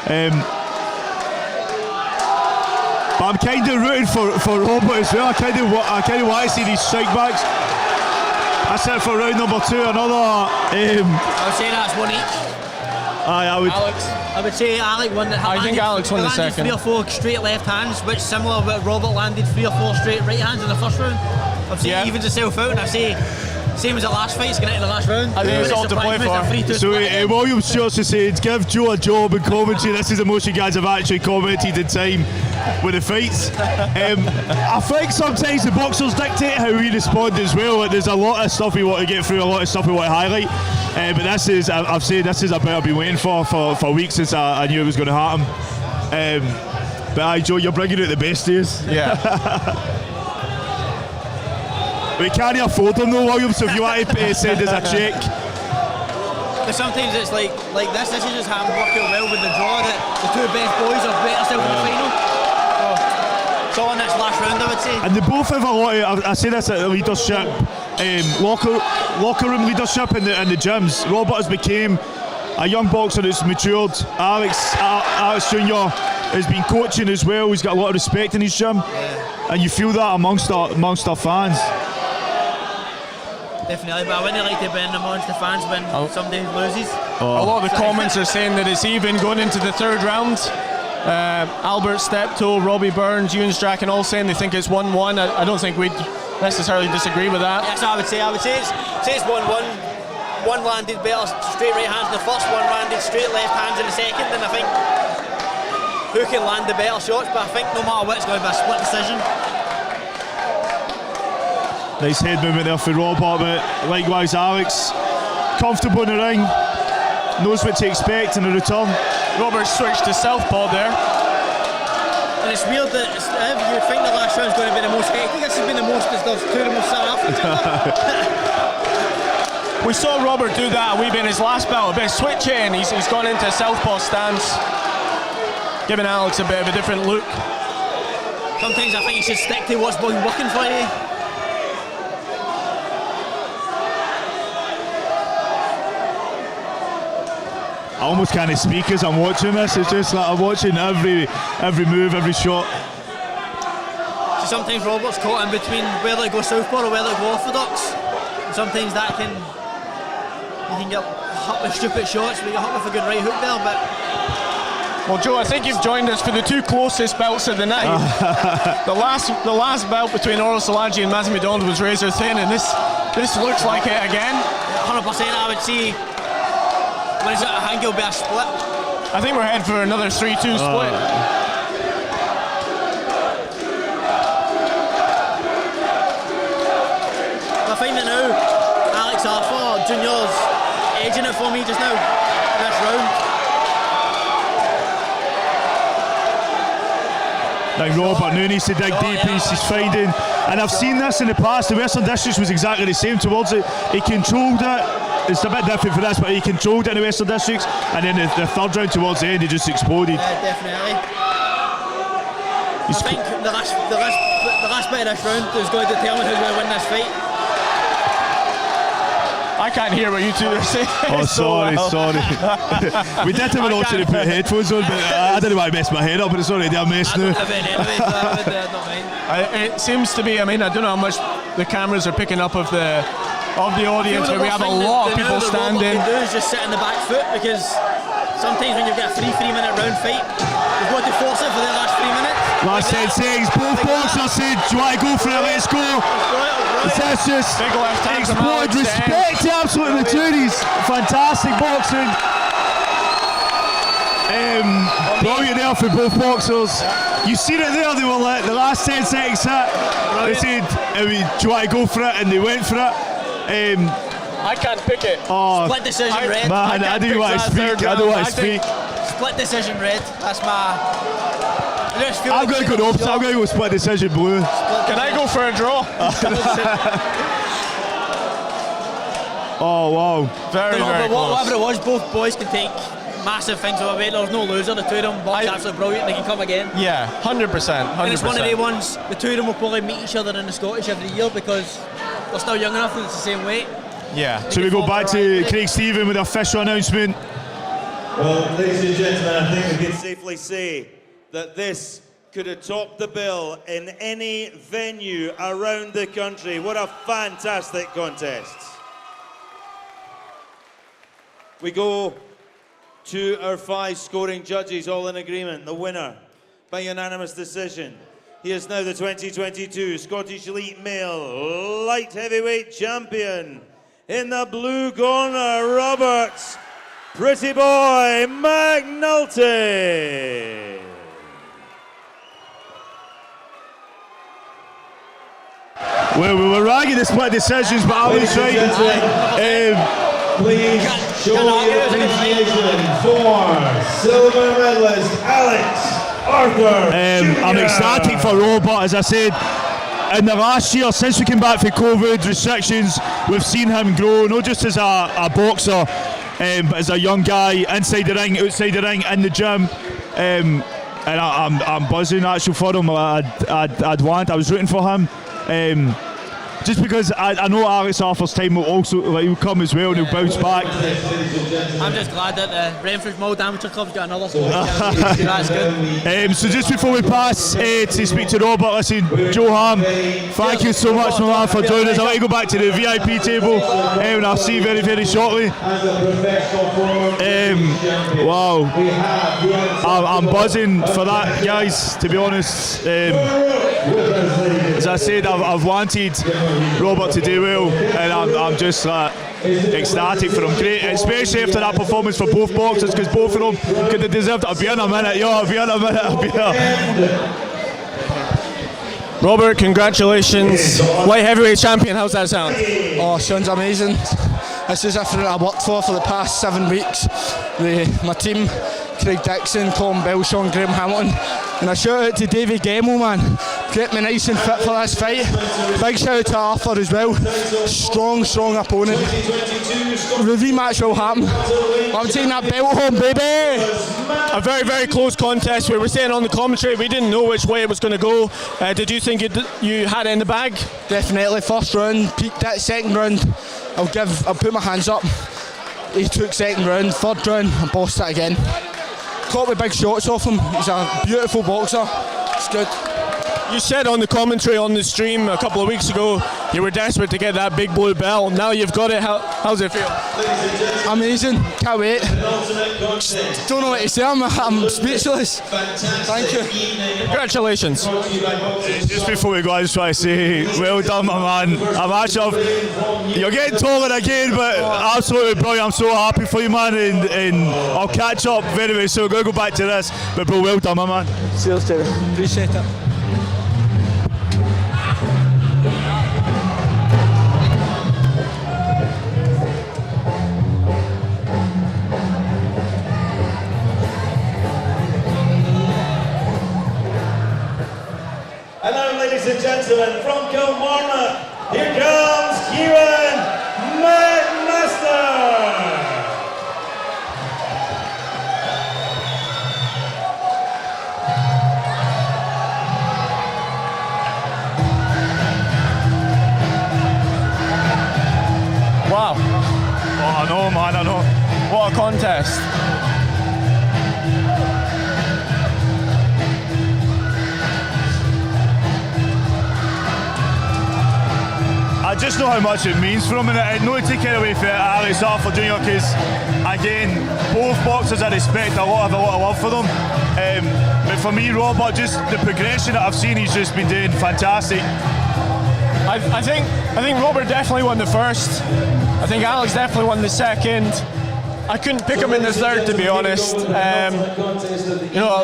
But I'm kind of rooting for Robert as well. I kind of want to see these strike backs. That's it for round number 2. Another. I would say that's one each. I would say Alex won. I think Alex won the second. 3 or 4 straight left hands, which similar with Robert landed 3 or 4 straight right hands in the first round. I've seen he evens himself out, and I say same as the last fight, it's going into the last round. I think it's all to play for. So William Schultz is saying, give Joe a job in commentary. This is the most you guys have actually commented in time with the fights. I think sometimes the boxers dictate how we respond as well. Like, there's a lot of stuff we want to get through, a lot of stuff we want to highlight. But this is, I've said, this is a bit I've been waiting for weeks since I knew it was going to happen. But aye, Joe, you're bringing out the best days. Yeah. We can't afford them though, William, so if you want to send us a check. But sometimes it's like this is just happened working well with the draw, that the two best boys have bet themselves in the final. So it's all in this last round, I would say. And they both have a lot of, I say this, at leadership, locker room leadership in the gyms. Robert has become a young boxer that's matured. Alex Jr. has been coaching as well. He's got a lot of respect in his gym. Yeah. And you feel that amongst our fans. Definitely, but I wouldn't like to be in amongst the fans when somebody loses. A lot of the comments are saying that it's even going into the third round. Albert Steptoe, Robbie Burns, Ewan Strachan all saying they think it's 1-1. I don't think we'd necessarily disagree with that. Yes, I would say it's 1-1. One landed better straight right hands in the first, one landed straight left hands in the second, and I think who can land the better shots, but I think no matter what, it's going to be a split decision. Nice head movement there for Robert, but likewise Alex, comfortable in the ring, knows what to expect in the return. Robert switched to southpaw there. And it's weird that you would think the last round's going to be the most hectic. This has been the most, as the two of the most South African. We saw Robert do that a wee bit in his last battle, a bit of switch in, he's gone into a southpaw stance, giving Alex a bit of a different look. Sometimes I think you should stick to what's been working for you. I almost can't speak as I'm watching this. It's just like I'm watching every move, every shot. So sometimes Robert's caught in between whether to go southpaw or whether to go orthodox. And sometimes that can, you can get hit with stupid shots, but you get hit with a good right hook there. But well, Joe, I think you've joined us for the two closest bouts of the night. the last bout between Oral Salaji and Mazzy McDonald was razor thin, and this looks like it again. 100%, I would say. When is it? I think it'll be a split. I think we're heading for another 3-2 split. I find that now, Alex Arthur Junior's edging it for me just now, this round. Now Robert now needs to dig deep, he's finding, and I've seen this in the past, the Western Districts was exactly the same towards it, he controlled it, it's a bit different for this, but he controlled it in the Western Districts, and then the third round towards the end he just exploded. Yeah, definitely. I think the last bit of this round is going to determine who's going to win this fight. I can't hear what you two are saying. Oh, sorry. We did have an option to put headphones on, but I didn't want to mess my head up, but it's already a mess now. It seems to be, I mean, I don't know how much the cameras are picking up of the audience, but we have a lot of people standing. What you do is just sit in the back foot, because sometimes when you get a 3-minute round fight, you've got to force it for the last 3 minutes. Last 10 seconds, both boxers said, do you want to go for it, let's go. That's just explode, respect to absolutely the juries. Fantastic boxing. Brilliant there for both boxers. You seen it there, they were like, the last 10 seconds hit. They said, do you want to go for it? And they went for it. I can't pick it. Split decision red. Man, I don't want to speak. I don't want to speak. Split decision red. That's my. I'm going to go opposite. I'm going to go split decision blue. Can I go for a draw? Oh wow. Very close. Whatever it was, both boys can take massive things away. There's no loser. The two of them box absolutely brilliant. They can come again. Yeah, 100%. And it's one of the ones. The two of them will probably meet each other in the Scottish every year because they're still young enough and it's the same weight. Yeah. So we go back to Craig Stephen with the official announcement. Well, ladies and gentlemen, I think we can safely say that this could have topped the bill in any venue around the country. What a fantastic contest. We go to our 5 scoring judges, all in agreement. The winner by unanimous decision. He is now the 2022 Scottish Elite Male Light Heavyweight Champion. In the blue corner, Roberts, Pretty Boy McNulty. Well, we were ragging the split decisions, but I was right. Please show your appreciation for silver medalist Alex Arthur Jr. I'm ecstatic for Robert, as I said. In the last year, since we came back from COVID restrictions, we've seen him grow, not just as a boxer, but as a young guy, inside the ring, outside the ring, in the gym. And I'm buzzing actually for him. I was rooting for him. just because I know Alex Arthur's time will also will come as well, and he'll bounce back. I'm just glad that the Renfrew Mold Amateur Club's got another squad. That's good. So just before we pass to speak to Robert, listen, Joe Ham, thank you so much, my man, for joining us. I'll let you go back to the VIP table, and I'll see you very, very shortly. Wow, I'm buzzing for that, guys, to be honest. As I said, I've wanted Robert to do well, and I'm just ecstatic for him. Great, especially after that performance for both boxers, because both of them could have deserved it. I'll be in a minute, I'll be here. Robert, congratulations. Light heavyweight champion, how's that sound? Oh, sounds amazing. This is everything I worked for the past 7 weeks. My team, Craig Dixon, Colin Bell, Sean Graham Hamilton. And a shout out to Davey Gemmell, man. Get me nice and fit for this fight. Big shout out to Arthur as well. Strong opponent. The rematch will happen. I'm taking that belt home, baby. A very, very close contest. We were saying on the commentary we didn't know which way it was going to go. Did you think you had it in the bag? Definitely. First round, peaked that. Second round, I'll put my hands up. He took second round. Third round, I bossed it again. Caught with big shots off him. He's a beautiful boxer. It's good. You said on the commentary on the stream a couple of weeks ago you were desperate to get that big blue belt. Now you've got it. How's it feel? Amazing. Can't wait. Just don't know what to say. I'm speechless. Thank you. Congratulations. Just before we go, I just want to say, well done, my man. You're getting taller again, but absolutely brilliant. I'm so happy for you, man, and I'll catch up very, very soon. We're going to go back to this, but bro, well done, my man. Cheers, Terry. Appreciate it. And now, ladies and gentlemen, from Kilmarnock, here comes Kieran McMaster. Wow. Oh, I know, man, I know. What a contest. I just know how much it means for him, and no take it away from Alex Arthur Jr., because again, both boxers I respect a lot of love for them. But for me, Robert, just the progression that I've seen, he's just been doing fantastic. I think Robert definitely won the first. I think Alex definitely won the second. I couldn't pick him in the third, to be honest. A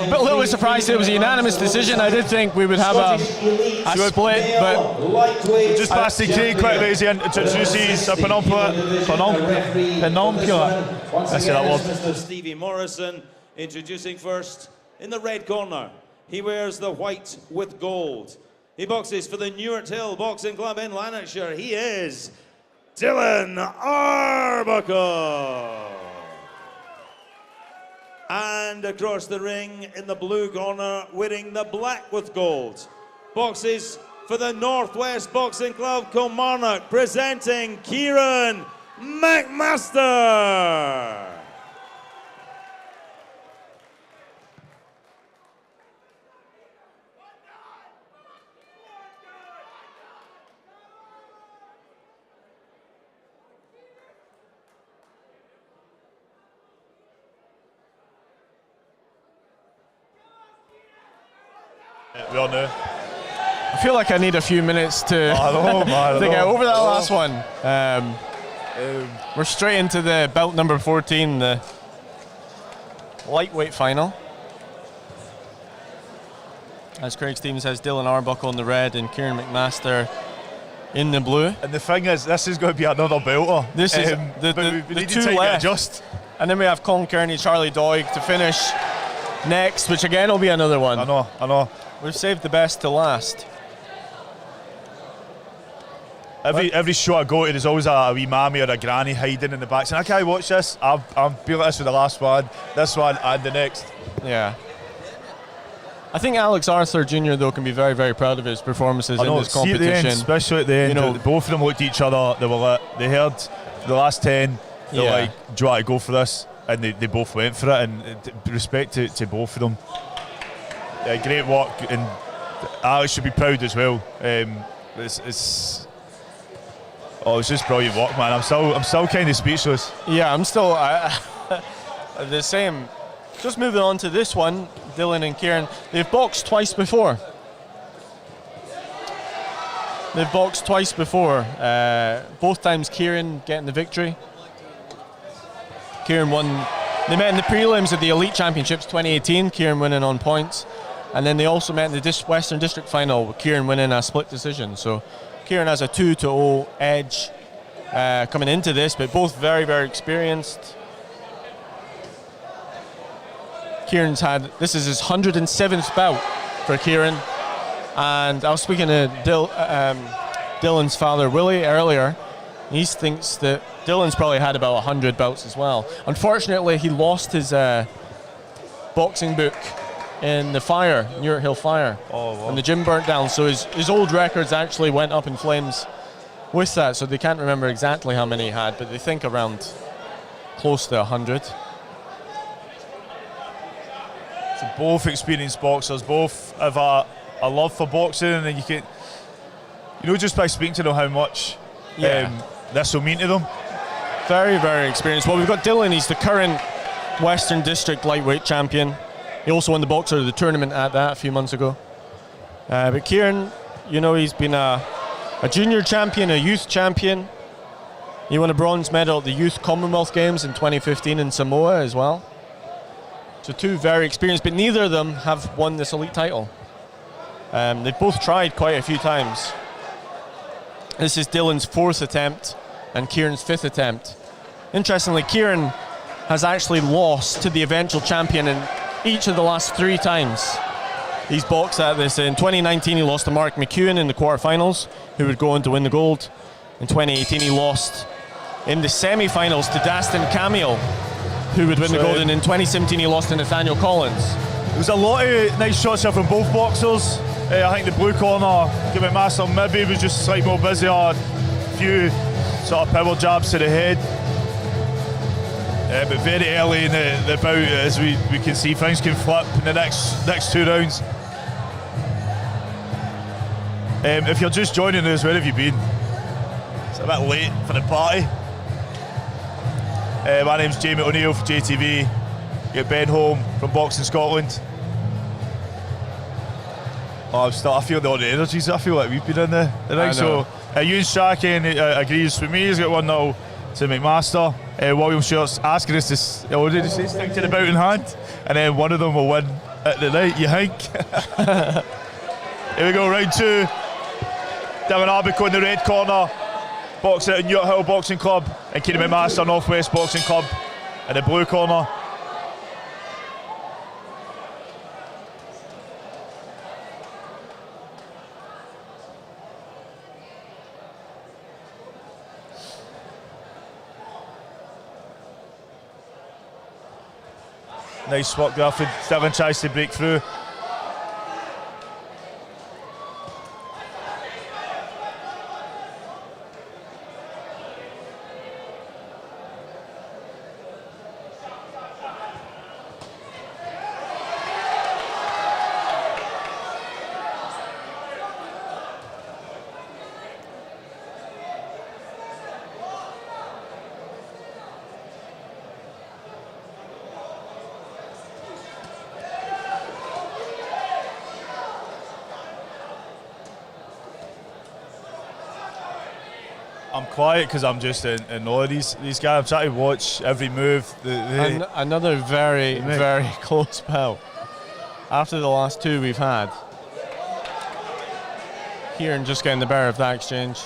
little bit surprised it was a unanimous decision. I did think we would have a split, but just pass to Craig quickly as he introduces a penumpular. That's that word. Mr. Stevie Morrison introducing first in the red corner. He wears the white with gold. He boxes for the Newart Hill Boxing Club in Lanarkshire. He is Dylan Arbuckle. And across the ring in the blue corner, wearing the black with gold, boxes for the Northwest Boxing Club Kilmarnock, presenting Kieran McMaster. We all know. I feel like I need a few minutes to get over that last one. We're straight into the belt number 14, the lightweight final. As Craig Stevens has Dylan Arbuckle in the red and Kieran McMaster in the blue. And the thing is, this is going to be another belter. This is we the need two to left. adjust. And then we have Colin Kearney, Charlie Doig to finish next, which again will be another one. I know. We've saved the best to last. Every show I go to, there's always a wee mammy or a granny hiding in the back saying, I can't watch this. I'll be like this for the last one, this one, and the next. Yeah. I think Alex Arthur Jr. though can be very, very proud of his performances in this competition. At the end, especially at the end, both of them looked at each other. They heard the last 10. They were like, "Do you want to go for this?" And they both went for it. And respect to both of them. Great work, and Alex should be proud as well. It's just brilliant work, man. I'm still kind of speechless. Yeah, I'm still the same. Just moving on to this one, Dylan and Kieran. They've boxed twice before. Both times Kieran getting the victory. Kieran won. They met in the prelims of the Elite Championships 2018. Kieran winning on points, and then they also met in the Western District Final with Kieran winning a split decision. So Kieran has a 2-0 edge coming into this, but both very, very experienced. This is his 107th bout for Kieran, and I was speaking to Dylan's father Willie earlier. He thinks that Dylan's probably had about 100 bouts as well. Unfortunately, he lost his boxing book in the fire, Newark Hill fire, and the gym burnt down, so his old records actually went up in flames with that, so they can't remember exactly how many he had, but they think around close to 100. So both experienced boxers, both have a love for boxing, and you can, just by speaking to them how much this will mean to them. Very, very experienced. Well, we've got Dylan. He's the current Western District lightweight champion. He also won the Boxer of the tournament at that a few months ago. But Kieran, he's been a junior champion, a youth champion. He won a bronze medal at the Youth Commonwealth Games in 2015 in Samoa as well. So two very experienced, but neither of them have won this elite title. They've both tried quite a few times. This is Dylan's 4th attempt and Kieran's 5th attempt. Interestingly, Kieran has actually lost to the eventual champion in each of the last 3 times he's boxed at this. In 2019, he lost to Mark McEwen in the quarterfinals, who would go on to win the gold. In 2018, he lost in the semi-finals to Dastin Camille, who would win the gold. And in 2017, he lost to Nathaniel Collins. There's a lot of nice shots here from both boxers. I think the blue corner, Gimmick Master, maybe was just slightly more busy, a few sort of power jabs to the head. But very early in the bout, as we can see, things can flip in the next 2 rounds. If you're just joining us, where have you been? It's a bit late for the party. My name's Jamie O'Neill for JTV. You got Ben Holm from Boxing Scotland. I feel all the energies. I feel like we've been in the ring. So Ewan Strachan agrees with me. He's got 1-0 to McMaster. William Short's asking us to stick to the bout in hand, and then one of them will win at the night, you think? Here we go, round 2. Dylan Arbico in the red corner, boxing at Newark Hill Boxing Club, and Kieran McMaster, Northwest Boxing Club in the blue corner. Nice work there for Dylan, tries to break through. I'm quiet because I'm just in awe of these guys. I'm trying to watch every move. Another very, very close bout. After the last 2 we've had. Kieran just getting the better of that exchange.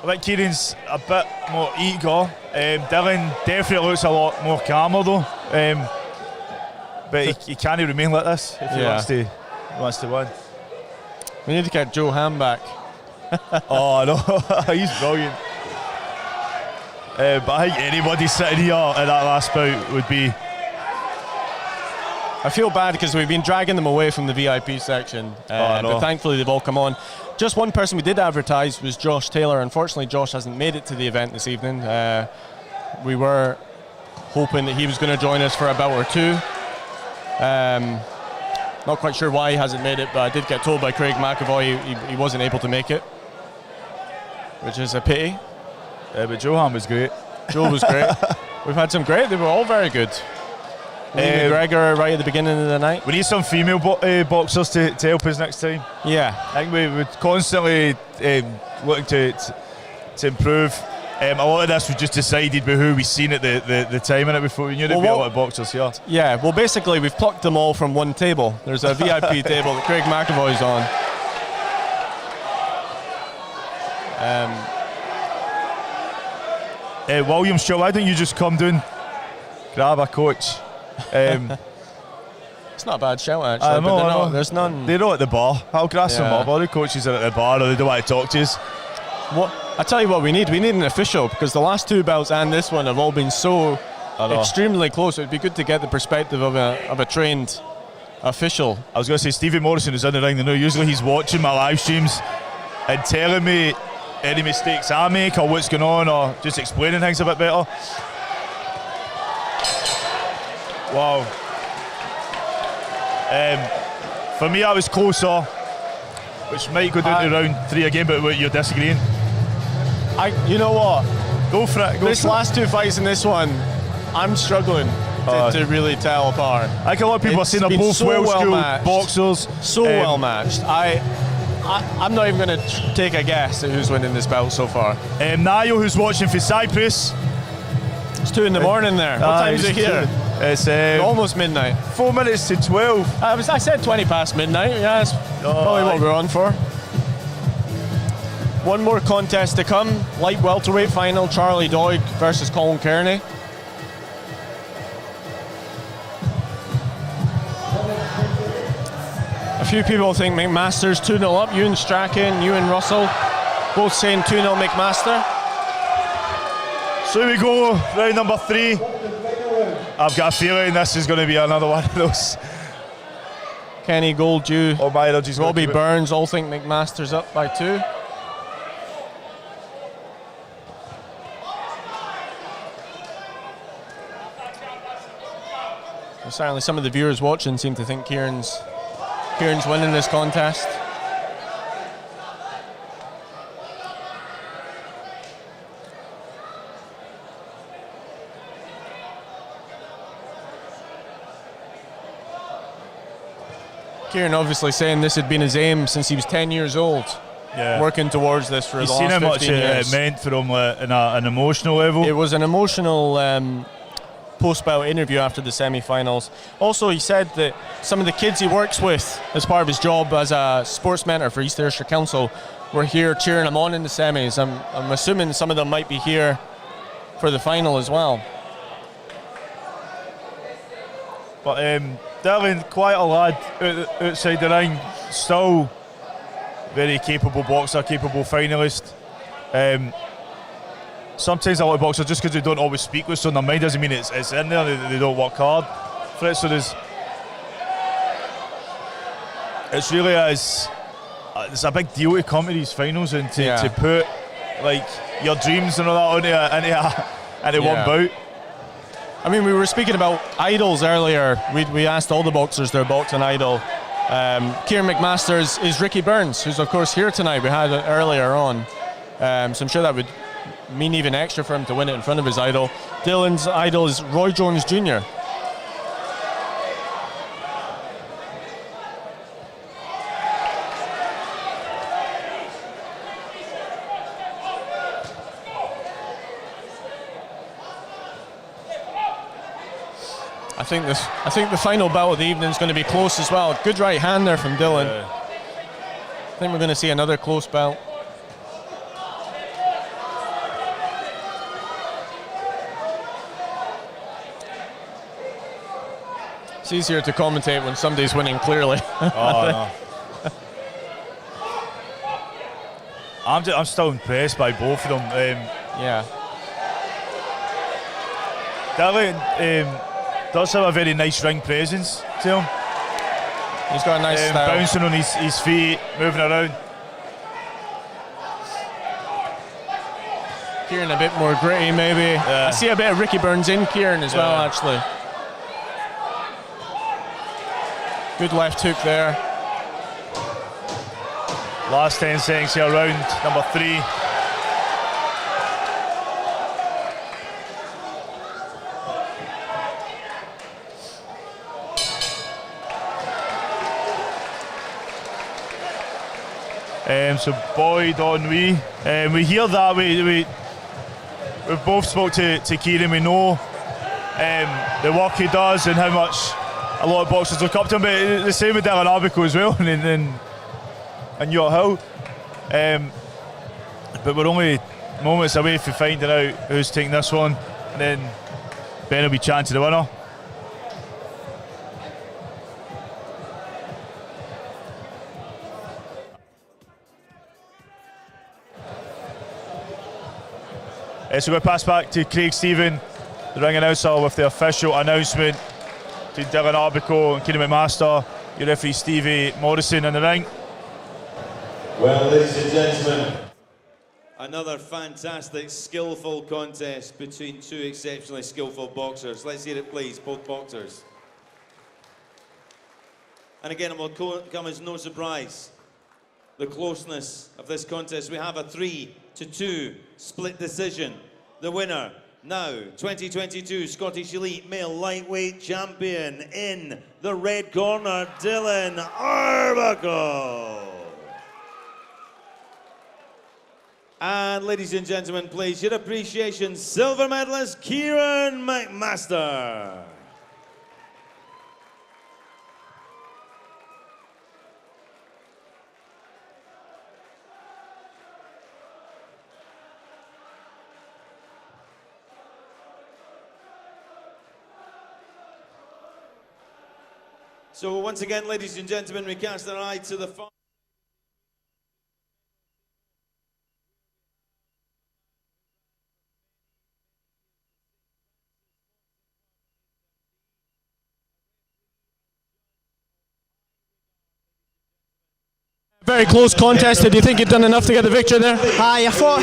I think Kieran's a bit more eager. Dylan definitely looks a lot more calmer though. But he can't remain like this if he wants to win. We need to get Joe Ham back. Oh no, he's brilliant. But I think anybody sitting here at that last bout would be I feel bad because we've been dragging them away from the VIP section, but thankfully they've all come on. Just one person we did advertise was Josh Taylor. Unfortunately, Josh hasn't made it to the event this evening. We were hoping that he was going to join us for a bout or two. Not quite sure why he hasn't made it, but I did get told by Craig McAvoy he wasn't able to make it, which is a pity. But Johan was great. Joe was great. We've had some great, they were all very good. Lee McGregor right at the beginning of the night. We need some female boxers to help us next time. Yeah. I think we would constantly looking to improve. A lot of this was just decided by who we seen at the time in it before. We knew there'd be a lot of boxers here. Yeah, well basically we've plucked them all from one table. There's a VIP table that Craig McAvoy's on. Williams, why don't you just come down, grab a coach? It's not a bad shout actually, but there's none. They're not at the bar. I'll grass them Yeah. up. All the coaches are at the bar or they don't want to talk to us. I tell you what we need an official, because the last two bouts and this one have all been so extremely close. It would be good to get the perspective of a trained official. I was going to say Stevie Morrison is in the ring now. Usually he's watching my live streams and telling me any mistakes I make or what's going on or just explaining things a bit better. Wow. For me, I was closer, which might go down to round 3 again, but you're disagreeing. You know what? Go for it. This last two fights in this one, I'm struggling to really tell apart. I think a lot of people are saying they're both well-schooled boxers. So well matched. I'm not even going to take a guess at who's winning this bout so far. Niall, who's watching for Cyprus. It's 2 in the morning there. What time is it here? It's almost midnight. 4 minutes to 12. I said 20 past midnight. Yeah, that's probably what we're on for. One more contest to come. Light welterweight final, Charlie Doig versus Colin Kearney. A few people think McMaster's 2-0 up. Ewan Strachan, Ewan Russell, both saying 2-0 McMaster. So we go, round number 3. I've got a feeling this is going to be another one of those. Kenny Golddew, energies. Robbie Burns all think McMaster's up by 2. Well, certainly some of the viewers watching seem to think Kieran's winning this contest. Kieran obviously saying this had been his aim since he was 10 years old. Yeah. Working towards this for the last 15 years. He's seen how much it meant for him in an emotional level. It was an emotional post-bout interview after the semi-finals. Also, he said that some of the kids he works with as part of his job as a sports mentor for East Ayrshire Council were here cheering him on in the semis. I'm assuming some of them might be here for the final as well. But Dylan, quite a lad outside the ring, still very capable boxer, capable finalist. Sometimes a lot of boxers, just because they don't always speak what's on their mind, doesn't mean it's in there. They don't work hard for it. So it's really it's a big deal to come to these finals and to put like your dreams and all that into one bout. I mean, we were speaking about idols earlier. We asked all the boxers their boxing idol. Kieran McMaster is Ricky Burns, who's of course here tonight. We had it earlier on. So I'm sure that would mean even extra for him to win it in front of his idol. Dylan's idol is Roy Jones Jr. I think the final bout of the evening is going to be close as well. Good right hand there from Dylan. I think we're going to see another close bout. It's easier to commentate when somebody's winning clearly. Oh, no. I'm still impressed by both of them. Yeah. Dylan does have a very nice ring presence. to him. He's got a nice style. Bouncing on his feet, moving around. Kieran a bit more gritty, maybe. Yeah. I see a bit of Ricky Burns in Kieran as well, actually. Good left hook there. Last 10 seconds here, round number 3. So Boyd on we hear that we've both spoke to Kieran. We know the work he does and how much a lot of boxers look up to him, but the same with Dylan Arbico as well and York Hill. But we're only moments away from finding out who's taking this one, and then Ben will be chatting to the winner. So we'll pass back to Craig Stephen, the ring announcer, with the official announcement to Dylan Arbico and Kieran McMaster, your referee Stevie Morrison in the ring. Well, ladies and gentlemen, another fantastic, skillful contest between two exceptionally skillful boxers. Let's hear it, please, both boxers. And again, it will come as no surprise, the closeness of this contest. We have a 3-2 split decision. The winner now, 2022 Scottish Elite Male Lightweight Champion in the red corner, Dylan Arbico. And ladies and gentlemen, please, your appreciation, silver medalist Kieran McMaster. So once again, ladies and gentlemen, we cast our eye to the far. Very close contest. Did you think you'd done enough to get the victory there? Aye, I thought,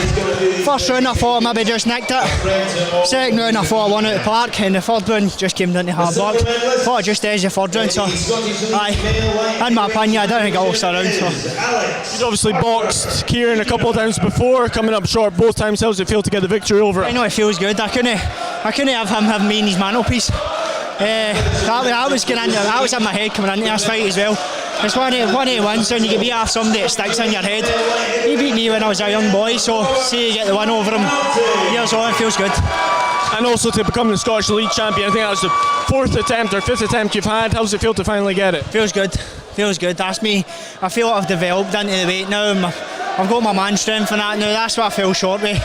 first round I thought I maybe just nicked it. Second round I thought I won out the park, and the third round just came down to hard work. Thought I just edged the third round, so aye, in my opinion I don't think I lost that round. So. You'd obviously boxed Kieran a couple of times before, coming up short both times. How does it feel to get the victory over it? I know it feels good. I couldn't have him have me in his mantelpiece. That was in my head coming into this fight as well. It's one of the ones when you get beat off somebody that sticks in your head. He beat me when I was a young boy, so see you get the win over him years on, it feels good. And also to become the Scottish Elite Champion, I think that was the 4th attempt or 5th attempt you've had. How does it feel to finally get it? Feels good. That's me. I feel like I've developed into the weight now. I've got my man strength and that now. That's what I fell short with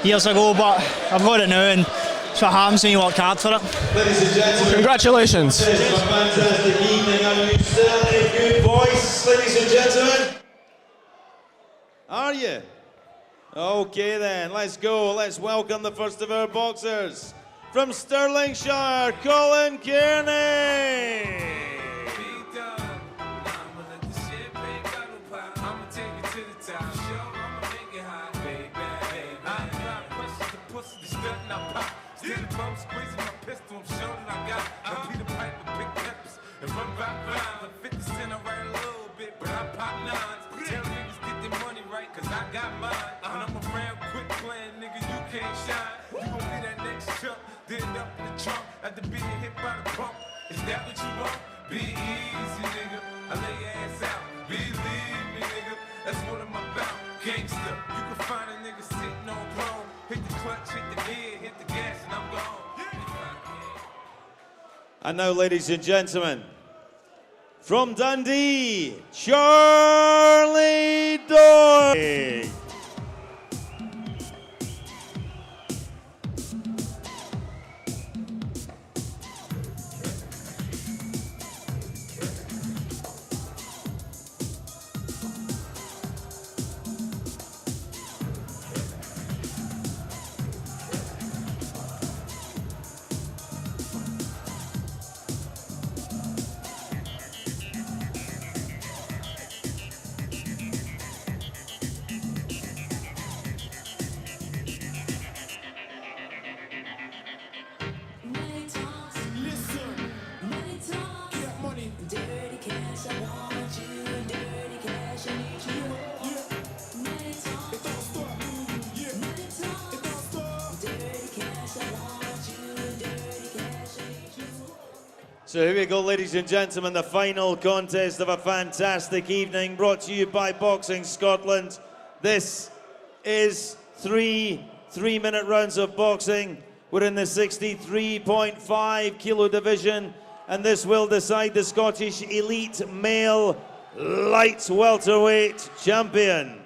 years ago, but I've got it now, and that's what happens when you work hard for it. Ladies and gentlemen, congratulations. It was a fantastic evening, and you still a good voice, ladies and gentlemen. Are you? Okay then, let's go. Let's welcome the first of our boxers from Stirlingshire, Colin Kearney. At the beat hit by the pump. Is that what you want? Be easy, nigga. I lay your ass out. Believe me, nigga. That's what I'm about. Gangsta. You can find a nigga sitting on throne. Hit the clutch, hit the gear, hit the gas, and I'm gone. And now, ladies and gentlemen, from Dundee, Charlie Doyle. So here we go, ladies and gentlemen, the final contest of a fantastic evening, brought to you by Boxing Scotland. This is three-minute rounds of boxing. We're in the 63.5 kilo division, and this will decide the Scottish Elite Male Light Welterweight Champion.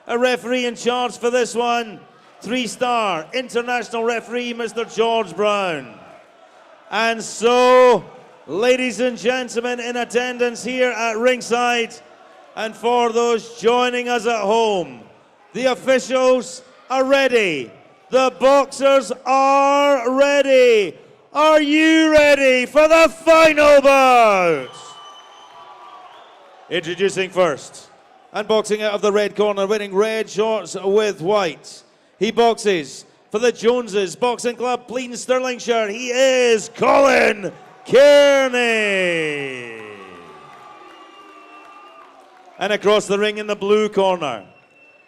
A referee in charge for this one, 3-star international referee, Mr. George Brown. And so, ladies and gentlemen in attendance here at ringside, and for those joining us at home, the officials are ready. The boxers are ready. Are you ready for the final bout? Introducing first, and boxing out of the red corner, wearing red shorts with white. He boxes for the Joneses Boxing Club, Plean Stirlingshire. He is Colin Kearney. And across the ring in the blue corner,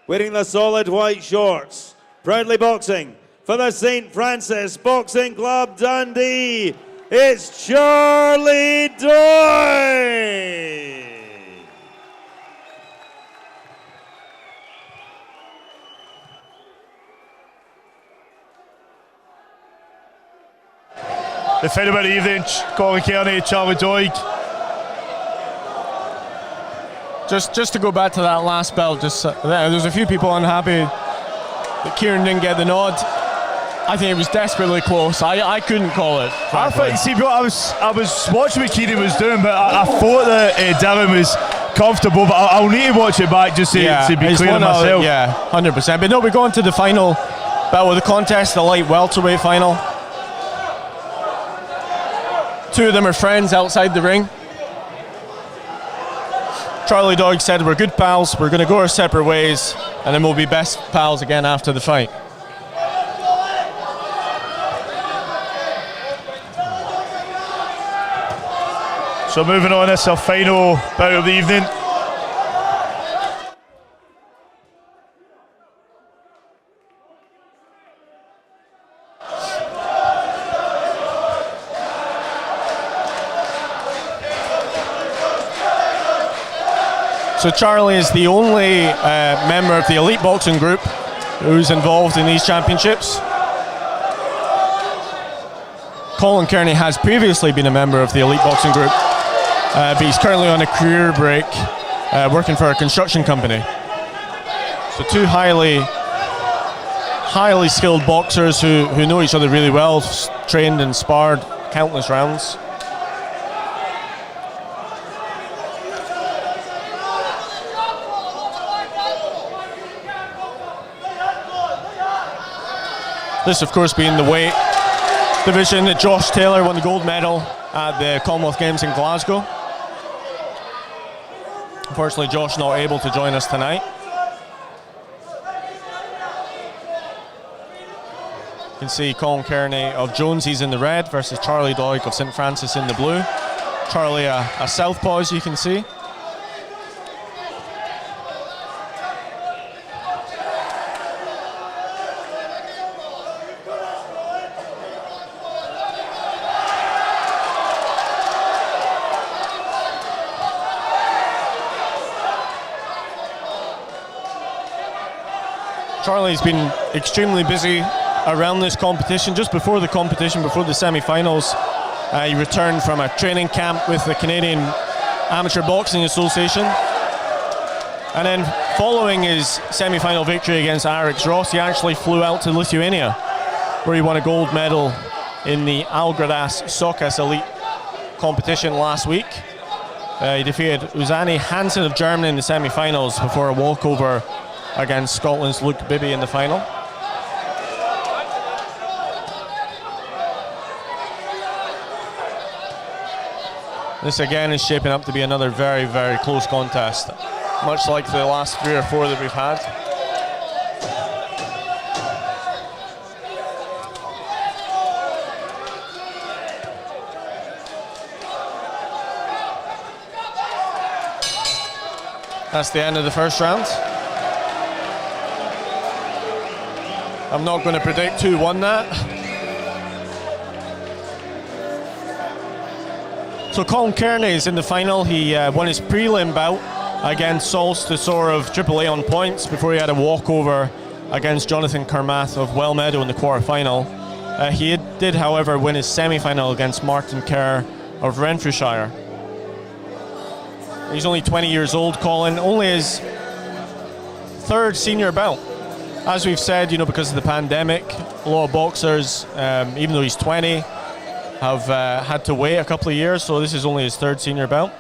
wearing the solid white shorts, proudly boxing for the St. Francis Boxing Club, Dundee, it's Charlie Doig. The Featherweight evening, Colin Kearney, Charlie Doig. Just to go back to that last belt, there's a few people unhappy that Kieran didn't get the nod. I think it was desperately close. I couldn't call it. I think, see, I was watching what Kieran was doing, but I thought that Dylan was comfortable, but I'll need to watch it back just to be clear on myself. Yeah, 100%. But no, we're going to the final battle of the contest, the light welterweight final. Two of them are friends outside the ring. Charlie Doig said we're good pals, we're going to go our separate ways, and then we'll be best pals again after the fight. So moving on, it's our final bout of the evening. So Charlie is the only member of the elite boxing group who's involved in these championships. Colin Kearney has previously been a member of the elite boxing group, but he's currently on a career break working for a construction company. So two highly skilled boxers who know each other really well, trained and sparred countless rounds. This, of course, being the weight division that Josh Taylor won the gold medal at the Commonwealth Games in Glasgow. Unfortunately, Josh not able to join us tonight. You can see Colin Kearney of Jonesy's in the red versus Charlie Doig of St. Francis in the blue. Charlie a southpaw, as you can see. Charlie's been extremely busy around this competition. Just before the competition, before the semi-finals, he returned from a training camp with the Canadian Amateur Boxing Association. And then following his semi-final victory against Alex Ross, he actually flew out to Lithuania, where he won a gold medal in the Algirdas Sokas Elite competition last week. He defeated Uzani Hansen of Germany in the semi-finals before a walkover against Scotland's Luke Bibby in the final. This again is shaping up to be another very, very close contest, much like the last 3 or 4 that we've had. That's the end of the first round. I'm not going to predict who won that. So Colin Kearney is in the final. He won his prelim bout against Saul Stosor of AAA on points before he had a walkover against Jonathan Kermath of Wellmeadow in the quarter-final. He did, however, win his semi-final against Martin Kerr of Renfrewshire. He's only 20 years old, Colin, only his third senior bout. As we've said, because of the pandemic, a lot of boxers, even though he's 20, have had to wait a couple of years, so this is only his third senior bout.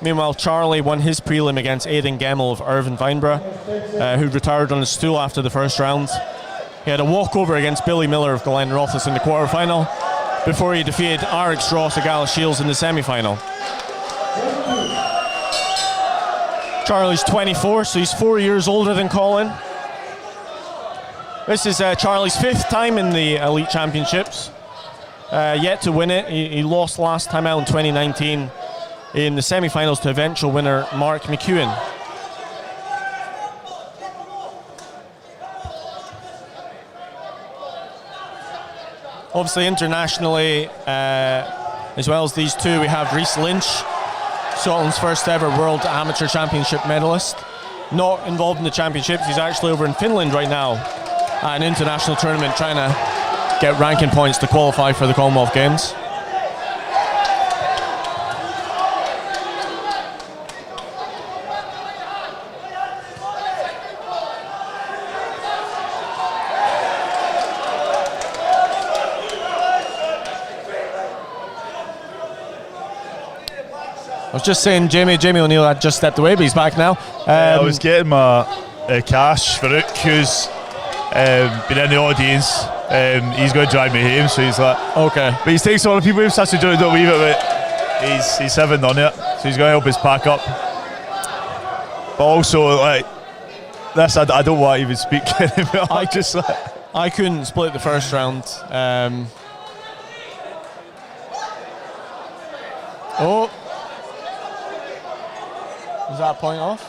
Meanwhile, Charlie won his prelim against Aidan Gemmell of Irvine Vineborough, who retired on a stool after the first round. He had a walkover against Billy Miller of Glenrothes in the quarter-final before he defeated Arix Ross of Gala Shields in the semi-final. Charlie's 24, so he's 4 years older than Colin. This is Charlie's 5th time in the Elite Championships. Yet to win it. He lost last time out in 2019 in the semi-finals to eventual winner Mark McEwen. Obviously internationally, as well as these two, we have Rhys Lynch, Scotland's first ever World Amateur Championship medalist. Not involved in the championships, he's actually over in Finland right now at an international tournament trying to get ranking points to qualify for the Commonwealth Games. I was just saying Jamie O'Neill had just stepped away, but he's back now. I was getting my Cash Farouk, who's been in the audience. He's going to drive me home, so he's like, okay. But he's taking a lot of people, so I said, don't leave it, but he's having on it, so he's going to help us pack up. But also, like, this, I don't want to even speak anymore. I couldn't split the first round. Was that a point off?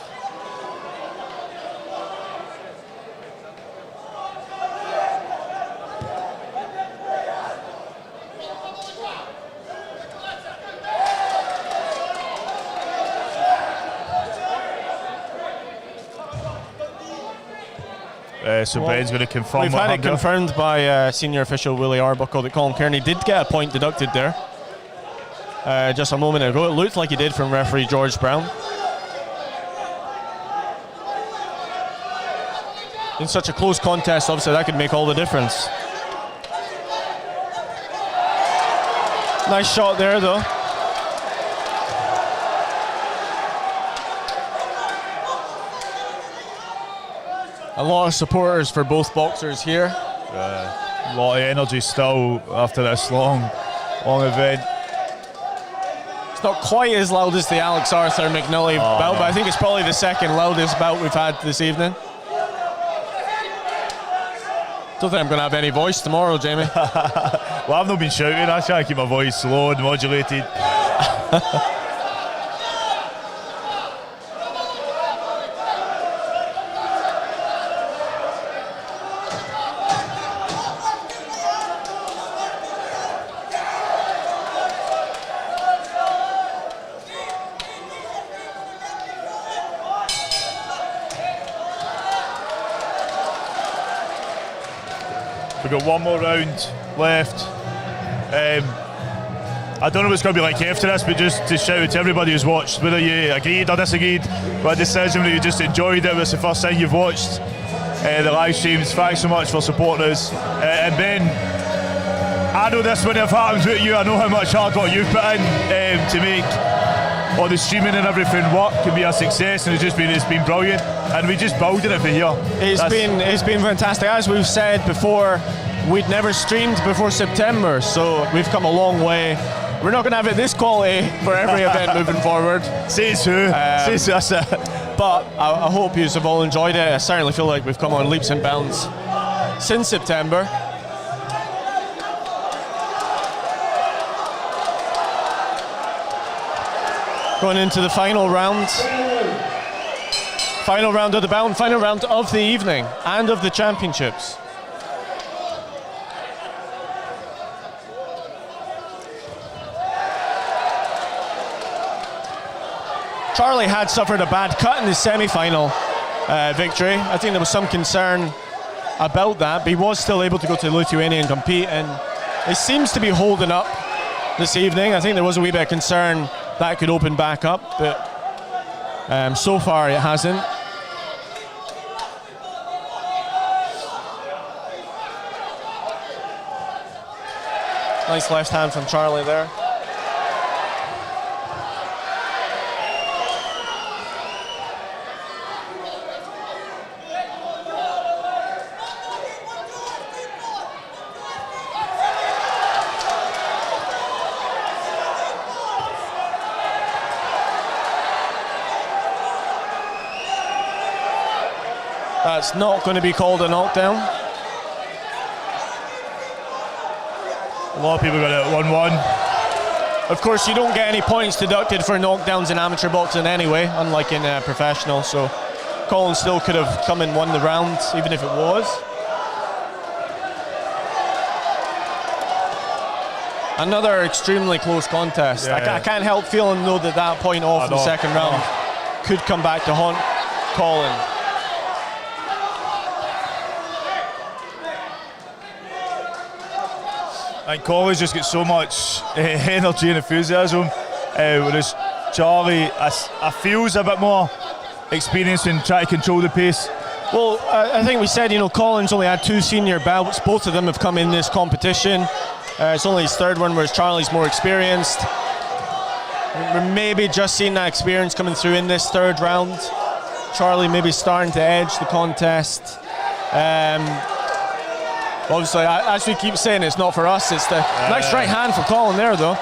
So Ben's going to confirm. We've what had it happened. confirmed by senior official Willie Arbuckle that Colin Kearney did get a point deducted there. Just a moment ago, it looked like he did from referee George Brown. In such a close contest, obviously that could make all the difference. Nice shot there though. A lot of supporters for both boxers here. A lot of energy still after this long event. It's not quite as loud as the Alex Arthur McNully bout, but I think it's probably the second loudest bout we've had this evening. Don't think I'm going to have any voice tomorrow, Jamie. Well, I've not been shouting. I try to keep my voice low and modulated. We've got one more round left. I don't know what it's going to be like after this, but just to shout to everybody who's watched, whether you agreed or disagreed with the decision, whether you just enjoyed it, it's the first time you've watched the live streams, thanks so much for supporting us. And Ben, I know this wouldn't have happened with you. I know how much hard work you've put in to make all the streaming and everything work and be a success, and it's been brilliant, and we just building it for here. It's been fantastic. As we've said before, we'd never streamed before September, so we've come a long way. We're not going to have it this quality for every event moving forward. Says who? Says that's it. But I hope you have all enjoyed it. I certainly feel like we've come on leaps and bounds since September. Going into the final round. Final round of the bout, final round of the evening and of the championships. Charlie had suffered a bad cut in his semi-final victory. I think there was some concern about that, but he was still able to go to Lithuania and compete, and he seems to be holding up this evening. I think there was a wee bit of concern that could open back up, but so far it hasn't. Nice left hand from Charlie there. That's not going to be called a knockdown. A lot of people got it at 1-1. Of course, you don't get any points deducted for knockdowns in amateur boxing anyway, unlike in professional, so Colin still could have come and won the round, even if it was. Another extremely close contest. I can't help feeling, though, that point off in the second round could come back to haunt Colin. And Collins just gets so much energy and enthusiasm, whereas Charlie, I feels a bit more experienced in trying to control the pace. Well, I think we said, Collins only had 2 senior bouts. Both of them have come in this competition. It's only his 3rd one, whereas Charlie's more experienced. We're maybe just seeing that experience coming through in this 3rd round. Charlie maybe starting to edge the contest. Obviously, as we keep saying, it's not for us. It's the nice right hand for Colin there, though.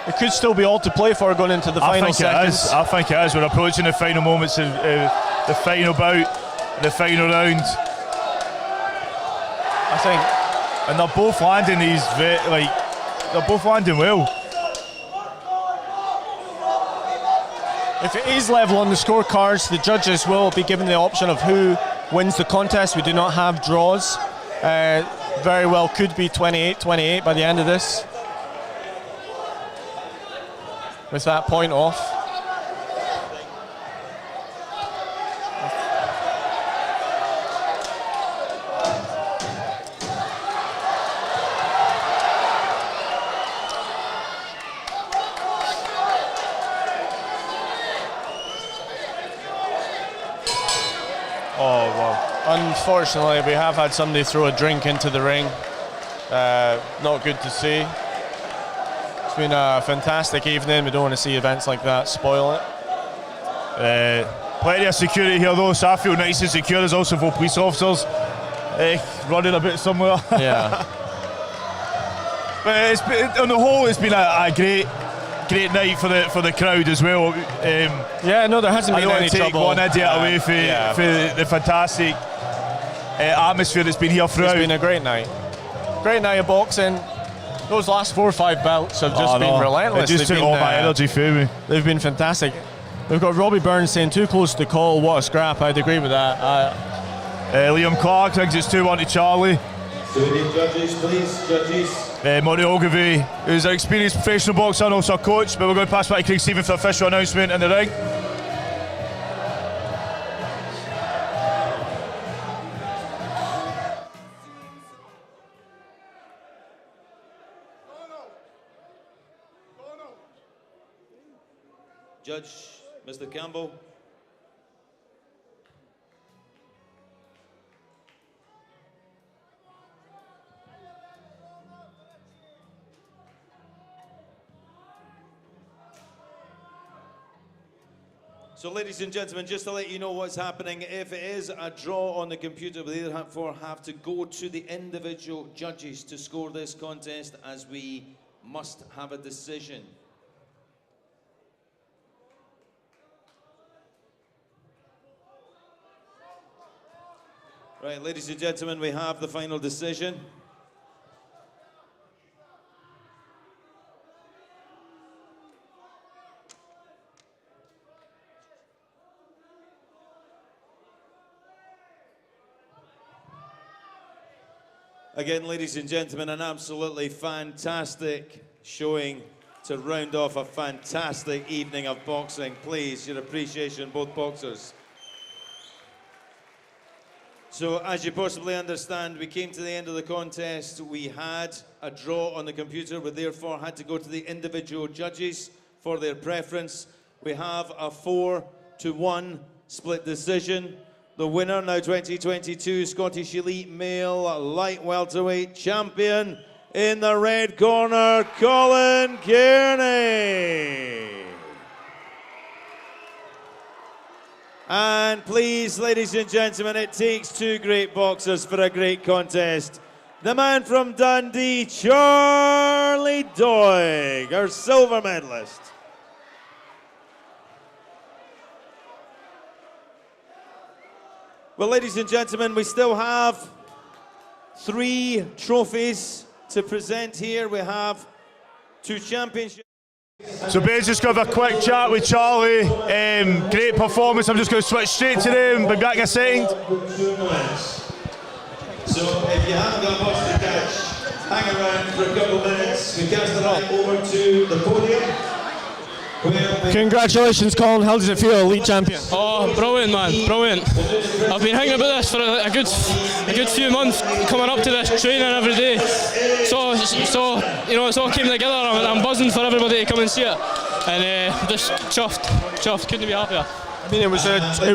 It could still be all to play for going into the final seconds. I think it is. We're approaching the final moments of the final bout, the final round. I think, and they're both landing these they're both landing well. If it is level on the scorecards, the judges will be given the option of who wins the contest. We do not have draws. Very well could be 28-28 by the end of this. With that point off. Oh, wow. Unfortunately, we have had somebody throw a drink into the ring. Not good to see. It's been a fantastic evening. We don't want to see events like that spoil it. Plenty of security here, though, so I feel nice and secure. There's also 4 police officers running a bit somewhere. Yeah. But it's been, on the whole, it's been a great night for the crowd as well. Yeah, no, there hasn't been any trouble. I don't want to take one idiot away for the fantastic atmosphere that's been here throughout. It's been a great night. Great night of boxing. Those last 4 or 5 bouts have just been relentless. It just took all my energy through me. They've been fantastic. We've got Robbie Burns saying too close to call. What a scrap. I'd agree with that. Liam Clark thinks it's 2-1 to Charlie. Judges, please, judges. Monty Ogilvie, who's an experienced professional boxer and also a coach, but we're going to pass back to Craig Stephen for the official announcement in the ring. Judge, Mr. Campbell. So, ladies and gentlemen, just to let you know what's happening, if it is a draw on the computer, we'll either have to go to the individual judges to score this contest, as we must have a decision. Right, ladies and gentlemen, we have the final decision. Again, ladies and gentlemen, an absolutely fantastic showing to round off a fantastic evening of boxing. Please, your appreciation, both boxers. So, as you possibly understand, we came to the end of the contest. We had a draw on the computer. We therefore had to go to the individual judges for their preference. We have a 4-1 split decision. The winner, now 2022 Scottish Elite Male Light Welterweight Champion, in the red corner, Colin Kearney. And please, ladies and gentlemen, it takes two great boxers for a great contest. The man from Dundee, Charlie Doig, our silver medalist. Well, ladies and gentlemen, we still have 3 trophies to present here. We have 2 championships. So Ben's just got a quick chat with Charlie. Great performance. I'm just going to switch straight to them. Be back in a second. So if you haven't got much to catch, hang around for a couple of minutes. We cast the light over to the podium. Congratulations, Colin. How does it feel, elite champion? Oh, brilliant, man, brilliant. I've been hanging about this for a good few months, coming up to this, training every day. So you know, it's all came together. I'm buzzing for everybody to come and see it, and just chuffed, couldn't be happier. I mean, it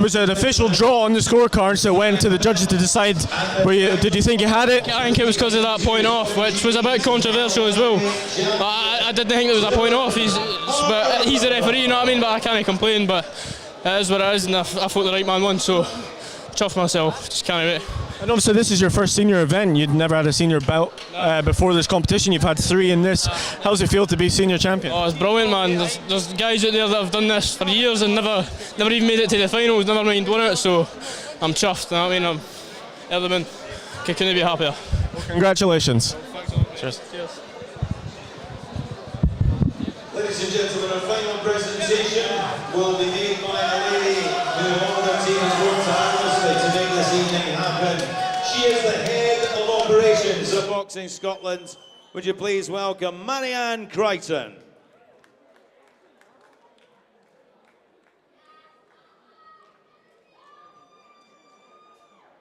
was an official draw on the scorecards that went to the judges to decide. Did you think you had it? I think it was because of that point off, which was a bit controversial as well. I didn't think there was a point off. He's the referee, you know what I mean? But I can't complain. But it is what it is, and I thought the right man won. So chuffed myself. Just can't wait. And obviously this is your first senior event. You'd never had a senior bout before this competition. You've had 3 in this. How does it feel to be senior champion? Oh, it's brilliant, man. There's guys out there that have done this for years and never even made it to the finals, never mind won it. So I'm chuffed. You know what I mean? I'm element. Couldn't be happier. Well, congratulations. Cheers. Cheers. Ladies and gentlemen, our final presentation will be made by a lady who all her team has worked tirelessly to make this evening happen. She is the head of operations of Boxing Scotland. Would you please welcome Marianne Crichton.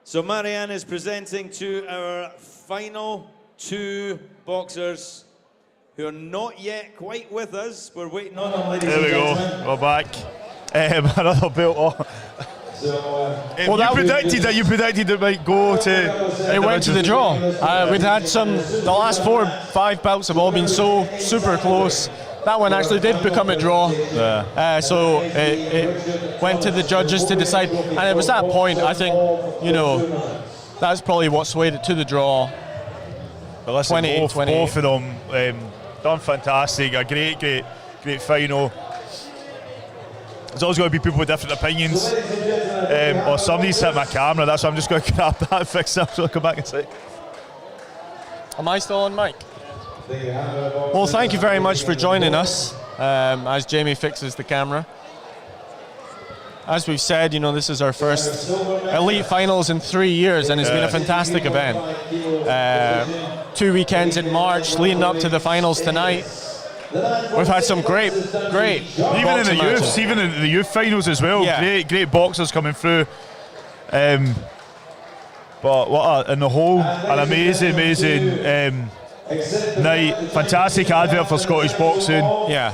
So Marianne is presenting to our final 2 boxers who are not yet quite with us. We're waiting on them, ladies and gentlemen. There we go, we're back. Another belt on. You predicted it might go to... It went to the draw. We'd had the last 4 or 5 bouts have all been so super close. That one actually did become a draw. Yeah. So it went to the judges to decide. And it was that point, I think, you know, that's probably what swayed it to the draw. But listen, both of them done fantastic. A great final. There's always going to be people with different opinions. Or somebody's hit my camera, that's why I'm just going to grab that and fix it, so I'll come back and say. Am I still on mic? Well, thank you very much for joining us as Jamie fixes the camera. As we've said, you know, this is our first elite finals in 3 years, and it's been a fantastic event. 2 weekends in March leading up to the finals tonight. We've had some great even in the youth finals as well. Yeah. Great boxers coming through. But in the whole, an amazing night. Fantastic advert for Scottish boxing. Yeah.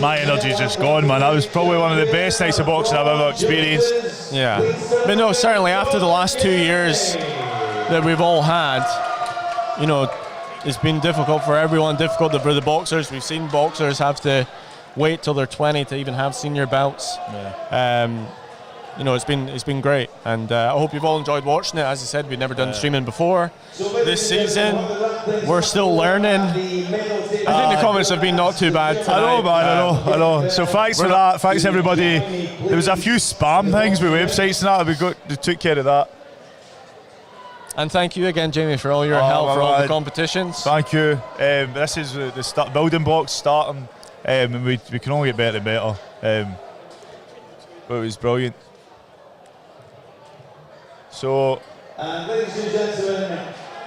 My energy's just gone, man. That was probably one of the best nights of boxing I've ever experienced. Yeah. But no, certainly after the last 2 years that we've all had, you know, it's been difficult for everyone, difficult for the boxers. We've seen boxers have to wait till they're 20 to even have senior bouts. Yeah. You know, it's been great, and I hope you've all enjoyed watching it. As I said, we've never done streaming before. This season, we're still learning. I think the comments have been not too bad tonight. I know, man. I know. So thanks for that. Thanks everybody. There was a few spam things with websites and that. We took care of that. And thank you again, Jamie, for all your help for all the competitions. Thank you. This is the building blocks starting, and we can only get better and better. But it was brilliant. So, and ladies and gentlemen,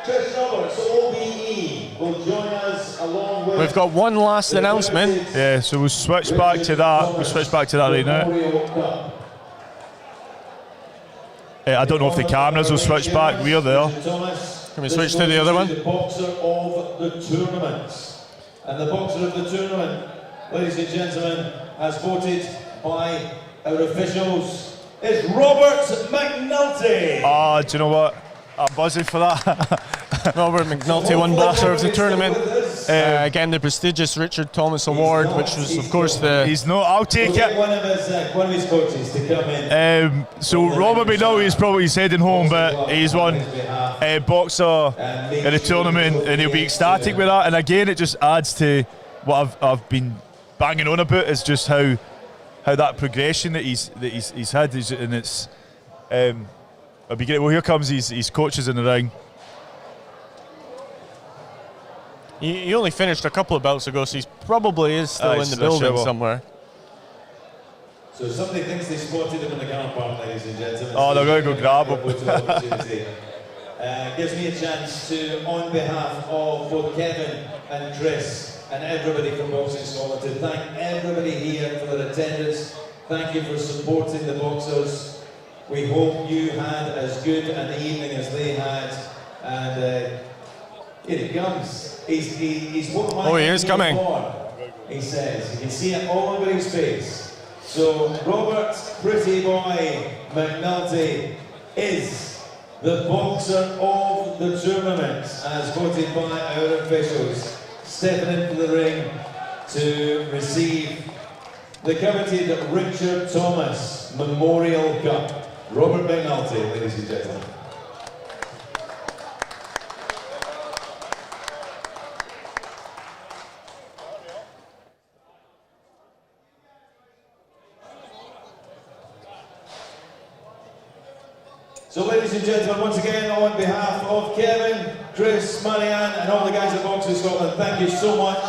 Chris Roberts, OBE, will join us along with... We've got one last announcement. Yeah, so we'll switch back to that. We'll switch back to that right now. I don't know if the cameras will switch back. We're there. Can we switch to the other one? The boxer of the tournament. And the boxer of the tournament, ladies and gentlemen, as voted by our officials, is Robert McNulty. Ah, do you know what? I'm buzzing for that. Robert McNulty won boxer of the tournament. Again, the prestigious Richard Thomas Award, which was, of course, the... He's not. I'll take it. One of his coaches to come in. So Robert McNulty is probably heading home, but he's won boxer in the tournament, and he'll be ecstatic with that. And again, it just adds to what I've been banging on about, is just how that progression that he's had, and it's. I'll be great. Well, here comes his coaches in the ring. He only finished a couple of bouts ago, so he probably is still in the building somewhere. So somebody thinks they spotted him in the car park, ladies and gentlemen. Oh, they're going to go grab him. Gives me a chance to, on behalf of both Kevin and Chris and everybody from Boxing Scotland, to thank everybody here for their attendance. Thank you for supporting the boxers. We hope you had as good an evening as they had. And here he comes. He's what am I he is coming. For, he says. You can see it all over his face. So Robert Pretty Boy McNulty is the boxer of the tournament, as voted by our officials. Stepping into the ring to receive the coveted Richard Thomas Memorial Cup. Robert McNulty, ladies and gentlemen. So ladies and gentlemen, once again, on behalf of Kevin, Chris, Marianne and all the guys at Boxing Scotland, thank you so much.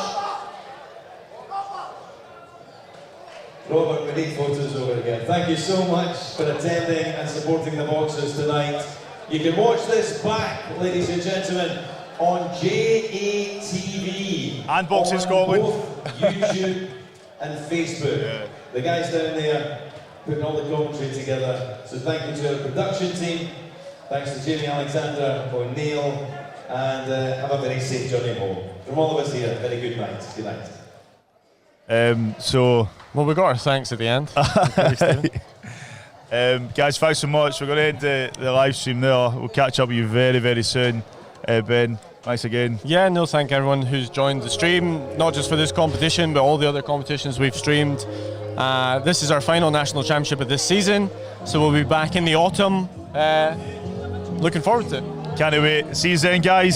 Robert, we need photos over again. Thank you so much for attending and supporting the boxers tonight. You can watch this back, ladies and gentlemen, on JATV. And Boxing Scotland. Both YouTube and Facebook. Yeah. The guys down there putting all the commentary together. So thank you to our production team. Thanks to Jamie Alexander, O'Neill, and have a very safe journey home. From all of us here, very good night. Good night. Well, we got our thanks at the end. Guys, thanks so much. We're going to end the live stream there. We'll catch up with you very, very soon. Ben, thanks again. Yeah, no, thank everyone who's joined the stream, not just for this competition, but all the other competitions we've streamed. This is our final national championship of this season, so we'll be back in the autumn. Looking forward to it. Can't wait. See you then, guys.